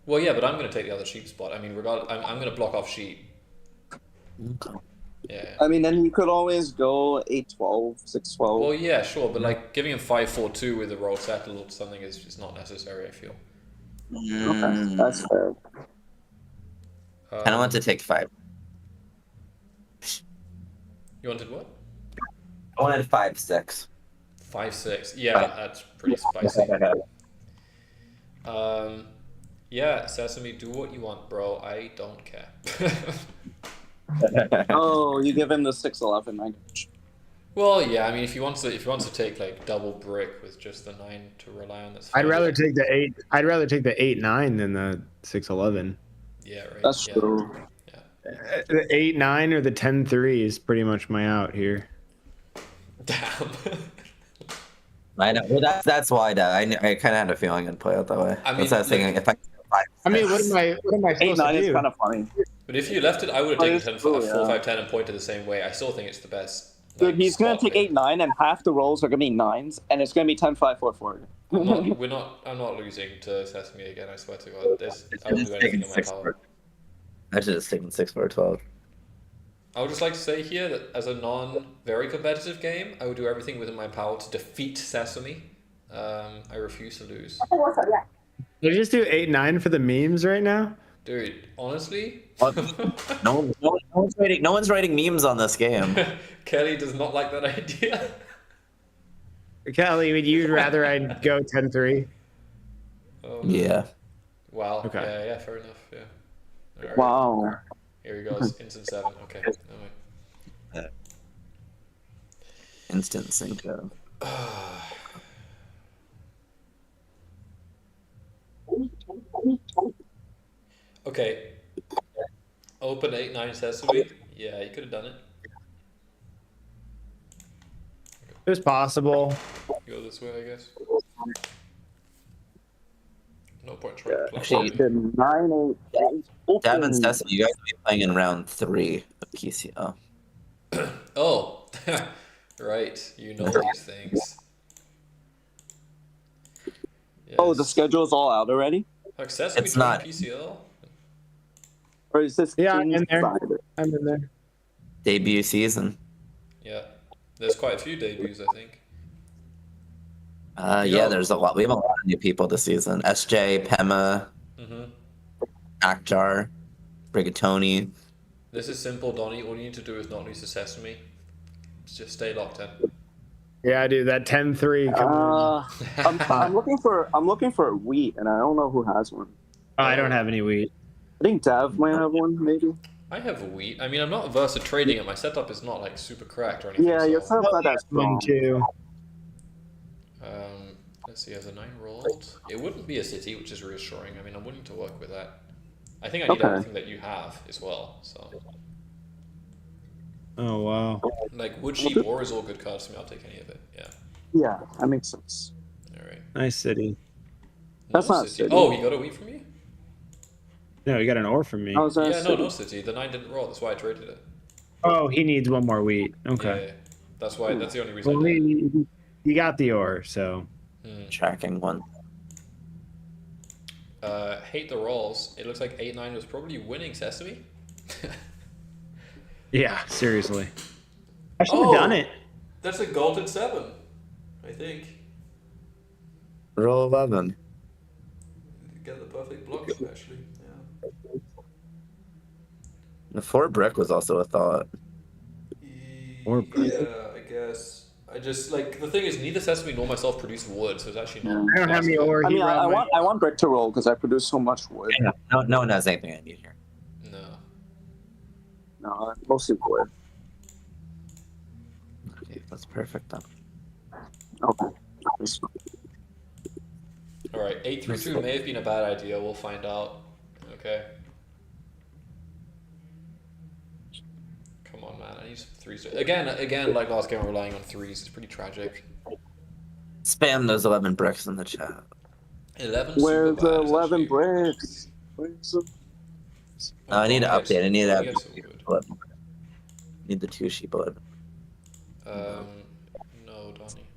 Well, yeah, but I'm gonna take the other sheep spot. I mean, I'm gonna block off sheep. Okay. Yeah. I mean, then you could always go 8-12, 6-12. Well, yeah, sure, but like giving him 5-4-2 with a roll settle or something is not necessary. I feel. Okay, that's fair. I don't want to take 5. You wanted what? I wanted 5-6. 5-6. Yeah, that's pretty spicy. Yeah, Sesame, do what you want, bro. I don't care. Oh, you give him the 6-11 language. Well, yeah. I mean, if he wants to take like double brick with just the 9 to rely on, that's fine. I'd rather take the 8. I'd rather take the 8-9 than the 6-11. Yeah, right. That's true. Yeah. The 8-9 or the 10-3 is pretty much my out here. Damn. I know. Well, that's why I kind of had a feeling I'd play out that way. I mean, that's what I was thinking. If I 5, I mean, what am I supposed 8-9 to is do? kind of funny. But if you left it, I would have taken 10, true, 4-5-10 and pointed the same way. I still think it's the best. Dude, he's gonna take 8-9, and half the rolls are gonna be 9s, and it's gonna be 10-5-4-4. I'm not losing to Sesame again. I swear to God. I won't do anything in my power. I should have taken 6-4-12. I would just like to say here that as a very competitive game, I would do everything within my power to defeat Sesame. I refuse to lose. Did you just do 8-9 for the memes right now? Dude, honestly, No one's writing memes on this game. Kelly does not like that idea. Kelly, would you rather I go 10-3? Yeah. Wow. Okay. Yeah, fair enough. Yeah. All right. Wow. Here he goes. Instant 7. Okay. No, Instant sync. Okay. Open 8-9 Sesame. Yeah, you could have done it. It was possible. Go this way, I guess. No point trying to play. Actually, 9-8. Devin Sesame, you guys will be playing in round 3 of PCL. Oh, right. You know these things. Yes. Oh, the schedule's all out already? Like Sesame It's not. PCL? Or is this Yeah, I'm in there. inside? I'm in there. Debut season. Yeah. There's quite a few debuts, I think. Yeah, there's a lot. We have a lot of new people this season. SJ, Pema, Akjar, Brigatoni. This is simple, Donnie. All you need to do is not lose the sesame. Just stay locked in. Yeah, dude, that 10-3. Come on. I'm looking for wheat, and I don't know who has one. Oh, I don't have any wheat. I think Dev might have one, maybe. I have a wheat. I mean, I'm not averse to trading it. My setup is not like super cracked or anything. Yeah, your setup's not that strong. Too. Let's see, has a 9 rolled? It wouldn't be a city, which is reassuring. I mean, I'm willing to work with that. I think I need everything that you have as well. So. Oh wow. Like wood sheep ore is all good cards to me. I'll take any of it. Yeah. Yeah, that makes sense. All right. Nice city. That's not city. Oh, he got a wheat from you? No, he got an ore from me. Yeah, no city. The 9 didn't roll. That's why I traded it. Oh, he needs one more wheat. Okay. Yeah, that's why. That's the only reason. Well, he got the ore, so. Tracking one. Hate the rolls. It looks like 8-9 was probably winning Sesame. Yeah, seriously. I should have done it. That's a golden 7, I think. Roll 11. Get the perfect block, actually. Yeah. The 4 brick was also a thought. Yeah, I guess. I just like the thing is neither Sesame nor myself produce wood, so it's actually not. I don't have any ore. I mean, I want brick to roll because I produce so much wood. Yeah, no one has anything I need here. No, mostly wood. Okay, that's perfect then. Okay. All right, 8-3-2 may have been a bad idea. We'll find out. Okay. Come on, man. I need some 3s. Again, like last game, I'm relying on 3s. It's pretty tragic. Spam those 11 bricks in the chat. 11. Where's the 11 bricks? I need to update. I need to update. Need the 2 sheep 11. No, Donnie.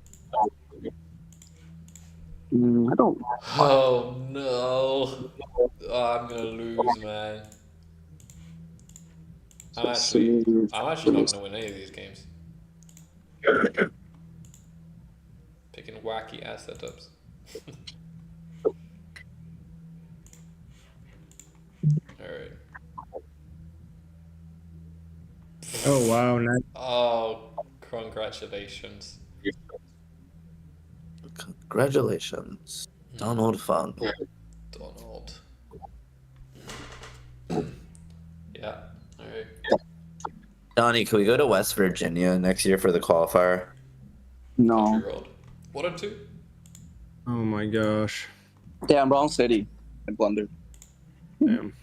I don't. Oh no! Oh, I'm gonna lose, man. I'm actually not gonna win any of these games. Picking wacky ass setups. Alright. Oh wow, nice. Oh, congratulations. Congratulations, Donald Funk. Donald. Yeah, alright. Donnie, can we go to West Virginia next year for the qualifier? No. What are 2? Oh my gosh. Damn, wrong city. I blundered. Damn.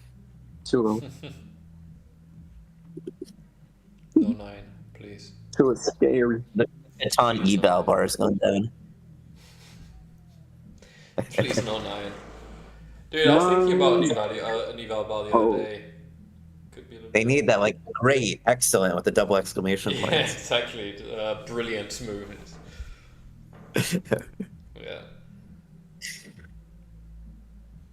2. No 9, please. 2 is scary. The Katan eval bar is going down. Please no 9. Dude, I was thinking about an eval bar the other day. Could be They need that like great, excellent with the double exclamation point. Yeah, exactly. Brilliant movement. Yeah.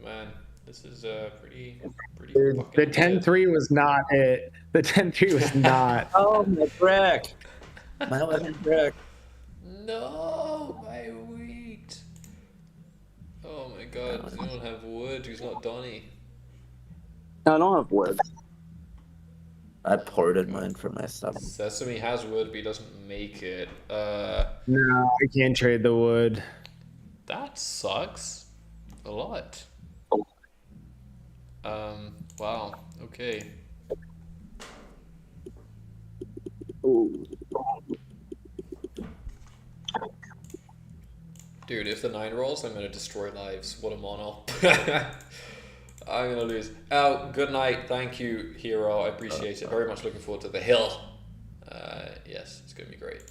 Man, this is pretty. The 10-3 was not it. The 10-3 was not. Oh, my brick. My 11 brick. No, my wheat. Oh my god, you don't have wood. He's not Donnie. No, I don't have wood. I ported mine for my stuff. Sesame has wood, but he doesn't make it. No, I can't trade the wood. That sucks. A lot. Wow. Okay. Ooh. Dude, if the 9 rolls, I'm gonna destroy lives. What a mono. I'm gonna lose. Oh, good night. Thank you, hero. I appreciate it. Very much looking forward to the hill. Yes, it's gonna be great.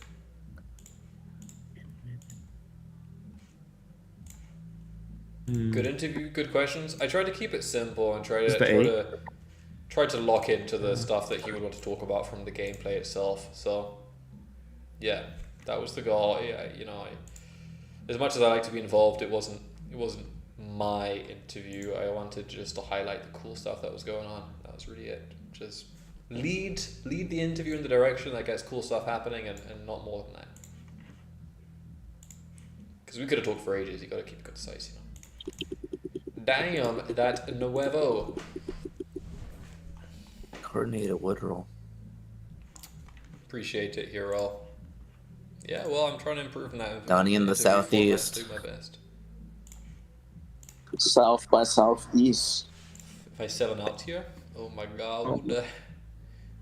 Good interview, good questions. I tried to keep it simple and try to lock into the stuff that he would want to talk about from the gameplay itself. So, yeah, that was the goal. Yeah, you know, as much as I like to be involved, it wasn't my interview. I wanted just to highlight the cool stuff that was going on. That was really it. Just lead the interview in the direction that gets cool stuff happening, and not more than that. Because we could have talked for ages. You got to keep it concise, you know. Damn, that nuevo. Coordinated wood roll. Appreciate it, hero. Yeah, well, I'm trying to improve on that. Donnie in the interview format, southeast. do my best. South by southeast. If I 7 out here, oh my god.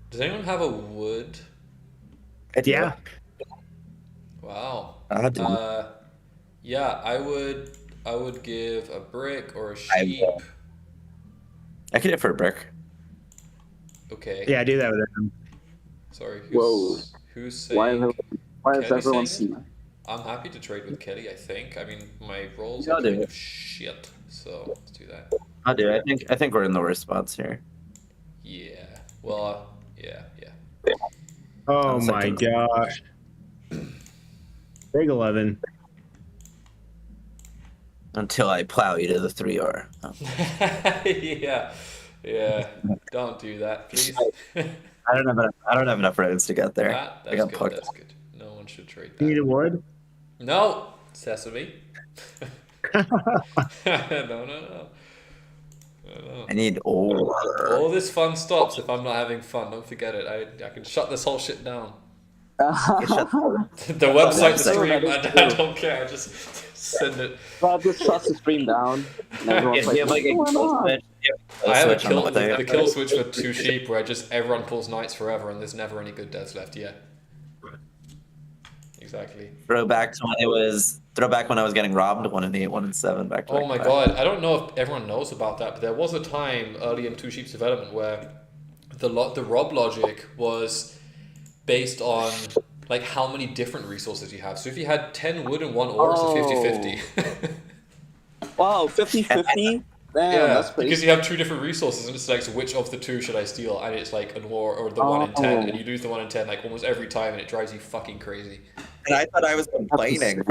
Does anyone have a wood? Yeah. Wow. I do. Yeah, I would give a brick or a sheep. I could hit for a brick. Okay. Yeah, I do that with him. Sorry. Whoa. Who's saying? Why is Kelly everyone saying it? saying I'm happy to trade with Kelly. I think. I mean, my rolls Yeah, are I'll do kind it. of shit, so let's do that. I'll do it. I think we're in the worst spots here. Yeah. Well. Yeah. Oh my gosh. Big 11. Until I plow you to the 3R. Oh. Yeah. Don't do that, please. I don't have enough roads to get there. I That's got good. plucked. That's good. No one should trade You need that. a wood? No, sesame. No. I need ore. All this fun stops if I'm not having fun. Don't forget it. I can shut this whole shit down. The website, the stream, I don't care. I just send it. Well, just shut the stream down. And everyone's Yeah, like, what's going on? I have a Switch on kill, the thing. the kill switch for 2 sheep where just everyone pulls knights forever and there's never any good deaths left yet. Exactly. Throwback when I was getting robbed 1 and 8, 1 and 7 back to Oh my back. god, I don't know if everyone knows about that, but there was a time early in 2 Sheep's development where the rob logic was based on like how many different resources you have. So if you had 10 wood and 1 ore, it's a 50-50. Wow, 50-50? Damn, Yeah, that's crazy. because you have 2 different resources and it's like, so which of the 2 should I steal? And it's like an ore or the 1 in 10, and you lose the 1 in 10 like almost every time, and it drives you fucking crazy. And I thought I was complaining.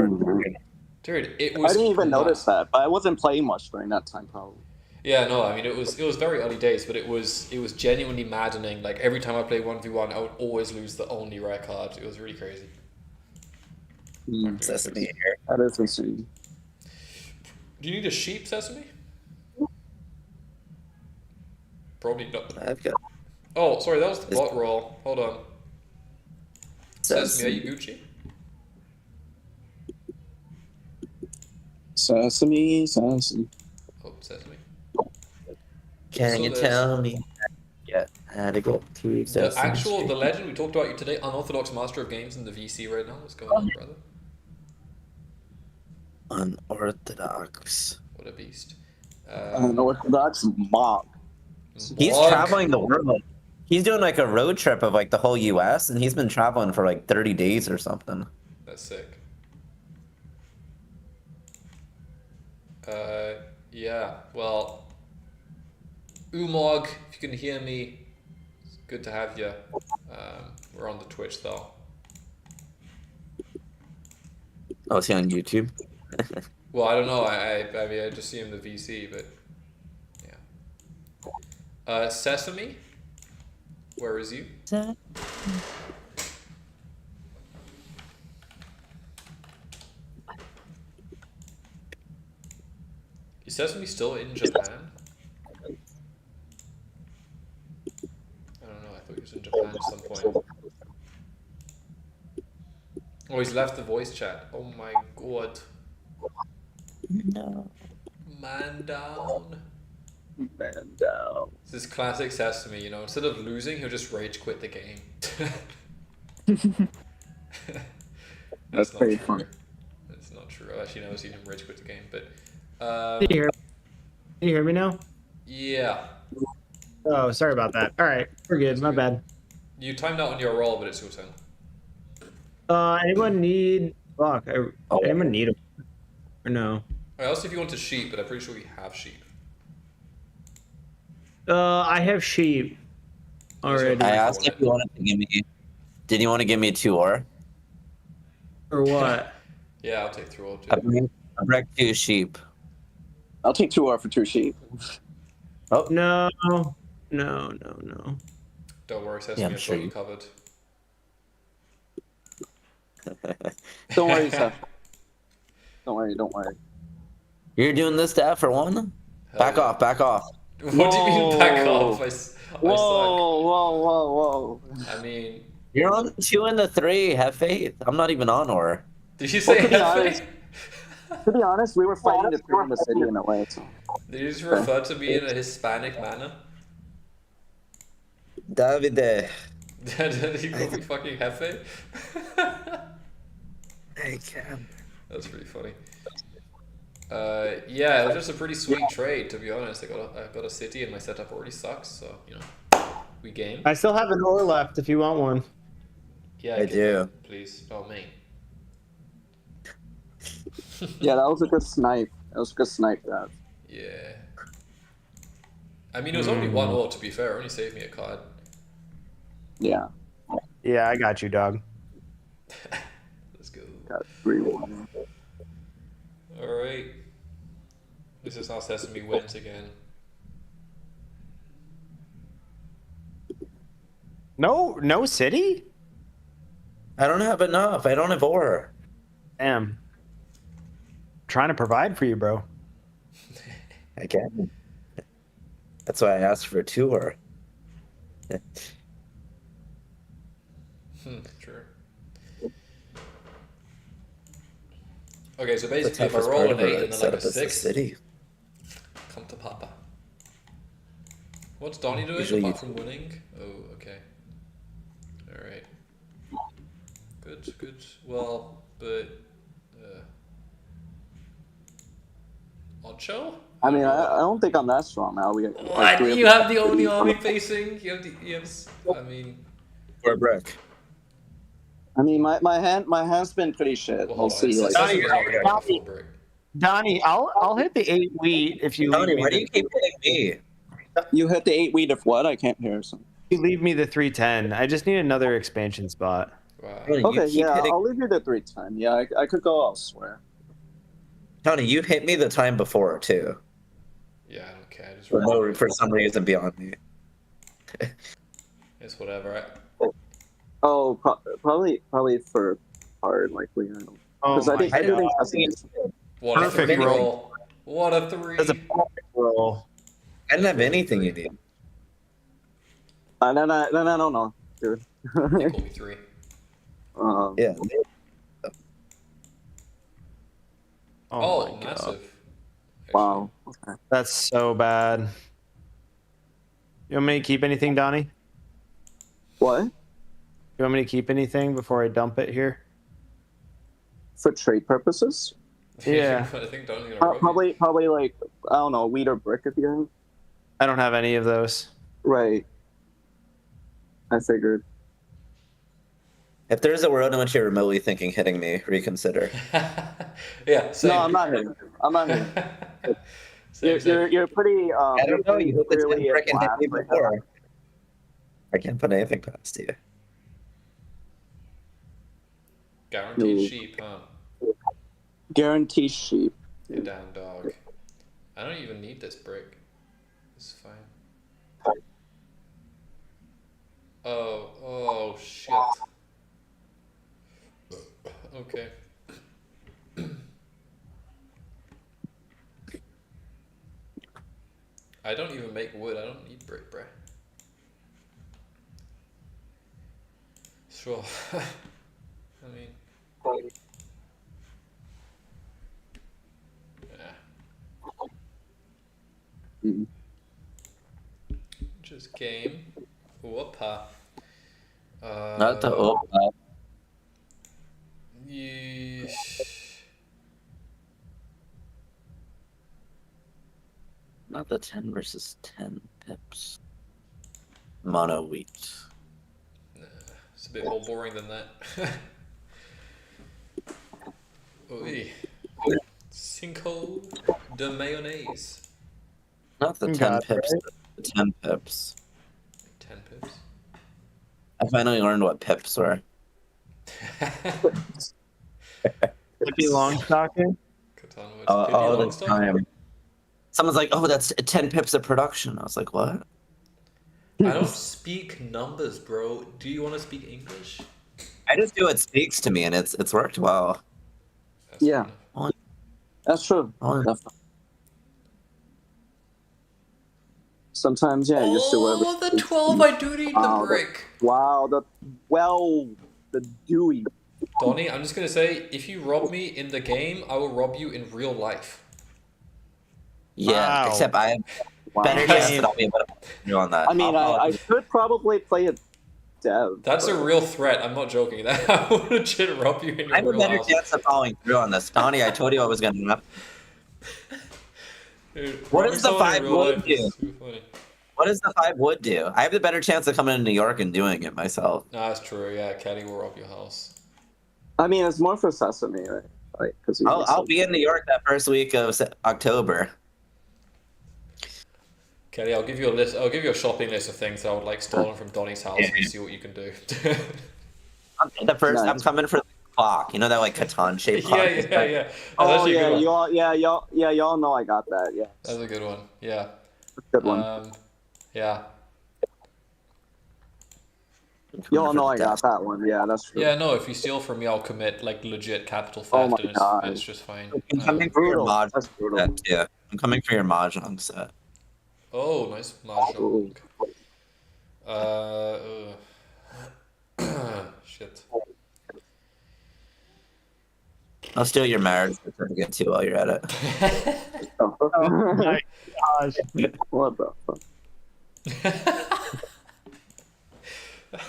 Dude, it was. I didn't even nuts. notice that, but I wasn't playing much during that time, probably. Yeah, no, I mean it was very early days, but it was genuinely maddening. Like every time I played 1v1, I would always lose the only rare card. It was really crazy. Sesame here. That is insane. Do you need a sheep, Sesame? Probably not. I've got. Oh, sorry, that was the bot roll. Hold on. Sesame, are you Gucci? Sesame. Oh, Sesame. Can So you there's- tell me? Yeah, how to get to Sesame The legend we talked about you today, unorthodox master of games in the VC right now. What's going on, brother? Unorthodox. What a beast. Unorthodox mob. He's traveling the world. He's doing like a road trip of like the whole US, and he's been traveling for like 30 days or something. That's sick. Yeah, well, Umog, if you can hear me, it's good to have you. We're on the Twitch though. Oh, is he on YouTube? Well, I don't know. I mean, I just see him in the VC, but yeah. Sesame, where is you? Is Sesame still in Japan? I don't know. I thought he was in Japan at some point. Oh, he's left the voice chat. Oh my god. No. Man down. Man down. This is classic Sesame, you know. Instead of losing, he'll just rage quit the game. That's not pretty true. fun. That's not true. I've actually never seen him rage quit the game, but Can you hear me now? yeah. Oh, sorry about that. All right, we're good. My bad. You timed out on your roll, but it's your turn. Anyone need? Fuck. Anyone need a? Or no? I asked if you want a sheep, but I'm pretty sure you have sheep. I have sheep already. I asked if you wanted to give me. Did you want to give me 2 ore? Or what? Yeah, I'll take through all 2. I bred 2 sheep. I'll take 2 ore for 2 sheep. Oh no. Don't worry, Sesame, Yeah, I'm I've sure got you you- covered. Don't worry, Seth. Don't worry. You're doing this to F for 1? Back yeah. off, back off. What do you mean back off? I suck. Whoa. I mean, You're on 2 and the 3. Have faith. I'm not even on or. did you say Hefe? To be honest, we were fighting the 3 in the city in a way. So. Did you just refer to me in a Hispanic manner? Davide. Did he call me fucking Hefe? I can. That's pretty funny. Yeah, it was just a pretty sweet trade, to be honest. I got a city and my setup already sucks, so, you know, we game. I still have an ore left if you want one. Yeah, I do. Please. Oh, me. Yeah, that was a good snipe. That. Yeah. I mean, it was only 1-0, to be fair. It only saved me a card. Yeah. Yeah, I got you, dog. Let's go. Got 3-1. Alright. This is how Sesame wins again. No city? I don't have enough. I don't have ore. Damn. Trying to provide for you, bro. I can. That's why I asked for a 2 ore. True. Okay, so basically, if I toughest roll part an of 8 our and then like a setup is the 6, city. come to Papa. What's Donnie doing Usually apart from winning? Oh, okay. Alright. Good. Well, but... Ocho? I mean, I don't think I'm that strong now. We What? You have the only army facing? You have I mean... Or brick. I mean, my hand's been pretty shit. Well, We'll see. Like, Donnie, I'll hit the 8 wheat if you Donnie, leave me. why do you keep hitting me? You hit the 8 wheat of what? I can't hear something. You leave me the 310. I just need another expansion spot. Wow. Okay, yeah, I'll leave you the 310. Yeah, I could go elsewhere. Tony, you hit me the time before too. Yeah, I don't care. Just For some reason beyond me. It's whatever. Oh, probably for hard, likely. I don't. Oh Because I think that's What perfect a 3 roll. What a 3. That's a perfect roll. I didn't have anything you need. No, dude. They call me 3. Yeah. Oh, my God. massive. Wow. Okay. That's so bad. You want me to keep anything, Donnie? What? You want me to keep anything before I dump it here? For trade purposes? Yeah. I think Donnie's gonna Probably like, I don't know, wheat or brick if you have. I don't have any of those. Right. I figured. If there's a world in which you're remotely thinking hitting me, reconsider. Yeah, same. No, I'm not hitting. You're pretty. I don't know. You hope it's been really freaking hit me flat, before. I can't put anything past you. Guaranteed sheep, huh? Guaranteed sheep. You damn dog. I don't even need this brick. It's fine. Oh shit. Okay. I don't even make wood. I don't need brick, bruh. Sure. I mean... Yeah. Just game. Whoopa. Not the Opa. Not the 10 versus 10 pips. Mono wheat. Nah, it's a bit more boring than that. Oi. Cinco de mayonnaise. Not the 10 pips, the 10 pips. 10 pips? I finally learned what pips were. Pippy Longstocking? All the time. Someone's like, oh, that's 10 pips of production. I was like, what? I don't speak numbers, bro. Do you want to speak English? I just do what speaks to me, and it's worked well. Yeah. That's true. Sometimes, yeah, you just do whatever. Oh, the 12, I do need the brick. The Dewey. Donnie, I'm just going to say, if you rob me in the game, I will rob you in real life. Yeah, except I have better chance that I'll be able to do on that. I mean, I should probably play a dev. That's a real threat. I'm not joking. I would legit rob you in your I have a real better house. chance of following through on this. Donnie, I told you I was going to happen. What does the 5 wood do? What does the 5 wood do? I have the better chance of coming to New York and doing it myself. No, that's true. Yeah, Caddy will rob your house. I mean, it's more for Sesame, right? Like, because I'll be in New York that first week of October. Caddy, I'll give you a list. I'll give you a shopping list of things that I would like stolen from Donnie's house and see what you can do. I'm coming for the clock. You know that like Katan shaped clock. Yeah. Oh yeah, y'all know I got that. Yeah. That's a good one. Yeah. Good one. Yeah. Y'all know I got that one. Yeah, that's true. Yeah, no, if you steal from me, I'll commit like legit capital theft, and it's just fine. I'm coming for your mahjong set. Yeah, I'm coming for your mahjong set. Oh, nice mahjong. Shit. I'll steal your marriage certificate too while you're at it. Oh my gosh. What the fuck?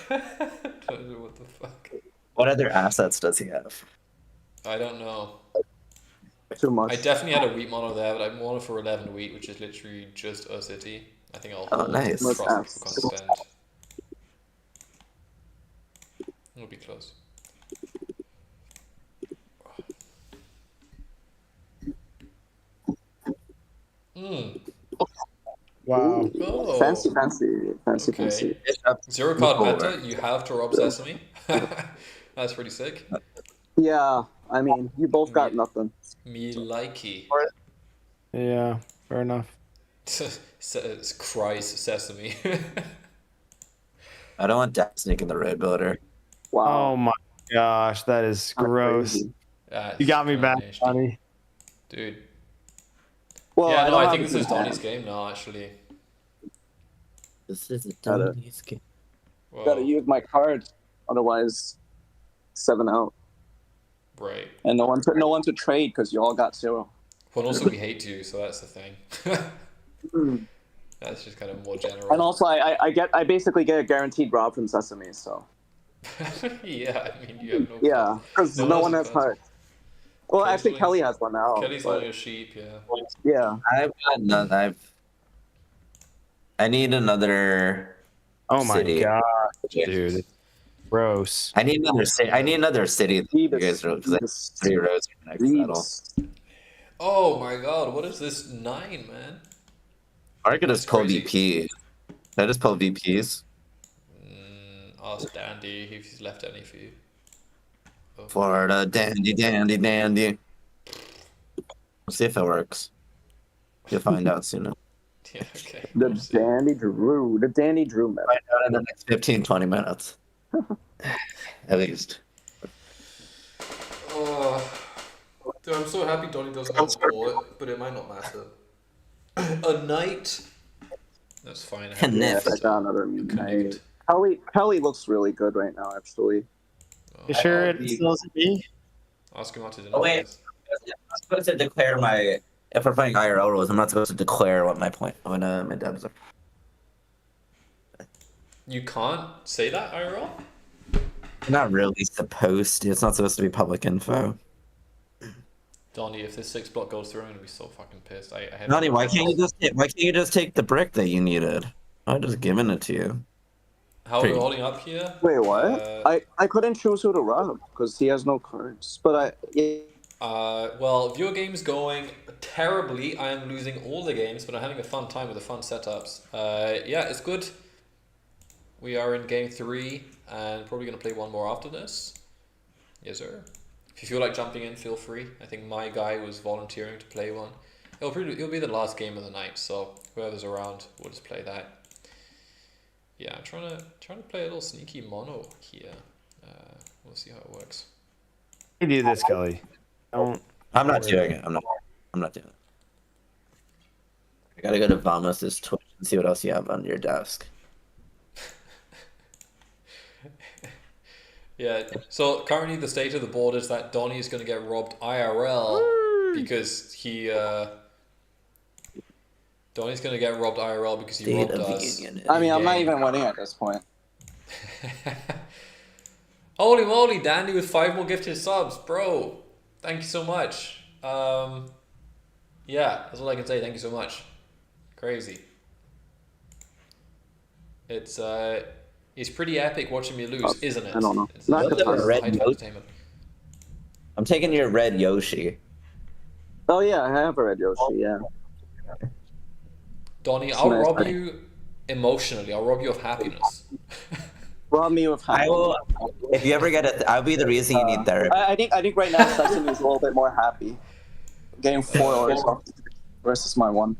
What the fuck? What other assets does he have? I don't know. Too much. I definitely had a wheat mono there, but I'm mono for 11 wheat, which is literally just a city. I think I'll hold. Nice. Trust people can't spend. It'll be close. Wow. Oh. Fancy. Zero card meta, you have to rob Sesame. That's pretty sick. Yeah, I mean, you both got nothing. Me likey. Yeah, fair enough. Christ, Sesame. I don't want Death Sneak in the Road Builder. Wow. Oh my gosh, that is gross. You got me back, Donnie. Dude. Well, yeah, no, I think this is Donnie's game now, actually. This is Donnie's game. Gotta use my cards, otherwise 7 out. Right. And no one to trade because you all got 0. Well, also we hate you, so that's the thing. That's just kind of more general. And also, I basically get a guaranteed rob from Sesame, so. Yeah, I mean you have no. Yeah, because no one has cards. Well, actually, Kelly has one now. Kelly's only a sheep, yeah. Yeah. I've got none. I need another. Oh my city. god, dude, gross. I need another city. I need another city. You guys wrote because 3 rows are next battle. Oh my god, what is this 9, man? I could just pull VP. Can I just pull VPs? Ask Dandy if he's left any for you. Oh. Florida, dandy. We'll see if it works. You'll find out soon. Yeah, okay. The DandyDrew method. Find out in the next 15-20 minutes. At least. Dude, I'm so happy Donnie doesn't have a bullet, but it might not matter. A knight? That's fine. Yes, I got another knight. Kelly looks really good right now, actually. You sure it's me? Ask him out to dinner. Oh wait, I'm supposed to declare my. If we're playing IRL rules, I'm not supposed to declare what my dubs are. You can't say that IRL? I'm not really supposed to. It's not supposed to be public info. Donnie, if this 6 block goes through, I'm gonna be so fucking pissed. I have Donnie, why can't you just take the brick that you needed? I've just given it to you. How are we holding up here? Wait, what? I couldn't choose who to rub because he has no cards. But well, viewer game's going terribly. I am losing all the games, but I'm having a fun time with the fun setups. Yeah, it's good. We are in game 3, and probably gonna play one more after this. Yes, sir. If you feel like jumping in, feel free. I think my guy was volunteering to play one. It'll be the last game of the night, so whoever's around, we'll just play that. Yeah, I'm trying to play a little sneaky mono here. We'll see how it works. You do this, Kelly. I'm not doing it. I'm not doing it. I gotta go to Vamos' Twitch Let's see what else you have on your desk. Yeah, so currently the state of the board is that Donnie is going to get robbed IRL because he Donnie's going to get robbed IRL because he robbed us. I mean, I'm not even winning at this point. Holy moly, Dandy with 5 more gifted subs, bro. Thank you so much. Yeah, that's all I can say. Thank you so much. Crazy. It's pretty epic watching me lose, isn't it? I don't know. It's Not the the red height of entertainment. I'm taking your red Yoshi. Oh yeah, I have a red Yoshi. Yeah. Donnie, I'll rob you emotionally. I'll rob you of happiness. Rob me of happiness. I will. If you ever get it, I'll be the reason you need therapy. I think right now Sesame is a little bit more happy. Getting 4 orders versus my 1.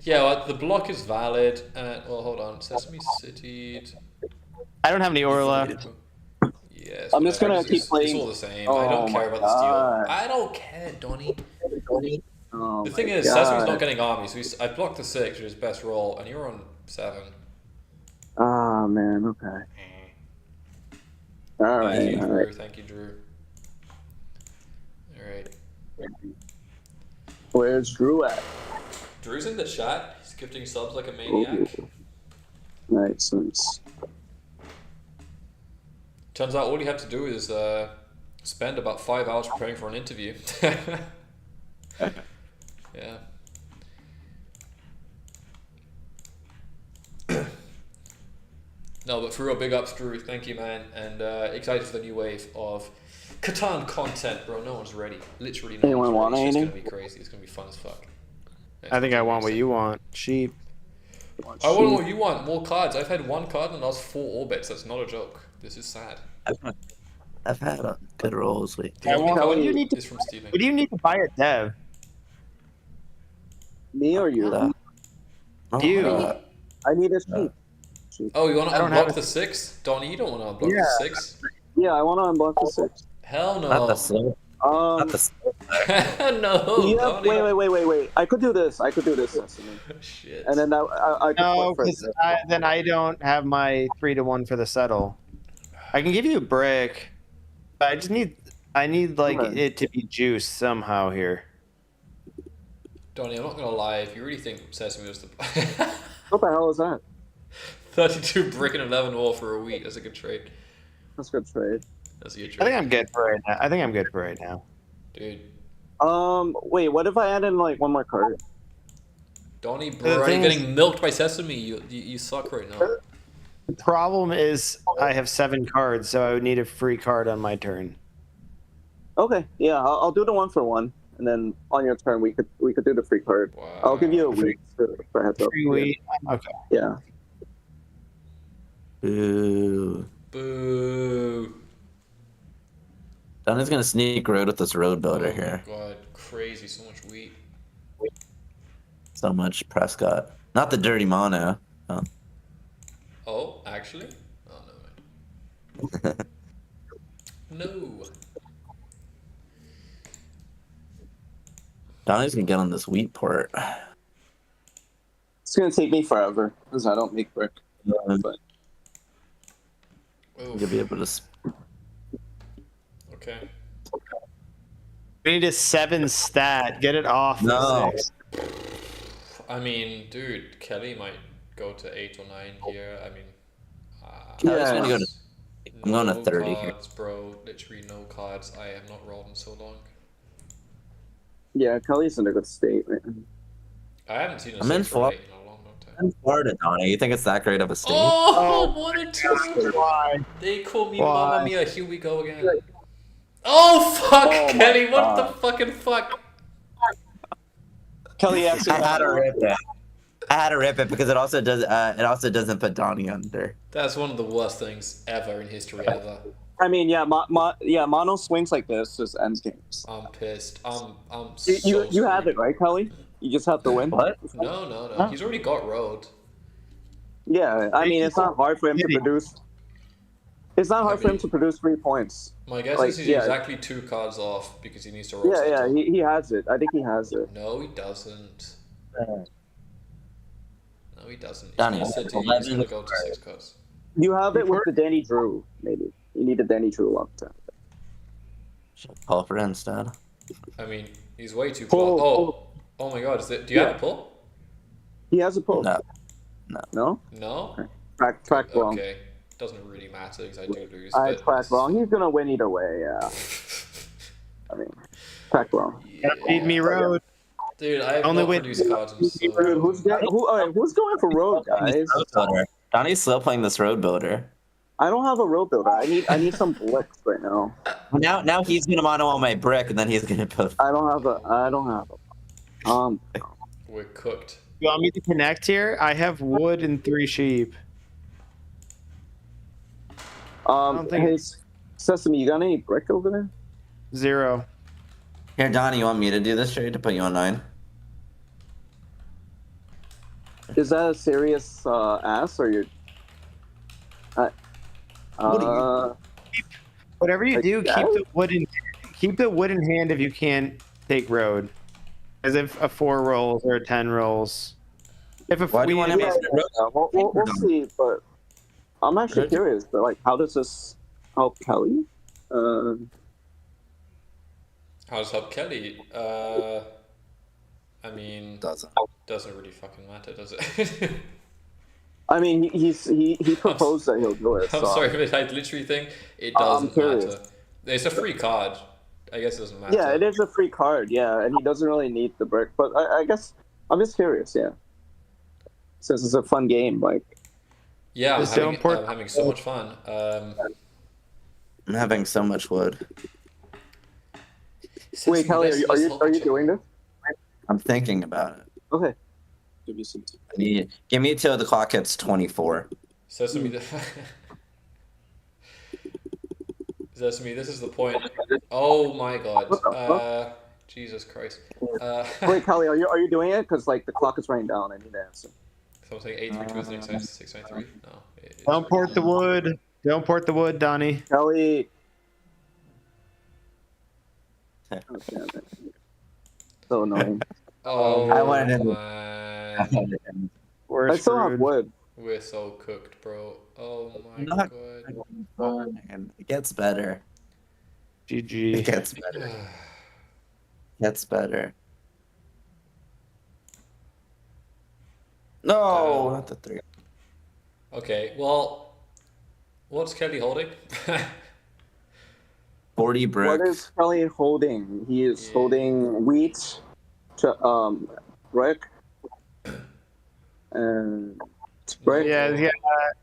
Yeah, well, the block is valid. Well, hold on. Sesame City. I don't have any ore left. Yes. I'm just gonna keep playing. It's all the same. I don't care about the steal. I don't care, Donnie. Oh The thing is, God. Sesame's not getting army, so I blocked the 6, which is best roll, and you're on 7. Oh man. Okay. All right. Thank you, All Drew. right. Thank you, Drew. All right. Where's Drew at? Drew's in the chat. He's gifting subs like a maniac. Nice. Nice. Turns out all you have to do is spend about 5 hours preparing for an interview. Yeah. No, but for real, big ups, Drew. Thank you, man. And excited for the new wave of Katan content, bro. No one's ready. Literally no Anyone want one's ready. It's just anything? going to be crazy. It's going to be fun as fuck. I think I want what you want. Sheep. I want what you want. More cards. I've had 1 card in the last 4 orbits. That's not a joke. This is sad. I've had good rolls lately. The only What card do you need to? is from Steven. What do you need to buy a dev? Me or you? You. I need a sheep. Oh, you want to I don't have unblock a- the 6? Donnie, you don't want to unblock Yeah. the 6? Yeah, I want to unblock the 6. Hell Not the no. slow. Not the slow. No. Yeah, Donnie. wait. I could do this. Sesame. Shit. And then I could No, put for because then I don't have my 3-to-1 for the settle. I can give you a brick, but I need like Okay. it to be juiced somehow here. Donnie, I'm not going to lie. If you really think Sesame was the... What the hell is that? 32 brick and 11 ore for a wheat. That's a good trade. That's a good trade. That's a good I trade. think I'm good for right now. I think I'm good for right now. Dude. Wait. What if I add in like 1 more card? Donnie, The bro, you're thing is- getting milked by Sesame. You suck right now. The problem is I have 7 cards, so I would need a free card on my turn. Okay. Yeah, I'll do the 1 for 1, and then on your turn we could do the free card. I'll give you a week for heads up. Free wheat. Okay. Yeah. Boo. Boo. Donnie's gonna sneak road with this road builder Oh here. my god. Crazy. So much wheat. So much Prescott. Not the dirty mono. Oh. Oh, actually? Oh, no, man. No. Donnie's gonna get on this wheat port. It's gonna take me forever because I don't make brick. But You'll be able to. Okay. We need a 7 stat. Get it off. No. The 6. I mean, dude, Kelly might go to 8 or 9 here. I mean, Kelly's gonna go to. I'm going to 30 here. cards, bro. Literally no cards. I have not rolled in so long. yeah, Kelly's in a good state, man. I haven't seen a I'm in 6 or Florida. 8 in a long time. I'm in Florida, Donnie. You think it's that great of a state? Oh, 1 and 2. Why? They call me Why? Mamma Mia. Here we go again. Oh, fuck, Oh, Kelly. my What the God. fucking fuck? Kelly actually. I had to rip it. I had to rip it because it also does. It also doesn't put Donnie under. That's one of the worst things ever in history ever. I mean, yeah, mono swings like this just ends games. I'm pissed. I'm You have it right, Kelly. You just have to win. What? No. He's already got road. Yeah, I mean, it's not hard for him to produce. It's not hard for him to produce 3 points. My guess Like, is he's yeah. exactly 2 cards off because he needs to roll. Yeah, settle. he has it. I think he has it. No, he doesn't. No, he doesn't. He's Donnie, gonna sit. He's 11 gonna go to 6 cuts. You have it with the DandyDrew, maybe. You need a DandyDrew lock time. Call for it instead. I mean, he's way too Pull, blocked. Oh my god, do you have a pull? He has a pull. No. No? No? Okay. Track wrong. Okay. Doesn't really matter because I do lose. I but track wrong. He's gonna win either way, yeah. I mean, track wrong. Feed me road. Dude, I have Only not win. produced cards. Dude, who's going for road, guys? Donnie's still playing this road builder. I don't have a road builder. I need some blicks right now. Now he's gonna mono on my brick, and then he's gonna put. I don't have a. We're cooked. You want me to connect here? I have wood and 3 sheep. Hey, Sesame, you got any brick over there? 0. Here, Donnie, you want me to do this trade to put you on 9? Is that a serious ass or you're? Whatever you do, keep the wood in hand if you can't take road. As if a 4 rolls or a 10 rolls. If a Why do you want we'll see, but I'm actually curious. But like, how does this help Kelly? How does help Kelly? I mean, doesn't really fucking matter, does it? I mean, he proposed that he'll do it. I'm so. sorry, but I literally think it doesn't matter. It's a free card. I guess it doesn't matter. Yeah, it is a free card. Yeah, and he doesn't really need the brick. But I guess I'm just curious. Yeah, since it's a fun game, like. Yeah, I'm having so much fun. I'm having so much wood. Wait, Kelly, are you doing this? I'm thinking about it. Okay. Give me till the clock hits 24. Sesame, Sesame, this is the point. Oh my god. Jesus Christ. Wait, Kelly, are you doing it? Because like the clock is running down. I need to answer. Something 832 693. No. Don't port the wood. Don't port the wood, Donnie. Kelly. So annoying. Oh, I wanted man. I still have wood. We're so cooked, bro. Oh my god. It gets better. GG. It gets better. Gets better. No, not the 3. Okay, well, what's Kelly holding? 40 brick. What is Kelly holding? He is holding wheat, brick, and brick. Yeah,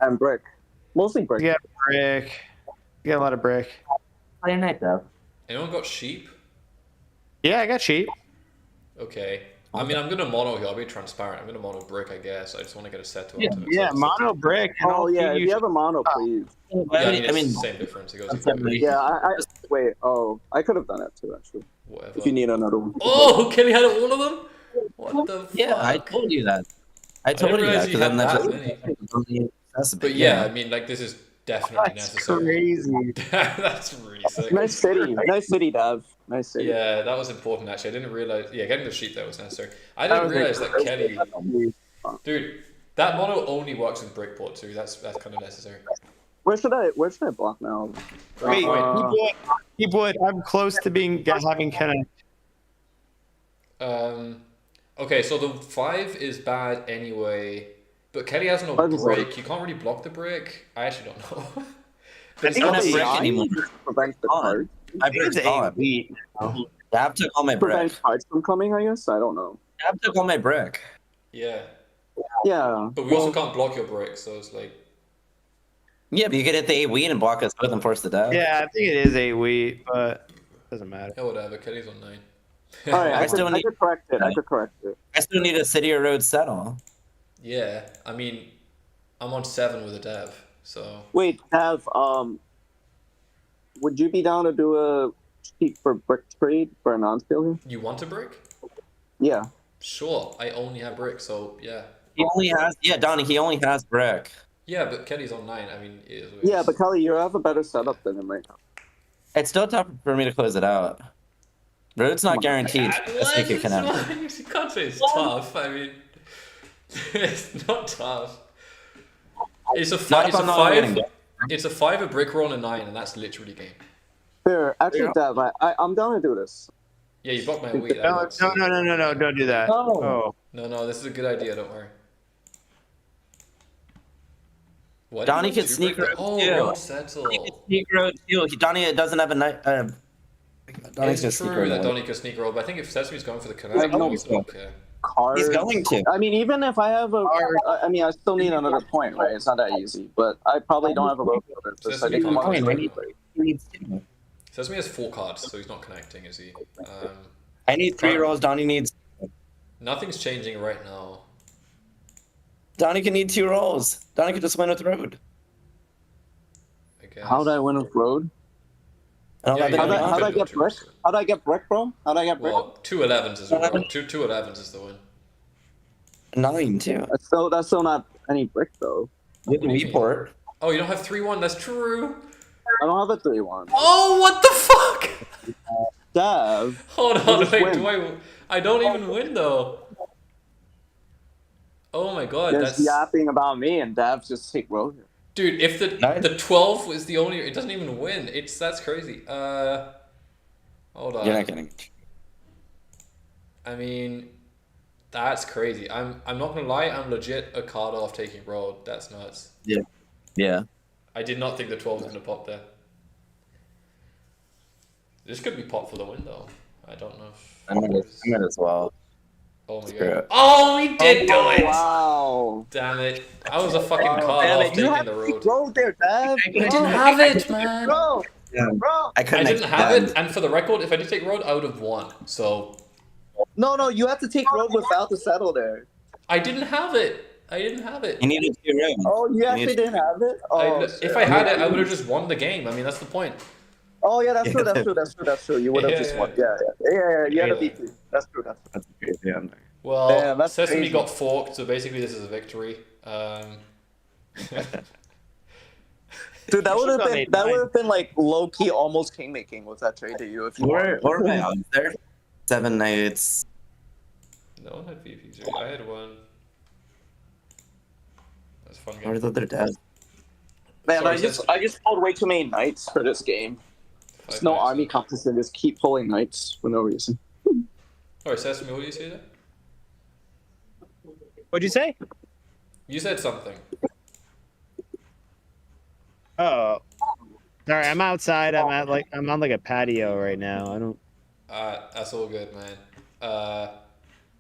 and brick. Mostly brick. Yeah, brick. You got a lot of brick. How your night, though? Anyone got sheep? Yeah, I got sheep. Okay. I mean, I'm gonna mono here. I'll be transparent. I'm gonna mono brick, I guess. I just want to get a set to it. Yeah, mono brick. Oh yeah, if you have a mono, please. Yeah, I mean, it's the same difference. It goes Yeah, I wait. Oh, I could have done it too, actually. Whatever. If you need another one. Oh, Kelly had all of them. What the? Yeah, fuck? I told you that. I told you that because I'm not just. But yeah, I mean, like this is definitely necessary. Crazy. That's really sick. Nice city, Dav. Nice city. Yeah, that was important actually. I didn't realize. Yeah, getting the sheep there was necessary. I didn't realize that Kelly. Dude, that mono only works with brickport too. That's kind of necessary. Where should I block now? Wait, keep wood. I'm close to having connect. Okay, so the 5 is bad anyway, but Kelly has no break. You can't really block the break. I actually don't know. I don't have brick anymore. Prevent the card. I brick's gone. Dab took all my brick. Prevent cards from coming, I guess. I don't know. Dab took all my brick. Yeah. Yeah. But we also can't block your brick, so it's like. Yeah, but you could hit the 8 wheat and block us both and force the dab. Yeah, I think it is 8 wheat, but it doesn't matter. Yeah, whatever. Kelly's on 9. Alright, I could correct it. I still need a city or road settle. Yeah, I mean, I'm on 7 with a dev, so. Wait, Dav, would you be down to do a cheap for brick trade for a non-skill? You want a brick? Yeah. Sure, I only have brick, so yeah. He only has, Donnie, he only has brick. Yeah, but Kelly's on 9. I mean, it is what it Yeah, is. but Kelly, you have a better setup than him right now. It's still tough for me to close it out. Road's not guaranteed. Let's make it connect. You can't say it's tough. I mean, It's not tough. It's a Not five. if It's a I'm not getting five. it. It's a 5, a brick roll, and a 9, and that's literally game. Here, actually, Dev, I'm down to do this. Yeah, you blocked my wheat. No, no, don't do that. No. No, this is a good idea. Don't worry. What? Donnie can sneak road Oh, too. road settle. He can sneak road too. Donnie doesn't have a night. Donnie's gonna It's sneak true road. that Donnie could sneak roll, but I think if Sesame's going for the Like, canal, no, he's okay. Cards. He's going to. I mean, even if I have a, I mean, I still need another point, right? It's not that easy, but I probably don't have a road builder. So Sesame I think can't I'm connect. Sesame has 4 cards, so he's not connecting, is he? I need 3 rolls. Donnie needs. Nothing's changing right now. Donnie can need 2 rolls. Donnie could just win with road. I guess. How did I win with road? How'd I get brick? How'd I get brick, bro? How'd I get brick? Well, 2 11s is the win. 2 11s is the win. 9 too. That's still not any brick though. You have the port. Oh, you don't have 3-1. That's true. I don't have a 3-1. Oh, what the fuck? Dev. Hold on, just wait. win. I don't even win though. Oh my god, There's that's yapping about me, and Dev just take road here. dude. If the 12 was the only, it doesn't even win. That's crazy. Hold on. You're not getting. I mean, that's crazy. I'm not gonna lie. I'm legit a card off taking road. That's nuts. Yeah. Yeah. I did not think the 12 was gonna pop there. This could be pop for the win though. I don't know. I'm gonna as well. Oh my Screw god. it. Oh, we did do it! Wow. Damn it. I was a fucking card Damn off it. You taking have the to road. take road there, Dev. I didn't have it, man. Bro. Bro. I I couldn't. didn't have it, and for the record, if I did take road, I would have won. So No, you have to take road without the settle there. I didn't have it. You needed 2 rounds. Oh, you actually didn't have it? Oh, If I had it, I would have just won the game. I mean, that's the point. Oh, yeah, that's true. You would have just won. Yeah. You had to beat me. That's true. That's crazy. Yeah, Well, Damn, that's Sesame crazy. got forked, so basically this is a victory. Dude, that would have been like low key almost king making with that trade to you if you What are my odds there? 7 nights. No one had VPs. I had one. That's a fun game. Where's the other dad? Man, Sorry, I just pulled way too many knights for this game. There's no army competition. Just keep pulling knights for no reason. Sorry, Sesame, what did you say there? What'd you say? You said something. Oh, sorry. I'm outside. I'm on like a patio right now. I don't. That's all good, man.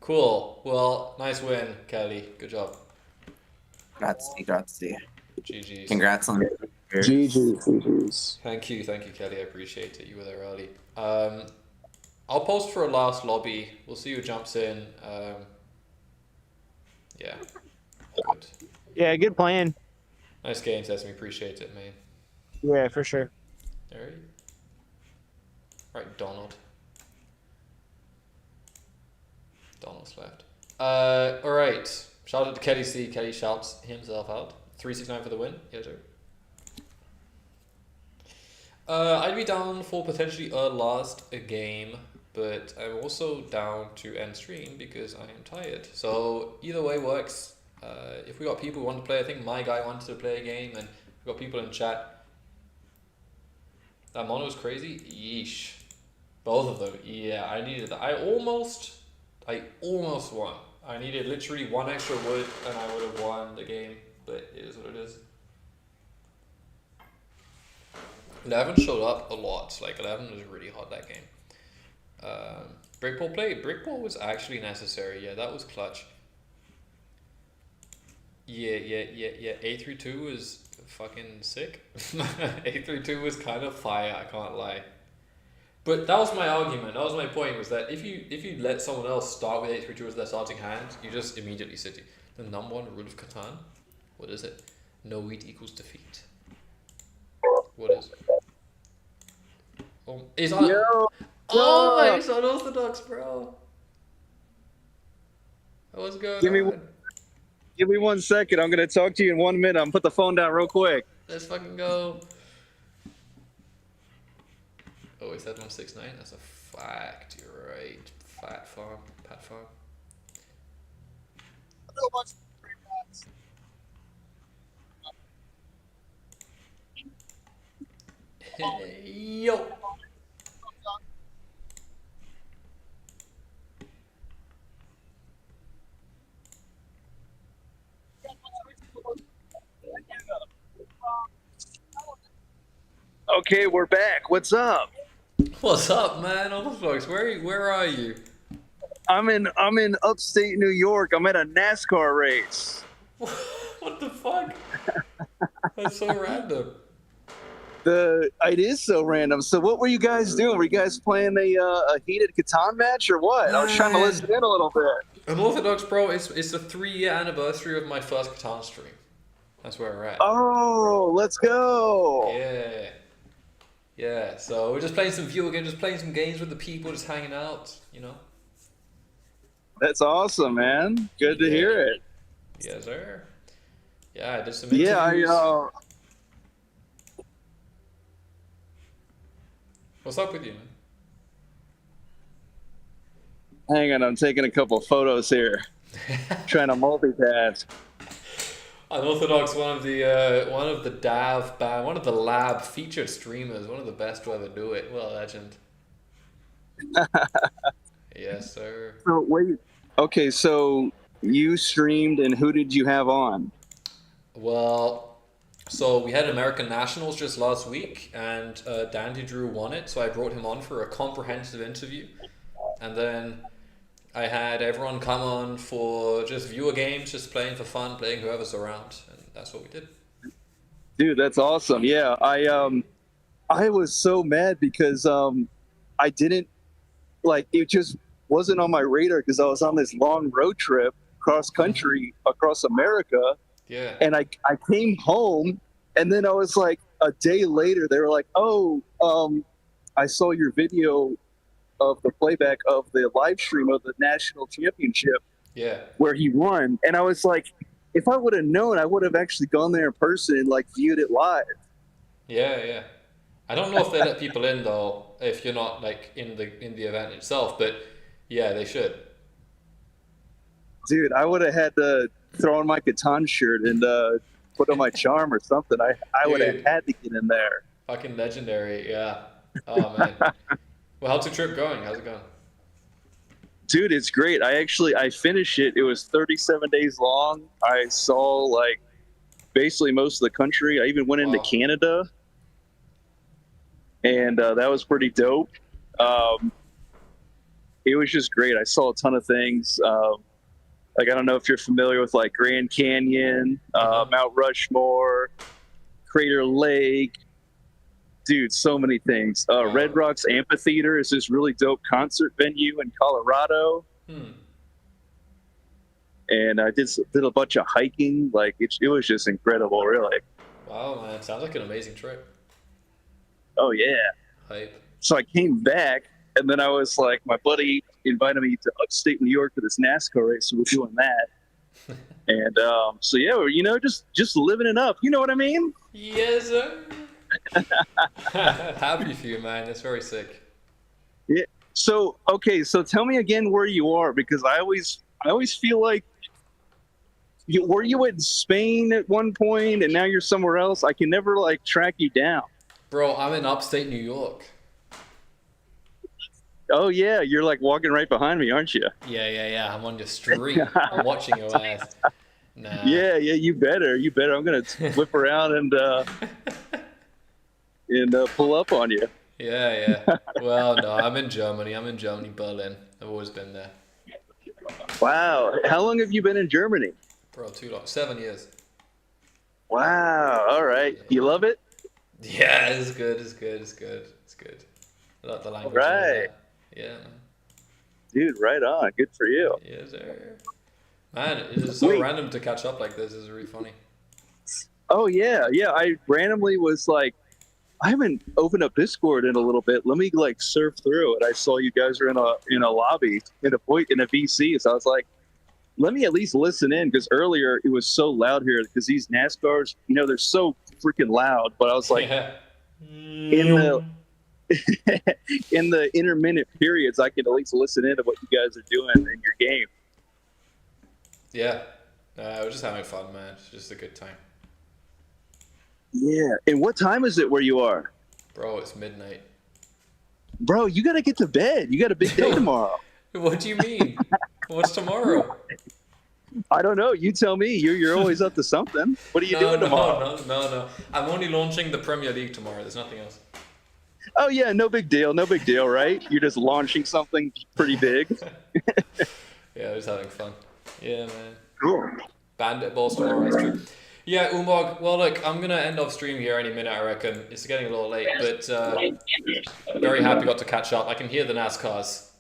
Cool. Well, nice win, Kelly. Good job. Grazie. GG's. Congrats on it. GG's. Thank you, Kelly. I appreciate it. You were there early. I'll post for a last lobby. We'll see who jumps in. Yeah. Good. Yeah, good plan. Nice game, Sesame. Appreciate it, man. Yeah, for sure. Alright. Right, Donald. Donald's left. Alright. Shout out to Kelly C. Kelly shouts himself out. 369 for the win. Yes, sir. I'd be down for potentially a last game, but I'm also down to end stream because I am tired. So either way works. If we got people who want to play, I think my guy wanted to play a game, and we got people in chat. That mono was crazy. Yeesh. Both of them. Yeah, I needed that. I almost won. I needed literally 1 extra wood, and I would have won the game. But it is what it is. 11 showed up a lot. Like 11 was really hot that game. Brickball play. Brickball was actually necessary. Yeah, that was clutch. Yeah. 832 was fucking sick. 832 was kind of fire. I can't lie. But that was my argument. That was my point. Was that if you let someone else start with 832 as their starting hand, you just immediately city. The number 1 rule of Katan. What is it? No wheat equals defeat. What is it? Oh, he's on. Oh my, he's unorthodox, bro. What's going on? Give me 1 second. I'm gonna talk to you in 1 minute. I'm gonna put the phone down real quick. Let's fucking go. Oh, he said 169. That's a fact. You're right. Pat farm. Yo. Okay, we're back. What's up? What's up, man? Folks, where are you? I'm in upstate New York. I'm at a NASCAR race. What the fuck? That's so random. It is so random. So what were you guys doing? Were you guys playing a heated Catan match or what? I was trying to listen in a little bit. Unorthodox, bro. It's the 3-year anniversary of my first Catan stream. That's where we're at. Oh, let's go. Yeah. Yeah, so we're just playing some video games, just playing some games with the people, just hanging out, you know? That's awesome, man. Good to hear it. Yes, sir. Yeah, I did some interviews. Yeah, What's up with you, man? hang on, I'm taking a couple photos here. Trying to multitask. Unorthodox, one of the DAV band, one of the lab featured streamers, one of the best to ever do it. What a legend. Yes, sir. So wait. Okay, so you streamed, and who did you have on? Well, so we had American Nationals just last week, and DandyDrew won it, so I brought him on for a comprehensive interview. And then I had everyone come on for just viewer games, just playing for fun, playing whoever's around, and that's what we did. Dude, that's awesome. Yeah, I was so mad because I didn't it just wasn't on my radar because I was on this long road trip cross country across America. Yeah. And I came home, and then I was like, a day later, they were like, "Oh, I saw your video of the playback of the live stream of the national championship." Yeah. Where he won, and I was like, if I would have known, I would have actually gone there in person and viewed it live. Yeah. I don't know if they let people in though, if you're not in the event itself, but yeah, they should. Dude, I would have had to throw on my Katan shirt and put on my charm or something. I would have had to get in there. Fucking legendary, yeah. Oh man. Well, how's the trip going? How's it going? Dude, it's great. I finished it. It was 37 days long. I saw basically most of the country. I even went into Canada, and that was pretty dope. It was just great. I saw a ton of things. I don't know if you're familiar with Grand Canyon, Mount Rushmore, Crater Lake. Dude, so many things. Red Rocks Amphitheater is this really dope concert venue in Colorado. And I did a bunch of hiking. It was just incredible, really. Wow, man. Sounds like an amazing trip. Oh, yeah. Hype. So I came back, and then I was my buddy invited me to upstate New York for this NASCAR race, so we're doing that. And so, yeah, just living it up. You know what I mean? Yes, sir. Happy for you, man. That's very sick. Yeah. So tell me again where you are, because I always feel like were you in Spain at one point and now you're somewhere else? I can never track you down. Bro, I'm in upstate New York. Oh yeah, you're walking right behind me, aren't you? Yeah. I'm on your street. I'm watching your ass. Nah. Yeah. You better. I'm gonna whip around and pull up on you. Yeah. Well, no, I'm in Germany. Berlin. I've always been there. Wow. How long have you been in Germany? Bro, too long. 7 years. Wow. All right. You love it? Yeah, it's good. I like the language. Right. Yeah, man. Dude, right on. Good for you. Yes, sir. Man, it is so random to catch up like this. It's really funny. Oh, yeah. I randomly was I haven't opened up Discord in a little bit. Let me surf through it. I saw you guys are in a lobby in a VC, so I was like, let me at least listen in, because earlier it was so loud here because these NASCARs, they're so freaking loud. But I was like, in the intermittent periods, I can at least listen in to what you guys are doing in your game. Yeah, we're just having fun, man. It's just a good time. Yeah. And what time is it where you are? Bro, it's midnight. Bro, you gotta get to bed. You got a big day tomorrow. What do you mean? What's tomorrow? I don't know. You tell me. You're always up to something. What are you doing tomorrow? No. I'm only launching the Premier League tomorrow. There's nothing else. Oh yeah, no big deal. No big deal, right? You're just launching something pretty big. Yeah, I was having fun. Yeah, man. Cool. Bandit balls tomorrow, that's true. Yeah, Umog, well look, I'm gonna end off stream here any minute, I reckon. It's getting a little late, but very happy got to catch up. I can hear the NASCARs.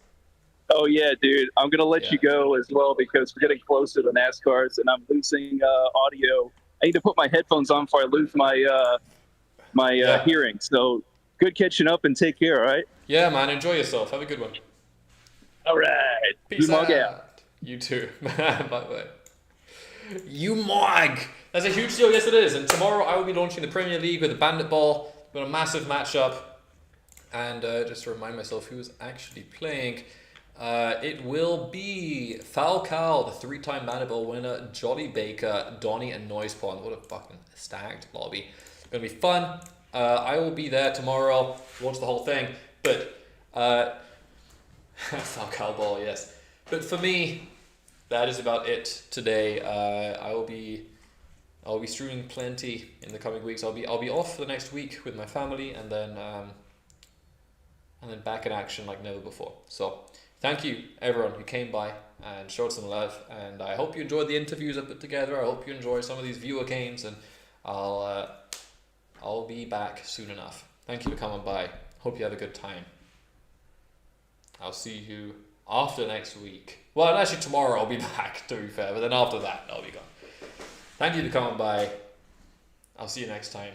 Oh yeah, dude. I'm gonna let you go as well because we're getting close to the NASCARs and I'm losing audio. I need to put my headphones on before I lose my hearing. So good catching up and take care. All right. Yeah, man. Enjoy yourself. Have a good one. All right. Peace Umog out. You too. Bye. Umog. That's a huge deal. Yes, it is. And tomorrow I will be launching the Premier League with a Bandit Ball. We've got a massive matchup. And just to remind myself who's actually playing, it will be Falcal, the 3-time Bandit Ball winner, Jolly Baker, Donny, and Noisepawn. What a fucking stacked lobby. It's going to be fun. I will be there tomorrow, watch the whole thing. But Falcal Ball, yes. But for me, that is about it today. I will be streaming plenty in the coming weeks. I'll be off for the next week with my family, and then back in action like never before. So thank you everyone who came by and showed some love, and I hope you enjoyed the interviews I put together. I hope you enjoy some of these viewer games, and I'll be back soon enough. Thank you for coming by. Hope you have a good time. I'll see you after next week. Well, actually tomorrow I'll be back, to be fair, but then after that I'll be gone. Thank you for coming by. I'll see you next time.